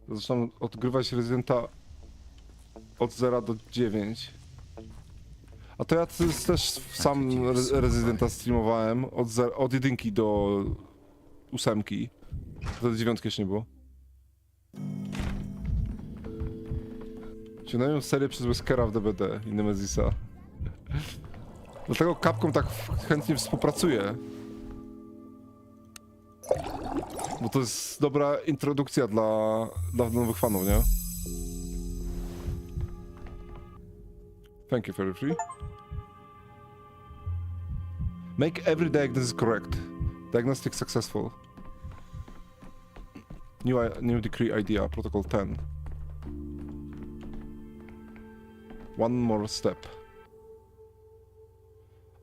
Zaczynam odgrywać rezydenta od 0 do 9. A to ja też sam rezydenta streamowałem od 1 do 8. Do 9 jeszcze nie było. Ciągnąłem serię przez Weskera w DBD i Nemezisa. Dlatego Capcom tak chętnie współpracuje. Bo to jest dobra introdukcja dla nowych fanów, nie? Thank you, Fairy Free. Make every diagnosis correct. Diagnostic successful. New decree idea, protocol 10. One more step.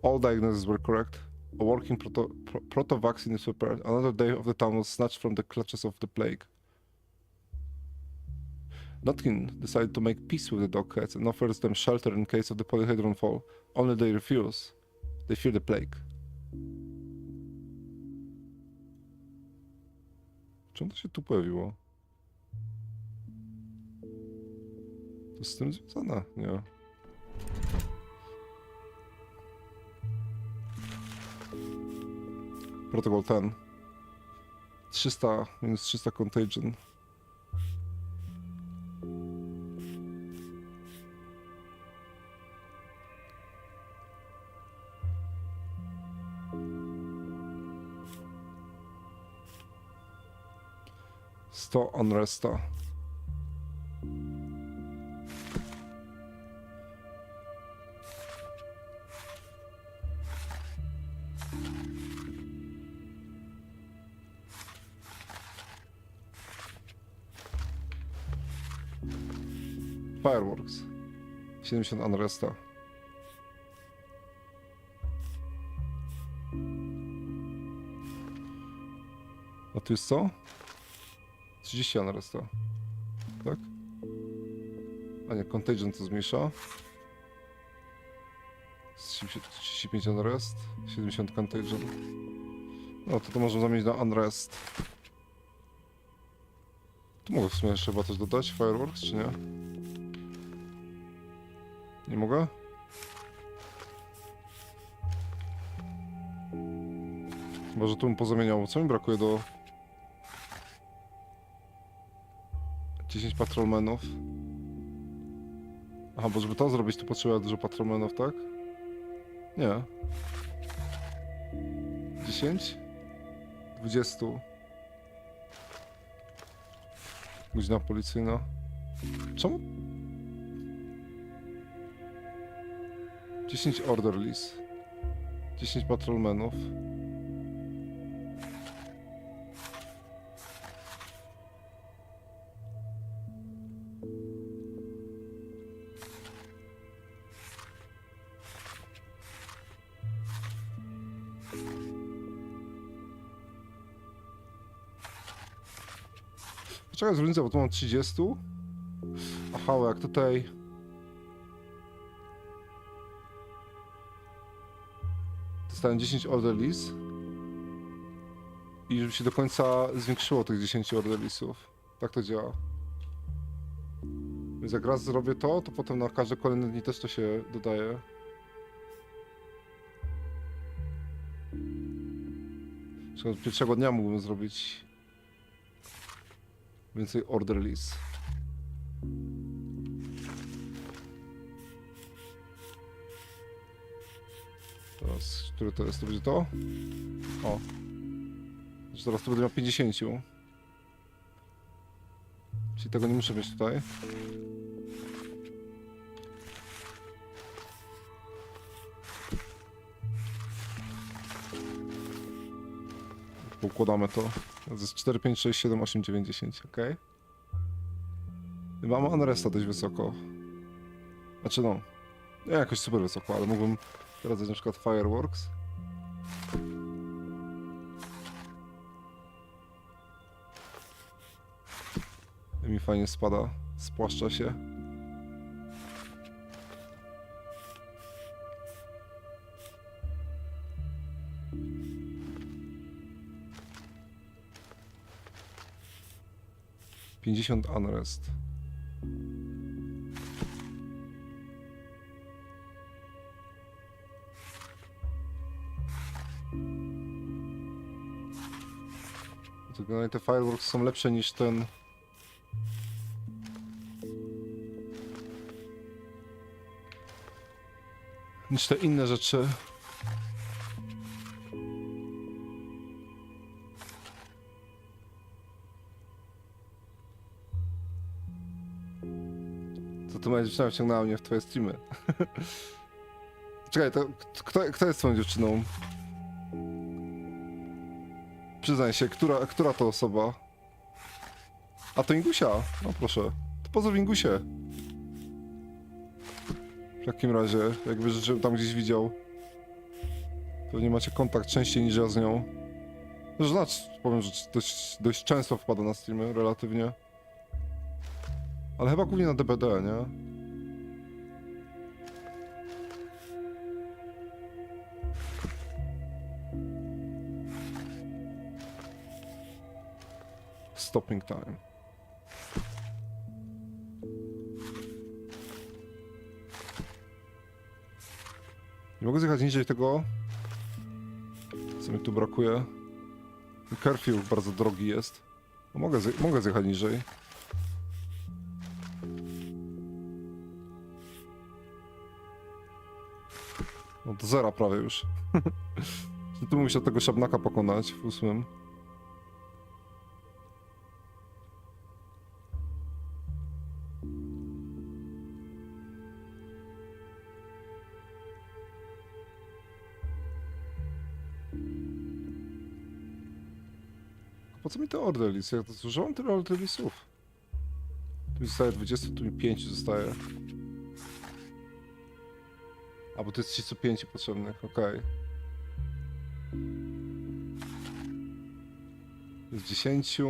All diagnoses were correct. A working proto-vaccine is prepared. Another day of the town was snatched from the clutches of the plague. Notkin decided to make peace with the Dockheads and offers them shelter in case of the polyhedron fall. Only they refuse. They fear the plague. Czemu to się tu pojawiło? To z tym związane? Nie. Protocol 10. 300, minus 300 contagion. Sto unresta. Fireworks. 70 unresta. A tu jest co? 30 unresta. Tak? A nie, contagion to zmniejsza. 35 unrest, 70 contagion. No to możemy zamienić na unrest. Tu mogę w sumie jeszcze chyba coś dodać, fireworks, czy nie? Nie mogę? Chyba, że tu bym pozamieniał. Co mi brakuje do... 10 patrolmenów. Aha, bo żeby to zrobić, to potrzeba dużo patrolmenów, tak? Nie. 10? 20. Godzina policyjna. Czemu? 10 orderlies. 10 patrolmenów. Czekaj, z różnicą, bo tu mam 30. Aha, jak tutaj... Dostałem 10 orderlies. I żeby się do końca zwiększyło tych 10 orderliesów. Tak to działa. Więc jak raz zrobię to, to potem na każde kolejne dni też to się dodaje. Na przykład pierwszego dnia mógłbym zrobić więcej orderlies. Teraz, które to jest? To będzie to? O. Znaczy teraz to będę miał 50. Czyli tego nie muszę mieć tutaj. Układamy to. To jest 4, 5, 6, 7, 8, 9, 10, ok? Mam unresta dość wysoko. Znaczy no, nie jakoś super wysoko, ale mógłbym teraz dać na przykład fireworks. I mi fajnie spada, spłaszcza się. $50 unrest. To te fireworks są lepsze niż ten. Niż te inne rzeczy. To moja dziewczyna wciągnęła mnie w twoje streamy. Czekaj, to kto jest twoją dziewczyną? Przyznaj się, która to osoba? A to Ingusia. No proszę. To pozdrow Ingusie. W takim razie, jakby że tam gdzieś widział. Pewnie macie kontakt częściej niż ja z nią. Znaczy, powiem, że dość często wpada na streamy, relatywnie. Ale chyba głównie na DBD, nie? Stopping time. Nie mogę zjechać niżej tego, co mi tu brakuje. Curfew bardzo drogi jest. No, mogę zjechać niżej. No do zera prawie już. Tu musiał tego szabnaka pokonać w 8. Po co mi te ordelis? Ja to zużyłam tyle ordelisów. Tu mi zostaje 20, tu mi 5 zostaje. A bo to jest 35 potrzebnych, okej. Jest 10,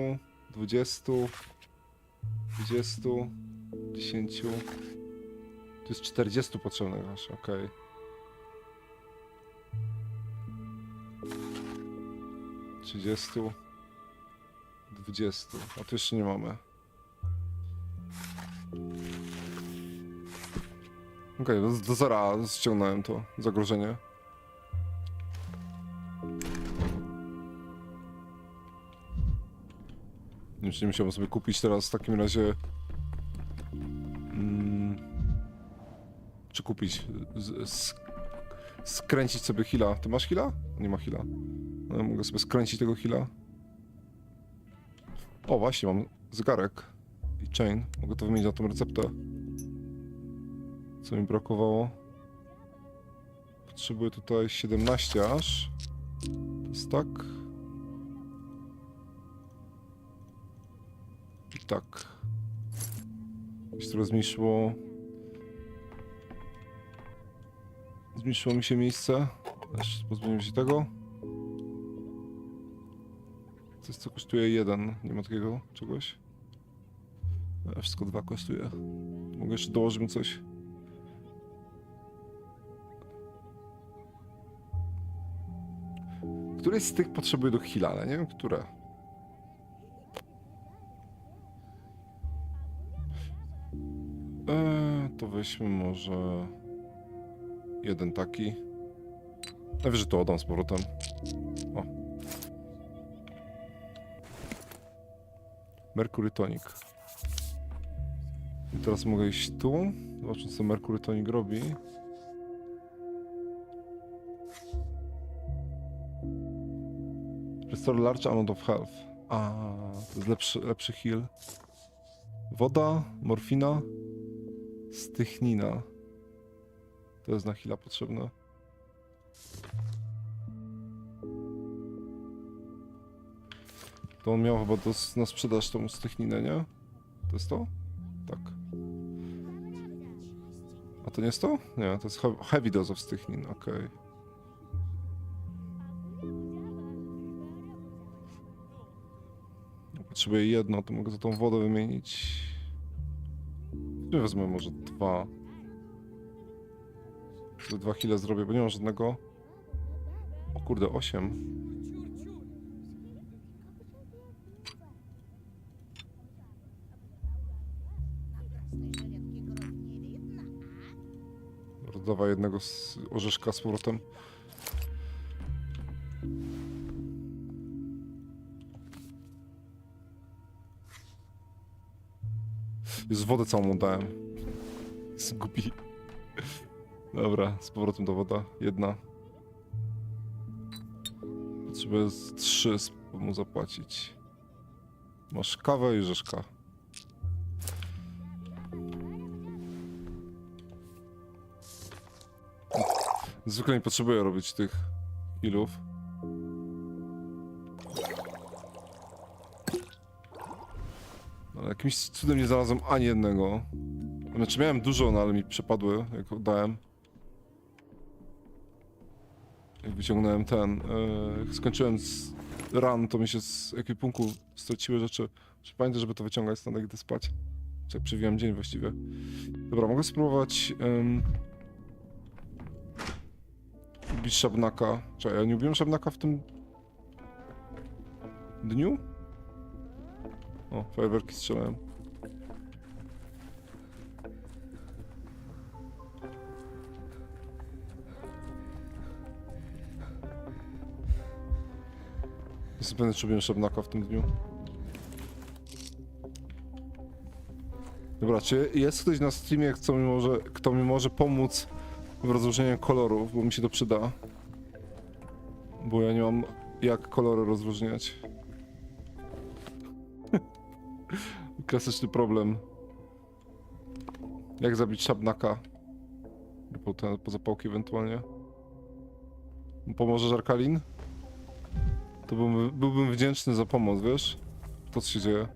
20, 20, 10. Tu jest 40 potrzebnych aż, okej. Okay. 30. 20. A tu jeszcze nie mamy. Okej, do zera ściągnąłem to zagrożenie. Nie wiem, czy nie musiałbym sobie kupić teraz w takim razie... Czy kupić? Skręcić sobie heala. Ty masz heala? Nie ma heala. No, ja mogę sobie skręcić tego heala. O, właśnie, mam zegarek i chain. Mogę to wymienić na tą receptę. Co mi brakowało? Potrzebuję tutaj 17 aż. To jest tak. I tak. Jeśli trochę zmniejszyło... Zmniejszyło mi się miejsce. Jeszcze pozbędziemy się tego. Coś, co kosztuje 1. Nie ma takiego czegoś. Wszystko 2 kosztuje. Mogę jeszcze dołożyć coś. Któreś z tych potrzebuję do heala, ale nie wiem, które. To weźmy może... jeden taki. Najwyżej to oddam z powrotem. O. Mercury Tonic. I teraz mogę iść tu. Zobaczmy, co Mercury Tonic robi. Restore large amount of health. A, to jest lepszy heal. Woda, morfina, stychnina. To jest na heala potrzebne. To on miał chyba na sprzedaż tą stychninę, nie? To jest to? Tak. A to nie jest to? Nie, to jest heavy dose of stychnin, okej. Potrzebuję jedno, to mogę za tą wodę wymienić. Nie wezmę może 2. Sobie 2 heale zrobię, bo nie mam żadnego. O kurde, 8. Dawaj jednego z orzeszka z powrotem. Już wodę całą oddałem. Zgubi. Dobra, z powrotem do woda. 1. Potrzebuję 3 mu zapłacić. Masz kawę i orzeszka. Zwykle nie potrzebuję robić tych healów. Ale jakimś cudem nie znalazłem ani jednego. Znaczy miałem dużo, no ale mi przepadły, jak oddałem. Jak wyciągnąłem ten... jak skończyłem z run, to mi się z ekwipunku straciły rzeczy. Muszę pamiętać, żeby to wyciągać stąd, gdy spać. Czy jak przewijam dzień właściwie. Dobra, mogę spróbować... Ubić szabnaka. Czekaj, ja nie ubiłem szabnaka w tym... dniu? O, fajerwerki strzelałem. Jestem pewny, czy robiłem szabnaka w tym dniu. Dobra, czy jest ktoś na streamie, kto mi może pomóc w rozróżnieniu kolorów, bo mi się to przyda. Bo ja nie mam jak kolory rozróżniać. Klasyczny problem. Jak zabić szabnaka? Po zapałki ewentualnie. Pomożesz, Arkalin? To byłbym wdzięczny za pomoc, wiesz? To co się dzieje.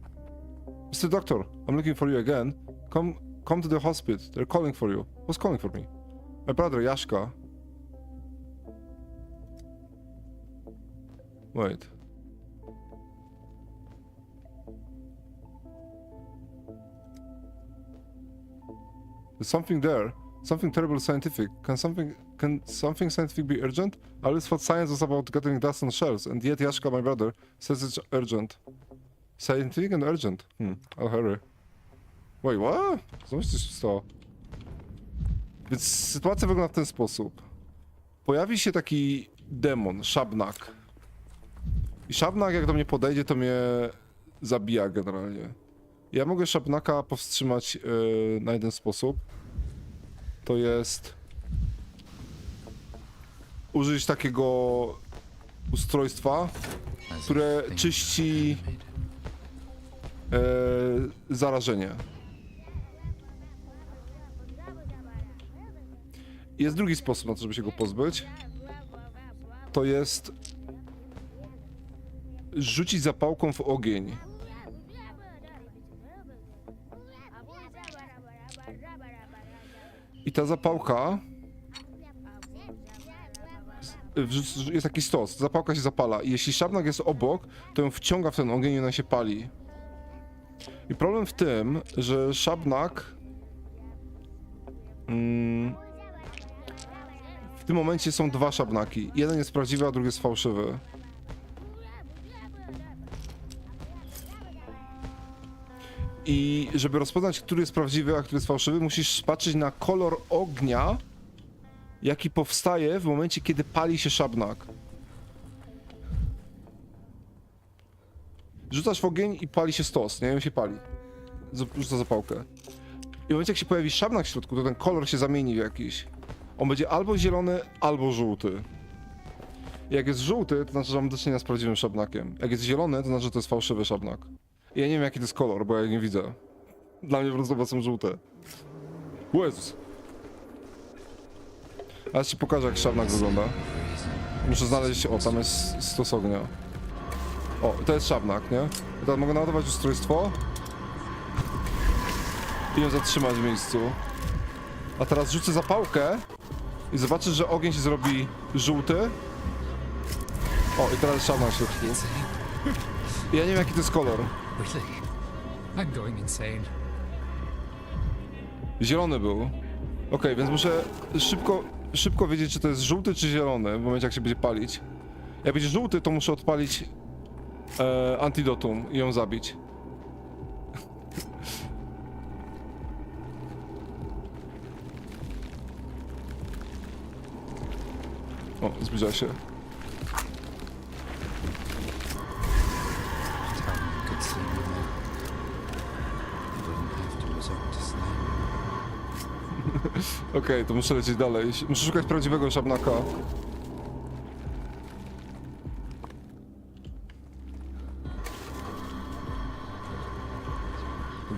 Mr. Doctor, I'm looking for you again. Come to the hospital. They're calling for you. Who's calling for me? My brother, Yashka. Wait. There's something there. Something terrible scientific. Can something scientific be urgent? I always thought science was about getting dust on shells, and yet Yashka, my brother, says it's urgent. Scientific and urgent. I'll hurry. Wait, what? Znowu coś się stało. Więc sytuacja wygląda w ten sposób. Pojawi się taki demon, szabnak. I szabnak jak do mnie podejdzie, to mnie zabija generalnie. Ja mogę szabnaka powstrzymać na jeden sposób. To jest użyć takiego ustrojstwa, które czyści zarażenie. Jest drugi sposób na to, żeby się go pozbyć. To jest rzucić zapałką w ogień. I ta zapałka... Jest taki stos, zapałka się zapala i jeśli szabnak jest obok, to ją wciąga w ten ogień i ona się pali. I problem w tym, że szabnak... w tym momencie są dwa szabnaki. Jeden jest prawdziwy, a drugi jest fałszywy. I żeby rozpoznać, który jest prawdziwy, a który jest fałszywy, musisz patrzeć na kolor ognia, jaki powstaje w momencie, kiedy pali się szabnak. Rzucasz w ogień i pali się stos, nie? I on się pali. Rzuca zapałkę. I w momencie, jak się pojawi szabnak w środku, to ten kolor się zamieni w jakiś. On będzie albo zielony, albo żółty. I jak jest żółty, to znaczy, że mamy do czynienia z prawdziwym szabnakiem. Jak jest zielony, to znaczy, że to jest fałszywy szabnak. I ja nie wiem, jaki to jest kolor, bo ja nie widzę. Dla mnie po prostu oba są żółte. Jezus. Aż ci pokażę, jak szabnak wygląda. Muszę znaleźć... O, tam jest stos ognia. O, to jest szabnak, nie? I teraz mogę naładować ustrojstwo i ją zatrzymać w miejscu. A teraz rzucę zapałkę i zobaczysz, że ogień się zrobi żółty. O, i teraz szabnak w środku. I ja nie wiem, jaki to jest kolor. I'm going insane. Zielony był. Okej, więc muszę szybko wiedzieć, czy to jest żółty, czy zielony, w momencie, jak się będzie palić. Jak będzie żółty, to muszę odpalić antidotum i ją zabić. O, zbliża się. Okej, to muszę lecieć dalej. Muszę szukać prawdziwego szabnaka.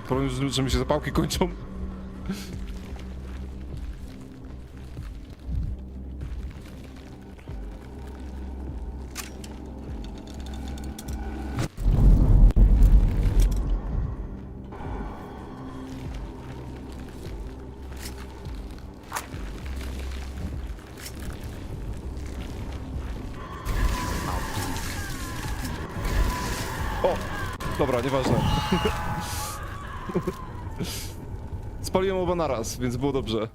Problem, że mi się zapałki kończą. Dobra, nieważne. Spaliłem oba naraz, więc było dobrze.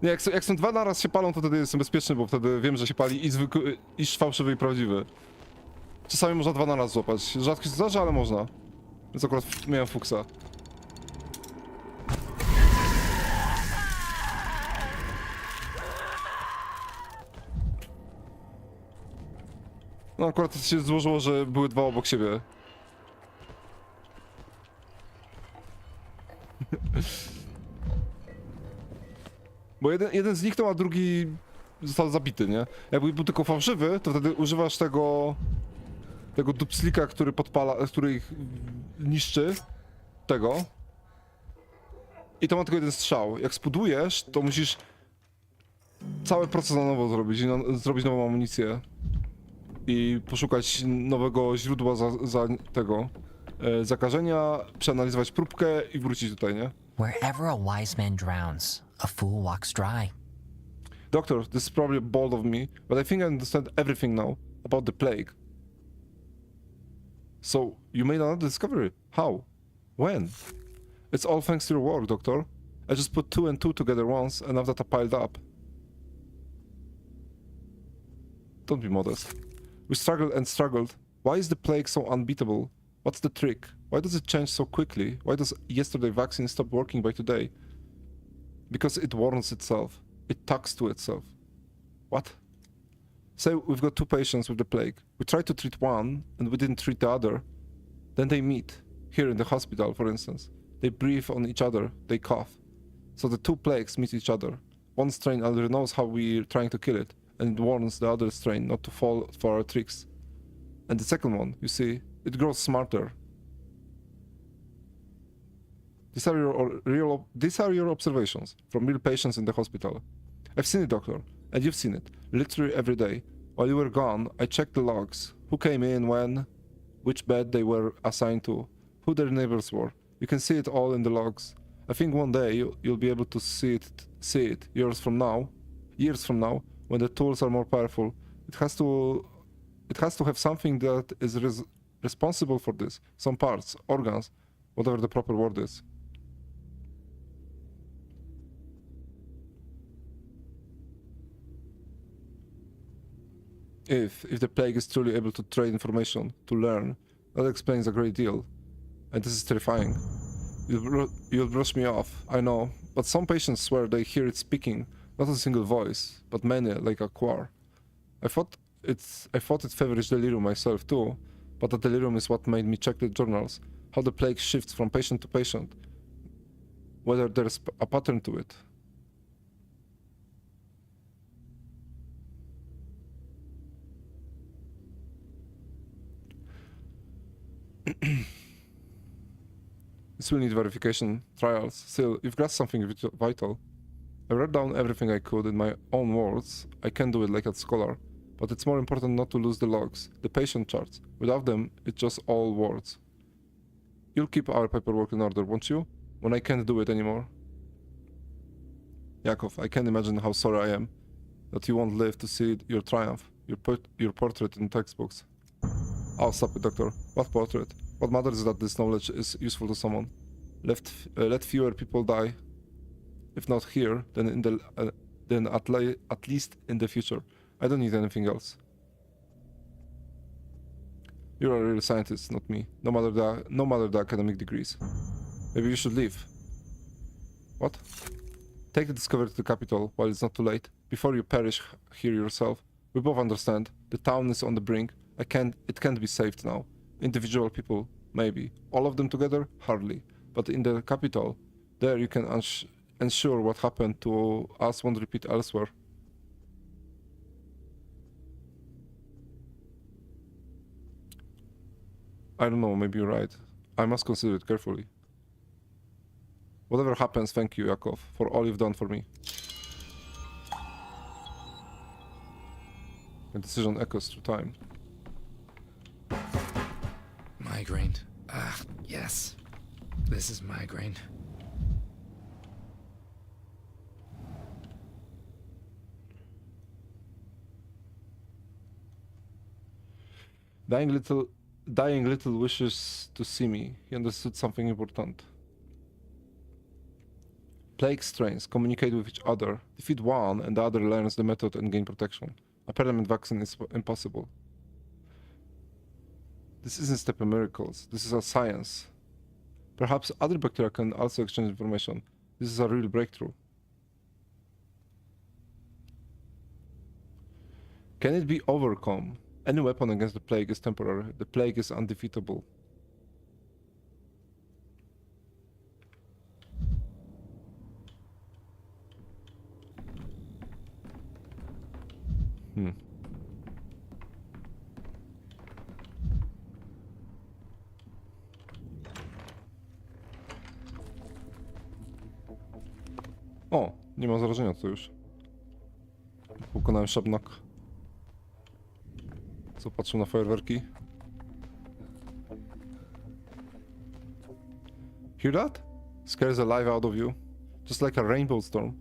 Nie, jak są dwa naraz się palą, to wtedy jestem bezpieczny, bo wtedy wiem, że się pali i zwykły, i fałszywy, i prawdziwy. Czasami można dwa naraz złapać. Rzadko się zdarza, ale można. Więc akurat miałem fuksa. No akurat się złożyło, że były dwa obok siebie. Bo jeden zniknął, a drugi został zabity, nie? Jakby był tylko fałszywy, to wtedy używasz tego dupslika, który podpala, który ich niszczy. Tego. I to ma tylko jeden strzał. Jak spudujesz, to musisz cały proces na nowo zrobić i zrobić nową amunicję. I poszukać nowego źródła za tego zakażenia, przeanalizować próbkę i wrócić tutaj, nie? Wherever a wise man drowns, a fool walks dry. Doctor, this is probably bold of me, but I think I understand everything now about the plague. So, you made another discovery. How? When? It's all thanks to your work, Doctor. I just put 2 and 2 together once, and now that I piled up. Don't be modest. We struggled and struggled. Why is the plague so unbeatable? What's the trick? Why does it change so quickly? Why does yesterday's vaccine stop working by today? Because it warns itself. It talks to itself. What? Say we've got 2 patients with the plague. We try to treat one, and we didn't treat the other. Then they meet. Here in the hospital, for instance. They breathe on each other. They cough. So the 2 plagues meet each other. One strain already knows how we're trying to kill it, and it warns the other strain not to fall for our tricks. And the second one, you see, it grows smarter. These are your observations from real patients in the hospital. I've seen it, Doctor, and you've seen it, literally every day. While you were gone, I checked the logs. Who came in, when, which bed they were assigned to, who their neighbors were. You can see it all in the logs. I think one day you'll be able to see it years from now, when the tools are more powerful. It has to have something that is responsible for this. Some parts, organs, whatever the proper word is. If the plague is truly able to trade information, to learn, that explains a great deal. And this is terrifying. You'll brush me off, I know, but some patients swear they hear it speaking, not a single voice, but many, like a choir. I thought it's feverish delirium myself too, but the delirium is what made me check the journals, how the plague shifts from patient to patient, whether there's a pattern to it. This will need verification, trials. Still, you've got something vital. I wrote down everything I could in my own words. I can do it like a scholar, but it's more important not to lose the logs, the patient charts. Without them, it's just all words. You'll keep our paperwork in order, won't you? When I can't do it anymore. Yakov, I can't imagine how sorry I am that you won't live to see your triumph, your portrait in textbooks. Oh, stop it, Doctor. What portrait? What matters is that this knowledge is useful to someone. Let fewer people die. If not here, then at least in the future. I don't need anything else. You're a real scientist, not me. No matter the academic degrees. Maybe you should leave. What? Take the discovery to the capital while it's not too late. Before you perish here yourself. We both understand. The town is on the brink. It can't be saved now. Individual people, maybe. All of them together? Hardly. But in the capital, there you can ensure what happened to us won't repeat elsewhere. I don't know, maybe you're right. I must consider it carefully. Whatever happens, thank you, Yakov, for all you've done for me. The decision echoes through time. Migraine. Ah, yes. This is migraine. Dying little wishes to see me. He understood something important. Plague strains communicate with each other. Defeat one and the other learns the method and gain protection. A permanent vaccine is impossible. This isn't step in miracles. This is a science. Perhaps other bacteria can also exchange information. This is a real breakthrough. Can it be overcome? Any weapon against the plague is temporary. The plague is undefeatable. O, nie ma zarażenia to już. Pokonałem szabnak. Co, patrzę na fajerwerki? Hear that? Scares the life out of you. Just like a rainbow storm.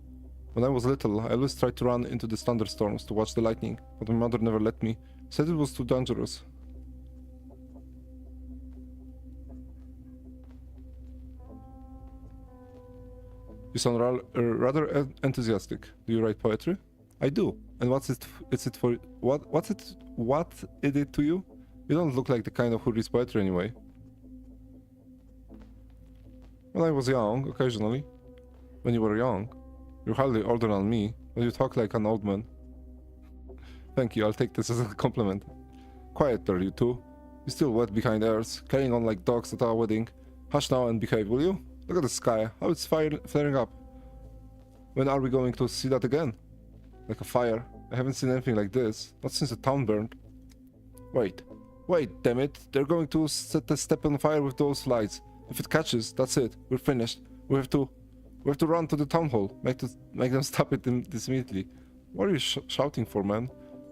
When I was little, I always tried to run into the thunderstorms to watch the lightning, but my mother never let me. Said it was too dangerous. You sound rather enthusiastic. Do you write poetry? I do. And what is it to you? You don't look like the kind of who reads poetry anyway. When I was young, occasionally. When you were young. You're hardly older than me, but you talk like an old man. Thank you, I'll take this as a compliment. Quieter, you two. You still wet behind ears, carrying on like dogs at our wedding. Hush now and behave, will you? Look at the sky, how it's flaring up. When are we going to see that again? Like a fire. I haven't seen anything like this, not since the town burned. Wait, damn it. They're going to set the step on fire with those lights. If it catches, that's it. We're finished. We have to run to the town hall. Make them stop it this immediately. What are you shouting for, man?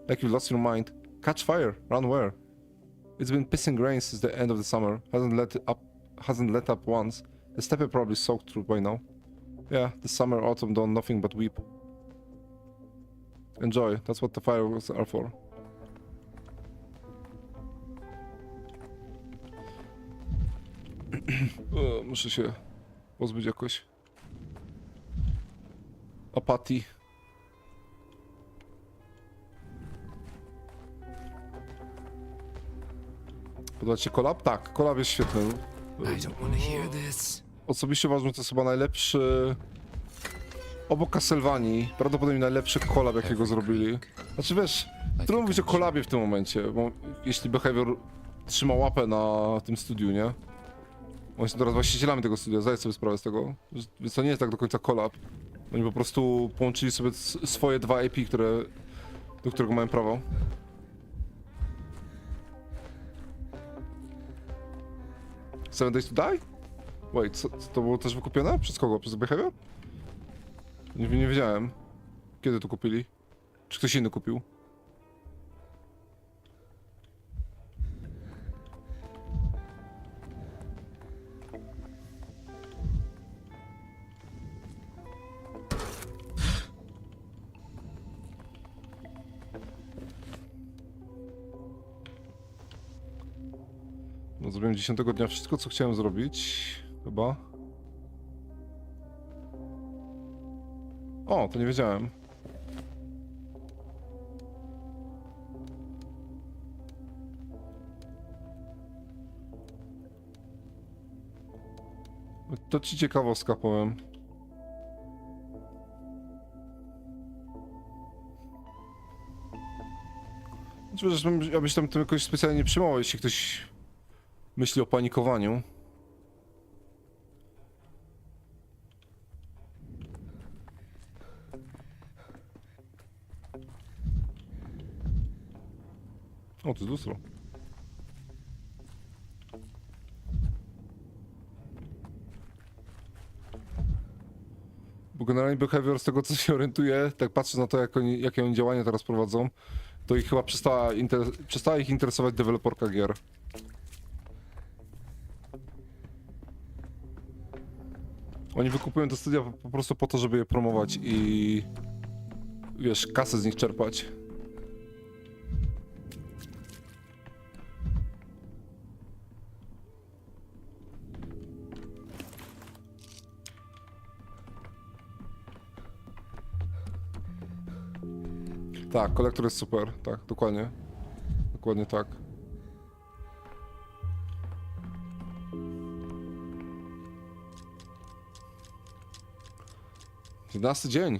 Like you lost your mind. Catch fire. Run where? It's been pissing rain since the end of the summer. Hasn't let up once. The steppe probably soaked through by now. Yeah, the summer, autumn done nothing but weep. Enjoy. That's what the fireworks are for. Muszę się pozbyć jakoś apatii. Podoba ci się kolab? Tak, kolab jest świetny. Osobiście uważam, że to jest chyba najlepszy... Obok Castlevanii, prawdopodobnie najlepszy kolab, jakiego zrobili. Znaczy wiesz, trudno mówić o kolabie w tym momencie, bo jeśli Behavior trzyma łapę na tym studiu, nie? Oni są teraz właścicielami tego studia, zdaję sobie sprawę z tego. Więc to nie jest tak do końca kolab. Oni po prostu połączyli sobie swoje dwa IP, do którego mają prawo. Seven Days to Die? Wait, co to było też wykupione? Przez kogo? Przez Behavior? Nie wiedziałem. Kiedy to kupili? Czy ktoś inny kupił? No, zrobiłem 10 dnia wszystko, co chciałem zrobić. Chyba. O, to nie wiedziałem. To ci ciekawostka powiem. Znaczy, ja byś tam tym jakoś specjalnie nie przejmował, jeśli ktoś myśli o panikowaniu. O, to jest lustro. Bo generalnie Behavior, z tego co się orientuje, tak patrzę na to, jakie oni działania teraz prowadzą, to ich chyba przestała ich interesować deweloperka gier. Oni wykupują te studia po prostu po to, żeby je promować i... wiesz, kasę z nich czerpać. Tak, kolektor jest super, tak, dokładnie. Dokładnie tak. Jedenasty dzień.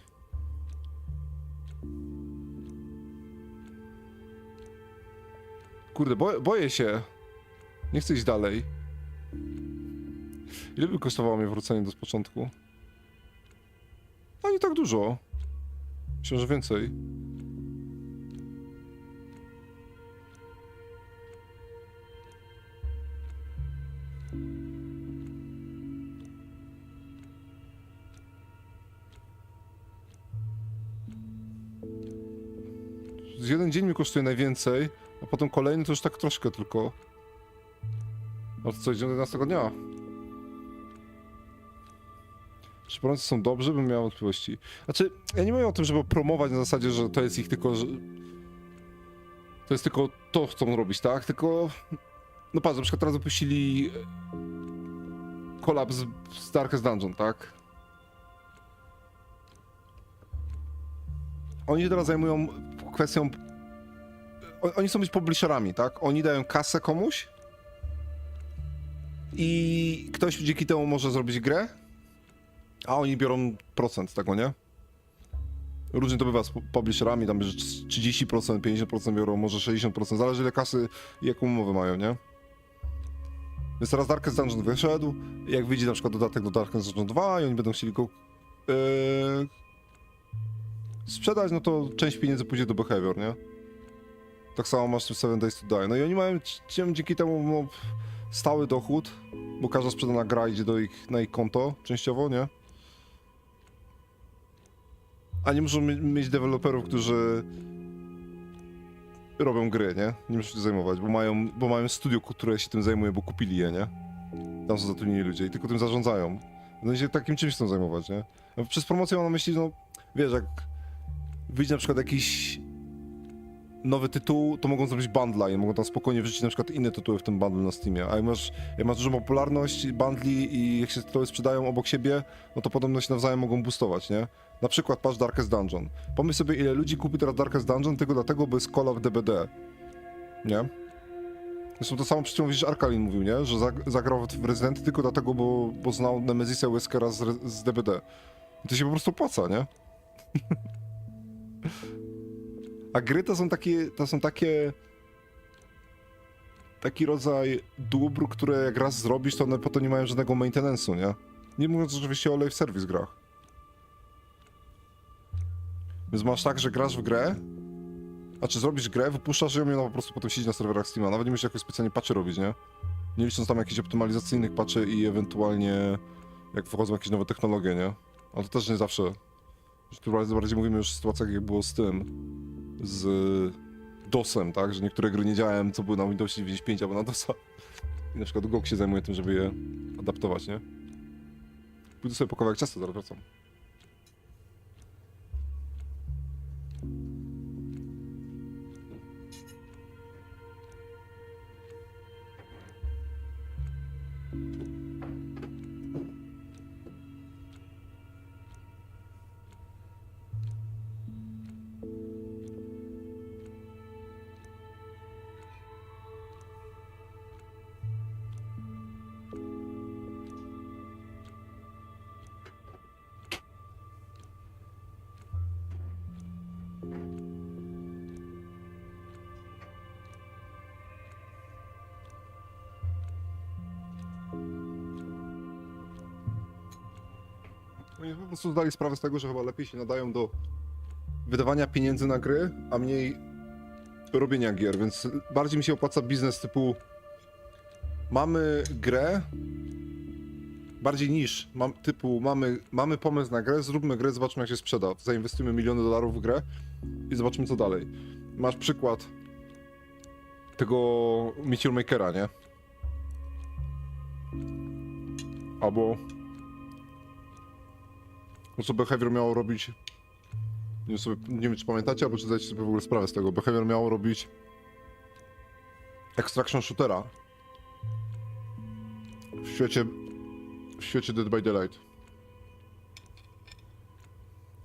Kurde, boję się. Nie chcę iść dalej. Ile by kosztowało mnie wrócenie do początku? No nie tak dużo. Myślę, że więcej. Z jeden dzień mi kosztuje najwięcej, a potem kolejny to już tak troszkę tylko. Od co, 11 dnia? Czy Polacy są dobrzy? Bym miał wątpliwości. Znaczy, ja nie mówię o tym, żeby promować na zasadzie, że to jest ich tylko, że... To jest tylko to, co chcą robić, tak? Tylko... No patrz, na przykład teraz wypuścili... Kolaps z Darkest Dungeon, tak? Oni się teraz zajmują kwestią... Oni chcą być publisherami, tak? Oni dają kasę komuś i ktoś dzięki temu może zrobić grę, a oni biorą procent z tego, nie? Różnie to bywa z publisherami, tam że 30%, 50% biorą, może 60%, zależy ile kasy i jaką umowę mają, nie? Więc teraz Darkest Dungeon wyszedł, jak wyjdzie na przykład dodatek do Darkest Dungeon 2 i oni będą chcieli go sprzedać, no to część pieniędzy pójdzie do Behavior, nie? Tak samo masz w 7 Days to Die. No i oni mają dzięki temu no, stały dochód, bo każda sprzedana gra idzie na ich konto częściowo, nie? A nie muszą mieć deweloperów, którzy robią gry, nie? Nie muszą się zajmować, bo mają studio, które się tym zajmuje, bo kupili je, nie? Tam są zatrudnieni ludzie i tylko tym zarządzają. No i się takim czymś chcą zajmować, nie? No, przez promocję mam na myśli, no wiesz, jak wyjdzie na przykład jakiś nowy tytuł, to mogą zrobić bundla i mogą tam spokojnie wrzucić na przykład inne tytuły w tym bundle na Steamie. A jak masz dużą popularność bundli i jak się tytuły sprzedają obok siebie, no to podobno się nawzajem mogą boostować, nie? Na przykład patrz Darkest Dungeon. Pomyśl sobie, ile ludzi kupi teraz Darkest Dungeon tylko dlatego, bo jest Call of DBD. Nie? Zresztą to samo przecież widzisz, Arkalin mówił, nie? Że zagrał w Resident tylko dlatego, bo znał Nemezisa Weskera z DBD. I to się po prostu opłaca, nie? A gry to są taki rodzaj dóbr, które jak raz zrobisz, to one potem nie mają żadnego maintenance'u, nie? Nie mówiąc oczywiście o live service grach. Więc masz tak, że grasz w grę, znaczy zrobisz grę, wypuszczasz ją i ona po prostu potem siedzi na serwerach Steama. Nawet nie musisz jakoś specjalnie patchy robić, nie? Nie licząc tam jakichś optymalizacyjnych patchy i ewentualnie jak wchodzą jakieś nowe technologie, nie? Ale to też nie zawsze. Tu bardziej mówimy już o sytuacjach, jak było z tym, z DOS-em, tak? Że niektóre gry nie działają, co były na Windowsie 95 albo na DOS-a. I na przykład GOG się zajmuje tym, żeby je adaptować, nie? Pójdę sobie po kawałek czasu, zaraz wracam. Oni po prostu zdali sprawę z tego, że chyba lepiej się nadają do wydawania pieniędzy na gry, a mniej robienia gier, więc bardziej mi się opłaca biznes typu mamy grę, bardziej niż mamy pomysł na grę, zróbmy grę, zobaczmy jak się sprzeda, zainwestujmy miliony dolarów w grę i zobaczmy co dalej. Masz przykład tego Meteor Makera, nie? Albo no co Behavior miało robić, nie wiem czy pamiętacie, albo czy zdajecie sobie w ogóle sprawę z tego, Behavior miało robić extraction shootera w świecie Dead by Daylight.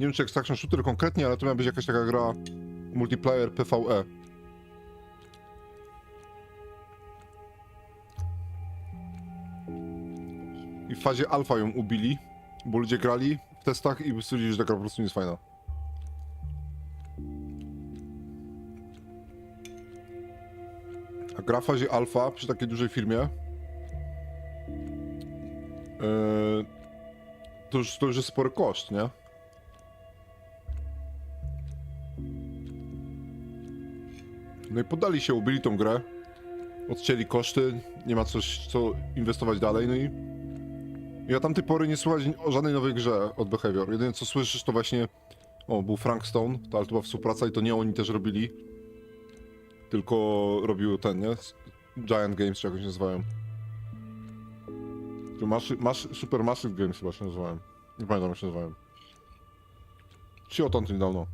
Nie wiem czy extraction shooter konkretnie, ale to miała być jakaś taka gra multiplayer PvE. I w fazie alfa ją ubili, bo ludzie grali w testach i stwierdzili, że ta gra po prostu nie jest fajna. A gra w fazie alfa przy takiej dużej firmie to już jest spory koszt, nie? No i poddali się, ubili tą grę, odcięli koszty, nie ma co inwestować dalej, no i ja tamtej pory nie słychać o żadnej nowej grze od Behavior. Jedyne co słyszysz to właśnie, był Frank Stone, ale to była współpraca i to nie oni też robili, tylko robił ten, nie? Giant Games, czy jakoś się nazywają. Super Massive Games chyba się nazywałem. Nie pamiętam jak się nazywałem. Czy odtąd niedawno.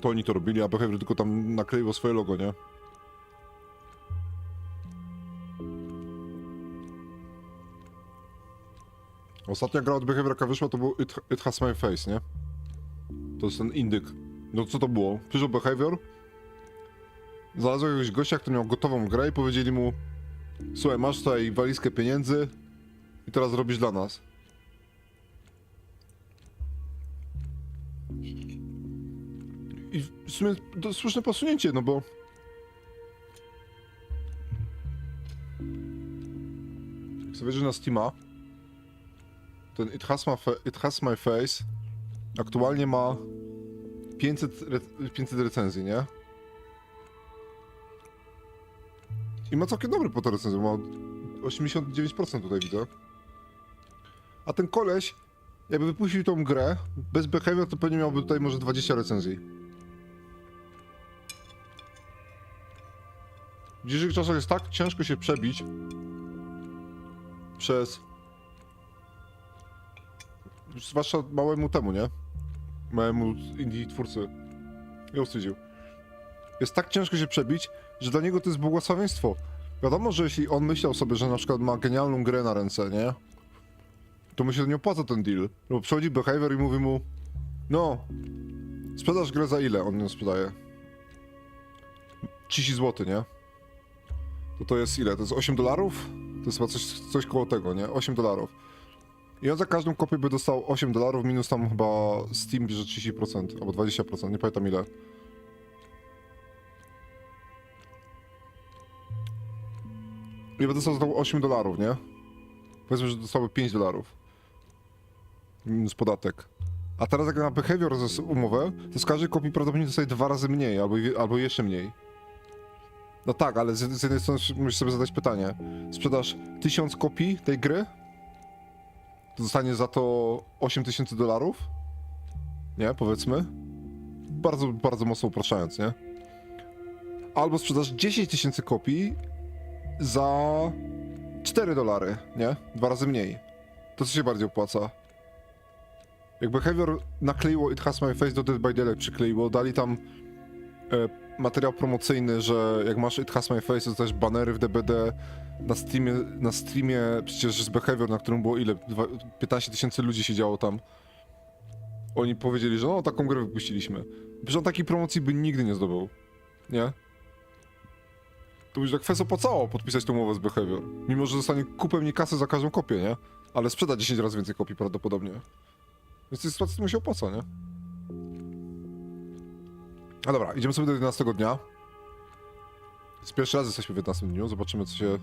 To oni to robili, a Behavior tylko tam nakleiło swoje logo, nie? Ostatnia gra od Behavior jaka wyszła to był It Has My Face, nie? To jest ten indyk. No co to było? Przyszedł Behavior, znalazł jakiegoś gościa, który miał gotową grę i powiedzieli mu: słuchaj, masz tutaj walizkę pieniędzy i teraz robisz dla nas. I w sumie to słuszne posunięcie, no bo... Jak sobie wejrzysz na Steama, ten It Has My Face aktualnie ma 500 recenzji, nie? I ma całkiem dobry po recenzję, ma 89% tutaj widzę. A ten koleś, jakby wypuścił tą grę, bez Behavior, to pewnie miałby tutaj może 20 recenzji. W dzisiejszych czasach jest tak ciężko się przebić przez... Zwłaszcza małemu temu, nie? Małemu indie twórcy. Ja stwierdził. Jest tak ciężko się przebić, że dla niego to jest błogosławieństwo. Wiadomo, że jeśli on myślał sobie, że na przykład ma genialną grę na ręce, nie? To mu się nie opłaca ten deal. Bo przychodzi Behavior i mówi mu: no, sprzedasz grę za ile? On ją sprzedaje. 30 zł, nie? To jest ile? To jest $8? To jest chyba coś koło tego, nie? $8. I on za każdą kopię by dostał $8 minus tam chyba Steam bierze 30% albo 20%, nie pamiętam ile. I by dostał $8, nie? Powiedzmy, że dostałby $5 minus podatek. A teraz jak na Behavior umowę, to z każdej kopii prawdopodobnie dostaje 2 razy mniej albo jeszcze mniej. No tak, ale z jednej strony musisz sobie zadać pytanie. Sprzedasz 1000 kopii tej gry, to dostanie za to $8000? Nie, powiedzmy. Bardzo, bardzo mocno upraszczając, nie? Albo sprzedasz 10 000 kopii za $4, nie? 2 razy mniej. To co się bardziej opłaca? Jak Behavior nakleiło It Has My Face do Dead by Daylight, przykleiło, dali tam materiał promocyjny, że jak masz It Has My Face, to też banery w DBD, na streamie przecież z Behavior, na którym było ile? 15 000 ludzi siedziało tam. Oni powiedzieli, że no taką grę wypuściliśmy. Przecież on takiej promocji by nigdy nie zdobył. Nie? To by się tak fest opłacało podpisać tę umowę z Behavior. Mimo, że dostanie kupę mniej kasy za każdą kopię, nie? Ale sprzeda 10 razy więcej kopii prawdopodobnie. Więc w tej sytuacji to mu się opłaca, nie? No dobra, idziemy sobie do 11 dnia. Z pierwszy raz jesteśmy w 11 dniu, zobaczymy co się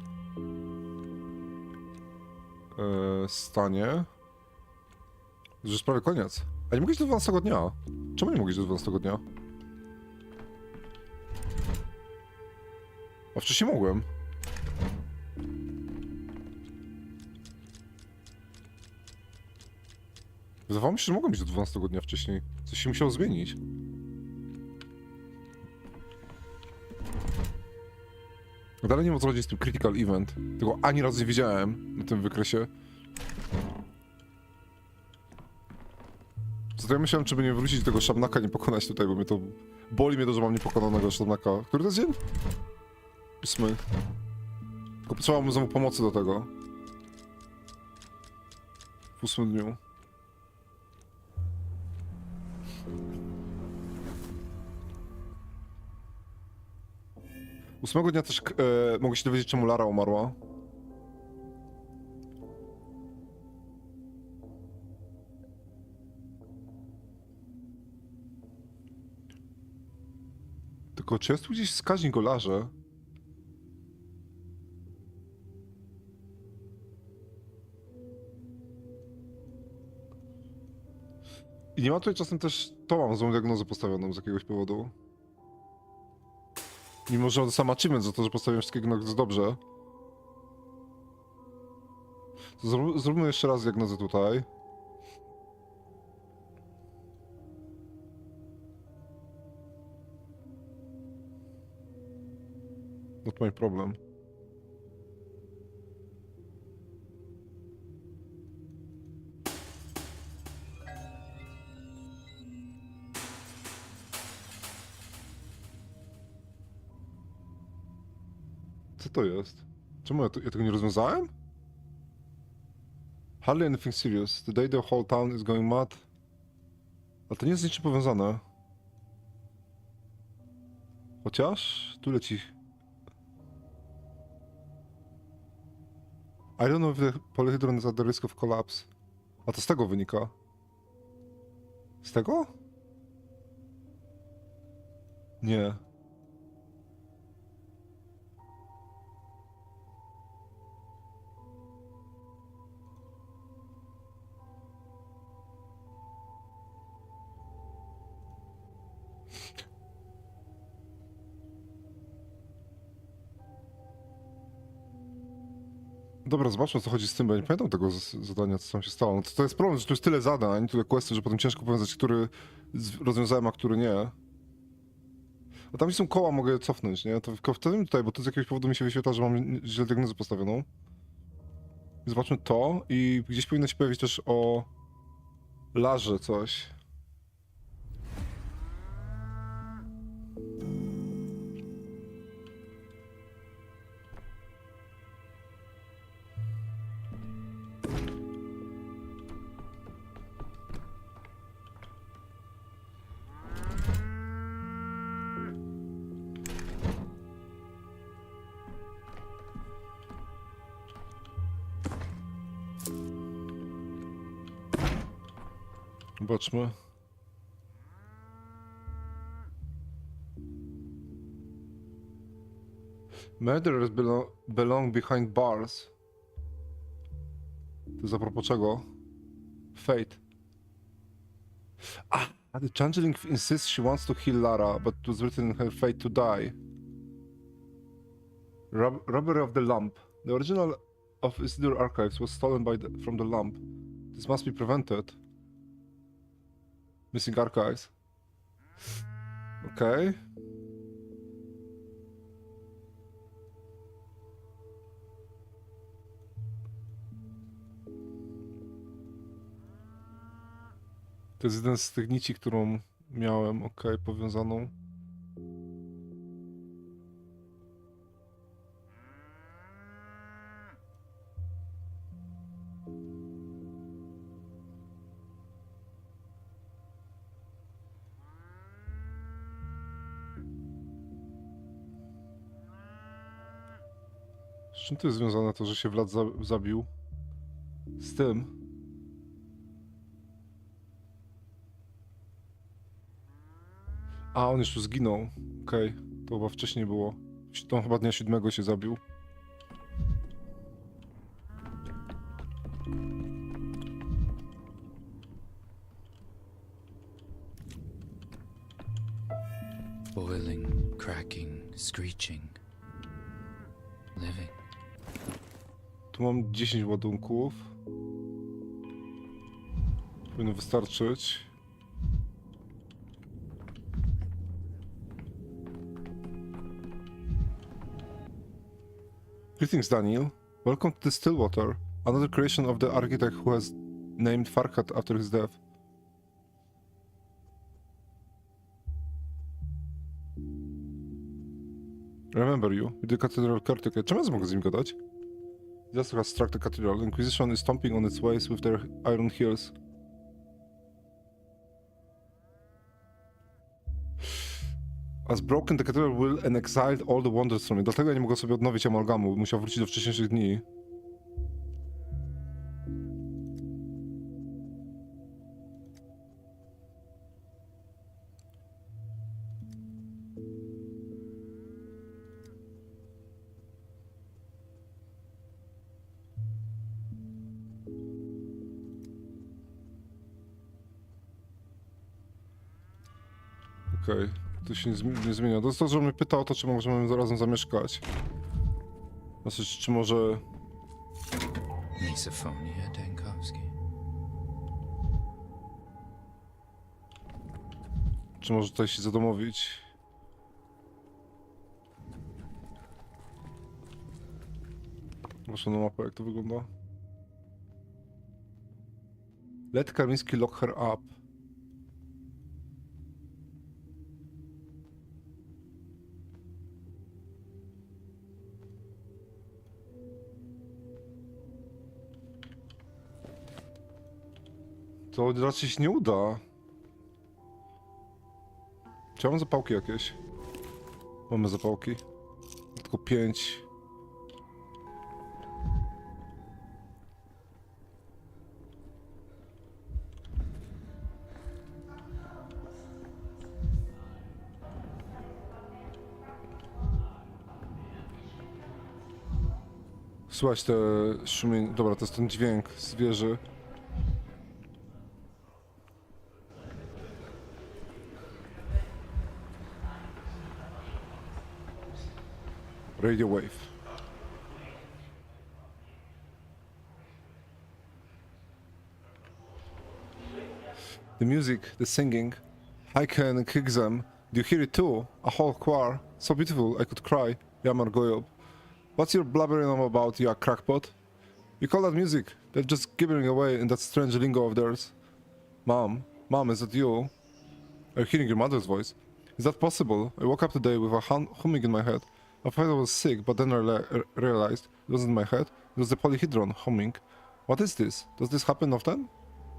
stanie. Już jest prawie koniec. A nie mogę iść do 12 dnia? Czemu nie mogę iść do 12 dnia? A wcześniej mogłem. Wydawało mi się, że mogłem iść do 12 dnia wcześniej. Coś się musiało zmienić. Dalej nie wiem o co chodzi z tym Critical Event. Tego ani razu nie widziałem na tym wykresie. Zatem ja myślałem, czy by nie wrócić do tego szabnaka, nie pokonać tutaj, bo mnie to... Boli mnie to, że mam niepokonanego szabnaka. Który to jest dzień? 8. Tylko potrzebowałbym znowu pomocy do tego. W 8 dniu. 8 dnia też mogę się dowiedzieć, czemu Lara umarła. Tylko czy jest tu gdzieś wskaźnik o larze? I nie ma tutaj czasem też... To mam złą diagnozę postawioną z jakiegoś powodu. Mimo, że on sam achievement za to, że postawiłem wszystkie diagnozy dobrze. To zróbmy jeszcze raz diagnozę tutaj. Not my problem. Co to jest? Czemu ja tego nie rozwiązałem? Hardly anything serious. Today the whole town is going mad. Ale to nie jest z niczym powiązane. Chociaż... Tu leci... I don't know if the polyhedron is at the risk of collapse. A to z tego wynika. Z tego? Nie. Dobra, zobaczmy, o co chodzi z tym, bo ja nie pamiętam tego zadania, co tam się stało. No to jest problem, że tu jest tyle zadań, tyle questy, że potem ciężko powiązać, który rozwiązałem, a który nie. A tam są koła, mogę je cofnąć, nie? To wtedy tutaj, bo tu z jakiegoś powodu mi się wyświetla, że mam źle diagnozę postawioną. Zobaczmy to i gdzieś powinno się pojawić też o larze coś. Zobaczmy. Murderers belong behind bars. To jest a propos czego? Fate. The changeling insists she wants to heal Lara, but it was written in her fate to die. Robbery of the lamp. The original of Isidore Archives was stolen from the lamp. This must be prevented. Missing archives. Okay. To jest jeden z tych nici, którą miałem, okej, powiązaną. Z czym to jest związane to, że się Vlad zabił? Z tym. A, on już tu zginął. Okej, to chyba wcześniej było. To chyba dnia 7 się zabił. Boiling, cracking, screeching. Living. Tu mam 10 ładunków. Powinno wystarczyć. Greetings, Daniel. Welcome to the Stillwater, another creation of the architect who has named Farhat after his death. Remember you, the cathedral caretaker. Czemu ja mogę z nim gadać? Disaster has struck the cathedral. Inquisition is stomping on its ways with their iron heels. As broken the cathedral will and exiled all the wonders from it. Dlatego ja nie mogę sobie odnowić amalgamu. Musiał wrócić do wcześniejszych dni. Okej, to się nie zmienia. To jest to, że mnie pyta o to, czy możemy razem zamieszkać. Znaczy, czy może... Misophonia, Denkowski. Czy może tutaj się zadomowić? Proszę na mapę, jak to wygląda. Let Kamiński lock her up. To raczej się nie uda. Czy ja mam zapałki jakieś? Mamy zapałki. Tylko 5. Słuchać te szumienie. Dobra, to jest ten dźwięk z wieży. Radio wave. The music, the singing. I can kick them. Do you hear it too? A whole choir. So beautiful, I could cry. Yamar Goyob. What's your blubbering on about, you crackpot? You call that music? They're just gibbering away in that strange lingo of theirs. Mom, is that you? Are you hearing your mother's voice? Is that possible? I woke up today with a humming in my head. I thought I was sick, but then I realized it wasn't my head, it was the polyhedron humming. What is this? Does this happen often?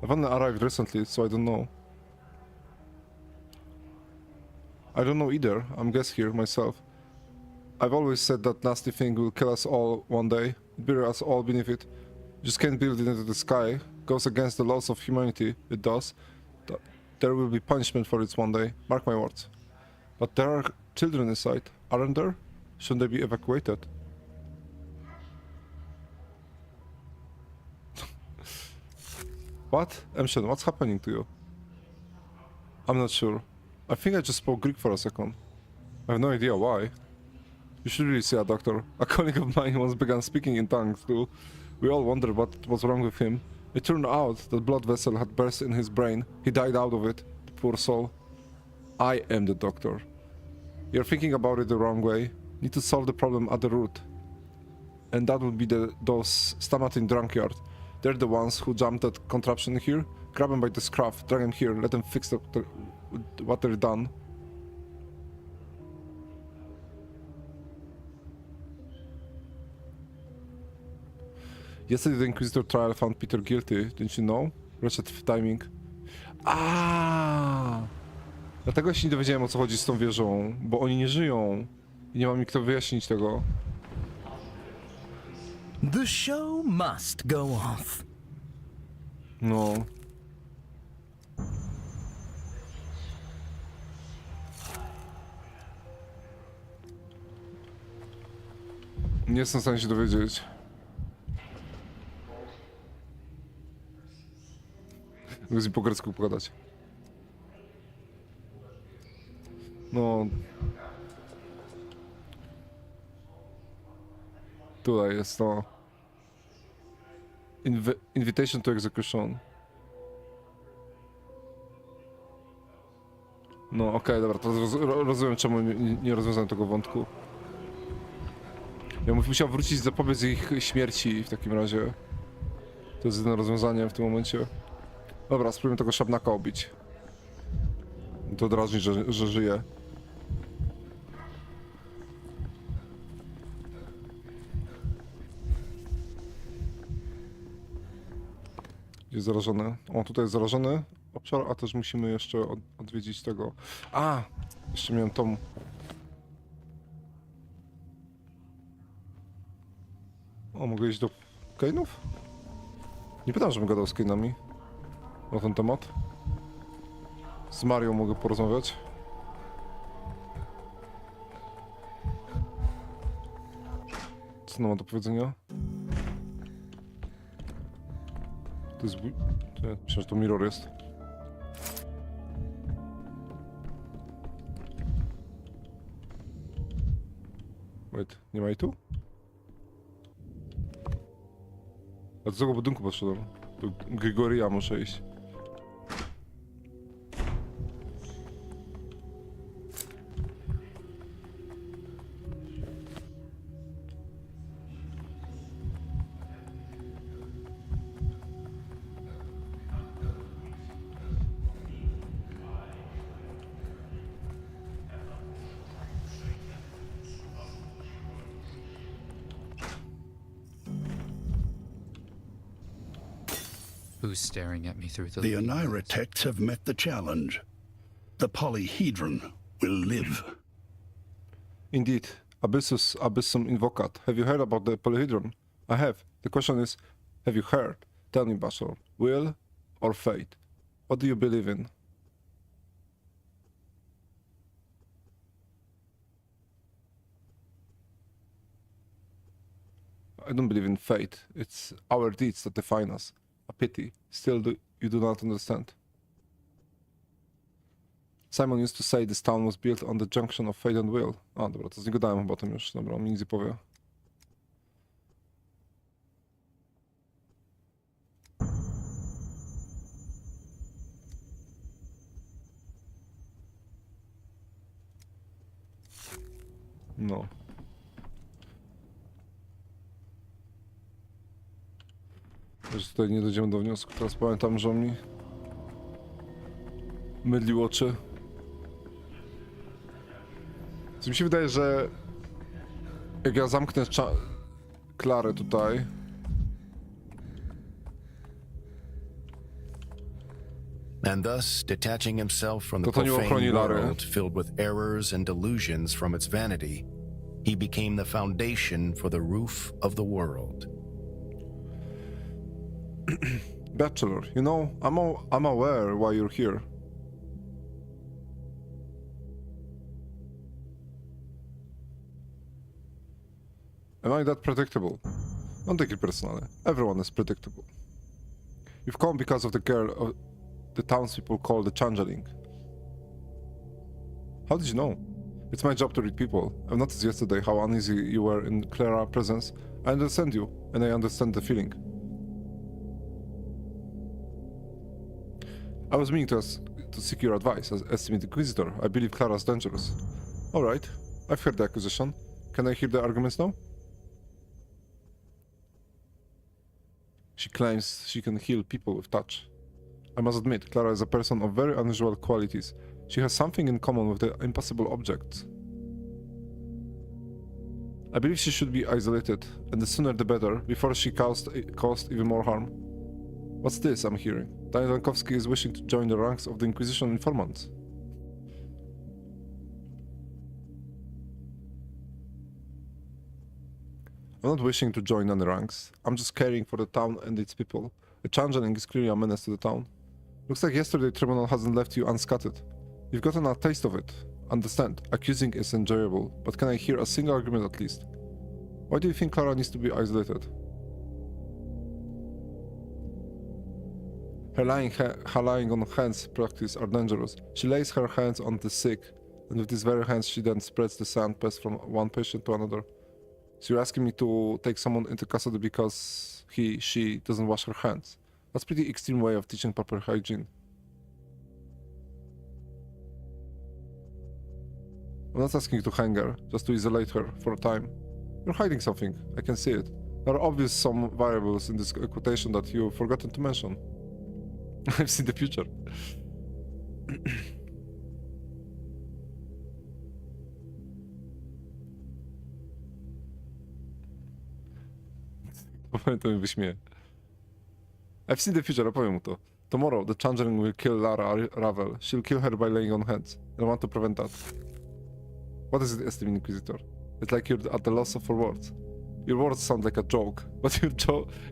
I've only arrived recently, so I don't know. I don't know either, I'm guest here myself. I've always said that nasty thing will kill us all one day, bury us all beneath it. Just can't build it into the sky, goes against the laws of humanity, it does. There will be punishment for it one day, mark my words. But there are children inside, aren't there? Shouldn't they be evacuated? What? Emshen, what's happening to you? I'm not sure. I think I just spoke Greek for a second. I have no idea why. You should really see a doctor. A colleague of mine once began speaking in tongues too. We all wondered what was wrong with him. It turned out that blood vessel had burst in his brain. He died out of it, the poor soul. I am the doctor. You're thinking about it the wrong way. Need to solve the problem at the root. And that would be those Stamatin drunkyard. They're the ones who jumped that contraption here. Grab them by the scruff, drag them here, let them fix what they're done. Yesterday the Inquisitor trial found Peter guilty, didn't you know? Wretched timing. Dlatego ja się nie dowiedziałem, o co chodzi z tą wieżą, bo oni nie żyją. I nie ma mi kto wyjaśnić tego. The show must go off. No. Nie jestem w stanie się dowiedzieć. Mogę z nim po grecku pogadać. No. Tutaj jest to. Invitation to execution. No okej, dobra, to rozumiem, czemu nie rozwiązałem tego wątku. Ja bym musiał wrócić, zapobiec ich śmierci w takim razie. To jest jedyne rozwiązanie w tym momencie. Dobra, spróbujmy tego szabnaka obić. To drażni, że żyje. Gdzie jest zarażony? O, tutaj jest zarażony obszar, a też musimy jeszcze odwiedzić tego. Jeszcze miałem tą. O, mogę iść do Kane'ów? Nie pytam, żebym gadał z Kane'ami na ten temat. Z Marią mogę porozmawiać. Co ona ma do powiedzenia? To jest... Myślę, że to mirror jest. Wait, nie ma jej tu? A do tego budynku poszedłem. Do Grigoria muszę iść. Who's staring at me through the... The Onira texts have met the challenge. The polyhedron will live. Indeed. Abyssus Abyssum Invocat. Have you heard about the polyhedron? I have. The question is, have you heard? Tell me, Bashar. Will or fate? What do you believe in? I don't believe in fate. It's our deeds that define us. A pity. Still, you do not understand. Simon used to say this town was built on the junction of fate and will. A, dobra, to z niego dałem chyba o tym już. Dobra, on mi nic nie powie. No. Że tutaj nie dojdziemy do wniosku. Teraz pamiętam, że on mi mydlił oczy. Co mi się wydaje, że jak ja zamknę Klarę tutaj, And thus, detaching himself from the to nie ochroni profane Lary. world filled with errors and delusions from its vanity, he became the foundation for the roof of the world. Bachelor, you know, I'm aware why you're here. Am I that predictable? Don't take it personally. Everyone is predictable. You've come because of the girl the townspeople call the changeling. How did you know? It's my job to read people. I've noticed yesterday how uneasy you were in Clara's presence. I understand you, and I understand the feeling. I was meaning to seek your advice as Estimate Inquisitor. I believe Clara's dangerous. Alright, I've heard the accusation. Can I hear the arguments now? She claims she can heal people with touch. I must admit, Clara is a person of very unusual qualities. She has something in common with the impossible objects. I believe she should be isolated, and the sooner the better, before she caused even more harm. What's this I'm hearing? Daniel Lankowski is wishing to join the ranks of the Inquisition informants. I'm not wishing to join any ranks. I'm just caring for the town and its people. The changeling is clearly a menace to the town. Looks like yesterday Tribunal hasn't left you unscathed. You've gotten a taste of it. Understand, accusing is enjoyable, but can I hear a single argument at least? Why do you think Clara needs to be isolated? Her laying on hands practice are dangerous. She lays her hands on the sick, and with these very hands she then spreads the sand pest from one patient to another. So you're asking me to take someone into custody because she doesn't wash her hands? That's a pretty extreme way of teaching proper hygiene. I'm not asking you to hang her, just to isolate her for a time. You're hiding something, I can see it. There are obvious some variables in this quotation that you've forgotten to mention. I've seen the future. To mnie wyśmieje. I've seen the future, opowiem mu to. Tomorrow, the changeling will kill Lara Ravel. She'll kill her by laying on hands. I want to prevent that. What is it, Esteemed Inquisitor? It's like you're at the loss for words. Your words sound like a joke, but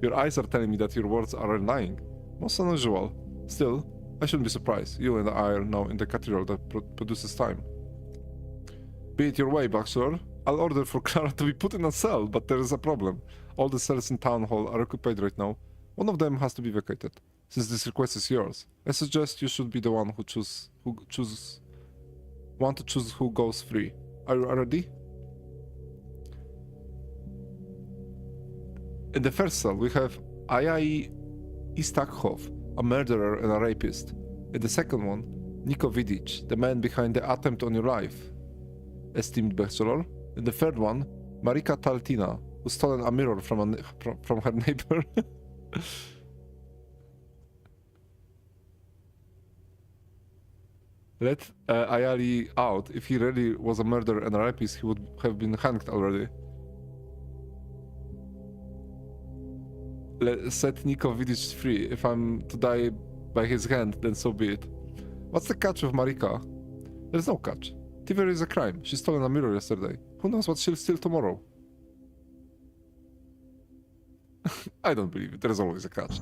your eyes are telling me that your words are lying. Most unusual. Still, I shouldn't be surprised. You and I are now in the cathedral that produces time. Be it your way, Bachelor. I'll order for Clara to be put in a cell, but there is a problem. All the cells in Town Hall are occupied right now. One of them has to be vacated. Since this request is yours, I suggest you should be the one who chooses who goes free. Are you ready? In the first cell, we have Ayai Istakhov, a murderer and a rapist. In the second one, Niko Vidic, the man behind the attempt on your life, esteemed bachelor. In the third one, Marika Taltina, who stolen a mirror from her neighbor. Let Ayali out. If he really was a murderer and a rapist, he would have been hanged already. Set Niko Vidic free. If I'm to die by his hand, then so be it. What's the catch with Marika? There's no catch. Thievery is a crime. She stole a mirror yesterday. Who knows what she'll steal tomorrow? I don't believe it. There's always a catch.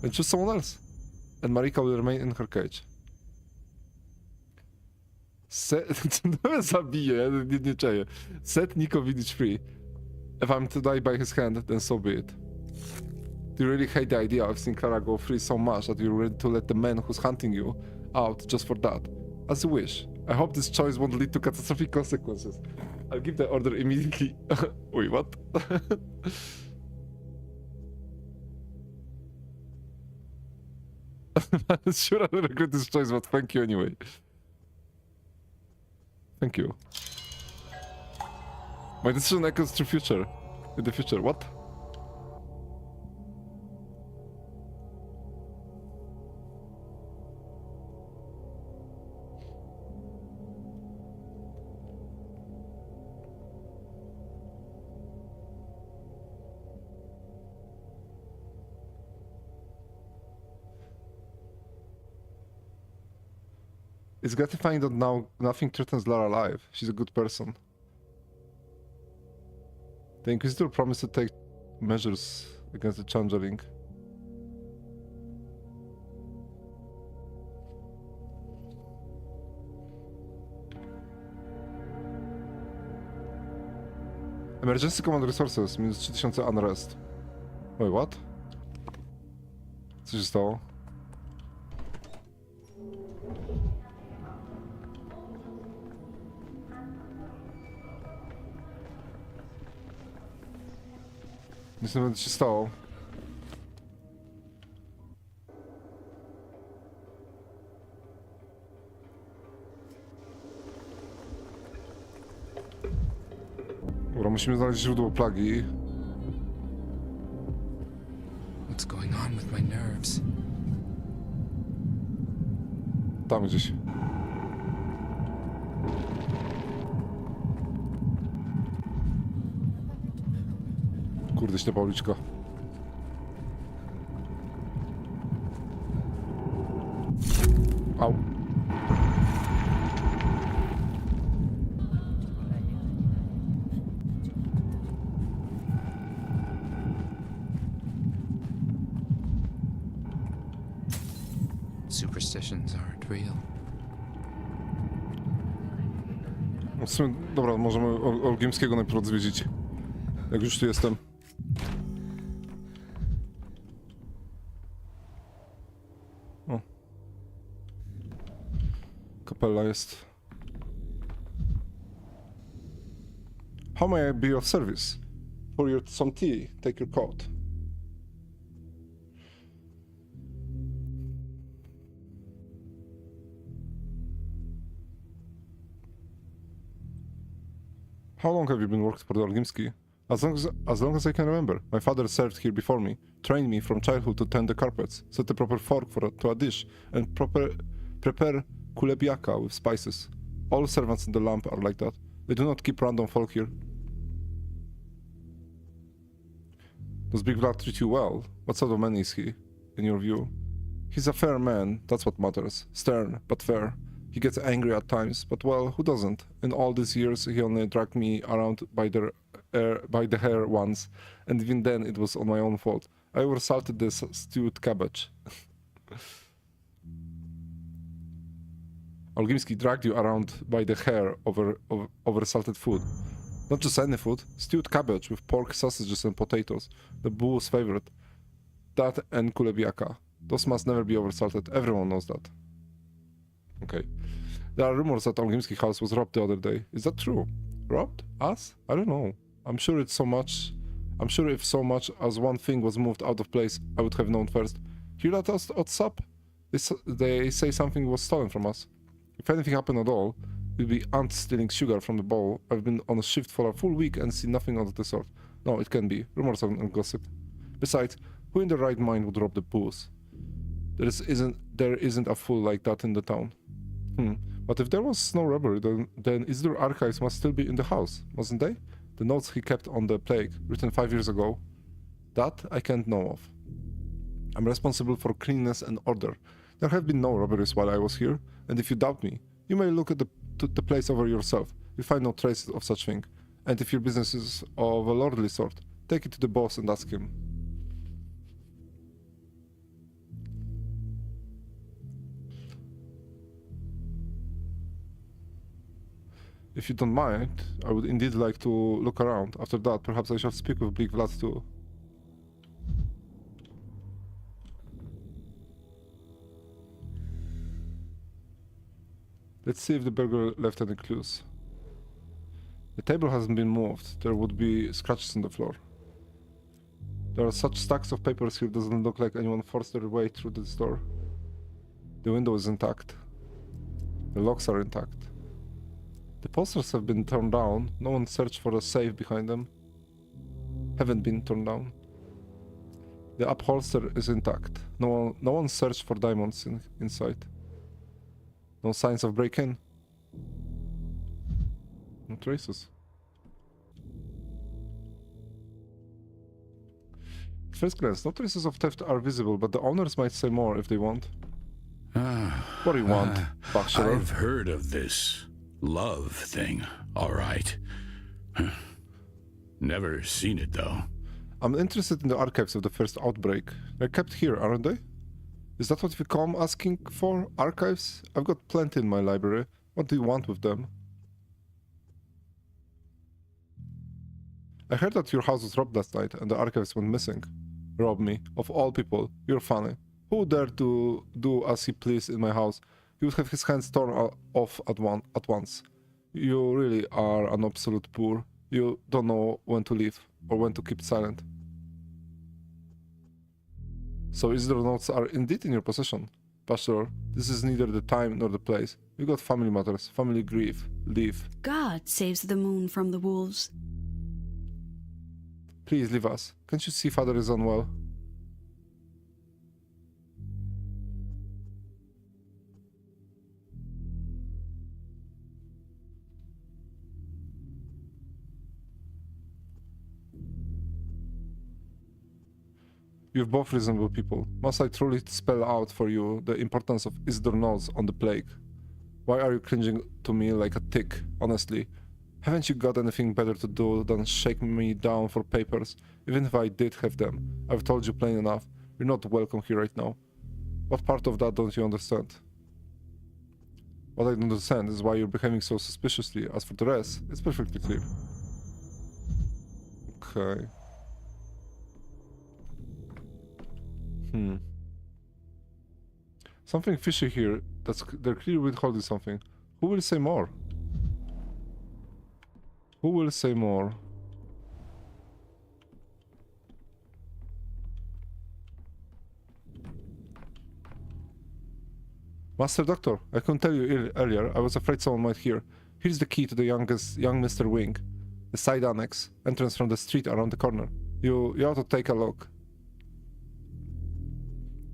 Then choose someone else. And Marika will remain in her cage. Zabiję, nie czaję. Set Niko Vidic free. If I'm to die by his hand, then so be it. Do you really hate the idea of seeing Clara go free so much that you're ready to let the man who's hunting you out just for that? As you wish. I hope this choice won't lead to catastrophic consequences. I'll give the order immediately. Wait, what? Sure, I'll regret this choice, but thank you anyway. Thank you. My decision echoes to future. In the future, what? It's gratifying that now nothing threatens Lara alive. She's a good person. The Inquisitor promised to take measures against the Changeling. Emergency Command Resources, minus 3000 unrest. Wait, what? Co się stało? Nic nie będzie się stało. Dobra, musimy znaleźć źródło plagi. What's going on with my nerves? Tam gdzieś. Kurde, ślepa uliczka. Au. Superstitions aren't real. No w sumie, dobra, możemy Olgiemskiego najpierw odwiedzić. Jak już tu jestem. O. Kapela jest. How may I be of service? For your some tea, take your coat. How long have you been working for the Olgimski? As long as I can remember. My father served here before me, trained me from childhood to tend the carpets, set the proper fork to a dish, and prepare kulebiaka with spices. All servants in the lamp are like that. They do not keep random folk here. Does Big Vlad treat you well? What sort of man is he, in your view? He's a fair man, that's what matters. Stern, but fair. He gets angry at times, but well, who doesn't? In all these years, he only dragged me around by the hair once, and even then it was on my own fault. I oversalted the stewed cabbage. Olgimski dragged you around by the hair over salted food. Not just any food, stewed cabbage with pork, sausages and potatoes. The bull's favorite. That and kulebiaka. Those must never be oversalted. Everyone knows that. Okay. There are rumors that Olgimski house was robbed the other day. Is that true? Robbed? Us? I don't know. I'm sure it's so much. I'm sure if so much as one thing was moved out of place, I would have known first. Hear that, Otsap? They say something was stolen from us. If anything happened at all, it'll be ants stealing sugar from the bowl. I've been on a shift for a full week and seen nothing of the sort. No, it can be. Rumors and gossip. Besides, who in their right mind would rob the booze? There isn't a fool like that in the town. But if there was no robbery, then Isidore archives must still be in the house, mustn't they? The notes he kept on the plague, written 5 years ago. That I can't know of. I'm responsible for cleanliness and order. There have been no robberies while I was here, and if you doubt me, you may look at the place over yourself. You'll find no traces of such thing. And if your business is of a lordly sort, take it to the boss and ask him. If you don't mind, I would indeed like to look around. After that, perhaps I shall speak with Bleak Vlad too. Let's see if the burglar left any clues. The table hasn't been moved. There would be scratches on the floor. There are such stacks of papers here, doesn't look like anyone forced their way through the door. The window is intact. The locks are intact. The posters have been torn down. No one searched for a safe behind them. Haven't been torn down. The upholster is intact. No one searched for diamonds inside. No signs of break-in. No traces. At first glance, no traces of theft are visible, but the owners might say more if they want. What do you want, bachelor? I've heard of this love thing, all right. Never seen it, though. I'm interested in the archives of the first outbreak. They're kept here, aren't they? Is that what you come asking for? Archives? I've got plenty in my library. What do you want with them? I heard that your house was robbed last night and the archives went missing. Rob me. Of all people. You're funny. Who would dare to do as he pleased in my house? He would have his hands torn off at once. You really are an absolute poor. You don't know when to leave or when to keep silent. So Isidore notes are indeed in your possession. Pastor, this is neither the time nor the place. You got family matters, family grief. Leave. God saves the moon from the wolves. Please leave us. Can't you see father is unwell? You're both reasonable people. Must I truly spell out for you the importance of Isidore notes on the plague? Why are you cringing to me like a tick, honestly? Haven't you got anything better to do than shake me down for papers? Even if I did have them, I've told you plain enough, you're not welcome here right now. What part of that don't you understand? What I don't understand is why you're behaving so suspiciously. As for the rest, it's perfectly clear. Okay. Something fishy here. They're clearly withholding something. Who will say more? Who will say more? Master Doctor, I couldn't tell you earlier. I was afraid someone might hear. Here's the key to the young Mr. Wing. The side annex. Entrance from the street around the corner. You ought to take a look.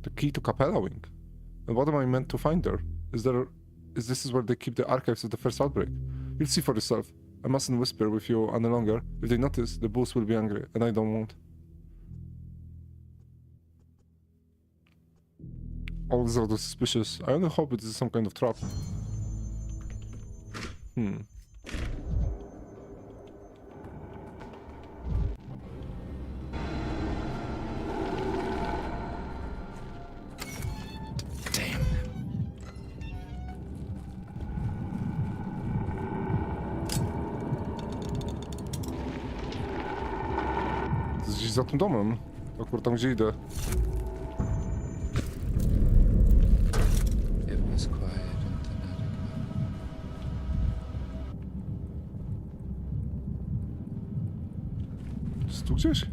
The key to Capella Wing. And what am I meant to find there? This is where they keep the archives of the first outbreak? You'll see for yourself. I mustn't whisper with you any longer. If they notice, the boss will be angry, and I don't want. All this are suspicious. I only hope it is some kind of trap. Gdzieś za tym domem. Akurat tam, gdzie idę. Jest tu gdzieś?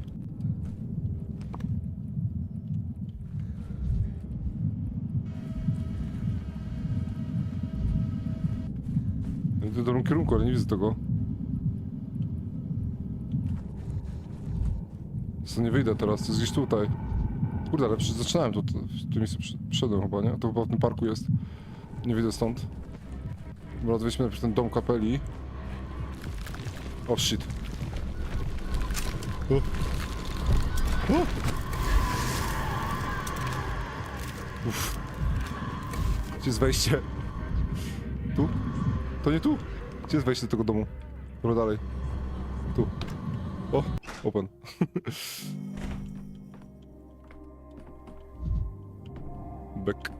w dobrym kierunku, ale nie widzę tego. Co nie wyjdę teraz, to jest gdzieś tutaj. Kurde, ale zaczynałem tu, w tym miejscu przyszedłem chyba, nie? To chyba w tym parku jest. Nie widzę stąd. Dobra, weźmy najpierw ten dom kapeli. O, shit. O. O. Uff. Gdzie jest wejście? Tu? To nie tu? Gdzie jest wejście do tego domu? Dobra, dalej. Tu. O, open. Back.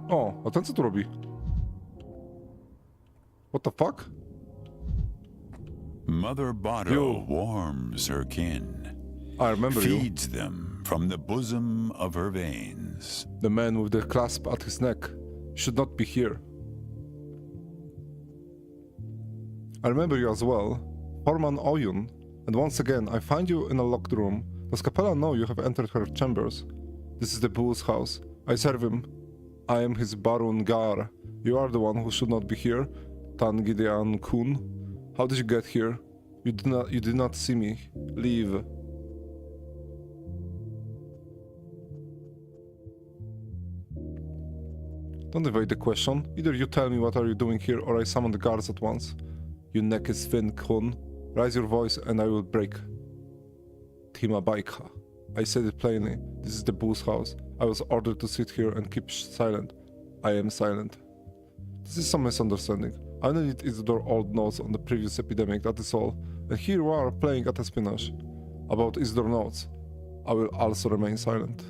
O, a ten co tu robi? What the fuck? Mother Botto warms her kin. I remember feeds them from the bosom of her veins. The man with the clasp at his neck should not be here. I remember you as well, Foreman Oyun, and once again I find you in a locked room. Does Capella know you have entered her chambers? This is the Bull's house. I serve him. I am his Barun Gar. You are the one who should not be here, Tan Gideon Kun. How did you get here? You did not see me. Leave. Don't evade the question. Either you tell me what are you doing here or I summon the guards at once. You neck is thin, Kun. Raise your voice and I will break. Tima Baika. I said it plainly. This is the Bull's house. I was ordered to sit here and keep silent. I am silent. This is some misunderstanding. I only need Isidore old notes on the previous epidemic, that is all. And here you are playing at espionage. About Isidore notes. I will also remain silent.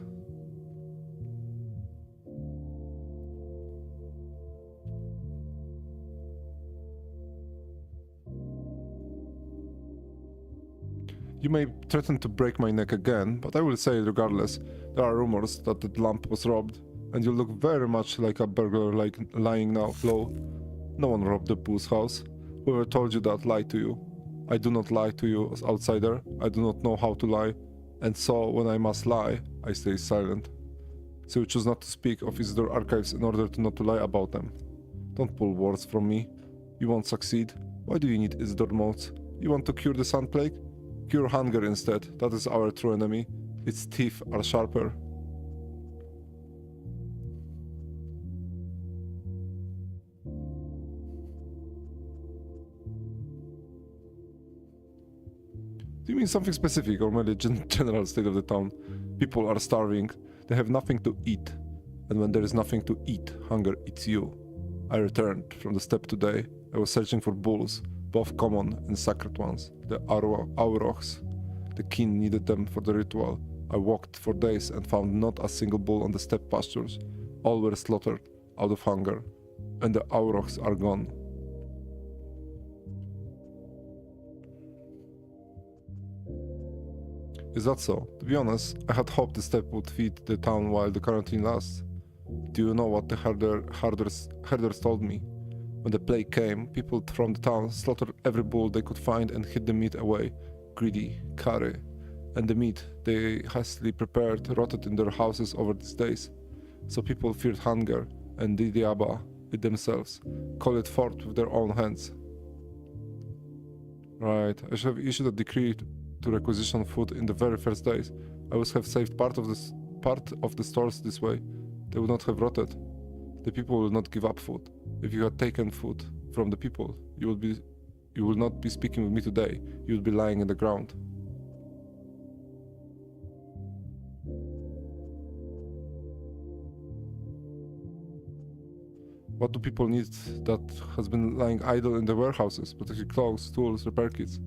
You may threaten to break my neck again, but I will say it regardless. There are rumors that the lamp was robbed, and you look very much like a burglar lying now low. No one robbed the Bull's house. Whoever told you that lied to you. I do not lie to you as outsider. I do not know how to lie, and so when I must lie, I stay silent. So you choose not to speak of Isidore archives in order to not to lie about them. Don't pull words from me. You won't succeed. Why do you need Isidore notes? You want to cure the sun plague? Cure hunger instead. That is our true enemy. Its teeth are sharper. Do you mean something specific or merely general state of the town? People are starving. They have nothing to eat. And when there is nothing to eat, hunger eats you. I returned from the steppe today. I was searching for bulls, both common and sacred ones. The Aurochs. The king needed them for the ritual. I walked for days and found not a single bull on the steppe pastures. All were slaughtered out of hunger. And the Aurochs are gone. Is that so? To be honest, I had hoped the steppe would feed the town while the quarantine lasts. Do you know what the herders told me? When the plague came, people from the town slaughtered every bull they could find and hid the meat away. Greedy, curry, and the meat they hastily prepared rotted in their houses over these days. So people feared hunger, and did the Abba, it themselves, call it forth with their own hands. Right, I should have issued a decree to requisition food in the very first days. I would have saved part of the stores this way. They would not have rotted. The people will not give up food. If you had taken food from the people, you will not be speaking with me today. You would be lying in the ground. What do people need that has been lying idle in the warehouses? Protected clothes, tools, repair kits.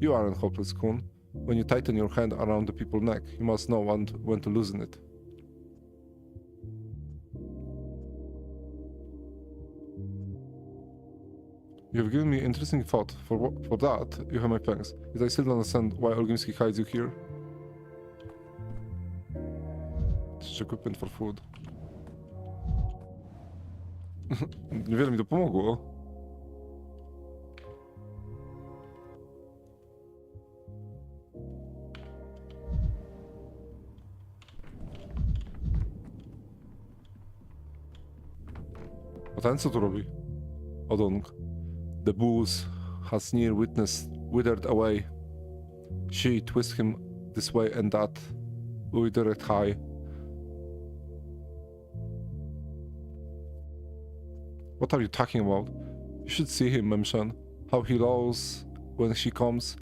You aren't hopeless, Kun. When you tighten your hand around the people's neck, you must know when to loosen it. You have given me interesting thought. For that, you have my thanks. Yet I still don't understand why Olgimski hides you here. It's equipment for food. Niewiele mi to pomogło. A ten co tu robi? Odong. The booze has near witness withered away. She twist him this way and that. Withered high. What are you talking about? You should see him, Memshan. How he lows when she comes.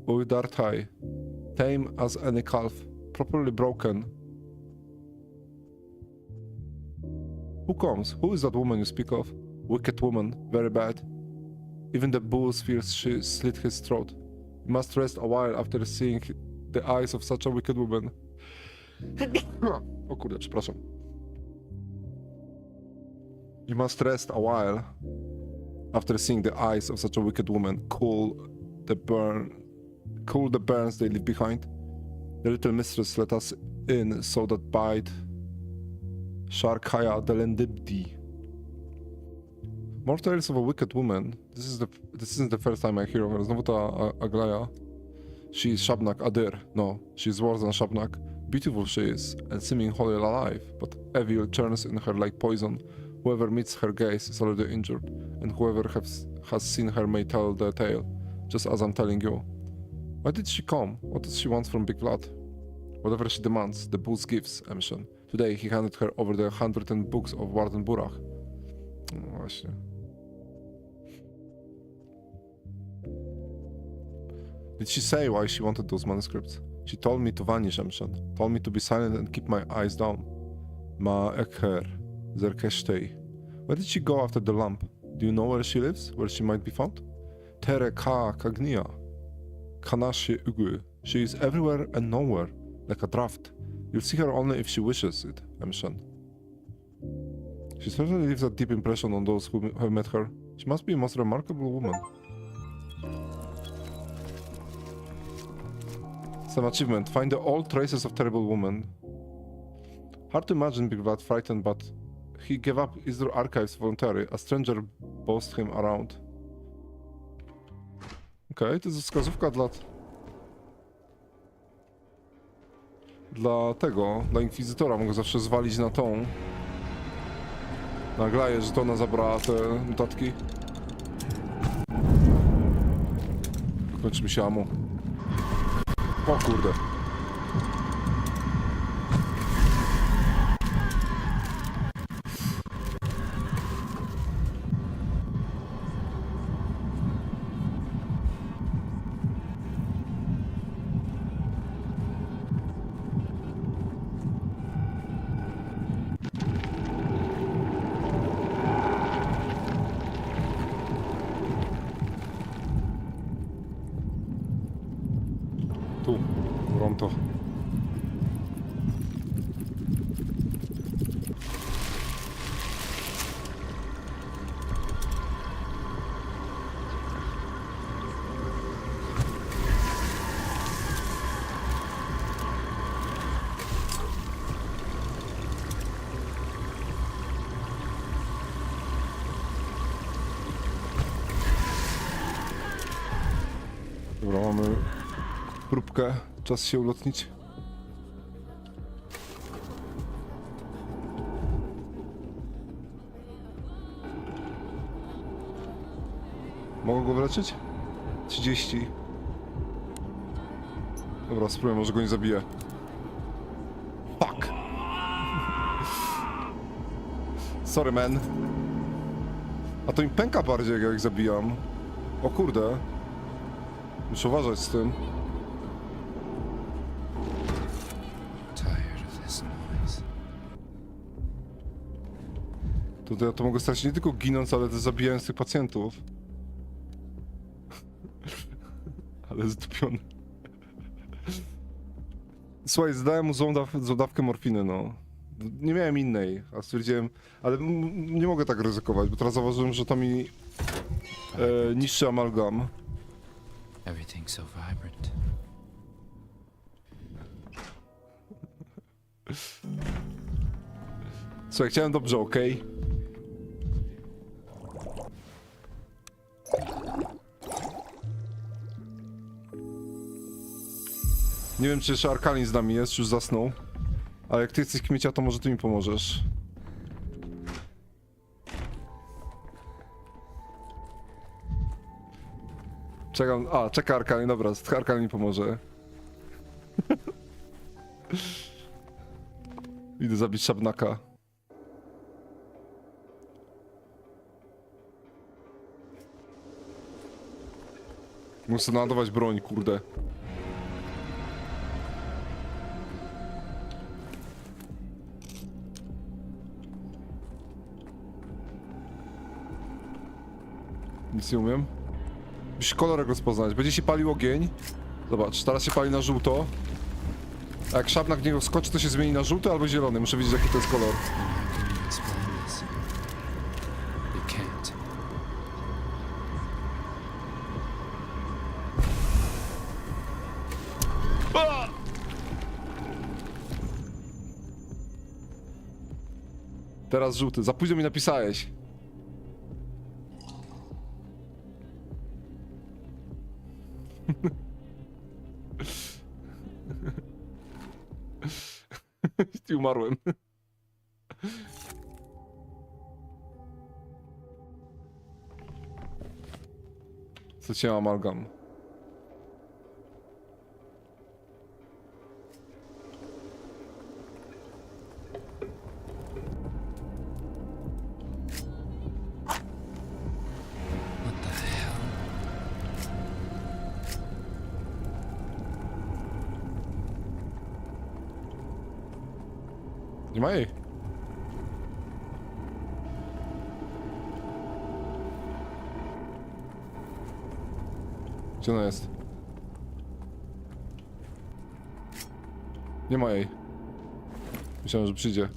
Withered high. Tame as any calf. Properly broken. Who comes? Who is that woman you speak of? Wicked woman. Very bad. Even the booze feels she slit his throat. You must rest a while after seeing the eyes of such a wicked woman. O kurde, przepraszam. You must rest a while after seeing the eyes of such a wicked woman. Cool the burns they leave behind. The little mistress let us in so that bite Sharkaya Delendibdi. More tales of a wicked woman. This isn't the first time I hear of her. Znowu ta Aglaya. She is Shabnak Adir. No, she is worse than Shabnak. Beautiful she is, and seeming wholly alive, but evil churns in her like poison. Whoever meets her gaze is already injured, and whoever has seen her may tell the tale, just as I'm telling you. Why did she come? What does she want from Big Blood? Whatever she demands, the boots gives, Emshan. Today he handed her over the handwritten books of Warden Burach. No właśnie. Did she say why she wanted those manuscripts? She told me to vanish, Emshan. Told me to be silent and keep my eyes down. Ma ekher, zerkeshtei. Where did she go after the lamp? Do you know where she lives? Where she might be found? Tere ka kagnia. Kanashi ugu. She is everywhere and nowhere, like a draft. You'll see her only if she wishes it, Emshan. She certainly leaves a deep impression on those who have met her. She must be a most remarkable woman. Some achievement. Find the old traces of terrible woman. Hard to imagine Big Blood frightened, but he gave up Isdur archives voluntarily. A stranger bossed him around. Okej, to jest wskazówka dla Inkwizytora. Mogę zawsze zwalić na tą. Naglaję, że to ona zabrała te notatki. Kończy mi się ammo. O kurde. Tu, Ronto. Dobra, mamy próbkę. Czas się ulotnić. Mogę go wyleczyć? 30. Dobra, spróbuję, może go nie zabiję. Fuck! Sorry, man. A to mi pęka bardziej, jak zabijam. O kurde. Muszę uważać z tym. Tutaj ja to mogę stać nie tylko ginąc, ale też zabijając tych pacjentów. Ale zdupiony. Słuchaj, zdałem mu złą dawkę morfiny, no. Nie miałem innej, a stwierdziłem, ale nie mogę tak ryzykować, bo teraz zauważyłem, że to mi niszczy amalgam. Everything's so vibrant. Słuchaj, chciałem dobrze, okej? Nie wiem, czy jeszcze Arkalin z nami jest, czy już zasnął. Ale jak ty jesteś kmiecia, to może ty mi pomożesz. Czekam, czeka Arkanin, dobra, Arkanin mi pomoże. Idę zabić Szabnaka. Muszę naładować broń, kurde. Nic nie umiem. Musisz kolor rozpoznać. Będzie się palił ogień. Zobacz, teraz się pali na żółto. A jak Szabnak w niego skoczy, to się zmieni na żółty albo zielony. Muszę wiedzieć, jaki to jest kolor. Teraz żółty. Za późno mi napisałeś. I umarłem. Co cię amalgam? Nie ma jej. Gdzie ona jest? Nie ma jej. Myślałem, że przyjdzie.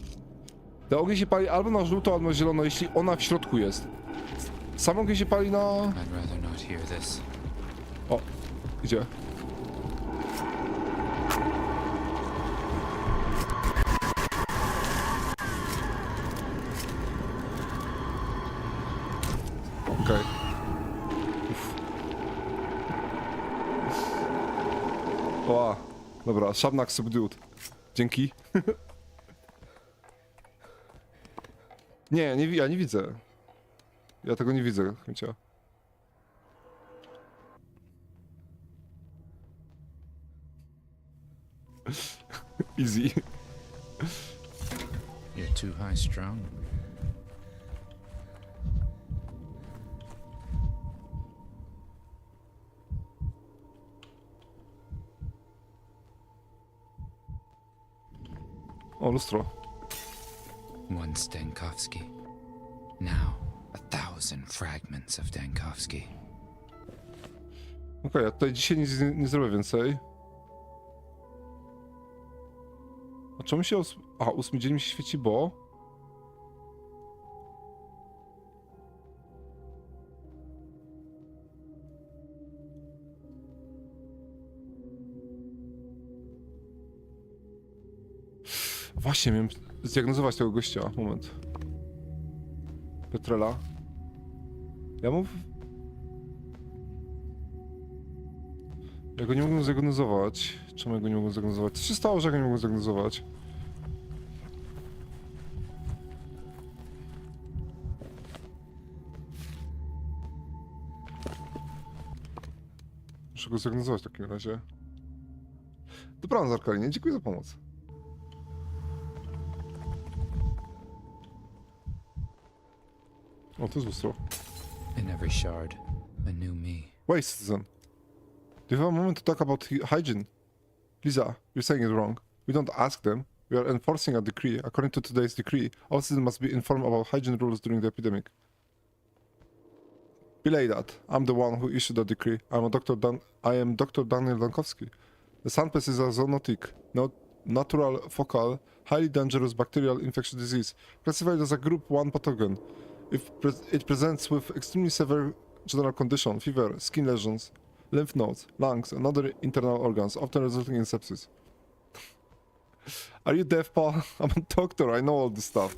Ten ogień się pali albo na żółto, albo na zielono, jeśli ona w środku jest. Sam ogień się pali na... O, idzie. Okej. O, dobra, Szabnak subdued. Dzięki. Nie, ja nie widzę. Ja tego nie widzę, chęcia. Easy. You're too high strung. O, lustro. Once Denkowski. Now 1,000 fragments of Denkowski. Okej, ja tutaj dzisiaj nic nie zrobię więcej. A czemu się... A, 8 dzień mi się świeci, bo... Właśnie, miałem zdiagnozować tego gościa. Moment. Petrela. Ja mu... Ja go nie mogłem zdiagnozować. Czemu ja go nie mogłem zdiagnozować? Co się stało, że ja go nie mogłem zdiagnozować? Muszę go zdiagnozować w takim razie. Dobranoc, Arkalinie. Dziękuję za pomoc. O, to jest lustro. In every shard, a new me. Wait, citizen. Do you have a moment to talk about hygiene? Lisa, you're saying it wrong. We don't ask them. We are enforcing a decree. According to today's decree, all citizens must be informed about hygiene rules during the epidemic. Belay that. I'm the one who issued the decree. I am Dr. Daniel Dankowski. The Sandpest is a zoonotic, natural, focal, highly dangerous bacterial infectious disease, classified as a Group 1 pathogen. It presents with extremely severe general condition, fever, skin lesions, lymph nodes, lungs, and other internal organs, often resulting in sepsis. Are you deaf, Paul? I'm a doctor, I know all this stuff.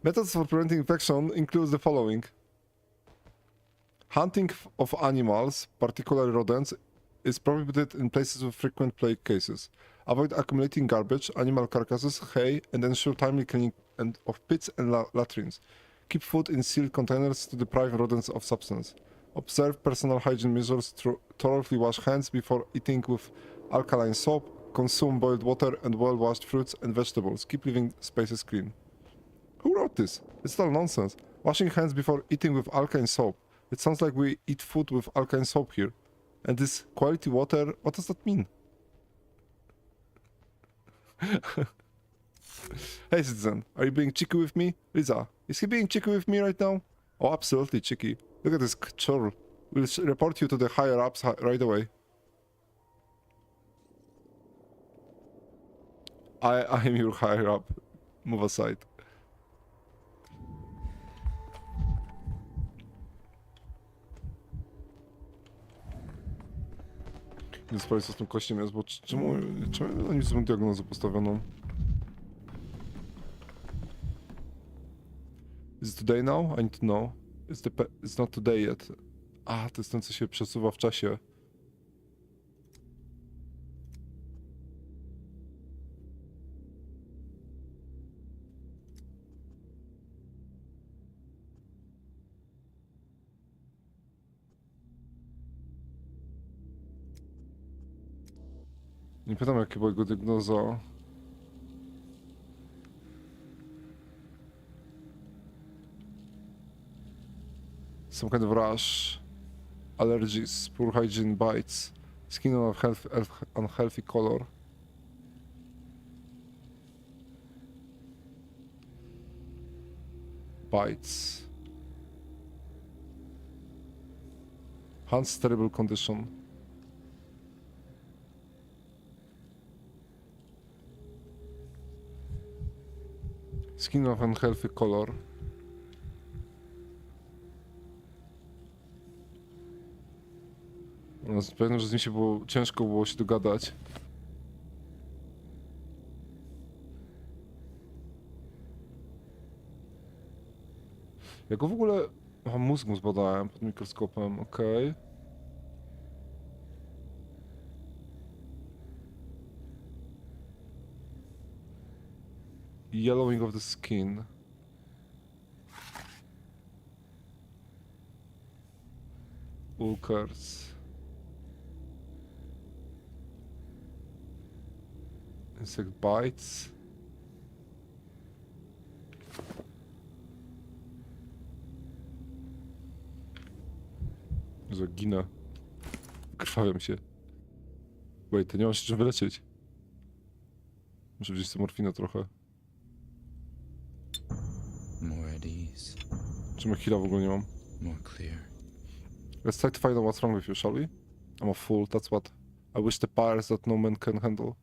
Methods for preventing infection include the following. Hunting of animals, particularly rodents, is prohibited in places with frequent plague cases. Avoid accumulating garbage, animal carcasses, hay, and ensure timely cleaning of pits and latrines. Keep food in sealed containers to deprive rodents of substance. Observe personal hygiene measures. Thoroughly wash hands before eating with alkaline soap. Consume boiled water and well-washed fruits and vegetables. Keep living spaces clean. Who wrote this? It's all nonsense. Washing hands before eating with alkaline soap. It sounds like we eat food with alkaline soap here. And this quality water, what does that mean? Hey citizen, are you being cheeky with me? Lisa, is he being cheeky with me right now? Oh, absolutely cheeky. Look at this churl. We'll report you to the higher ups right away. I am your higher up. Move aside. Nie sprawdzę co z tym kościem jest, bo czemu oni złą diagnozę postawioną? Is it today now? I need to know. It's not today yet. A, to jest ten, co się przesuwa w czasie. Nie pytam, jaka była jego diagnoza. Some kind of rash, allergies, poor hygiene, bites, skin on unhealthy color. Bites. Hands terrible condition. Skin of unhealthy color. No, pamiętam, że z nim się było ciężko było się dogadać. Ja go w ogóle... Aha, mózg mu zbadałem pod mikroskopem, okej. Yellowing of the skin. Ulcers. Insect bites. Zaginę. Krwawiam się. Wait, to nie mam się czym wyleczyć. Muszę wziąć sobie morfinę trochę. More at ease. Czym heala w ogóle nie mam? More clear. Let's try to find out what's wrong with you, shall we? I'm a fool, that's what. I wish the powers that no man can handle.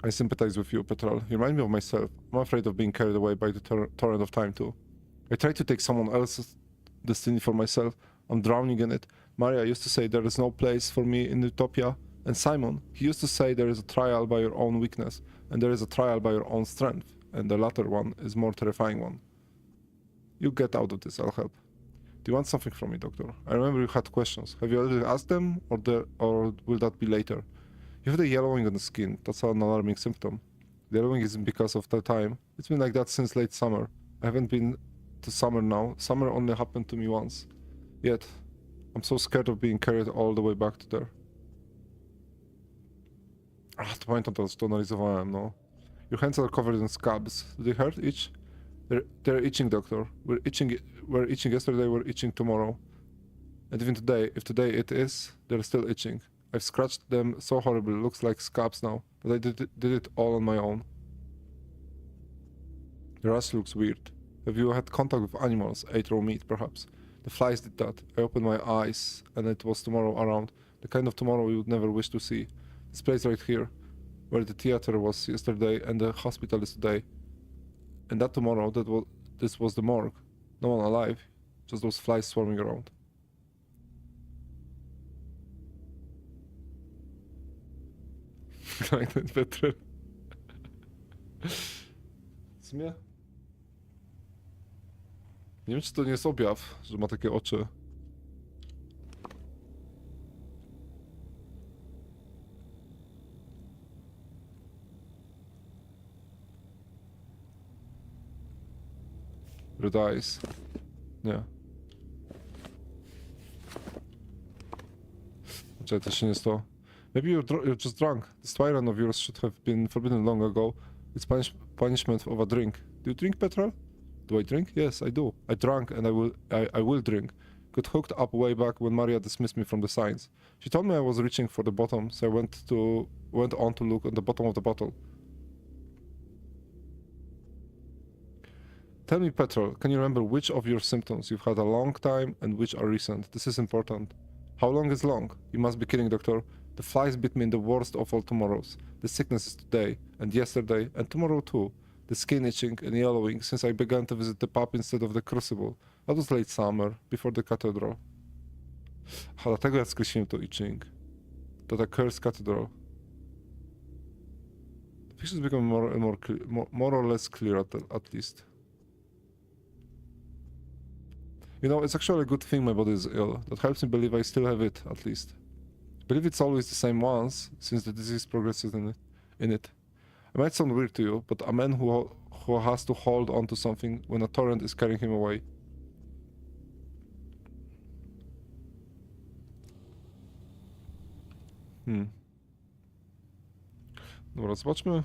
I sympathize with you, Petrol. You remind me of myself. I'm afraid of being carried away by the torrent of time, too. I try to take someone else's destiny for myself. I'm drowning in it. Maria used to say there is no place for me in utopia. And Simon, he used to say there is a trial by your own weakness, and there is a trial by your own strength, and the latter one is more terrifying one. You get out of this, I'll help. Do you want something from me, Doctor? I remember you had questions. Have you already asked them, or will that be later? You have the yellowing on the skin. That's an alarming symptom. The yellowing isn't because of the time. It's been like that since late summer. I haven't been to summer now. Summer only happened to me once. Yet, I'm so scared of being carried all the way back to there. Ah, to pamiętam teraz, to analizowałem, no. Your hands are covered in scabs. Do they hurt itch? They're itching, Doctor. We're itching yesterday, we're itching tomorrow. And even today, if today it is, they're still itching. I've scratched them so horribly, looks like scabs now, but I did it all on my own. The rash looks weird. Have you had contact with animals, ate raw meat perhaps? The flies did that. I opened my eyes and it was tomorrow around. The kind of tomorrow you would never wish to see. This place right here, where the theater was yesterday and the hospital is today. And that tomorrow, this was the morgue. No one alive, just those flies swarming around. Better. W sumie? Nie wiem, czy to nie jest objaw, że ma takie oczy. Red eyes. Nie. Czekaj, to się nie jest to. Maybe you're just drunk. This tyrant of yours should have been forbidden long ago. It's punishment of a drink. Do you drink, Petrol? Do I drink? Yes, I do. I drank and I will drink. Got hooked up way back when Maria dismissed me from the science. She told me I was reaching for the bottom, so I went on to look at the bottom of the bottle. Tell me, Petrol, can you remember which of your symptoms you've had a long time and which are recent? This is important. How long is long? You must be kidding, doctor. The flies bit me in the worst of all tomorrows. The sickness is today, and yesterday, and tomorrow too. The skin itching and yellowing since I began to visit the pub instead of the crucible. That was late summer, before the cathedral. Aha, dlatego ja skreśliłem to itching. To the cursed cathedral. The picture's becoming more or less clear at least. You know, it's actually a good thing my body is ill. That helps me believe I still have it, at least. I believe it's always the same once, since the disease progresses in it. It might sound weird to you, but a man who has to hold on to something when a torrent is carrying him away. Dobra, zobaczmy.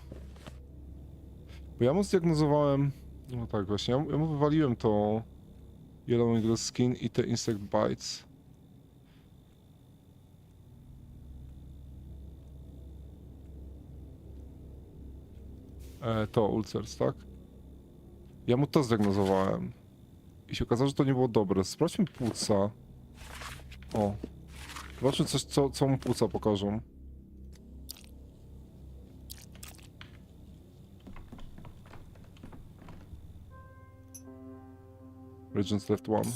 Bo ja mu zdiagnozowałem... No tak, właśnie, ja mu wywaliłem to... Yellowing the skin i te insect bites. To ulcers, tak? Ja mu to zdiagnozowałem. I się okazało, że to nie było dobre. Sprawdźmy płuca. O. Zobaczmy coś, co mu płuca pokażą. Regents left one.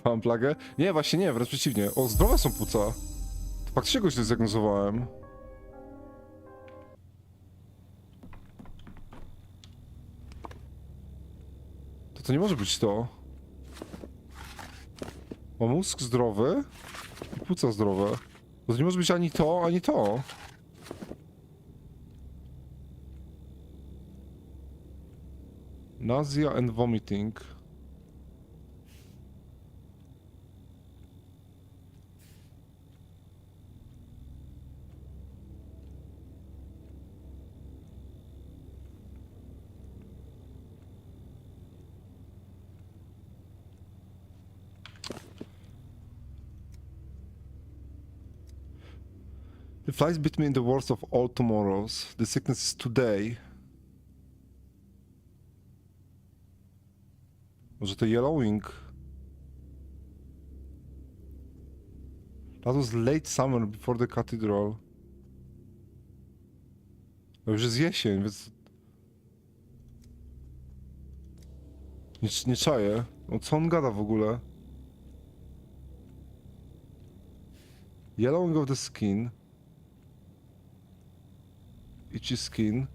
Mam plagę? Nie, właśnie nie, wręcz przeciwnie. O, zdrowe są płuca. To faktycznie go źle zdiagnozowałem. To nie może być to. Ma mózg zdrowy i płuca zdrowe. To nie może być ani to, ani to. Nausea and vomiting. The flies bit me in the worst of all tomorrows. The sickness is today. Może to yellowing? That was late summer before the cathedral. To już jest jesień, więc... Nie czaję. O co on gada w ogóle? Yellowing of the skin. Itchy skin.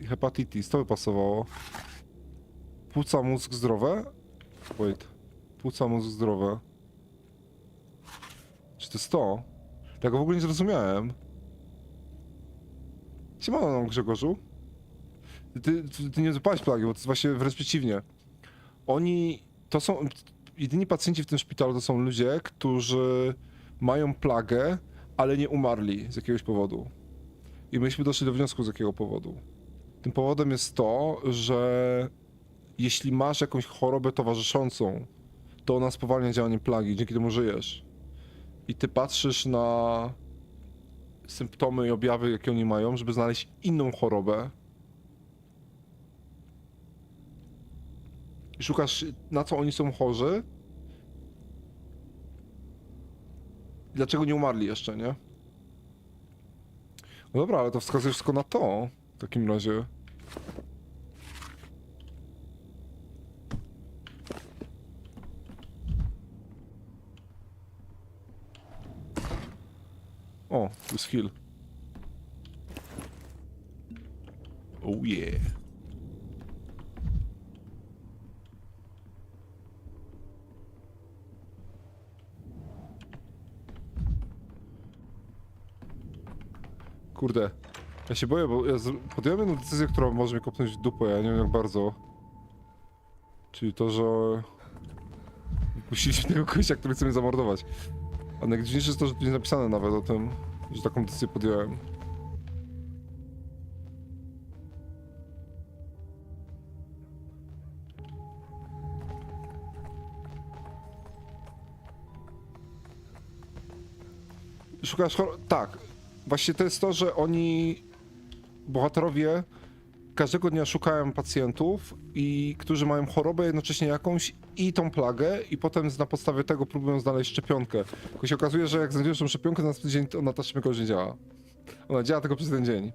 Hepatitis, to by pasowało. Płuca, mózg zdrowe? Wait. Płuca, mózg zdrowe. Czy to jest to? Tego w ogóle nie zrozumiałem. Siemano, Grzegorzu. Ty nie złapałeś plagi, bo to jest właśnie wręcz przeciwnie. Oni... To są... Jedyni pacjenci w tym szpitalu to są ludzie, którzy mają plagę, ale nie umarli z jakiegoś powodu. I myśmy doszli do wniosku, z jakiego powodu. Tym powodem jest to, że jeśli masz jakąś chorobę towarzyszącą, to ona spowalnia działanie plagi, dzięki temu żyjesz. I ty patrzysz na symptomy i objawy, jakie oni mają, żeby znaleźć inną chorobę. I szukasz, na co oni są chorzy. I dlaczego nie umarli jeszcze, nie? No dobra, ale to wskazuje wszystko na to, w takim razie. O, tu jest heal. Oh yeah. Kurde. Ja się boję, bo ja podjąłem jedną decyzję, która może mnie kopnąć w dupę, ja nie wiem jak bardzo. Czyli to, że... Wypuściliśmy tego kościa, który chce mnie zamordować. A najdziwniejsze jest to, że tu jest napisane nawet o tym, że taką decyzję podjąłem. Szukasz tak. Właśnie to jest to, że oni, bohaterowie, każdego dnia szukają pacjentów, którzy mają chorobę jednocześnie jakąś i tą plagę, i potem na podstawie tego próbują znaleźć szczepionkę. Tylko się okazuje, że jak znajdziesz tą szczepionkę na następny dzień, to ona ta szczepionka już nie działa. Ona działa tylko przez ten dzień.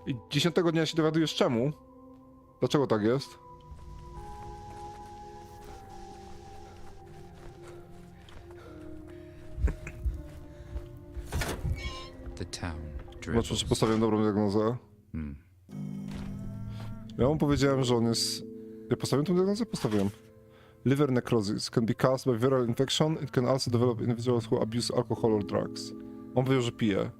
I 10 dnia się dowiadujesz czemu. Dlaczego tak jest? The town Zobaczmy, czy postawiłem dobrą diagnozę. Ja mu powiedziałem, że on jest... Ja postawiłem tą diagnozę? Postawiłem. Liver necrosis can be caused by viral infection. It can also develop in individuals who abuse alcohol or drugs. On powiedział, że pije.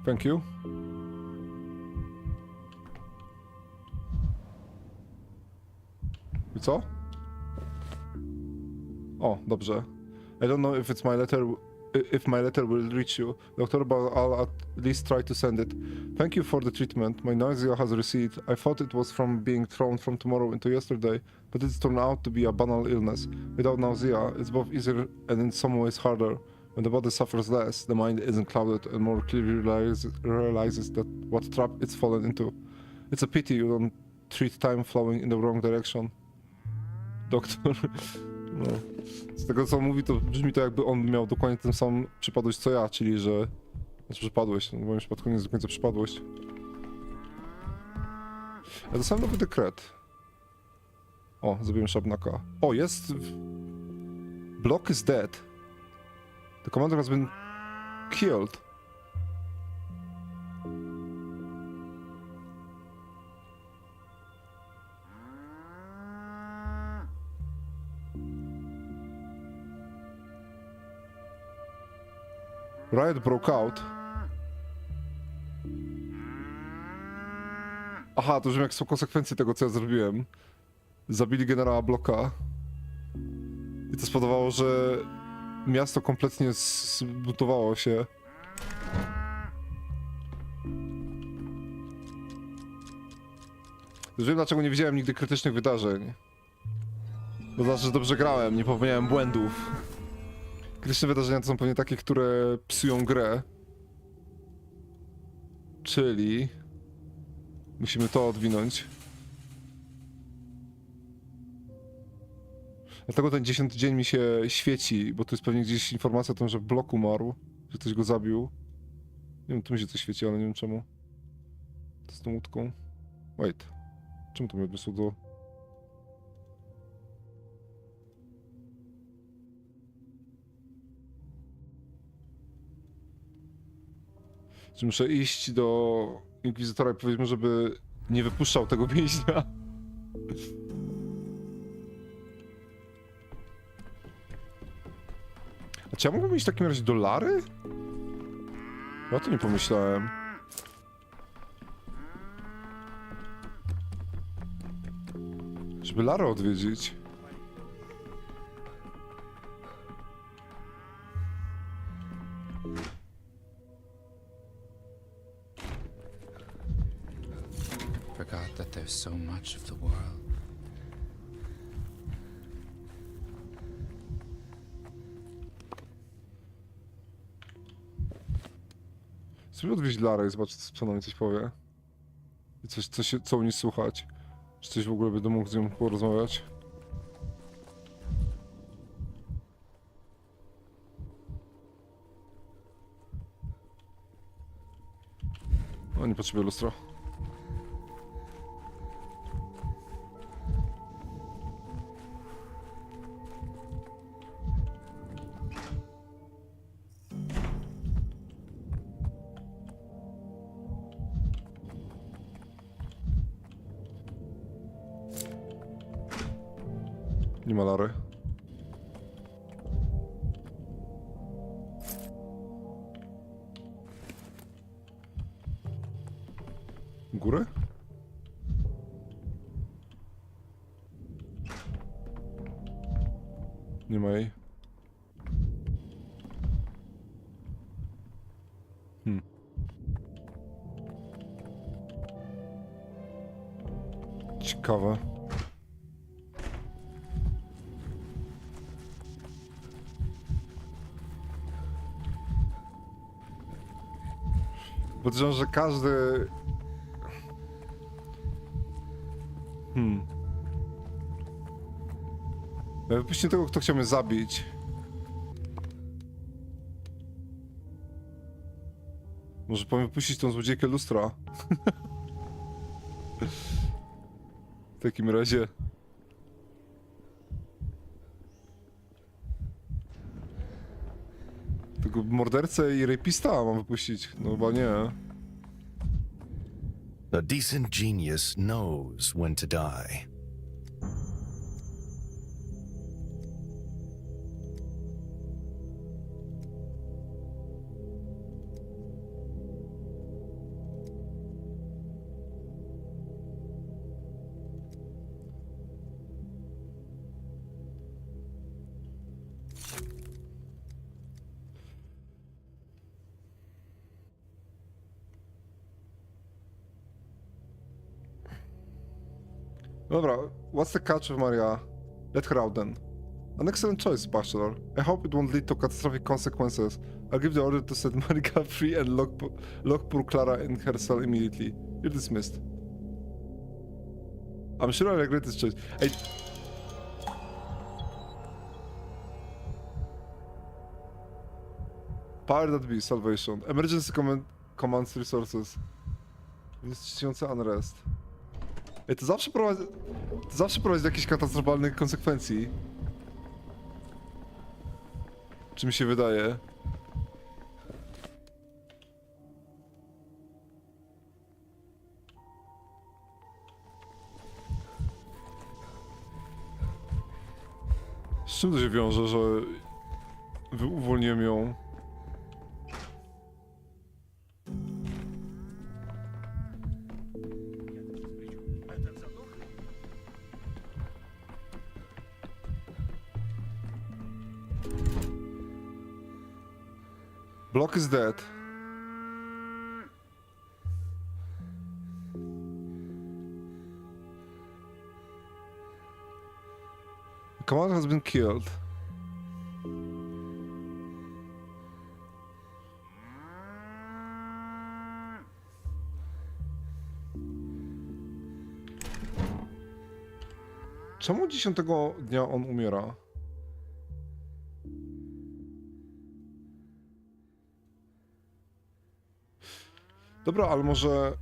Thank you. I co? O, dobrze. I don't know if my letter will reach you, doctor, but I'll at least try to send it. Thank you for the treatment. My nausea has receded. I thought it was from being thrown from tomorrow into yesterday, but it's turned out to be a banal illness. Without nausea, it's both easier and in some ways harder. When the body suffers less, the mind isn't clouded and more clearly realizes that what trap it's fallen into. It's a pity you don't treat time flowing in the wrong direction. Doktor. No. Z tego co on mówi, to brzmi to jakby on miał dokładnie tę samą przypadłość co ja, czyli że... Znaczy przypadłość, no w moim przypadku nie jest do końca przypadłość. Ja dostałem nowy dekret. O, zrobiłem szabnaka. O, jest... Block is dead. The commander has been killed. Riot broke out. Aha, to już wiem jak są konsekwencje tego, co ja zrobiłem. Zabili generała Blocka. I to spowodowało, że miasto kompletnie zbudowało się. Już wiem, dlaczego nie widziałem nigdy krytycznych wydarzeń. To znaczy, że dobrze grałem, nie popełniałem błędów. Krytyczne wydarzenia to są pewnie takie, które psują grę. Czyli... Musimy to odwinąć. Dlatego ten 10 dzień mi się świeci, bo tu jest pewnie gdzieś informacja o tym, że Blok umarł, że ktoś go zabił. Nie wiem, tu mi się coś świeci, ale nie wiem czemu. To z tą łódką. Wait. Czemu to mnie odniosło do... Czy muszę iść do inkwizytora i powiedzieć mu, żeby nie wypuszczał tego więźnia? A czy ja mógłbym iść w takim razie do Lary? Ja o to nie pomyślałem. Żeby Larę odwiedzić. Forgot that there's so much of the world. Sobie odwieźć Larę i zobaczyć, co ona mi coś powie. I co u niej słuchać. Czy coś w ogóle będę mógł z nią porozmawiać. No, nie potrzebuję lustra. Nie ma Lary. Góry? Nie ma jej. Ciekawe. Podejrzewam, że każdy... Wypuśćcie tego, kto chciał mnie zabić. Może powinien wypuścić tą złodziejkę lustra. W takim razie... Tego mordercę i rapista mam wypuścić. No chyba nie. A decent genius knows when to die. Dobra, what's the catch with Maria? Let her out then. An excellent choice, Bachelor. I hope it won't lead to catastrophic consequences. I'll give the order to set Marika free and lock poor Clara in her cell immediately. You're dismissed. I'm sure I regret this choice. Hey. Power that be, salvation. Emergency commands resources. Wystrzymający unrest. Ej, to zawsze prowadzi do jakichś katastrofalnych konsekwencji. Czy mi się wydaje? Z czym to się wiąże, że uwolniłem ją? Block is dead. The commander has been killed. Czemu 10 dnia on umiera? Dobra, ale może...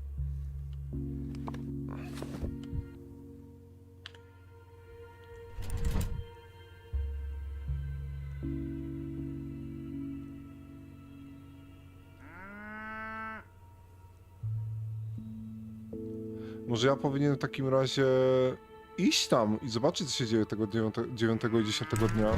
Może ja powinienem w takim razie iść tam i zobaczyć, co się dzieje tego 9 i 10 dnia.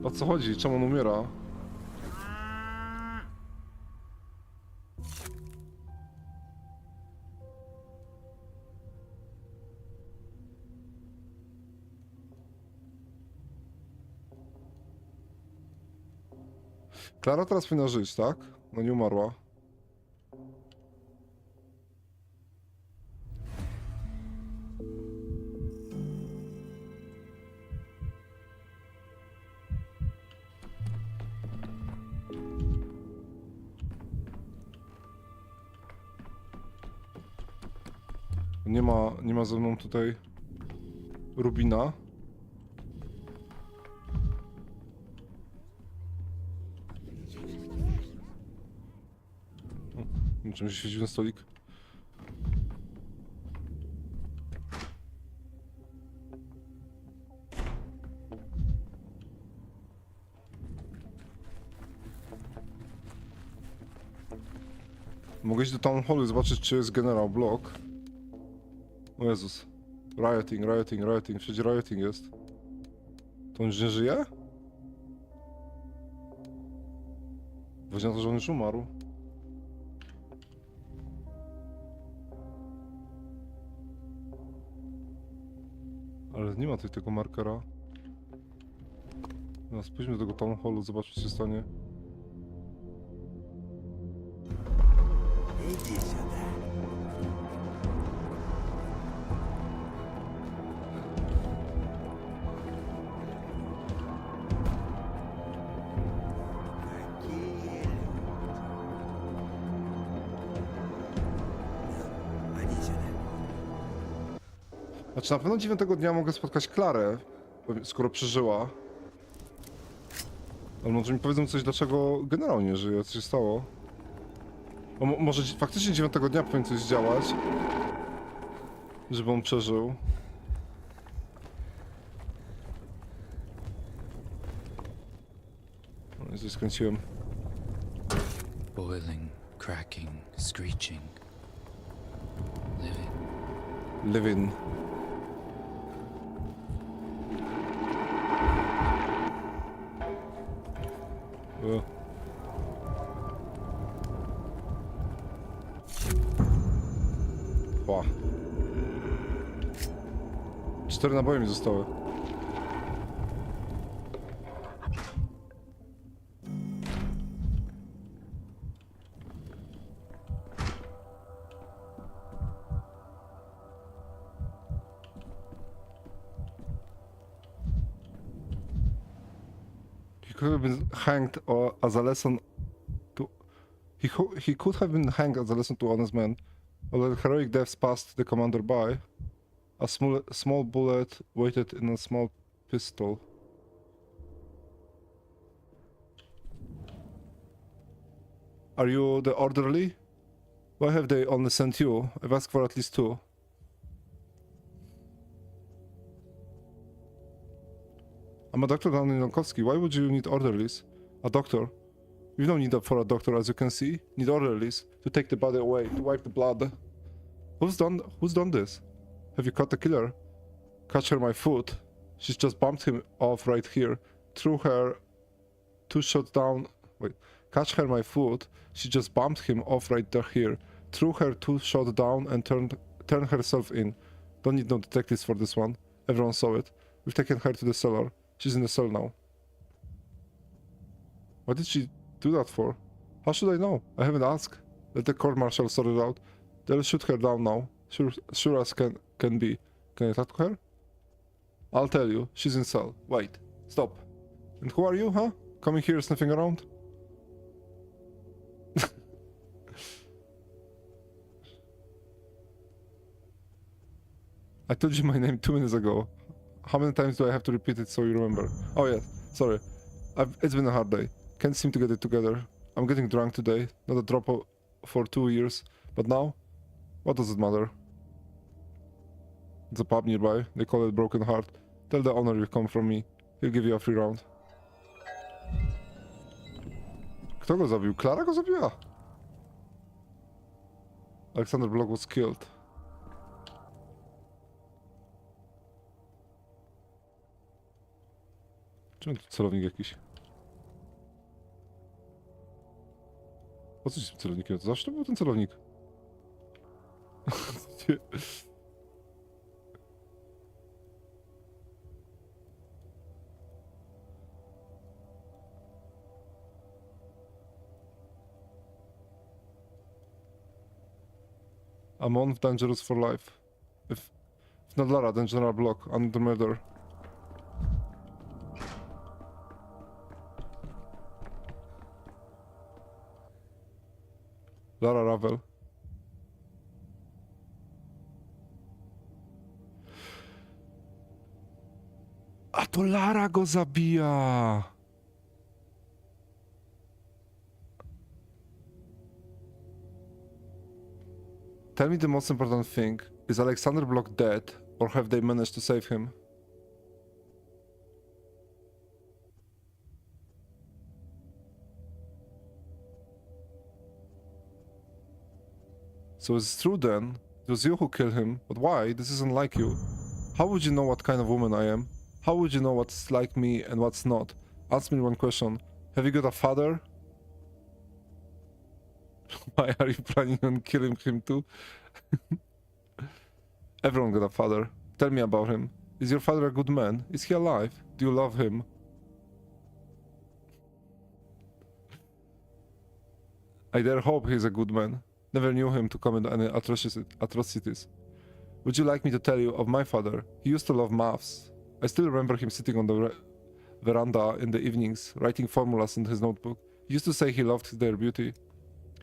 O co chodzi? Czemu on umiera? Klara teraz powinna żyć, tak? No nie umarła. Nie ma ze mną tutaj Rubina. Czym się świecił na stolik? Mogę iść do Town Hallu i zobaczyć, czy jest generał Block. O Jezus. Rioting. Wszędzie rioting jest. To on już nie żyje? Właśnie na to, że on już umarł. Ale nie ma tutaj tego markera. No, spójrzmy do tego Town Hallu, zobaczmy, co się stanie. Znaczy na pewno 9 dnia mogę spotkać Klarę, skoro przeżyła. Ale może mi powiedzą coś, dlaczego generał nie żyje, co się stało. Bo może faktycznie 9 dnia powinien coś działać, żeby on przeżył. No, źle skręciłem. Boiling, cracking, screeching. Living. Ła. 4 naboje mi zostały. He could have been hanged or as a lesson to... He could have been hanged as a lesson to honest men. Although heroic deaths passed the commander by, a small bullet waited in a small pistol. Are you the orderly? Why have they only sent you? I've asked for at least 2. I'm a doctor down in Lankowski. Why would you need orderlies? A doctor? You've no need for a doctor, as you can see. Need orderlies to take the body away, to wipe the blood. Who's done this? Have you caught the killer? Catch her my foot. She's just bumped him off right here. Threw her 2 shots down. Wait. Catch her my foot. She just bumped him off right here. Threw her 2 shots down and turned herself in. Don't need no detectives for this one. Everyone saw it. We've taken her to the cellar. She's in the cell now. What did she do that for? How should I know? I haven't asked. Let the court-martial sort it out. They'll shoot her down now. Sure as can be. Can I talk to her? I'll tell you. She's in cell. Wait. Stop. And who are you, huh? Coming here sniffing around? I told you my name 2 minutes ago. How many times do I have to repeat it so you remember? Oh yes, sorry. It's been a hard day. Can't seem to get it together. I'm getting drunk today. Not a drop for 2 years. But now? What does it matter? There's a pub nearby. They call it Broken Heart. Tell the owner you come from me. He'll give you a free round. Kto go zabił? Klara go zabiła? Alexander Block was killed. Czemu tu celownik jakiś? Po co z tym celownikiem? To zawsze to był ten celownik. A month dangerous for life. If not Lara, then General Block under murder. Lara Ravel. A to Lara go zabija. Tell me the most important thing. Is Alexander Block dead, or have they managed to save him? So it's true then. It was you who killed him. But why? This isn't like you. How would you know what kind of woman I am? How would you know what's like me and what's not? Answer me one question. Have you got a father? Why are you planning on killing him too? Everyone got a father. Tell me about him. Is your father a good man? Is he alive? Do you love him? I dare hope he's a good man. Never knew him to commit any atrocities. Would you like me to tell you of my father? He used to love maths. I still remember him sitting on the veranda in the evenings, writing formulas in his notebook. He used to say he loved their beauty.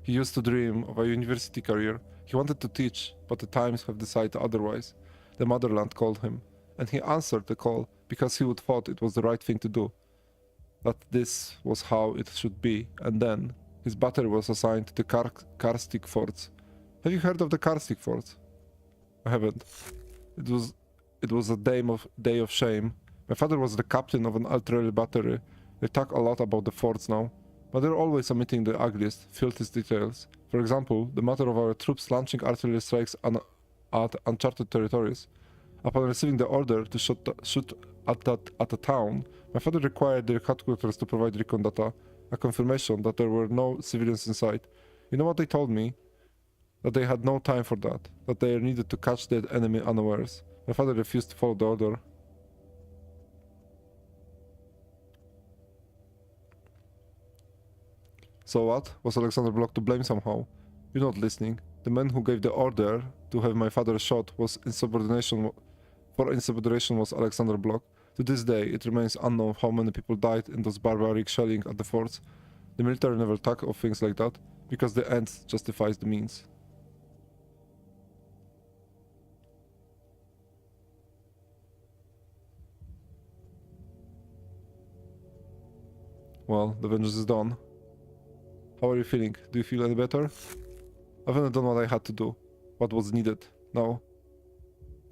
He used to dream of a university career. He wanted to teach, but the times have decided otherwise. The motherland called him, and he answered the call because he would thought it was the right thing to do. That this was how it should be, and then his battery was assigned to the Karstic forts. Have you heard of the Karstic forts? I haven't. It was a day of shame. My father was the captain of an artillery battery. They talk a lot about the forts now, but they're always omitting the ugliest, filthiest details. For example, the matter of our troops launching artillery strikes at uncharted territories. Upon receiving the order to shoot at a town, my father required their headquarters to provide recon data, a confirmation that there were no civilians in sight. You know what they told me? That they had no time for that, that they needed to catch the enemy unawares. My father refused to follow the order. So what? Was Alexander Block to blame somehow? You're not listening. The man who gave the order to have my father shot was insubordination was Alexander Block. To this day, it remains unknown how many people died in those barbaric shelling at the forts. The military never talk of things like that, because the end justifies the means. Well, the vengeance is done. How are you feeling? Do you feel any better? I've done what I had to do. What was needed. Now,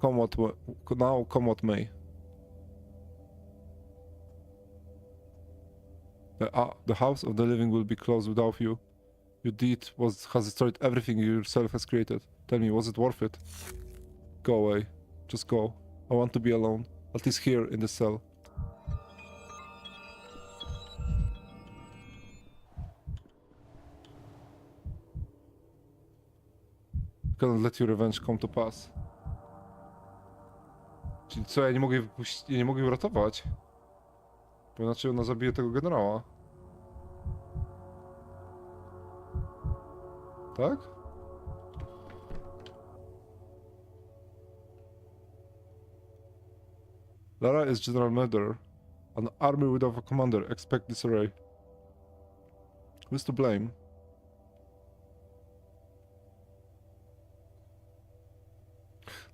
come what may. The house of the living will be closed without you. Your deed has destroyed everything you yourself has created. Tell me, was it worth it? Go away. Just go. I want to be alone. At least here in the cell. Cannot let your revenge come to pass. Czyli co, ja nie mogę jej uratować? Bo inaczej ona zabije tego generała. Tak? Lara is general murderer. An army without a commander. Expect disarray. Who's to blame?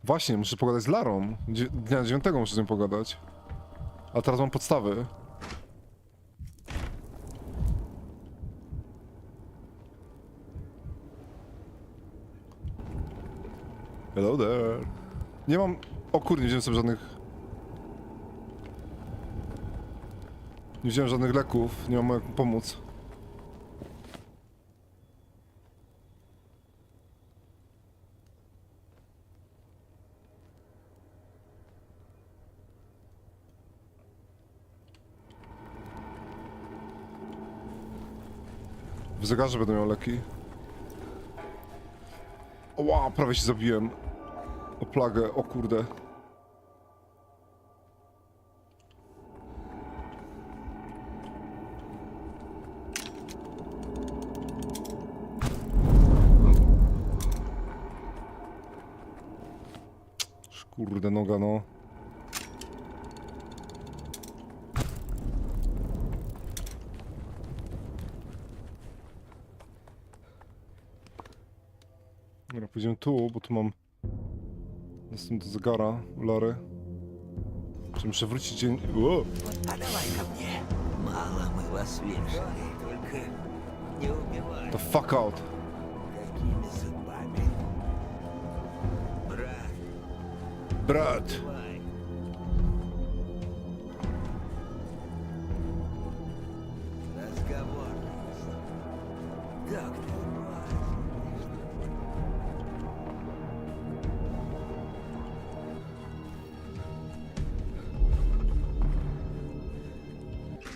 Właśnie, muszę pogadać z Larą. Dnia 9 muszę z nią pogadać. A teraz mam podstawy. Hello there. Nie mam... O kurde, nie wziąłem sobie żadnych... Nie wziąłem żadnych leków, nie mam jak pomóc. W zegarze będę miał leki. Ła, prawie się zabiłem. O plagę, o kurde. Kurde noga, no. Dobra, pójdziemy tu, bo tu mam dostęp do zegara u Lary. Czy muszę wrócić dzień... Wow. The fuck out. Brat.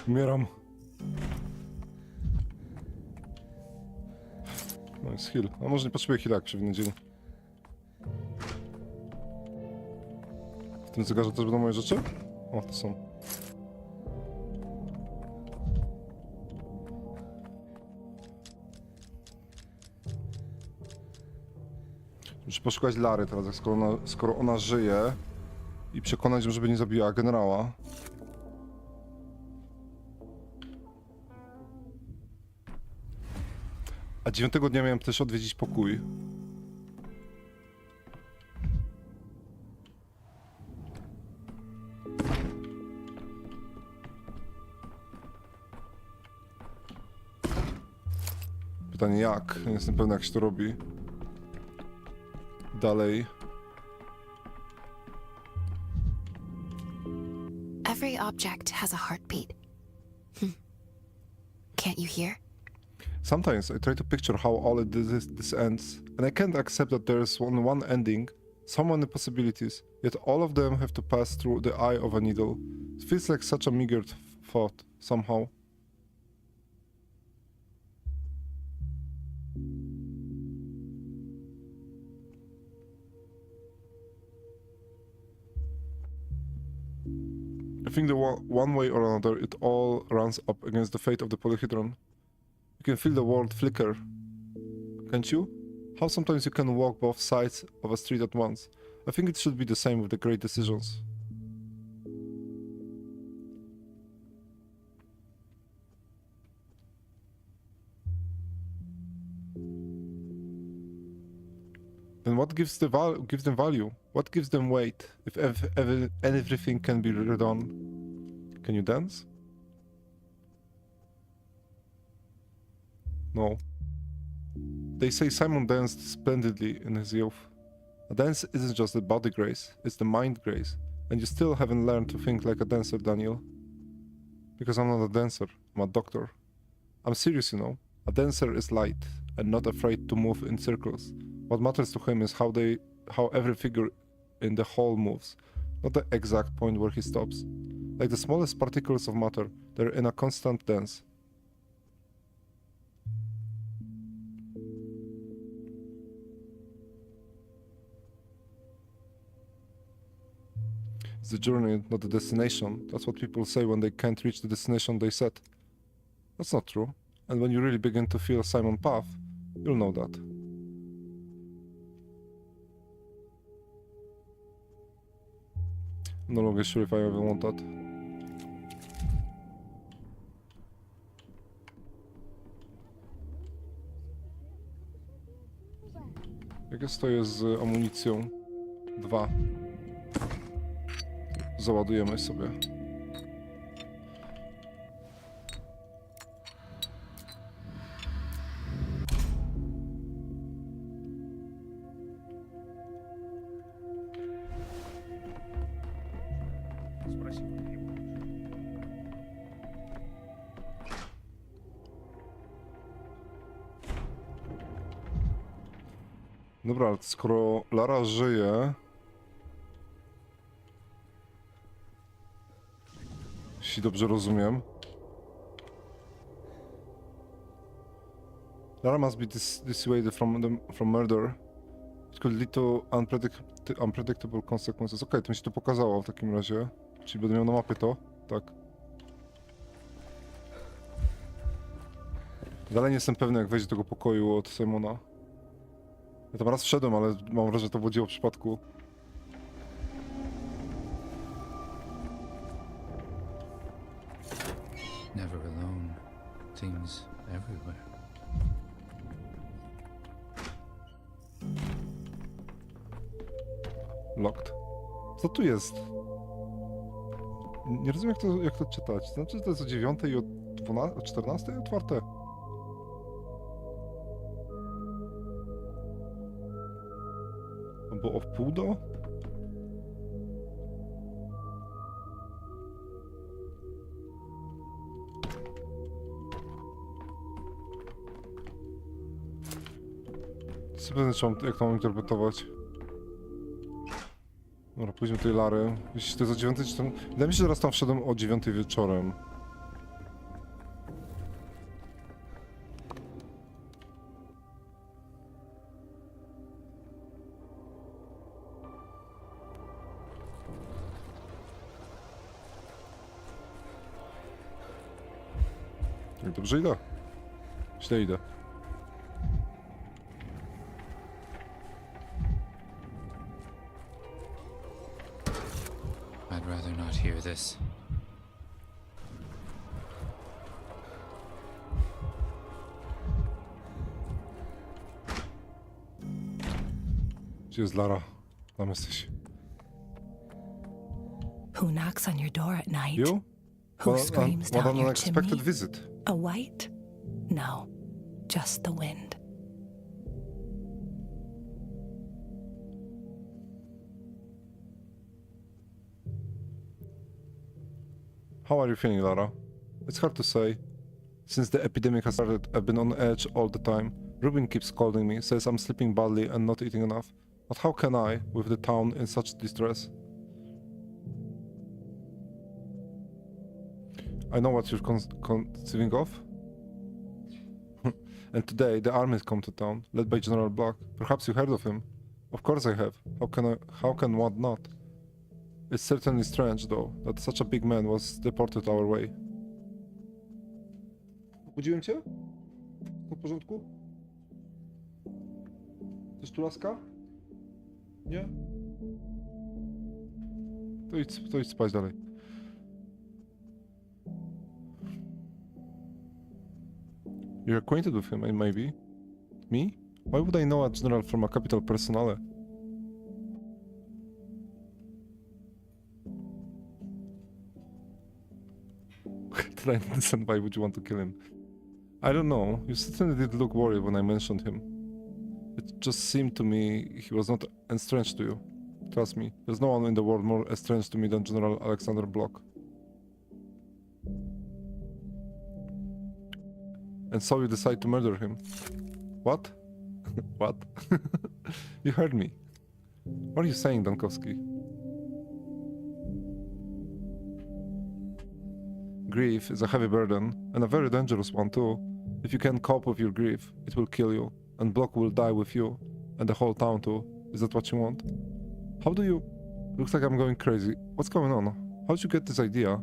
Umieram. No jest heal. A może nie potrzebuję heala, jak przewinę dzień. W tym zegarze też będą moje rzeczy? O, to są. Muszę poszukać Lary teraz, skoro ona żyje i przekonać ją, żeby nie zabijała generała. A 9 dnia miałem też odwiedzić pokój. Pytanie jak? Nie jestem pewny, jak się to robi. Dalej. Every object has a heartbeat. Can't you hear? Sometimes I try to picture how all of this ends, and I can't accept that there is only one ending, so many possibilities, yet all of them have to pass through the eye of a needle. It feels like such a meager thought, somehow. I think that one way or another, it all runs up against the fate of the polyhedron. You can feel the world flicker, can't you? How sometimes you can walk both sides of a street at once. I think it should be the same with the great decisions. Then what gives them value? What gives them weight? If everything can be redone, can you dance? No. They say Simon danced splendidly in his youth. A dance isn't just the body grace, it's the mind grace. And you still haven't learned to think like a dancer, Daniel. Because I'm not a dancer, I'm a doctor. I'm serious, you know. A dancer is light and not afraid to move in circles. What matters to him is how every figure in the whole moves, not the exact point where he stops. Like the smallest particles of matter, they're in a constant dance. It's the journey, not the destination. That's what people say when they can't reach the destination they set. That's not true. And when you really begin to feel Simon's path, you'll know that. I'm no longer sure if I ever want that. Jak jest to jest z amunicją? 2. Załadujemy sobie. Dobra, ale skoro Lara żyje, jeśli dobrze rozumiem, Lara must be dissuaded from murder. It could lead to unpredictable consequences. Okej, to mi się to pokazało w takim razie. Czyli będę miał na mapie to? Tak. Dalej nie jestem pewny, jak wejść do tego pokoju od Simona. Ja tam raz wszedłem, ale mam wrażenie, że to było dzieło przypadku. Never alone. Things everywhere. Locked. Co tu jest? Nie rozumiem, jak to czytać. Znaczy, że to jest o 9 i o 12, o 14 otwarte. Albo o wpół do? Pewnie, jak to mam interpretować. Dobra, pójdźmy do tej Lary. Jeśli to jest o 9, czy tam... Wydaje mi się, że raz tam wszedłem o 9 wieczorem. Czekaj, dobrze idę? Źle idę. I'd rather not hear this. Gdzie jest Lara? Tam jesteś. Who knocks on your door at night? You? Who screams What down an your unexpected chimney? visit. A white? No, just the wind. How are you feeling, Lara? It's hard to say. Since the epidemic has started, I've been on edge all the time. Rubin keeps calling me, says I'm sleeping badly and not eating enough. But how can I, with the town in such distress? I know what you're conceiving of. And today, the armies come to town, led by General Block. Perhaps you heard of him? Of course I have. How can one not? It's certainly strange, though, that such a big man was deported our way. Budziłem cię? W porządku? Chcesz tu laska? Nie? To idź spać dalej. You're acquainted with him, maybe? Me? Why would I know a general from a capital personnel? Then I understand why would you want to kill him. I don't know, you certainly did look worried when I mentioned him. It just seemed to me he was not estranged to you. Trust me, there's no one in the world more estranged to me than General Alexander Block. And so you decide to murder him. What? What? You heard me. What are you saying, Dankowski? Grief is a heavy burden, and a very dangerous one too. If you can't cope with your grief, it will kill you, and Block will die with you, and the whole town too. Is that what you want? How do you... Looks like I'm going crazy. What's going on? How'd you get this idea?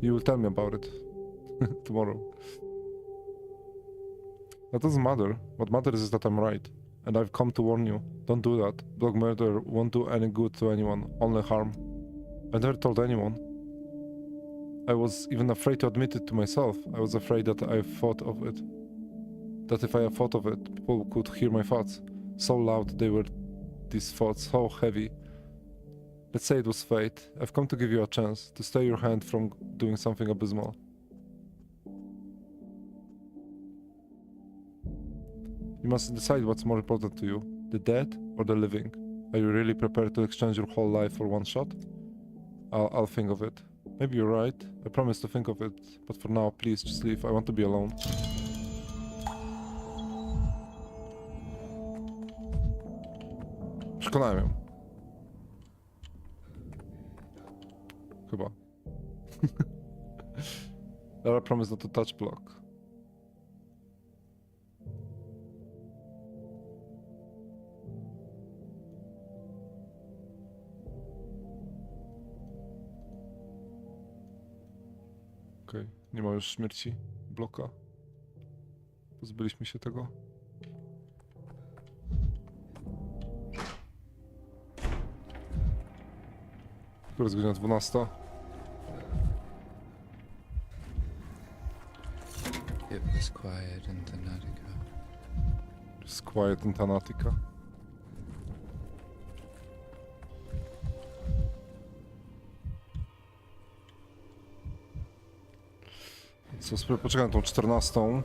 You will tell me about it tomorrow. That doesn't matter. What matters is that I'm right. And I've come to warn you. Don't do that. Block murder won't do any good to anyone, only harm. I never told anyone. I was even afraid to admit it to myself. I was afraid that I thought of it. That if I had thought of it, people could hear my thoughts. So loud they were, these thoughts, so heavy. Let's say it was fate. I've come to give you a chance, to stay your hand from doing something abysmal. You must decide what's more important to you, the dead or the living. Are you really prepared to exchange your whole life for one shot? I'll think of it. Maybe you're right. I promise to think of it. But for now, please, just leave. I want to be alone. Przekonałem ją. Chyba. Lara promised not to touch Block. Okej, nie ma już śmierci Blocka. Pozbyliśmy się tego. Która jest godzina 12? It was quiet in Thanatica. It's quiet in Thanatica. Co, sobie poczekam na tą 14.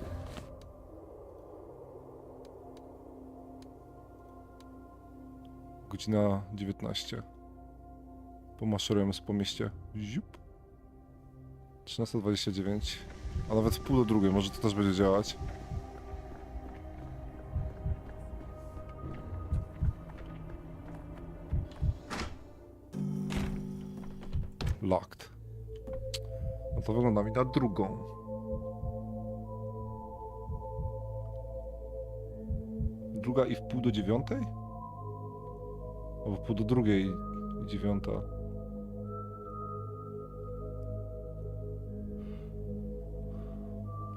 Godzina 19. Pomaszerujemy po mieście. Ziup. 13:29. A nawet w pół do drugiej, może to też będzie działać. Locked. No to wygląda mi na drugą. Druga i w pół do 9? Albo pół do drugiej i 9.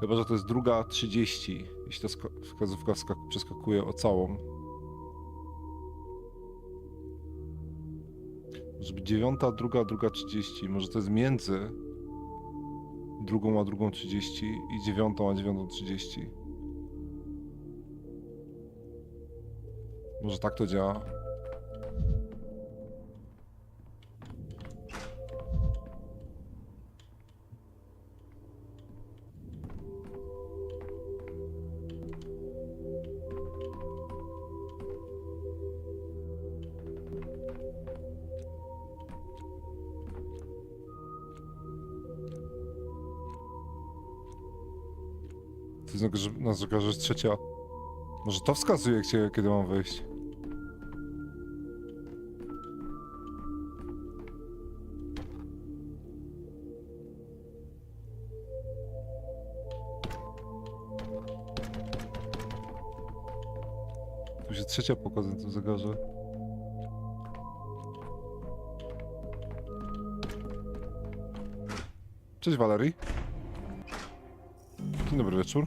Chyba, że to jest 2:30, jeśli ta wskazówka przeskakuje o całą. Może być 9, 2, 2:30. Może to jest między 2 a 2:30 i 9 a 9:30. Może tak to działa. Nas zegarze jest 3. Może to wskazuje, kiedy mam wyjść. Tu się 3 pokazuje na tym zegarze. Cześć Valerii. Dzień dobry wieczór.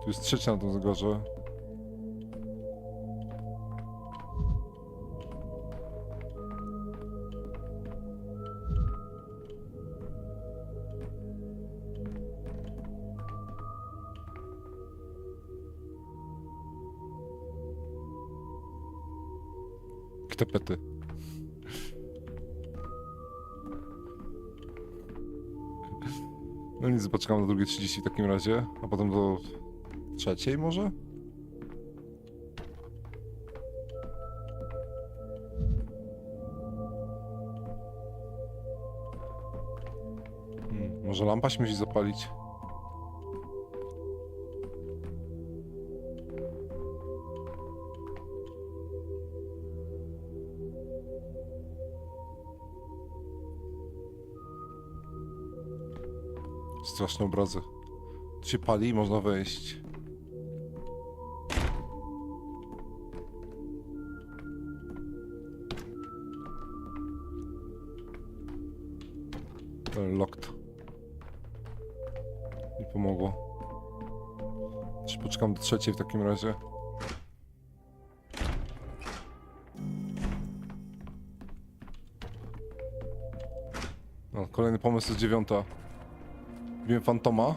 Tu jest 3 na tym zegarze. Ktepety. No nic, poczekam do 2:30 w takim razie, a potem do 3 może? Może lampa się musi zapalić? Straszne obrazy. Tu się pali i można wejść. Locked. Nie pomogło. Jeszcze poczekam do 3 w takim razie. No, kolejny pomysł jest 9. Wiem fantoma.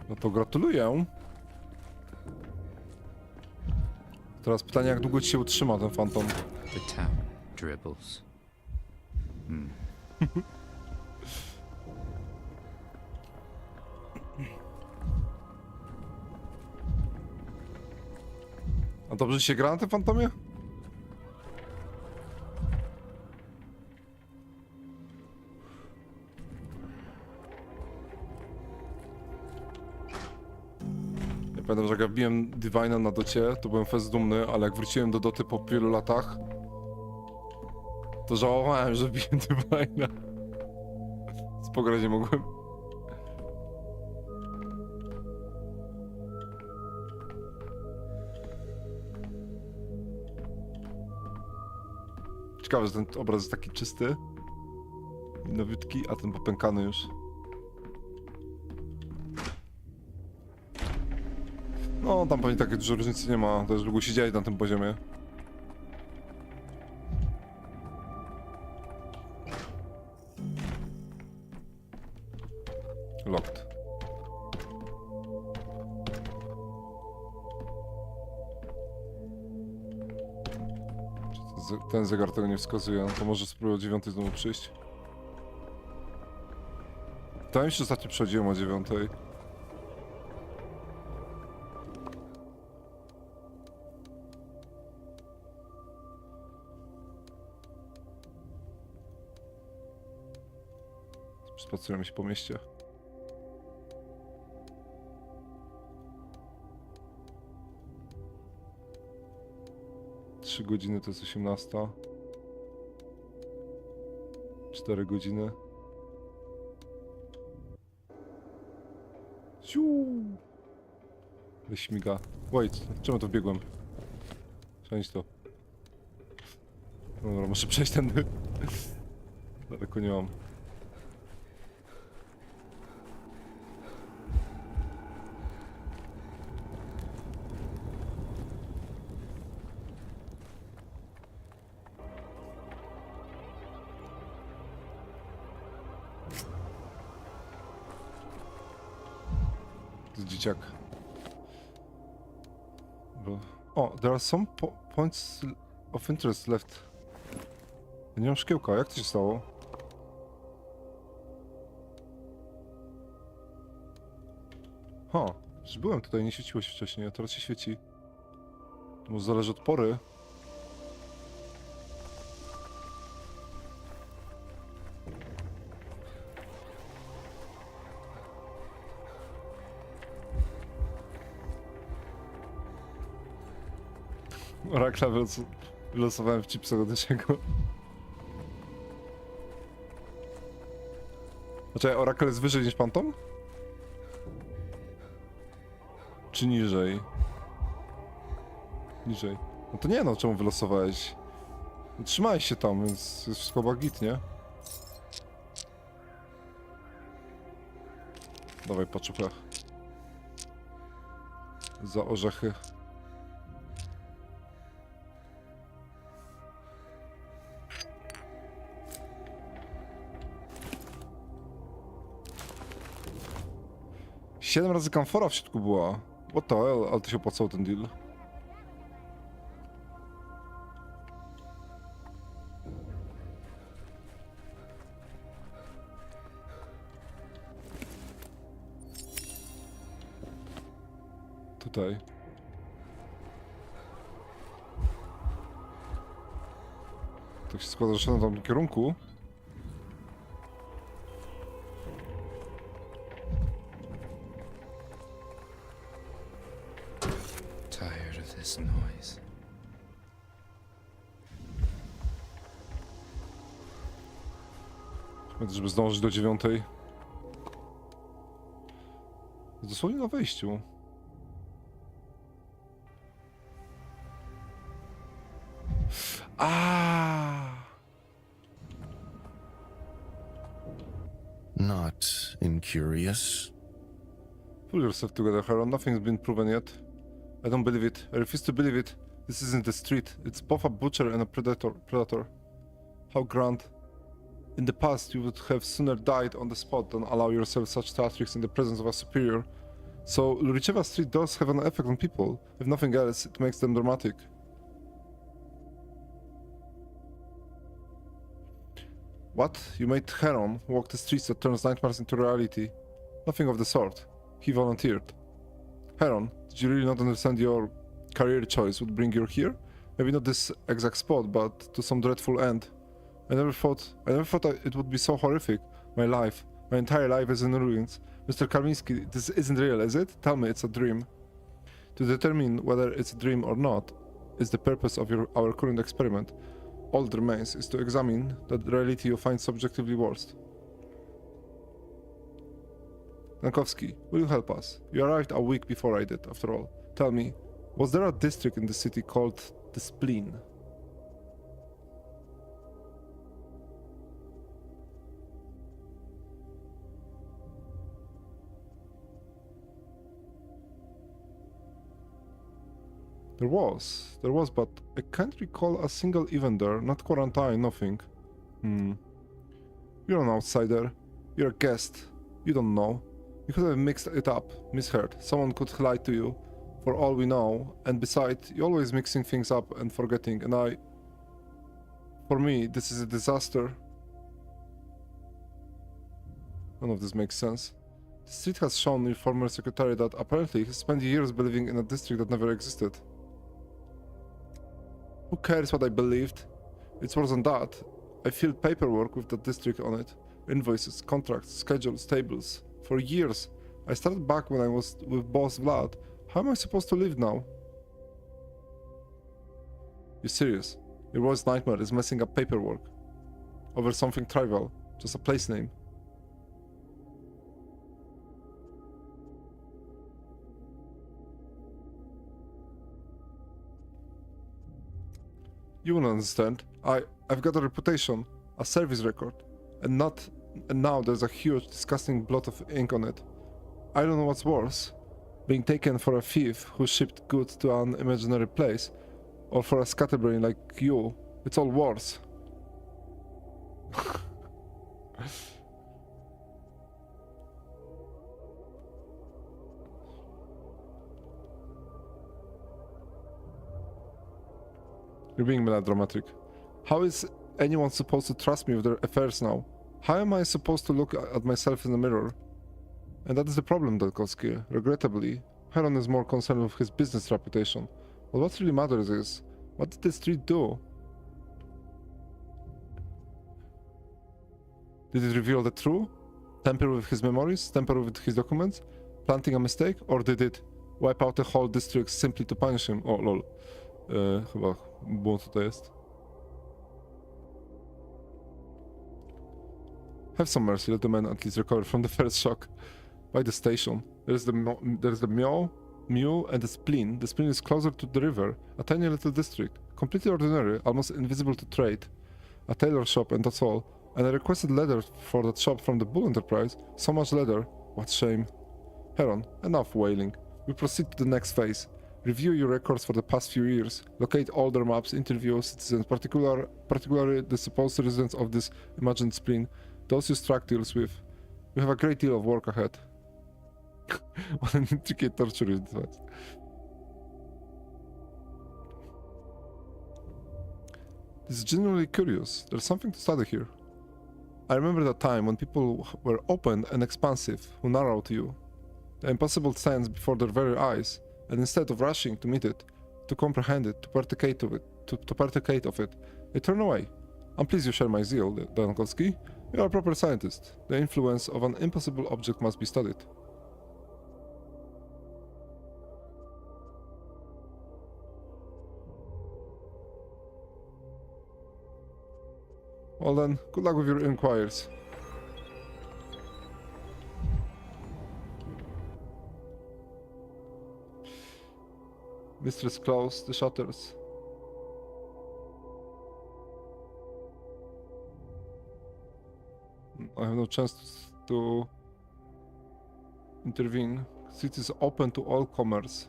No to gratuluję. Teraz pytanie, jak długo ci się utrzyma ten fantom? The town dribbles. A dobrze się gra na tym fantomie? Ja pamiętam, że jak ja wbiłem Divine'a na docie, to byłem fest dumny, ale jak wróciłem do doty po wielu latach, to żałowałem, że wbiłem Divine'a. Spograć nie mogłem. Ciekawe, że ten obraz jest taki czysty i nowiutki, a ten popękany już. No, tam pewnie takiej dużo różnicy nie ma, też długo siedzieli na tym poziomie. Locked. Ten zegar tego nie wskazuje, no to może spróbuję o 9 znowu przyjść. Wydaje mi się, że ostatnio przychodziłem o 9. Spacerujemy się po mieście. Trzy godziny to jest 18. 4 godziny. Ciu. Śmiga. Wait, czemu to wbiegłem? Część to. Dobra, muszę przejść tędy. Daleko nie mam. To jest dzieciak. O, there are some points of interest left. Ja nie mam szkiełka, jak to się stało? Już byłem tutaj, nie świeciło się wcześniej, a teraz się świeci. To może zależy od pory. Orakla wylosowałem w chipsa do czego. Znaczy, Orakel jest wyżej niż Phantom? Czy niżej? Niżej. No to nie no, czemu wylosowałeś? No, trzymaj się tam, więc jest wszystko bagit, nie? Dawaj paczuchach. Za orzechy. Siedem razy kamfora w środku była. What the hell? Ale to się opłacało ten deal. Tutaj. Tak się składa, że szedłem w tamtym kierunku. Tired of this noise. Żeby zdążyć do 9. Dosłownie na wejściu. Not incurious. Pull yourself together, Harold. Nothing's been proven yet. I don't believe it. I refuse to believe it. This isn't the street. It's both a butcher and a predator. How grand. In the past, you would have sooner died on the spot than allow yourself such theatrics in the presence of a superior. So, Luricheva Street does have an effect on people. If nothing else, it makes them dramatic. What? You made Heron walk the streets that turns nightmares into reality? Nothing of the sort. He volunteered. Heron, did you really not understand your career choice would bring you here? Maybe not this exact spot, but to some dreadful end. I never thought it would be so horrific. My entire life is in ruins. Mr. Karminski, this isn't real, is it? Tell me it's a dream. To determine whether it's a dream or not is the purpose of our current experiment. All that remains is to examine that reality you find subjectively worst. Lankowski, will you help us? You arrived a week before I did, after all. Tell me, was there a district in the city called the Spleen? There was, but I can't recall a single event there, not quarantine, nothing. You're an outsider. You're a guest. You don't know. You could have mixed it up, misheard. Someone could lie to you, for all we know, and besides, you're always mixing things up and forgetting, and for me, this is a disaster. None of this makes sense. The street has shown your former secretary that apparently he spent years believing in a district that never existed. Who cares what I believed? It's worse than that. I filled paperwork with the district on it. Invoices, contracts, schedules, tables. For years. I started back when I was with boss Vlad. How am I supposed to live now? You're serious? Your worst nightmare is messing up paperwork. Over something trivial. Just a place name. You won't understand. I've got a reputation, a service record, and now there's a huge, disgusting blot of ink on it. I don't know what's worse, being taken for a thief who shipped goods to an imaginary place, or for a scatterbrain like you. It's all worse. You're being melodramatic. How is anyone supposed to trust me with their affairs now? How am I supposed to look at myself in the mirror? And that is the problem, Dalkowski. Regrettably, Heron is more concerned with his business reputation. But what really matters is, what did the street do? Did it reveal the truth? Tamper with his memories? Tamper with his documents? Planting a mistake? Or did it wipe out the whole district simply to punish him? O, lol. Chyba było co to jest. Have some mercy, let the man at least recover from the first shock. By the station, there's the mule and the spleen. The spleen is closer to the river, a tiny little district, completely ordinary, almost invisible to trade. A tailor shop and that's all. And I requested leather for that shop from the Bull Enterprise. So much leather, what shame. Heron, enough wailing. We proceed to the next phase. Review your records for the past few years. Locate older maps, interview citizens, particularly the supposed residents of this imagined spleen. Those you struck deals with. We have a great deal of work ahead. What an intricate torture device. This is genuinely curious. There's something to study here. I remember that time when people were open and expansive, who narrowed to you. The impossible stands before their very eyes, and instead of rushing to meet it, to comprehend it, to partake of it, they turn away. I'm pleased you share my zeal, Dankowski. You are a proper scientist. The influence of an impossible object must be studied. Well then, good luck with your inquiries. Mistress closed the shutters. I have no chance to intervene. City is open to all commerce.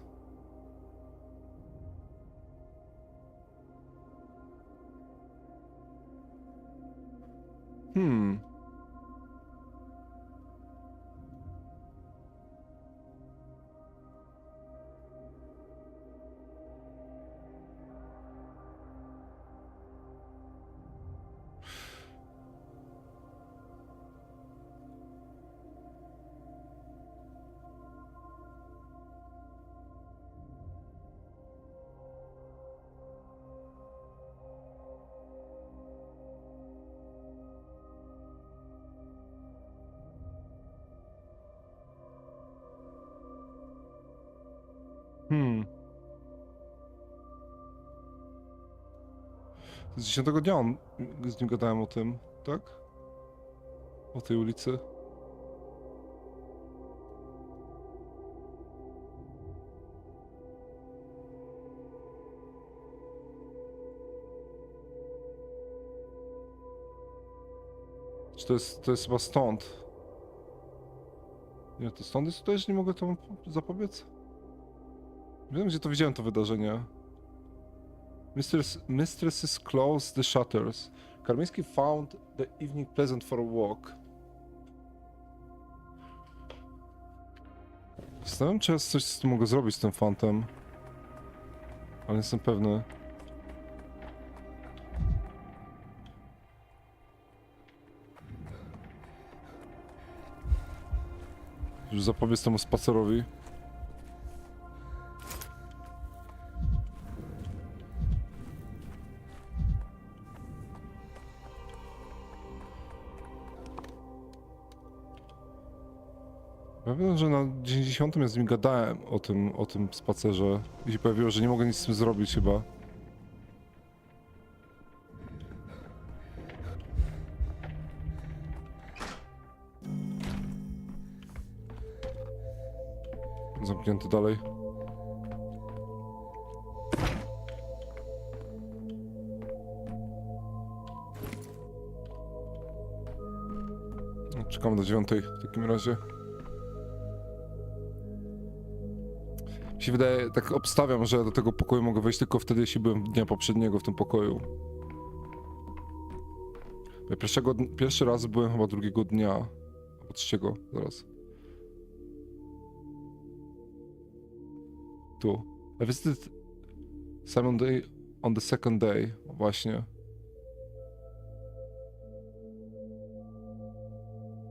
Z 10 dnia z nim gadałem o tym, tak? O tej ulicy. Czy to jest chyba stąd? Nie, to stąd jest tutaj, że nie mogę temu zapobiec? Wiem, gdzie to widziałem, to wydarzenie. Mistresses closed the shutters. Karmiński found the evening pleasant for a walk. Zastanawiam się, czy ja coś z tym mogę zrobić z tym fantem. Ale nie jestem pewny. Już zapobiec temu spacerowi. Ja wiem, że na 90 ja z nim gadałem o tym spacerze i się pojawiło, że nie mogę nic z tym zrobić chyba. Zamknięty dalej. Czekamy do 9 w takim razie. Mi się wydaje, tak obstawiam, że do tego pokoju mogę wejść tylko wtedy, jeśli byłem dnia poprzedniego w tym pokoju. Ja pierwszy raz byłem chyba drugiego dnia, albo trzeciego, zaraz. Tu. I visited Simon Day on the second day, właśnie.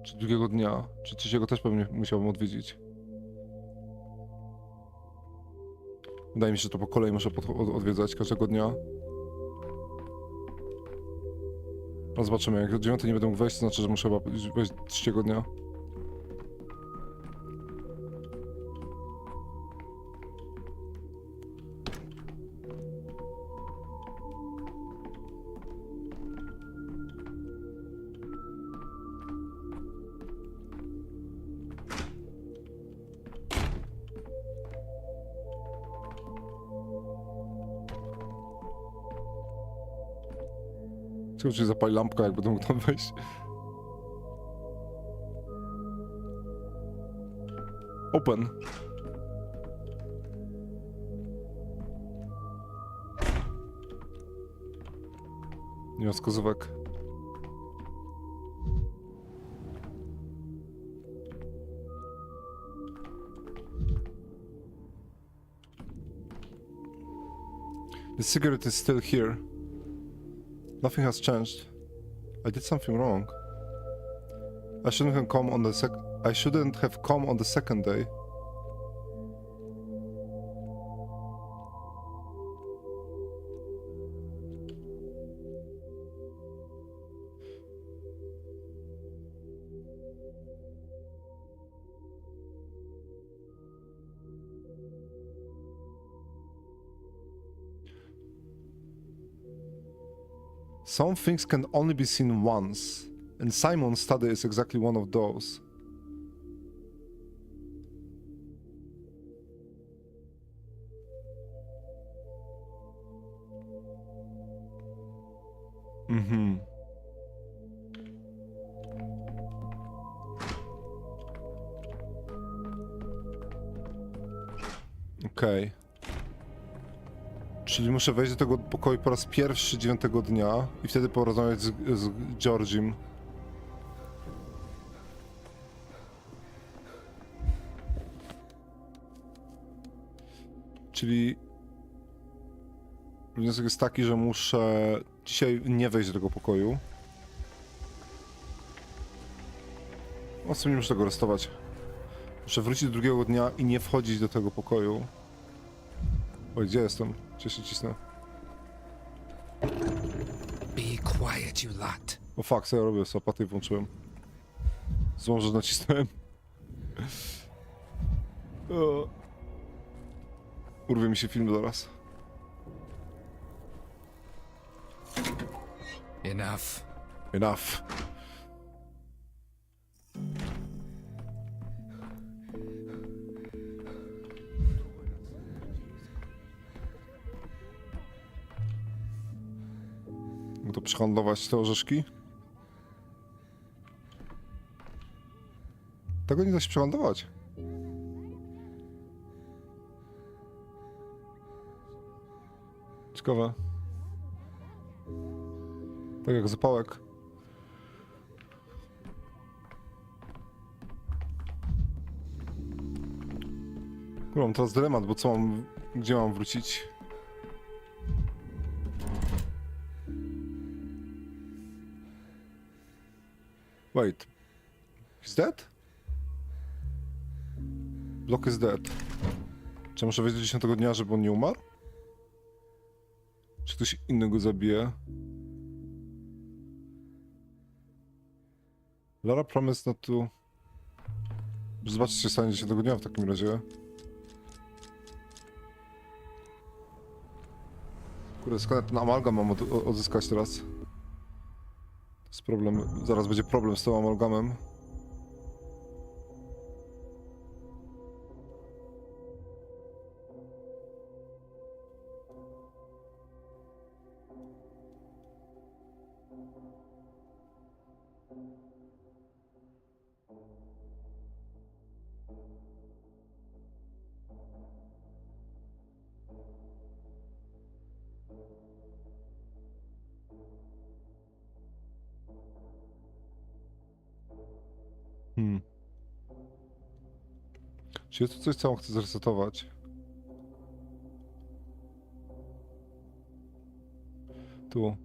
Czy drugiego dnia, czy trzeciego też pewnie musiałbym odwiedzić. Wydaje mi się, że to po kolei muszę odwiedzać każdego dnia. No zobaczymy, jak do 9 nie będę mógł wejść, to znaczy, że muszę chyba wejść trzeciego dnia. Ciekawe, czy zapali lampka, jak będę mógł tam wejść. Open. Nie ma wskazówek. The cigarette is still here. Nothing has changed. I did something wrong. I shouldn't have come on the second day. Some things can only be seen once, and Simon's study is exactly one of those. Okej. Czyli muszę wejść do tego pokoju po raz pierwszy 9 dnia i wtedy porozmawiać z Georgiem. Czyli wniosek jest taki, że muszę dzisiaj nie wejść do tego pokoju. O, sobie nie muszę tego restować. Muszę wrócić do drugiego dnia i nie wchodzić do tego pokoju. Oj, gdzie jestem? Gdzie się cisnę? Be quiet, you lot. O fuck, co ja robię? Sapaty włączyłem. Złą, że nacisnąłem. Urwie mi się film zaraz. Enough. Enough. Mogę to przehandlować, te orzeszki? Tego nie da się przehandlować. Ciekawe. Tak jak zapałek. Kurwa, mam teraz dylemat, bo co mam... Gdzie mam wrócić? Wait. He's dead? Block is dead. Czy muszę wejść do 10 dnia, żeby on nie umarł? Czy ktoś inny go zabije? Lara promised not to... Zobaczcie, co się stanie 10 dnia w takim razie. Kurde, skąd ten amalgam mam odzyskać teraz? To jest problem, zaraz będzie problem z tym amalgamem. Czy jest tu coś, co on chce zresetować? Tu.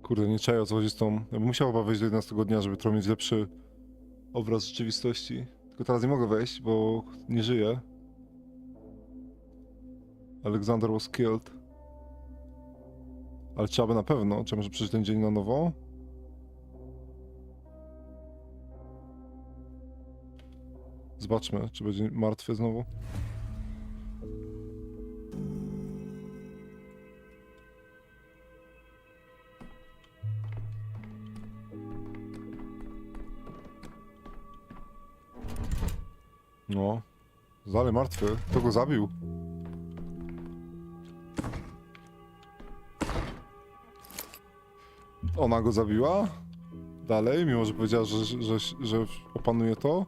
Kurde, nie czaję, o co chodzi z tą... Ja bym musiał chyba wejść do 11 dnia, żeby trochę mieć lepszy obraz rzeczywistości. Tylko teraz nie mogę wejść, bo nie żyję. Alexander was killed. Ale trzeba by na pewno. Czy może przeżyć ten dzień na nowo? Zobaczmy, czy będzie martwy znowu. No. Dalej martwy. Kto go zabił? Ona go zabiła? Dalej, mimo że powiedziała, że opanuje to?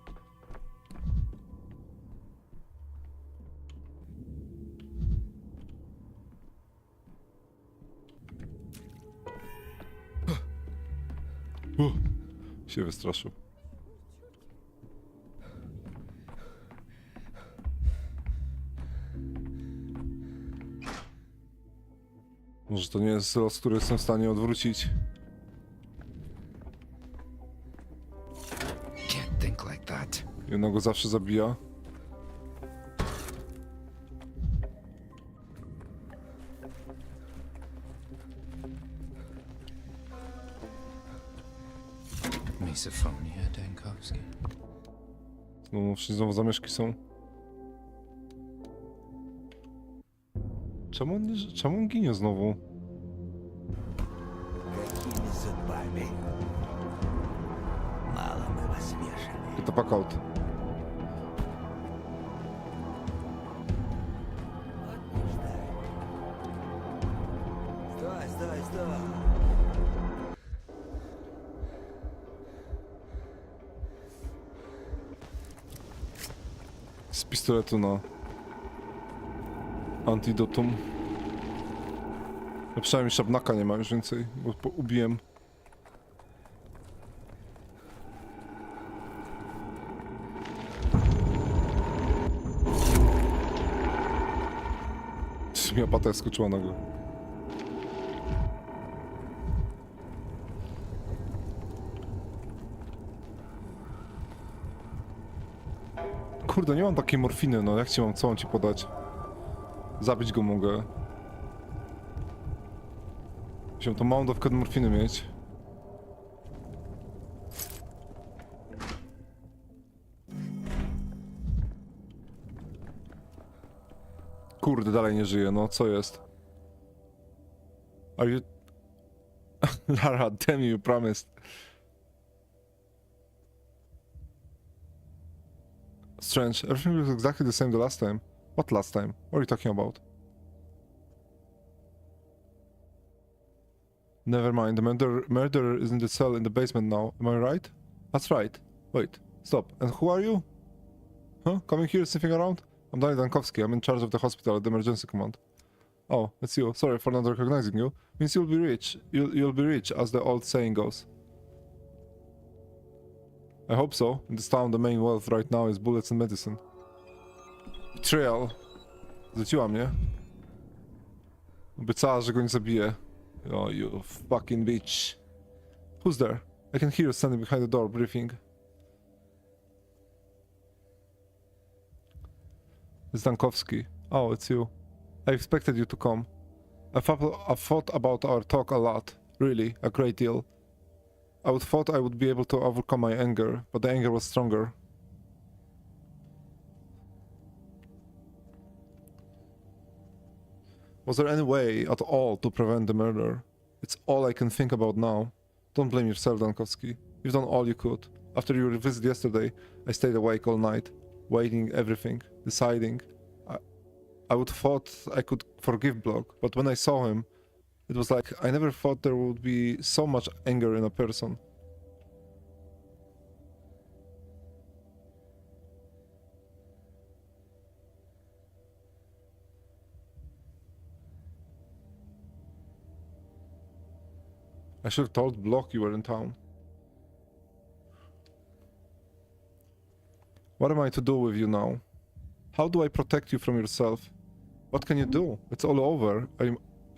Się wystraszył. Może to nie jest los, który jestem w stanie odwrócić. Can't think like that. I ona go zawsze zabija. Misophonia, Dankowski. No, znowu zamieszki są. Czemu on ginie znowu? Get the fuck out. Z pistoletu na antidotum. Ja przynajmniej szabnaka nie ma już więcej, bo ubiłem. Mi apata skoczyła nagle. Kurde, nie mam takiej morfiny, no jak ci mam, co mam ci podać? Zabić go mogę. Chciałem tą małą dawkę morfiny mieć. Kurde, dalej nie żyje, no co jest? Are you... Lara, damn you promised. Strange, everything looks exactly the same the last time. What last time? What are you talking about? Never mind, the murderer is in the cell in the basement now, am I right? That's right. Wait, stop, and who are you? Huh? Coming here, sniffing around? I'm Danny Dankowski, I'm in charge of the hospital at the emergency command. Oh, it's you. Sorry for not recognizing you. Means you'll be rich. You'll be rich, as the old saying goes. I hope so. In this town, the main wealth right now is bullets and medicine. Betrayal. Zleciła mnie. Obiecała, że go nie zabije. Oh, you fucking bitch. Who's there? I can hear you standing behind the door, breathing. It's Dankowski. Oh, it's you. I expected you to come. I've thought about our talk a lot. Really, a great deal. I thought I would be able to overcome my anger, but the anger was stronger. Was there any way at all to prevent the murder? It's all I can think about now. Don't blame yourself, Dankowski. You've done all you could. After your visit yesterday, I stayed awake all night, waiting everything, deciding. I would thought I could forgive Block, but when I saw him, it was like I never thought there would be so much anger in a person. I should have told Block you were in town. What am I to do with you now? How do I protect you from yourself? What can you do? It's all over.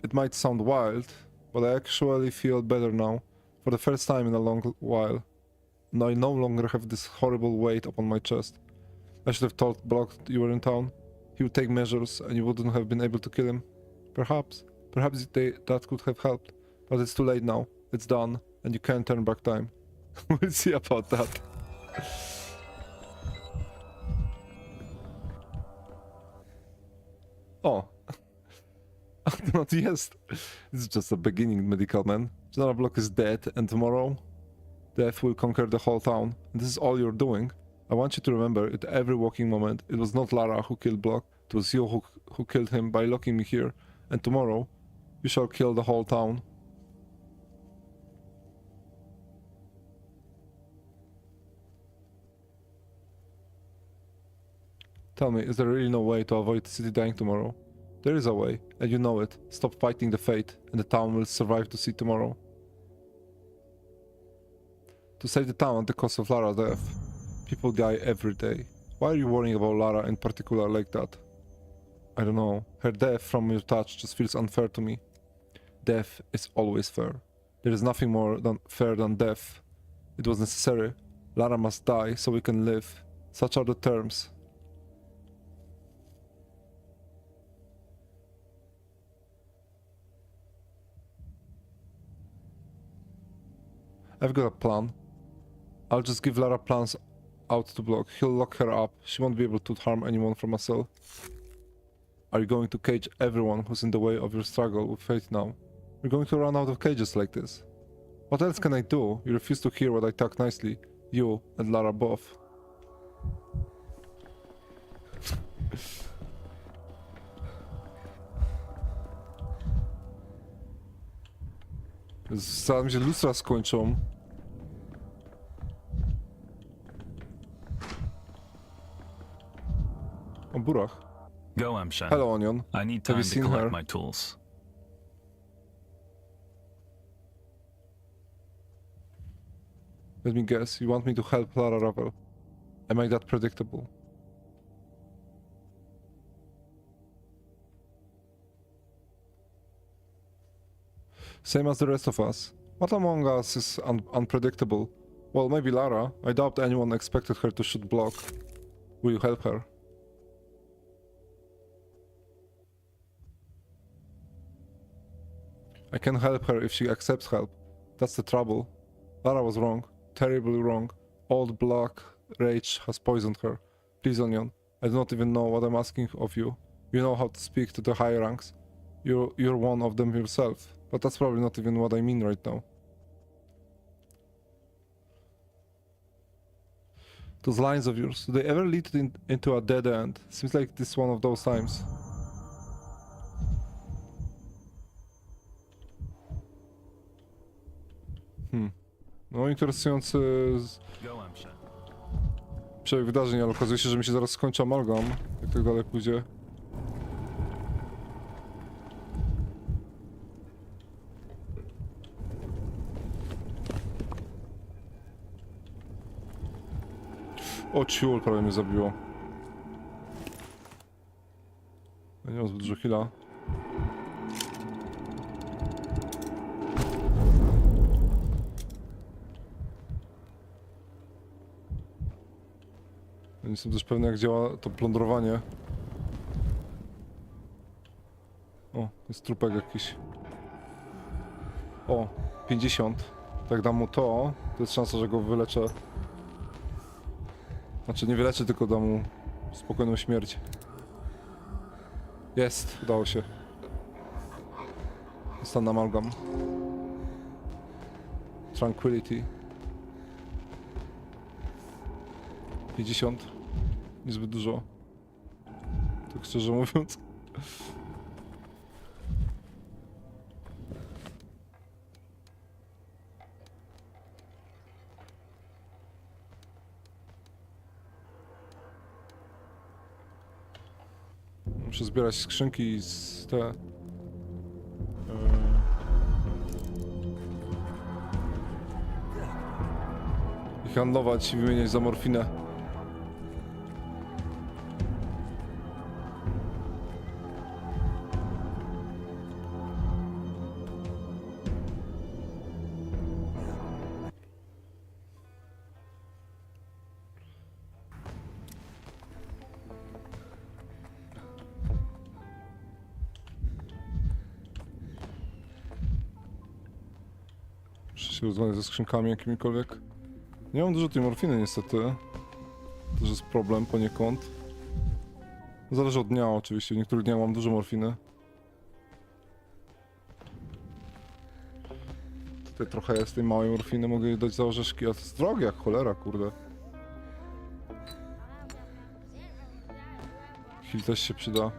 It might sound wild, but I actually feel better now. For the first time in a long while. And I no longer have this horrible weight upon my chest. I should have told Block you were in town. He would take measures and you wouldn't have been able to kill him. Perhaps that could have helped. But it's too late now. It's done, and you can't turn back time. We'll see about that. Oh. Not yes. This is just a beginning, medical man. General Block is dead, and tomorrow, death will conquer the whole town. And this is all you're doing. I want you to remember, at every walking moment, it was not Lara who killed Block. It was you who killed him by locking me here. And tomorrow, you shall kill the whole town. Tell me, is there really no way to avoid the city dying tomorrow? There is a way, and you know it. Stop fighting the fate, and the town will survive to see tomorrow. To save the town at the cost of Lara's death. People die every day. Why are you worrying about Lara in particular like that? I don't know. Her death from your touch just feels unfair to me. Death is always fair. There is nothing more fair than death. It was necessary. Lara must die so we can live. Such are the terms. I've got a plan. I'll just give Lara plans out to Block. He'll lock her up. She won't be able to harm anyone from a cell. Are you going to cage everyone who's in the way of your struggle with fate now? We're going to run out of cages like this. What else can I do? You refuse to hear what I talk nicely. You and Lara both. Zanim się lustra skończą. O burach. Go, Amshan. Hello, Onion. I need Have time you to seen collect her? my tools. Let me guess, you want me to help Lara Ravel. Am I that predictable? Same as the rest of us. What among us is unpredictable? Well, maybe Lara. I doubt anyone expected her to shoot Block. Will you help her? I can help her if she accepts help. That's the trouble. Lara was wrong. Terribly wrong. Old Black rage has poisoned her. Please, Onion. I do not even know what I'm asking of you. You know how to speak to the high ranks. You're one of them yourself. But that's probably not even what I mean right now. Those lines of yours, do they ever lead into a dead end? Seems like this is one of those times. No, interesujący przebieg wydarzeń, ale okazuje się, że mi się zaraz skończy amalgam, jak tak dalej pójdzie. O ciul, prawie mnie zabiło. Ja nie mam zbyt dużo heala. Nie jestem też pewny, jak działa to plądrowanie. O, jest trupek jakiś. O, 50. Tak dam mu to jest szansa, że go wyleczę. Znaczy nie wyleczę, tylko dam mu spokojną śmierć. Jest, udało się. Stan amalgam. Tranquility. 50. Niezbyt dużo. Tak szczerze mówiąc. Muszę zbierać skrzynki z te... handlować i wymieniać za morfinę. Muszę się rozmawiać ze skrzynkami jakimikolwiek. Nie mam dużo tej morfiny niestety. To jest problem poniekąd. Zależy od dnia oczywiście, w niektórych dniach mam dużo morfiny. Tutaj trochę jest tej małej morfiny, mogę jej dać za orzeszki, a to jest drogie jak cholera, kurde. Heal też się przyda.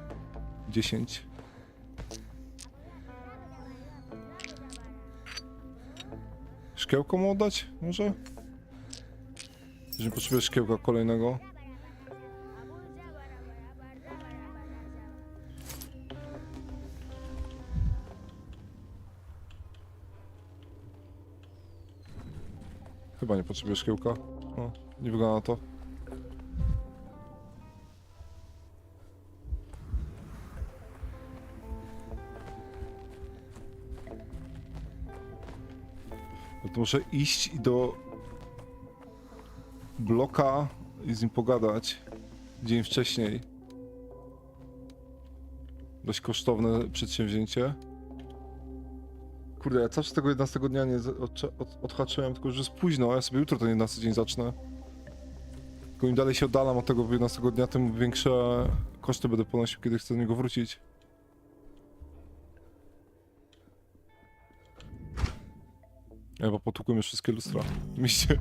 10. Szkiełko mu oddać? Może? Jeżeli potrzebuję szkiełka kolejnego. Chyba nie potrzebuję szkiełka. O, nie wygląda na to. To muszę iść i do bloka i z nim pogadać dzień wcześniej. Dość kosztowne przedsięwzięcie. Kurde, ja cały czas tego 11 dnia nie odhaczyłem, tylko że jest późno, a ja sobie jutro ten 11 dzień zacznę. Tylko im dalej się oddalam od tego 11 dnia, tym większe koszty będę ponosił, kiedy chcę do niego wrócić. Ja chyba potłukłem już wszystkie lustra w mieście.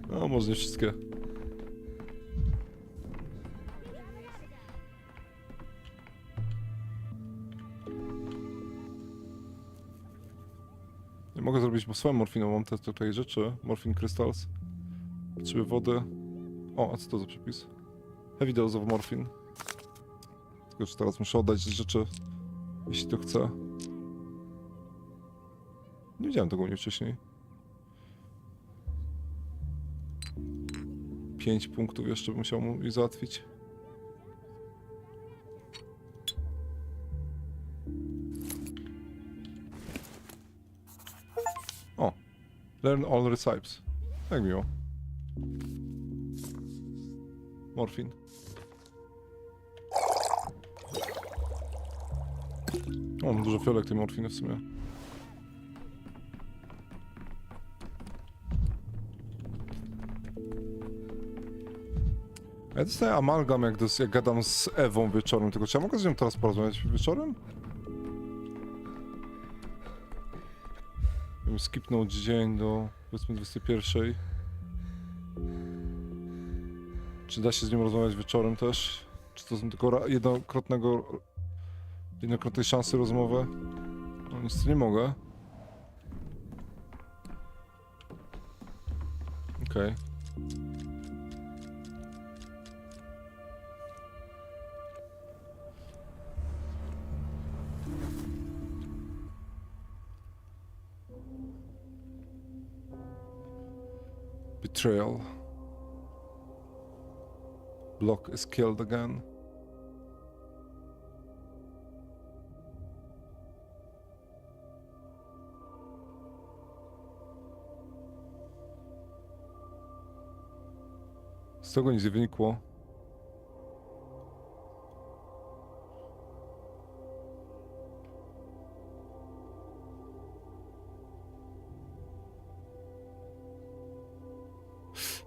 No, może nie wszystkie. Nie mogę zrobić, bo swoją morfiną mam te tutaj rzeczy. Morphin crystals. Potrzebuję wody. O, a co to za przepis? Heavy dose of morphine. Tylko, że teraz muszę oddać rzeczy, jeśli to chcę. Nie widziałem tego u mnie wcześniej. 5 punktów jeszcze bym musiał mu załatwić. O! Learn all recipes. Jak miło. Morfin. O, mam dużo fiolek tej morfiny w sumie. Ja dostaję amalgam jak gadam z Ewą wieczorem, tylko czy ja mogę z nią teraz porozmawiać wieczorem? Bym skipnął dzień do powiedzmy 21. Czy da się z nią rozmawiać wieczorem też? Czy to są tylko jednokrotnej szansy rozmowy? No niestety nie mogę. Okej. Betrayal. Block is killed again. Z tego nic nie wynikło.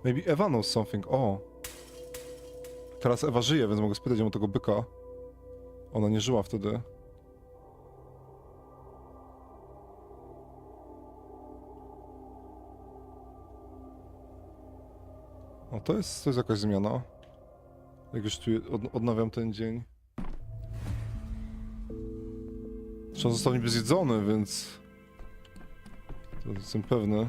Maybe Eva knows something. O! Teraz Ewa żyje, więc mogę spytać ją o tego byka. Ona nie żyła wtedy. O, to jest jakaś zmiana. Jak już tu odnawiam ten dzień. Trzeba został niby zjedzony, więc... To jestem pewny.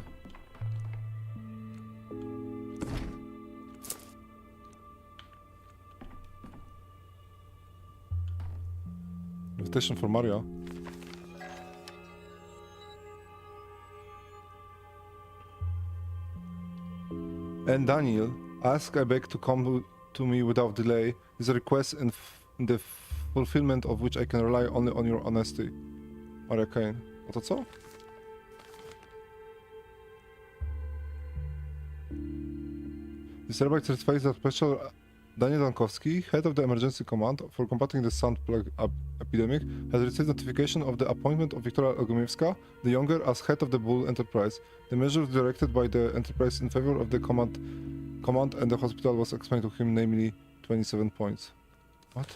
Invitation for Maria. And Daniel, ask I beg to come to me without delay. This is a request in the fulfillment of which I can rely only on your honesty. Maria Kane. A to co? This rabbi certifies that Special Daniel Dankowski, head of the emergency command for combating the sand plague epidemic, has received notification of the appointment of Wiktoria Ogumiewska, the younger, as head of the Bull Enterprise. The measure directed by the Enterprise in favor of the command and the hospital was explained to him, namely 27 points. What?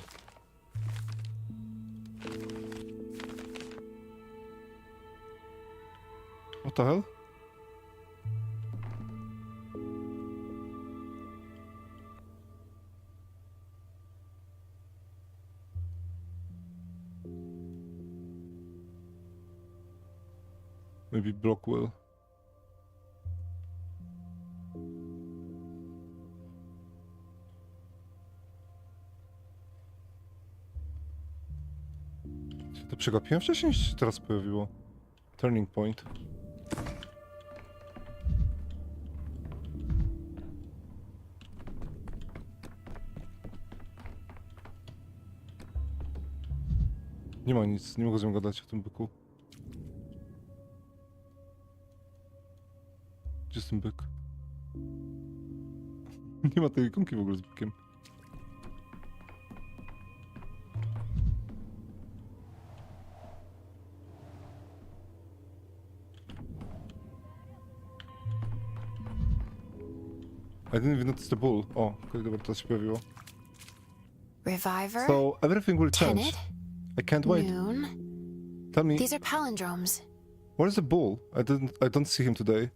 What the hell? Maybe Blockwell. Czy to przegapiłem wcześniej, czy się teraz pojawiło? Turning point. Nie ma nic, nie mogę z nią gadać o tym byku. Gdzie jest ten byk? Nie ma tej ikonki w ogóle z bykiem. I didn't even notice the bull. O, okej, dobra, to się pojawiło. Reviver? So, everything will change. Tenet? I can't wait. Noon? Tell me, These are palindromes. where's the bull? I don't see him today.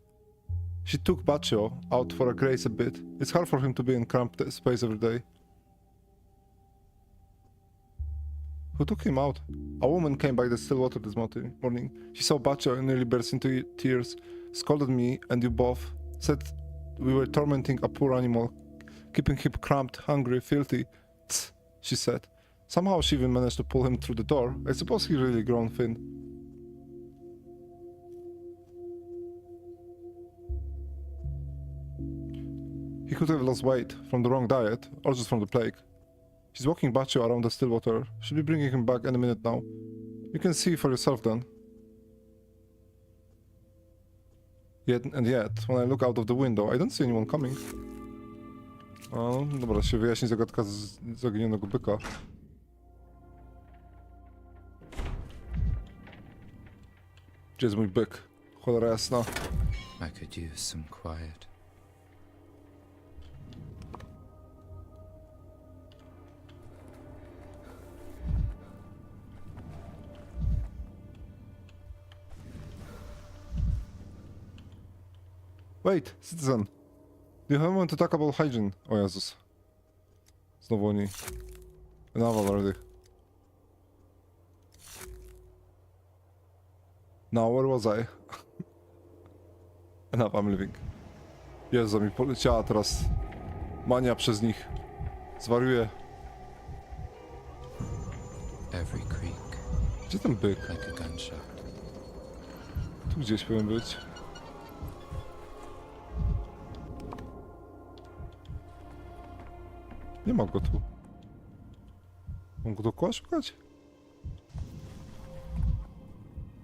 She took Baccio out for a graze a bit. It's hard for him to be in cramped space every day. Who took him out? A woman came by the still water this morning. She saw Baccio and nearly burst into tears, scolded me and you both, said we were tormenting a poor animal, keeping him cramped, hungry, filthy. Tss, she said. Somehow she even managed to pull him through the door. I suppose he really grown thin. He could have lost weight from the wrong diet, or just from the plague. She's walking Baccio around the still water. She'll be bringing him back any minute now. You can see for yourself then. Yet, when I look out of the window, I don't see anyone coming. O, dobra, się wyjaśni zagadka z zaginionego byka. Gdzie jest mój byk? Cholera jasna. I could use some quiet. Wait, citizen. Do you have a moment to talk about hygiene? O Jezus. Znowu oni. Enough already. Now, where was I? Enough, I'm leaving. Jezu, mi poleciała teraz mania przez nich. Zwariuję. Every creak. Gdzie ten byk? Like a gunshot. Tu gdzieś powinien być. Nie ma go tu. Mam go dookoła szukać?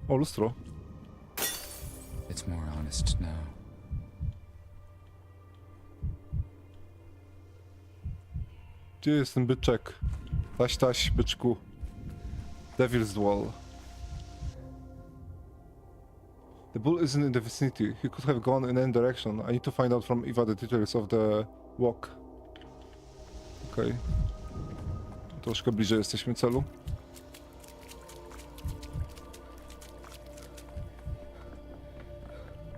O, lustro. It's more honest now. Gdzie jest ten byczek? Taś, byczku. Devil's Wall. The bull isn't in the vicinity. He could have gone in any direction. I need to find out from Eva the details of the walk. Okej. Troszkę bliżej jesteśmy celu.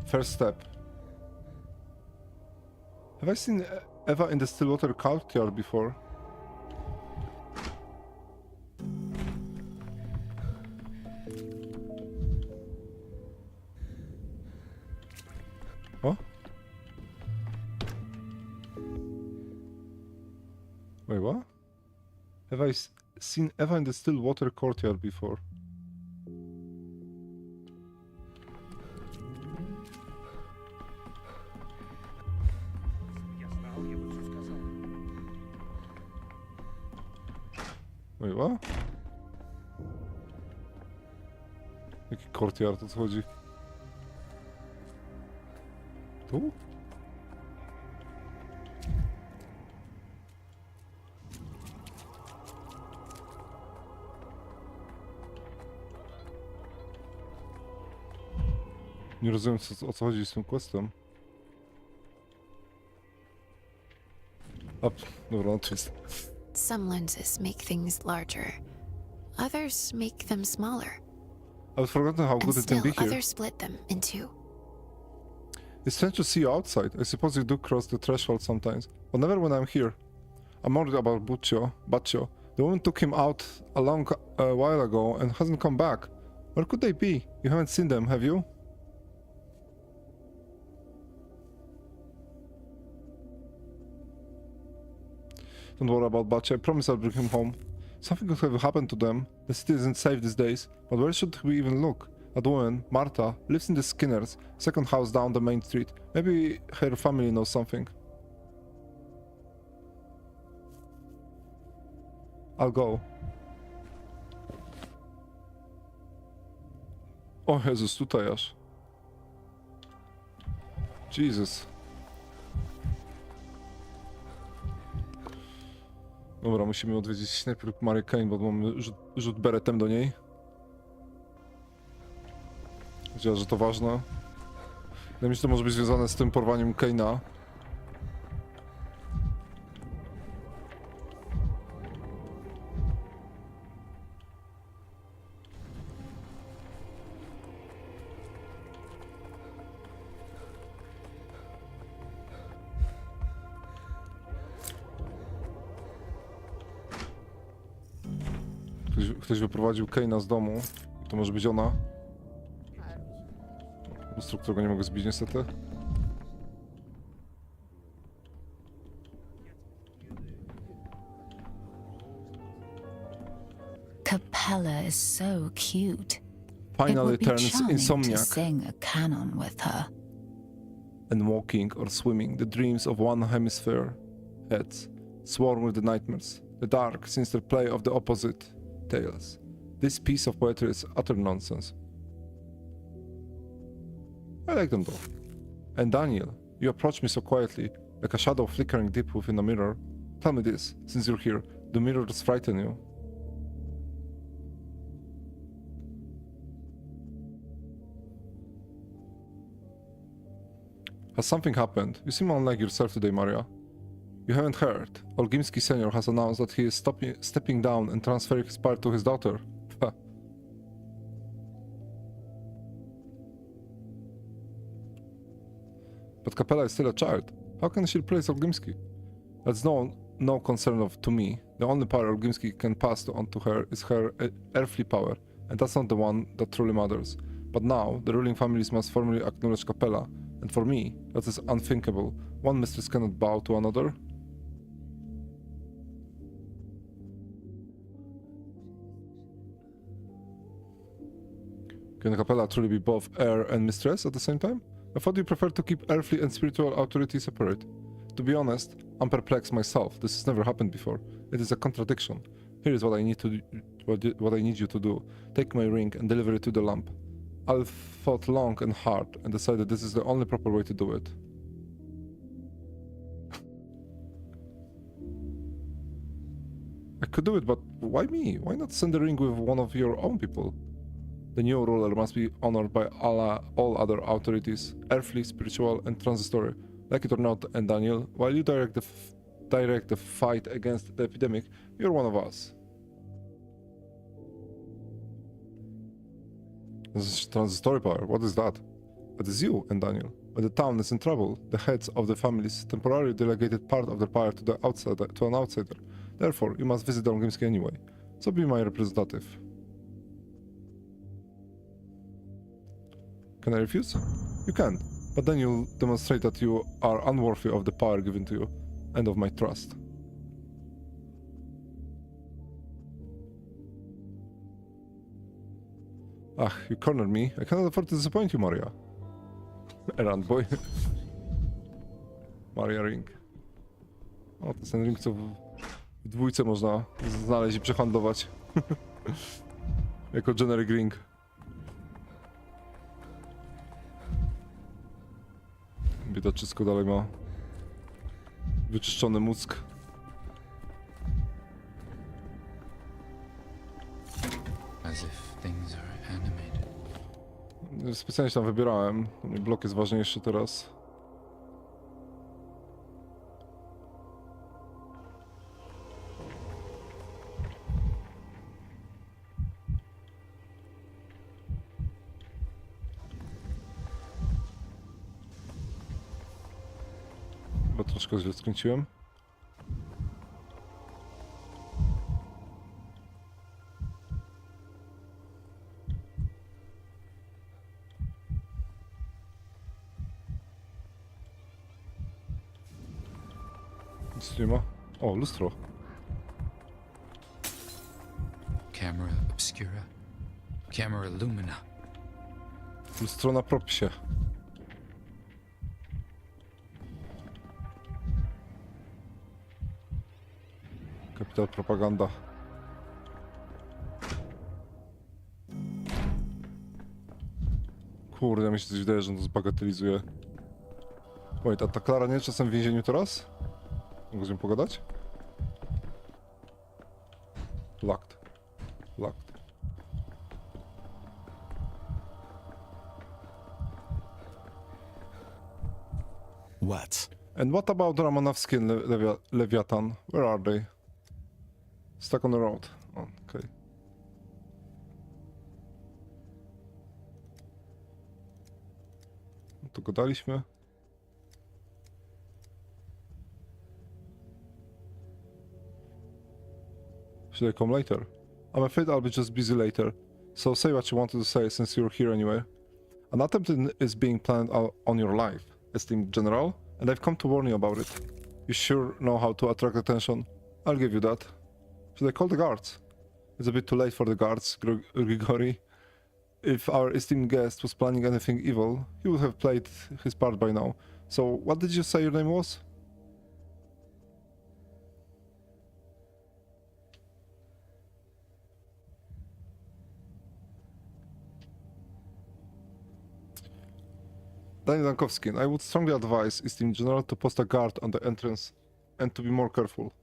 First step. Have I seen Eva in the Stillwater courtyard before? Oh? Wait, what? Have I seen Eva in the Stillwater courtyard before? Wait, what? Jaki courtyard, o co chodzi? Tu? Nie rozumiem, o co chodzi z tym questem. Dobra, no to jest... Some lenses make things larger. Others make them smaller. I've forgotten how And good it can still, be here. others split them in two. It's strange to see you outside. I suppose you do cross the threshold sometimes, but never when I'm here. I'm worried about Baccio. The woman took him out a long while ago and hasn't come back. Where could they be? You haven't seen them, have you? Don't worry about Baccio. I promise I'll bring him home. Something could have happened to them. The city isn't safe these days, but where should we even look? That woman, Marta, lives in the Skinners, second house down the main street. Maybe her family knows something. I'll go. O Jezus, tutaj aż. Jesus. Dobra, musimy odwiedzić najpierw Marię Kane, bo mamy rzut beretem do niej. Wiedziała, że to ważne. Wydaje mi się, że to może być związane z tym porwaniem Kane'a. Ktoś wyprowadził Kane'a z domu. To może być ona. Instruktora nie mogę zbić niestety. Capella is so cute. Finally It would be turns charming to insomniac. sing a canon with her. And walking or swimming, the dreams of one hemisphere heads swarm with the nightmares. The dark, sinister play of the opposite tales. This piece of poetry is utter nonsense. I like them though. And Daniel, you approach me so quietly, like a shadow flickering deep within a mirror. Tell me this, since you're here, do mirrors frighten you? Has something happened? You seem unlike yourself today, Maria. You haven't heard. Olgimski Senior has announced that he is stepping down and transferring his power to his daughter. But Capella is still a child. How can she replace Olgimski? That's no concern to me. The only power Olgimski can pass on to her is her earthly power, and that's not the one that truly matters. But now, the ruling families must formally acknowledge Capella, and for me, that is unthinkable. One mistress cannot bow to another. Can Capella truly be both heir and mistress at the same time? I thought you preferred to keep earthly and spiritual authority separate. To be honest, I'm perplexed myself. This has never happened before. It is a contradiction. Here is what I need you to do. Take my ring and deliver it to the lamp. I've thought long and hard and decided this is the only proper way to do it. I could do it, but why me? Why not send the ring with one of your own people? The new ruler must be honored by all other authorities, earthly, spiritual, and transitory. Like it or not, and Daniel, while you direct the fight against the epidemic, you're one of us. This is transitory power. What is that? It is you and Daniel. When the town is in trouble, the heads of the families temporarily delegated part of their power to an outsider. Therefore, you must visit Olgimski anyway. So be my representative. Can I refuse? You can, but then you'll demonstrate that you are unworthy of the power given to you, and of my trust. Ah, you cornered me. I cannot afford to disappoint you, Maria. Errand boy. Maria ring. O, to jest ten ring, co W dwójce można znaleźć i przehandlować. Jako generic ring. Biedaczysko dalej ma wyczyszczony mózg. As if things are animated. Specjalnie się tam wybierałem. Blok jest ważniejszy teraz. Bo troszkę źle skręciłem. Streama. O, lustro. Camera obscura. Camera lumina. Lustro na propsie. Kapital propaganda. Kurde, mi się coś wydaje, że on to zbagatelizuje. Wait, a ta Klara nie jest czasem w więzieniu teraz? Mogę z nią pogadać? Locked. Locked. What? And what about Romanowski and Leviathan? Where are they? Stuck on the road. Oh, okay. No to gadaliśmy. Should I come later? I'm afraid I'll be just busy later. So say what you wanted to say since you're here anyway. An attempt is being planned on your life, esteemed general, and I've come to warn you about it. You sure know how to attract attention. I'll give you that. Should I call the guards? It's a bit too late for the guards, Grigori. If our esteemed guest was planning anything evil, he would have played his part by now. So, what did you say your name was? Daniel Dankowski, I would strongly advise esteemed general to post a guard on the entrance and to be more careful.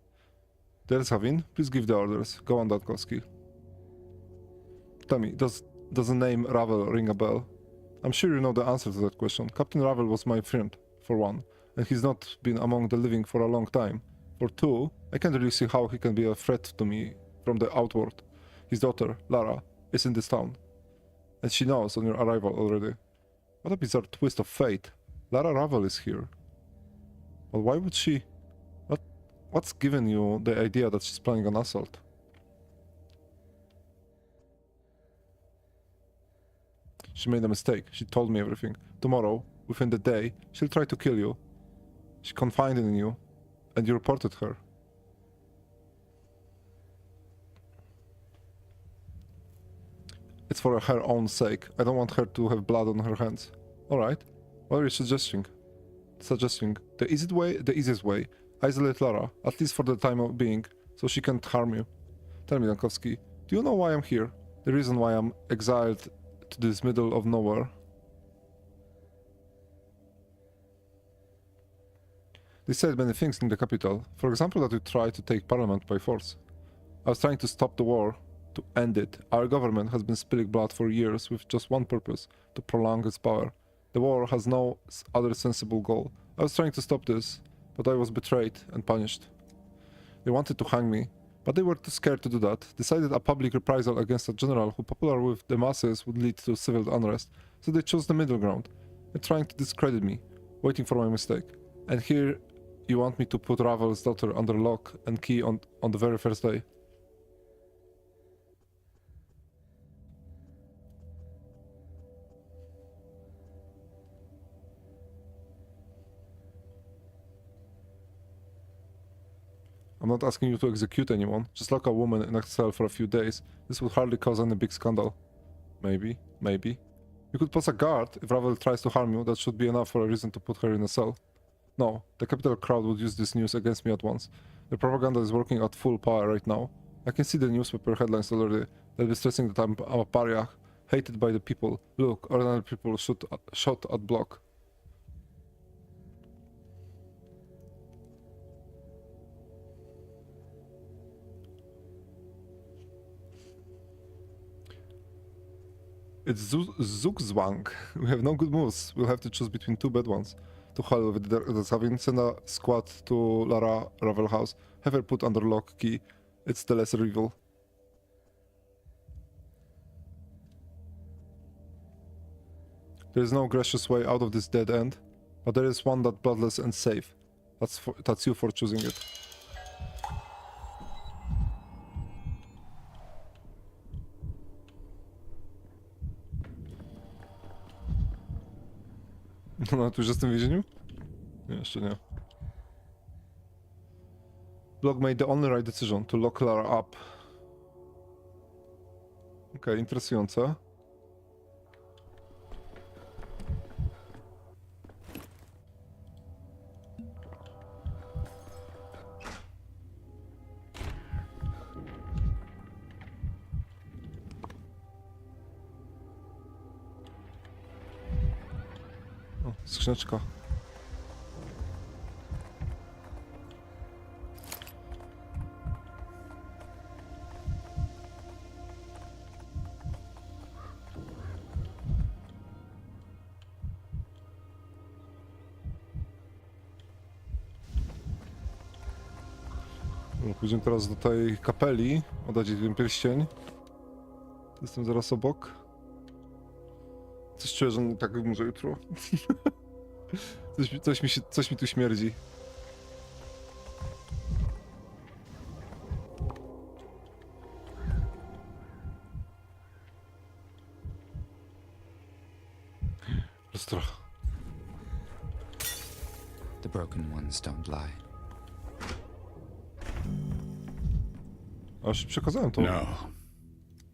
There's Havin, please give the orders. Go on, Dankowski. Tell me, does the name Ravel ring a bell? I'm sure you know the answer to that question. Captain Ravel was my friend, for one, and he's not been among the living for a long time. For two, I can't really see how he can be a threat to me from the outward. His daughter, Lara, is in this town, and she knows on your arrival already. What a bizarre twist of fate. Lara Ravel is here. But why would she... What's given you the idea that she's planning an assault? She made a mistake. She told me everything. Tomorrow, within the day, she'll try to kill you. She confided in you, and you reported her. It's for her own sake. I don't want her to have blood on her hands. Alright. What are you suggesting? The easiest way. Isolate Lara, at least for the time of being, so she can't harm you. Tell me, Dankowski, do you know why I'm here? The reason why I'm exiled to this middle of nowhere? They said many things in the capital. For example, that we tried to take parliament by force. I was trying to stop the war, to end it. Our government has been spilling blood for years with just one purpose, to prolong its power. The war has no other sensible goal. I was trying to stop this, but I was betrayed and punished. They wanted to hang me, but they were too scared to do that, decided a public reprisal against a general who, popular with the masses, would lead to civil unrest, so they chose the middle ground. They're trying to discredit me, waiting for my mistake. And here, you want me to put Ravel's daughter under lock and key on the very first day. I'm not asking you to execute anyone, just lock a woman in a cell for a few days. This would hardly cause any big scandal. Maybe. You could post a guard. If Ravel tries to harm you, that should be enough for a reason to put her in a cell. No, the capital crowd would use this news against me at once. The propaganda is working at full power right now. I can see the newspaper headlines already. They'll be stressing that I'm a pariah, hated by the people. Look, ordinary people shot at block. It's Zugzwang. We have no good moves. We'll have to choose between two bad ones. To hell with the Zavin. Send a squad to Lara Ravel house. Have her put under lock key. It's the lesser evil. There is no gracious way out of this dead end, but there is one that's bloodless and safe. That's you for choosing it. No, tu już jestem w więzieniu? Nie, jeszcze nie. Block made the only right decision to lock Lara up. Okej, interesujące. O, skrzyneczka. Pójdziemy teraz do tej kapeli, oddać jej ten pierścień. Jestem zaraz obok. Coś czuję, że tak może jutro. coś mi tu śmierdzi. Lustro. The broken ones don't lie. A już przekazałem to. No. To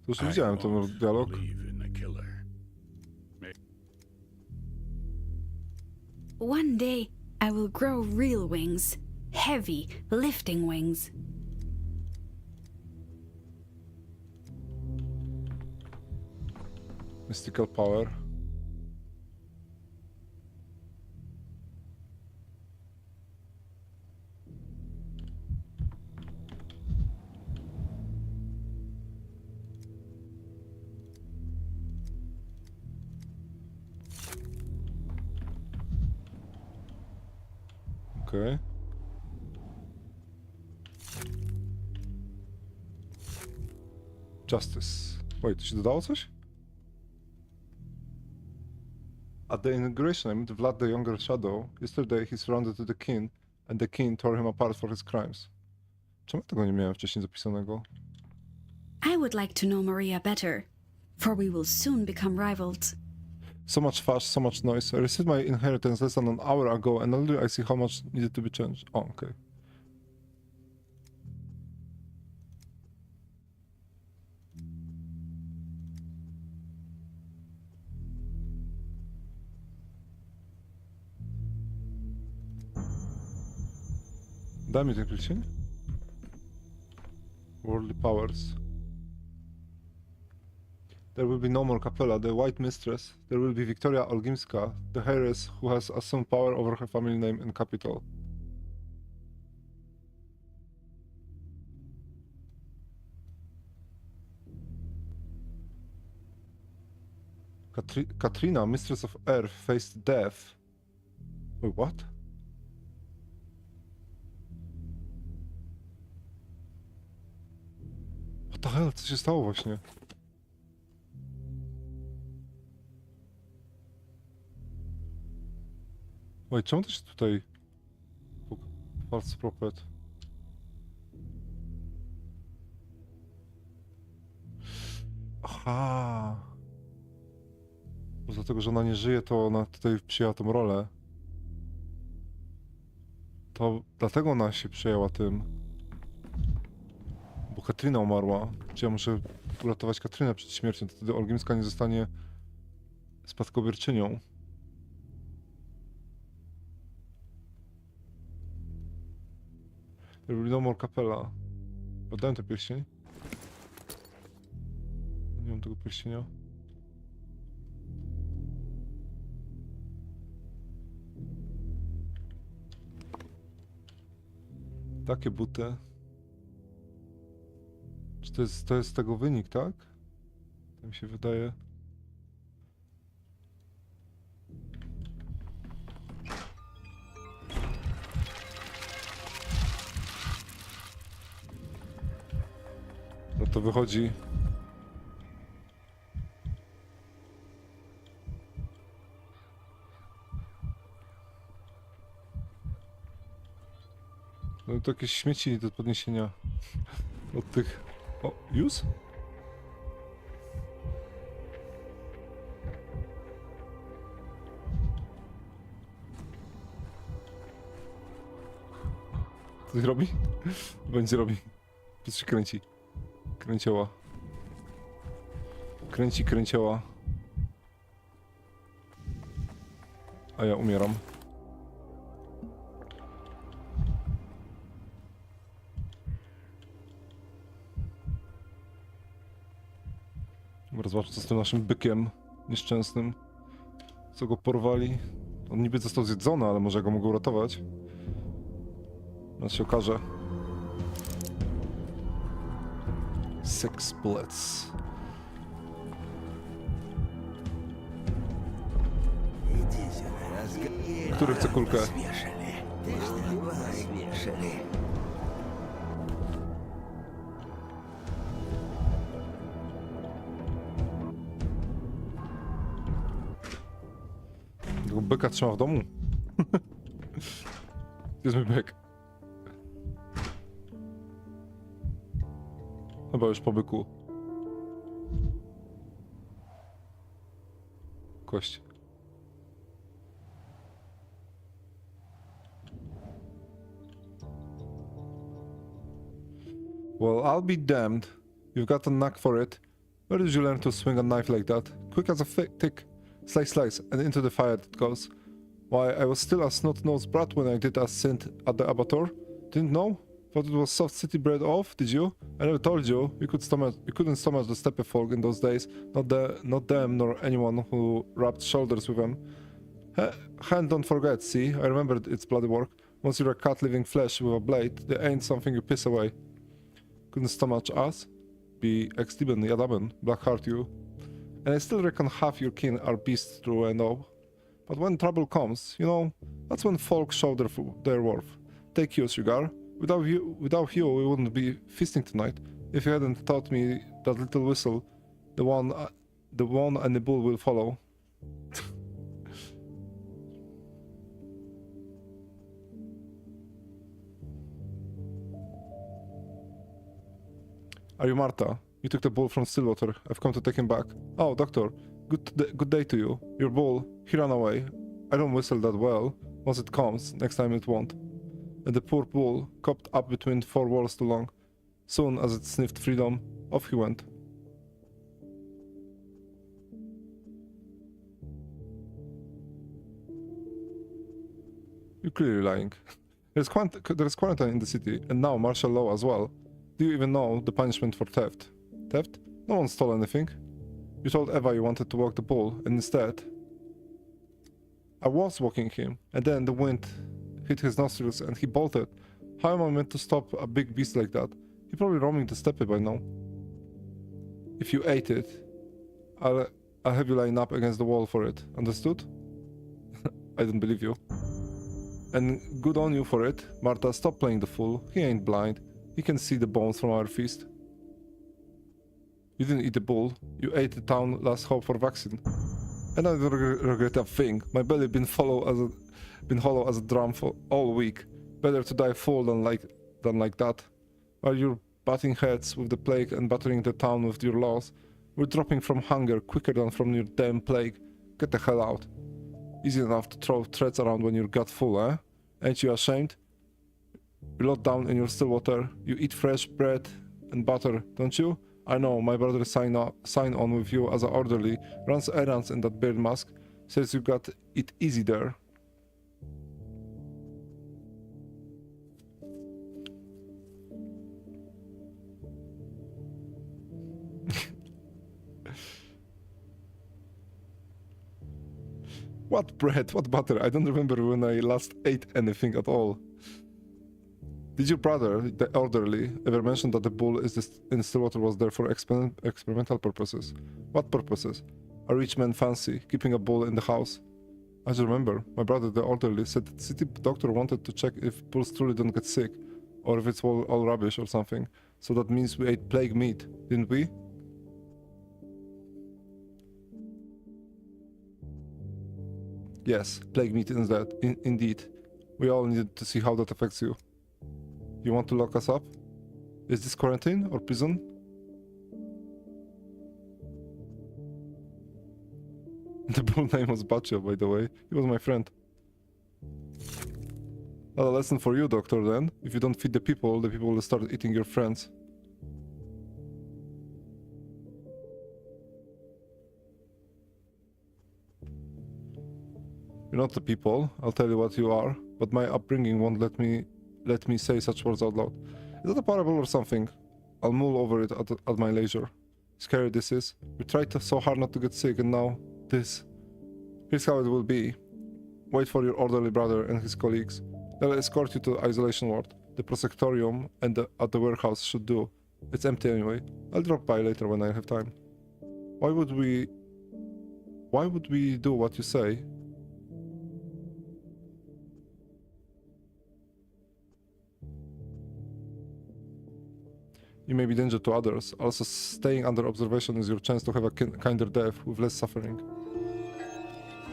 już widziałem ten dialog. One day I will grow real wings. Heavy, lifting wings. Mystical power. Okay. Justice. Wait, czy dodało coś? At the inauguration, I met Vlad the Younger Shadow. Yesterday he surrendered to the king, and the king tore him apart for his crimes. Czemu tego nie miałem wcześniej zapisanego? I would like to know Maria better, for we will soon become rivals. So much fuss, so much noise. I received my inheritance less than an hour ago, and already I see how much needed to be changed. Oh, okay. Daj mi ten pierścień. Worldly powers. There will be no more Capella, the White Mistress. There will be Victoria Olgimska, the heiress who has assumed power over her family name and capital. Katrina, Mistress of Earth, faced death. Wait, what? What the hell? Co się stało właśnie? Oj, czemu to się tutaj... False prophet. Aha. Bo dlatego, że ona nie żyje, to ona tutaj przyjęła tą rolę. To dlatego ona się przejęła tym. Bo Katryna umarła. Czy ja muszę uratować Katrynę przed śmiercią, to wtedy Olgimska nie zostanie spadkobierczynią. There will be no more kapela. Poddałem ten pierścień. Nie mam tego pierścienia. Takie buty. Czy to jest tego wynik, tak? To mi się wydaje. No to wychodzi. No to jakieś śmieci do podniesienia od tych... O, już? Coś robi? Będzie robi. To się kręci. Kręcioła. Kręci kręcioła. A ja umieram. Dobra, zobaczmy co z tym naszym bykiem nieszczęsnym. Co go porwali. On niby został zjedzony, ale może ja go mogę uratować. No się okaże. Six bullets. Który chce kulkę? Tego byka trzyma w domu? Gdzie jest mój byk? Chyba już po byku. Kość. Well, I'll be damned. You've got a knack for it. Where did you learn to swing a knife like that? Quick as a tick. Slice, slice, and into the fire it goes. Why, I was still a snot-nosed brat when I did a stint at the abattoir. Didn't know? Thought it was soft city bread off, did you? I never told you. You couldn't stomach the steppe folk in those days. Not them, nor anyone who rubbed shoulders with them. Hand don't forget, see? I remembered its bloody work. Once you're a cat living flesh with a blade, there ain't something you piss away. Couldn't stomach us? Be ex-Liban, Yadaman, Blackheart you. And I still reckon half your kin are beasts through and all. But when trouble comes, you know, that's when folk show their worth. Take you, Sugar. Without you, we wouldn't be feasting tonight. If you hadn't taught me that little whistle, the one and the bull will follow. Are you Marta? You took the bull from Stillwater. I've come to take him back. Oh, doctor. Good day to you. Your bull, he ran away. I don't whistle that well. Once it comes, next time it won't. And the poor bull copped up between four walls too long. Soon as it sniffed freedom, off he went. You're clearly lying. There's quarantine in the city, and now martial law as well. Do you even know the punishment for theft? Theft? No one stole anything. You told Eva you wanted to walk the bull, and instead... I was walking him, and then the wind hit his nostrils and he bolted. How am I meant to stop a big beast like that? He's probably roaming the steppe by now. If you ate it, I'll have you line up against the wall for it. Understood? I don't believe you. And good on you for it. Marta, stop playing the fool. He ain't blind. He can see the bones from our feast. You didn't eat the bull. You ate the town last hope for vaccine. And I don't regret a thing. My belly been hollow as a drum for all week. Better to die full than like that. While you're butting heads with the plague and battering the town with your laws, we're dropping from hunger quicker than from your damn plague. Get the hell out. Easy enough to throw threats around when you're gut full, eh? Ain't you ashamed? You lot down in your Stillwater. You eat fresh bread and butter, don't you? I know, my brother sign on with you as an orderly, runs errands in that bird mask, says you got it easy there. What bread? What butter? I don't remember when I last ate anything at all. Did your brother, the elderly, ever mention that the bull in Stillwater was there for experimental purposes? What purposes? A rich man fancy keeping a bull in the house? I just remember, my brother, the elderly, said that the city doctor wanted to check if bulls truly don't get sick, or if it's all rubbish or something. So that means we ate plague meat, didn't we? Yes, plague meat indeed. We all needed to see how that affects you. You want to lock us up? Is this quarantine or prison? The bull name was Baccio, by the way. He was my friend. Not a lesson for you, doctor, then. If you don't feed the people will start eating your friends. You're not the people, I'll tell you what you are, but my upbringing won't let me say such words out loud. Is that a parable or something? I'll mull over it at my leisure. Scary this is. We tried so hard not to get sick, and now this. Here's how it will be. Wait for your orderly brother and his colleagues. They'll escort you to the isolation ward. The prosectorium and at the warehouse should do. It's empty anyway. I'll drop by later when I have time. Why would we do what you say? You may be danger to others. Also, staying under observation is your chance to have a kinder death with less suffering.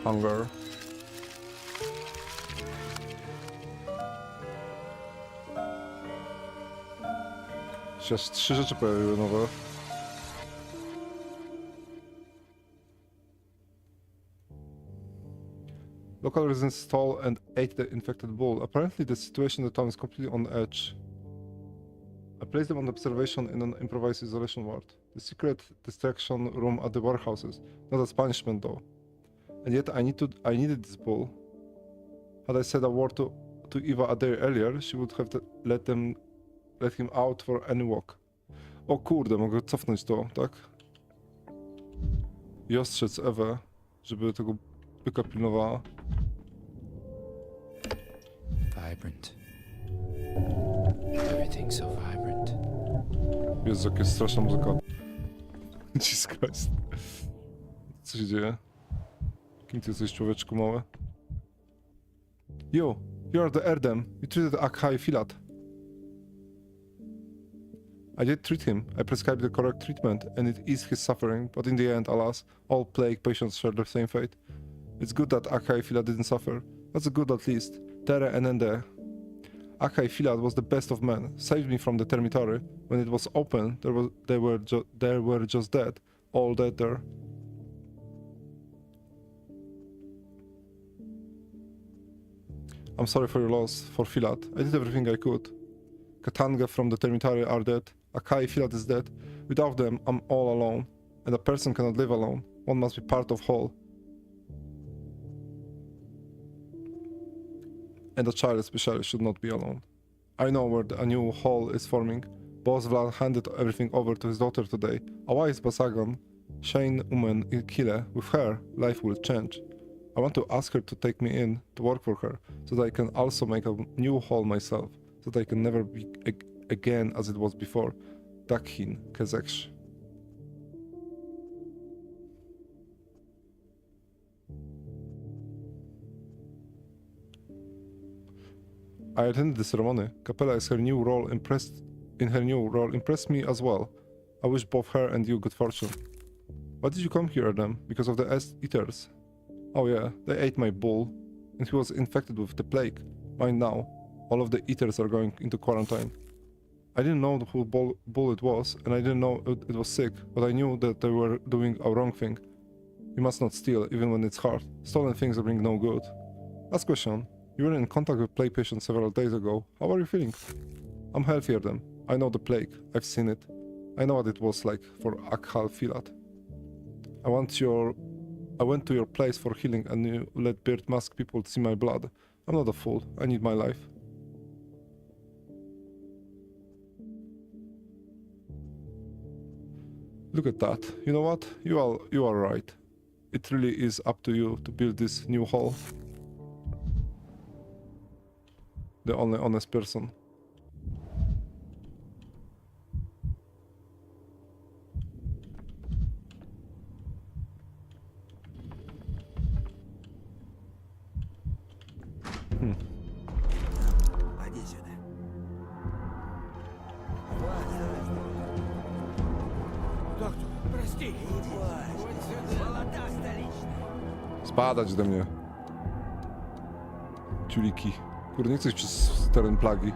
Hunger. Się aż 3 rzeczy pojawiły nowe. Local residents stole and ate the infected bull. Apparently the situation in the town is completely on edge. I placed them on observation in an improvised isolation ward. The secret distraction room at the warehouses. Not as punishment though. And yet I needed this bull. Had I said a word to Eva a day earlier, she would have let him out for any walk. O kurde, mogę cofnąć to, tak? I ostrzec Ewę, żeby tego byka pilnowała. Vibrant. Everything's so vibrant. Jezu, jaka jest straszna muzyka. Jesus Christ. Co się dzieje? Kim ty jesteś, człowieczku mały? You are the Erdem. You treated Akhai Filat. I did treat him. I prescribed the correct treatment, and it eased his suffering, but in the end, alas, all plague patients share the same fate. It's good that Akhai Filat didn't suffer. That's good at least. Tere enende. Akhai Filat was the best of men, saved me from the termitary. When it was open, they were just dead. All dead there. I'm sorry for your loss, for Filat. I did everything I could. Katanga from the termitary are dead. Akhai Filat is dead. Without them, I'm all alone. And a person cannot live alone. One must be part of whole. And a child especially should not be alone. I know where a new whole is forming. Boss Vlad handed everything over to his daughter today. A wise Basagan, Shane Umen Kile. With her, life will change. I want to ask her to take me in, to work for her, so that I can also make a new whole myself, so that I can never be again as it was before. Dakhin Kezeksh. I attended the ceremony. Capella is her new role impressed me as well. I wish both her and you good fortune. Why did you come here, Adam? Because of the eaters? Oh yeah, they ate my bull, and he was infected with the plague. Mind now, all of the eaters are going into quarantine. I didn't know who bull it was, and I didn't know it was sick, but I knew that they were doing a wrong thing. You must not steal, even when it's hard. Stolen things bring no good. Last question. You were in contact with plague patients several days ago. How are you feeling? I'm healthier than. I know the plague. I've seen it. I know what it was like for Akhal Filat. I went to your place for healing and you let Beard Mask people see my blood. I'm not a fool. I need my life. Look at that. You know what? You are right. It really is up to you to build this new hall. The only honest person. Spadać ode mnie. Ciuliki. Kurde, nie chcę iść przez teren plagi.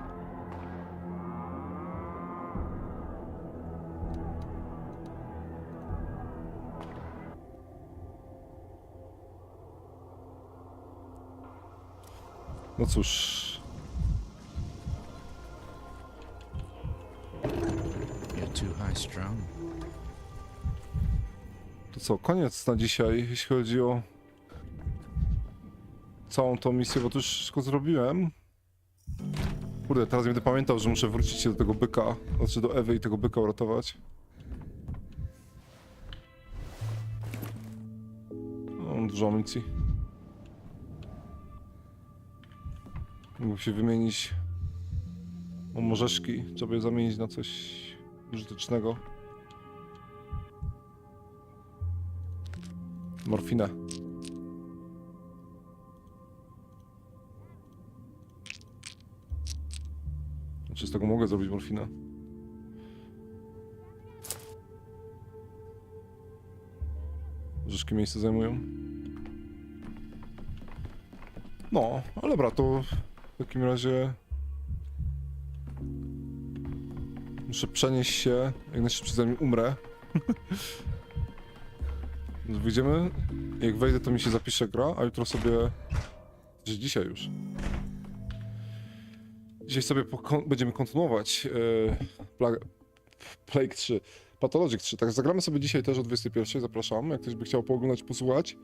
No cóż. You're too high strung. To co, koniec na dzisiaj, jeśli chodzi o całą tą misję, bo to już wszystko zrobiłem. Kurde, teraz będę pamiętał, że muszę wrócić się do tego byka, znaczy do Ewy i tego byka uratować. No, mam dużo amunicji. Mógłbym się wymienić. Mam orzeszki, trzeba je zamienić na coś użytecznego. Morfinę. Czy z tego mogę zrobić morfinę? Orzeszki miejsce zajmują. No, ale dobra, to w takim razie muszę przenieść się jak najszybciej, zanim umrę. Wyjdziemy. Jak wejdę, to mi się zapisze gra, a jutro sobie... Że dzisiaj już. Dzisiaj sobie będziemy kontynuować Plague 3, Pathologic 3. Tak, zagramy sobie dzisiaj też o 21:00, zapraszam, jak ktoś by chciał pooglądać, posłuchać.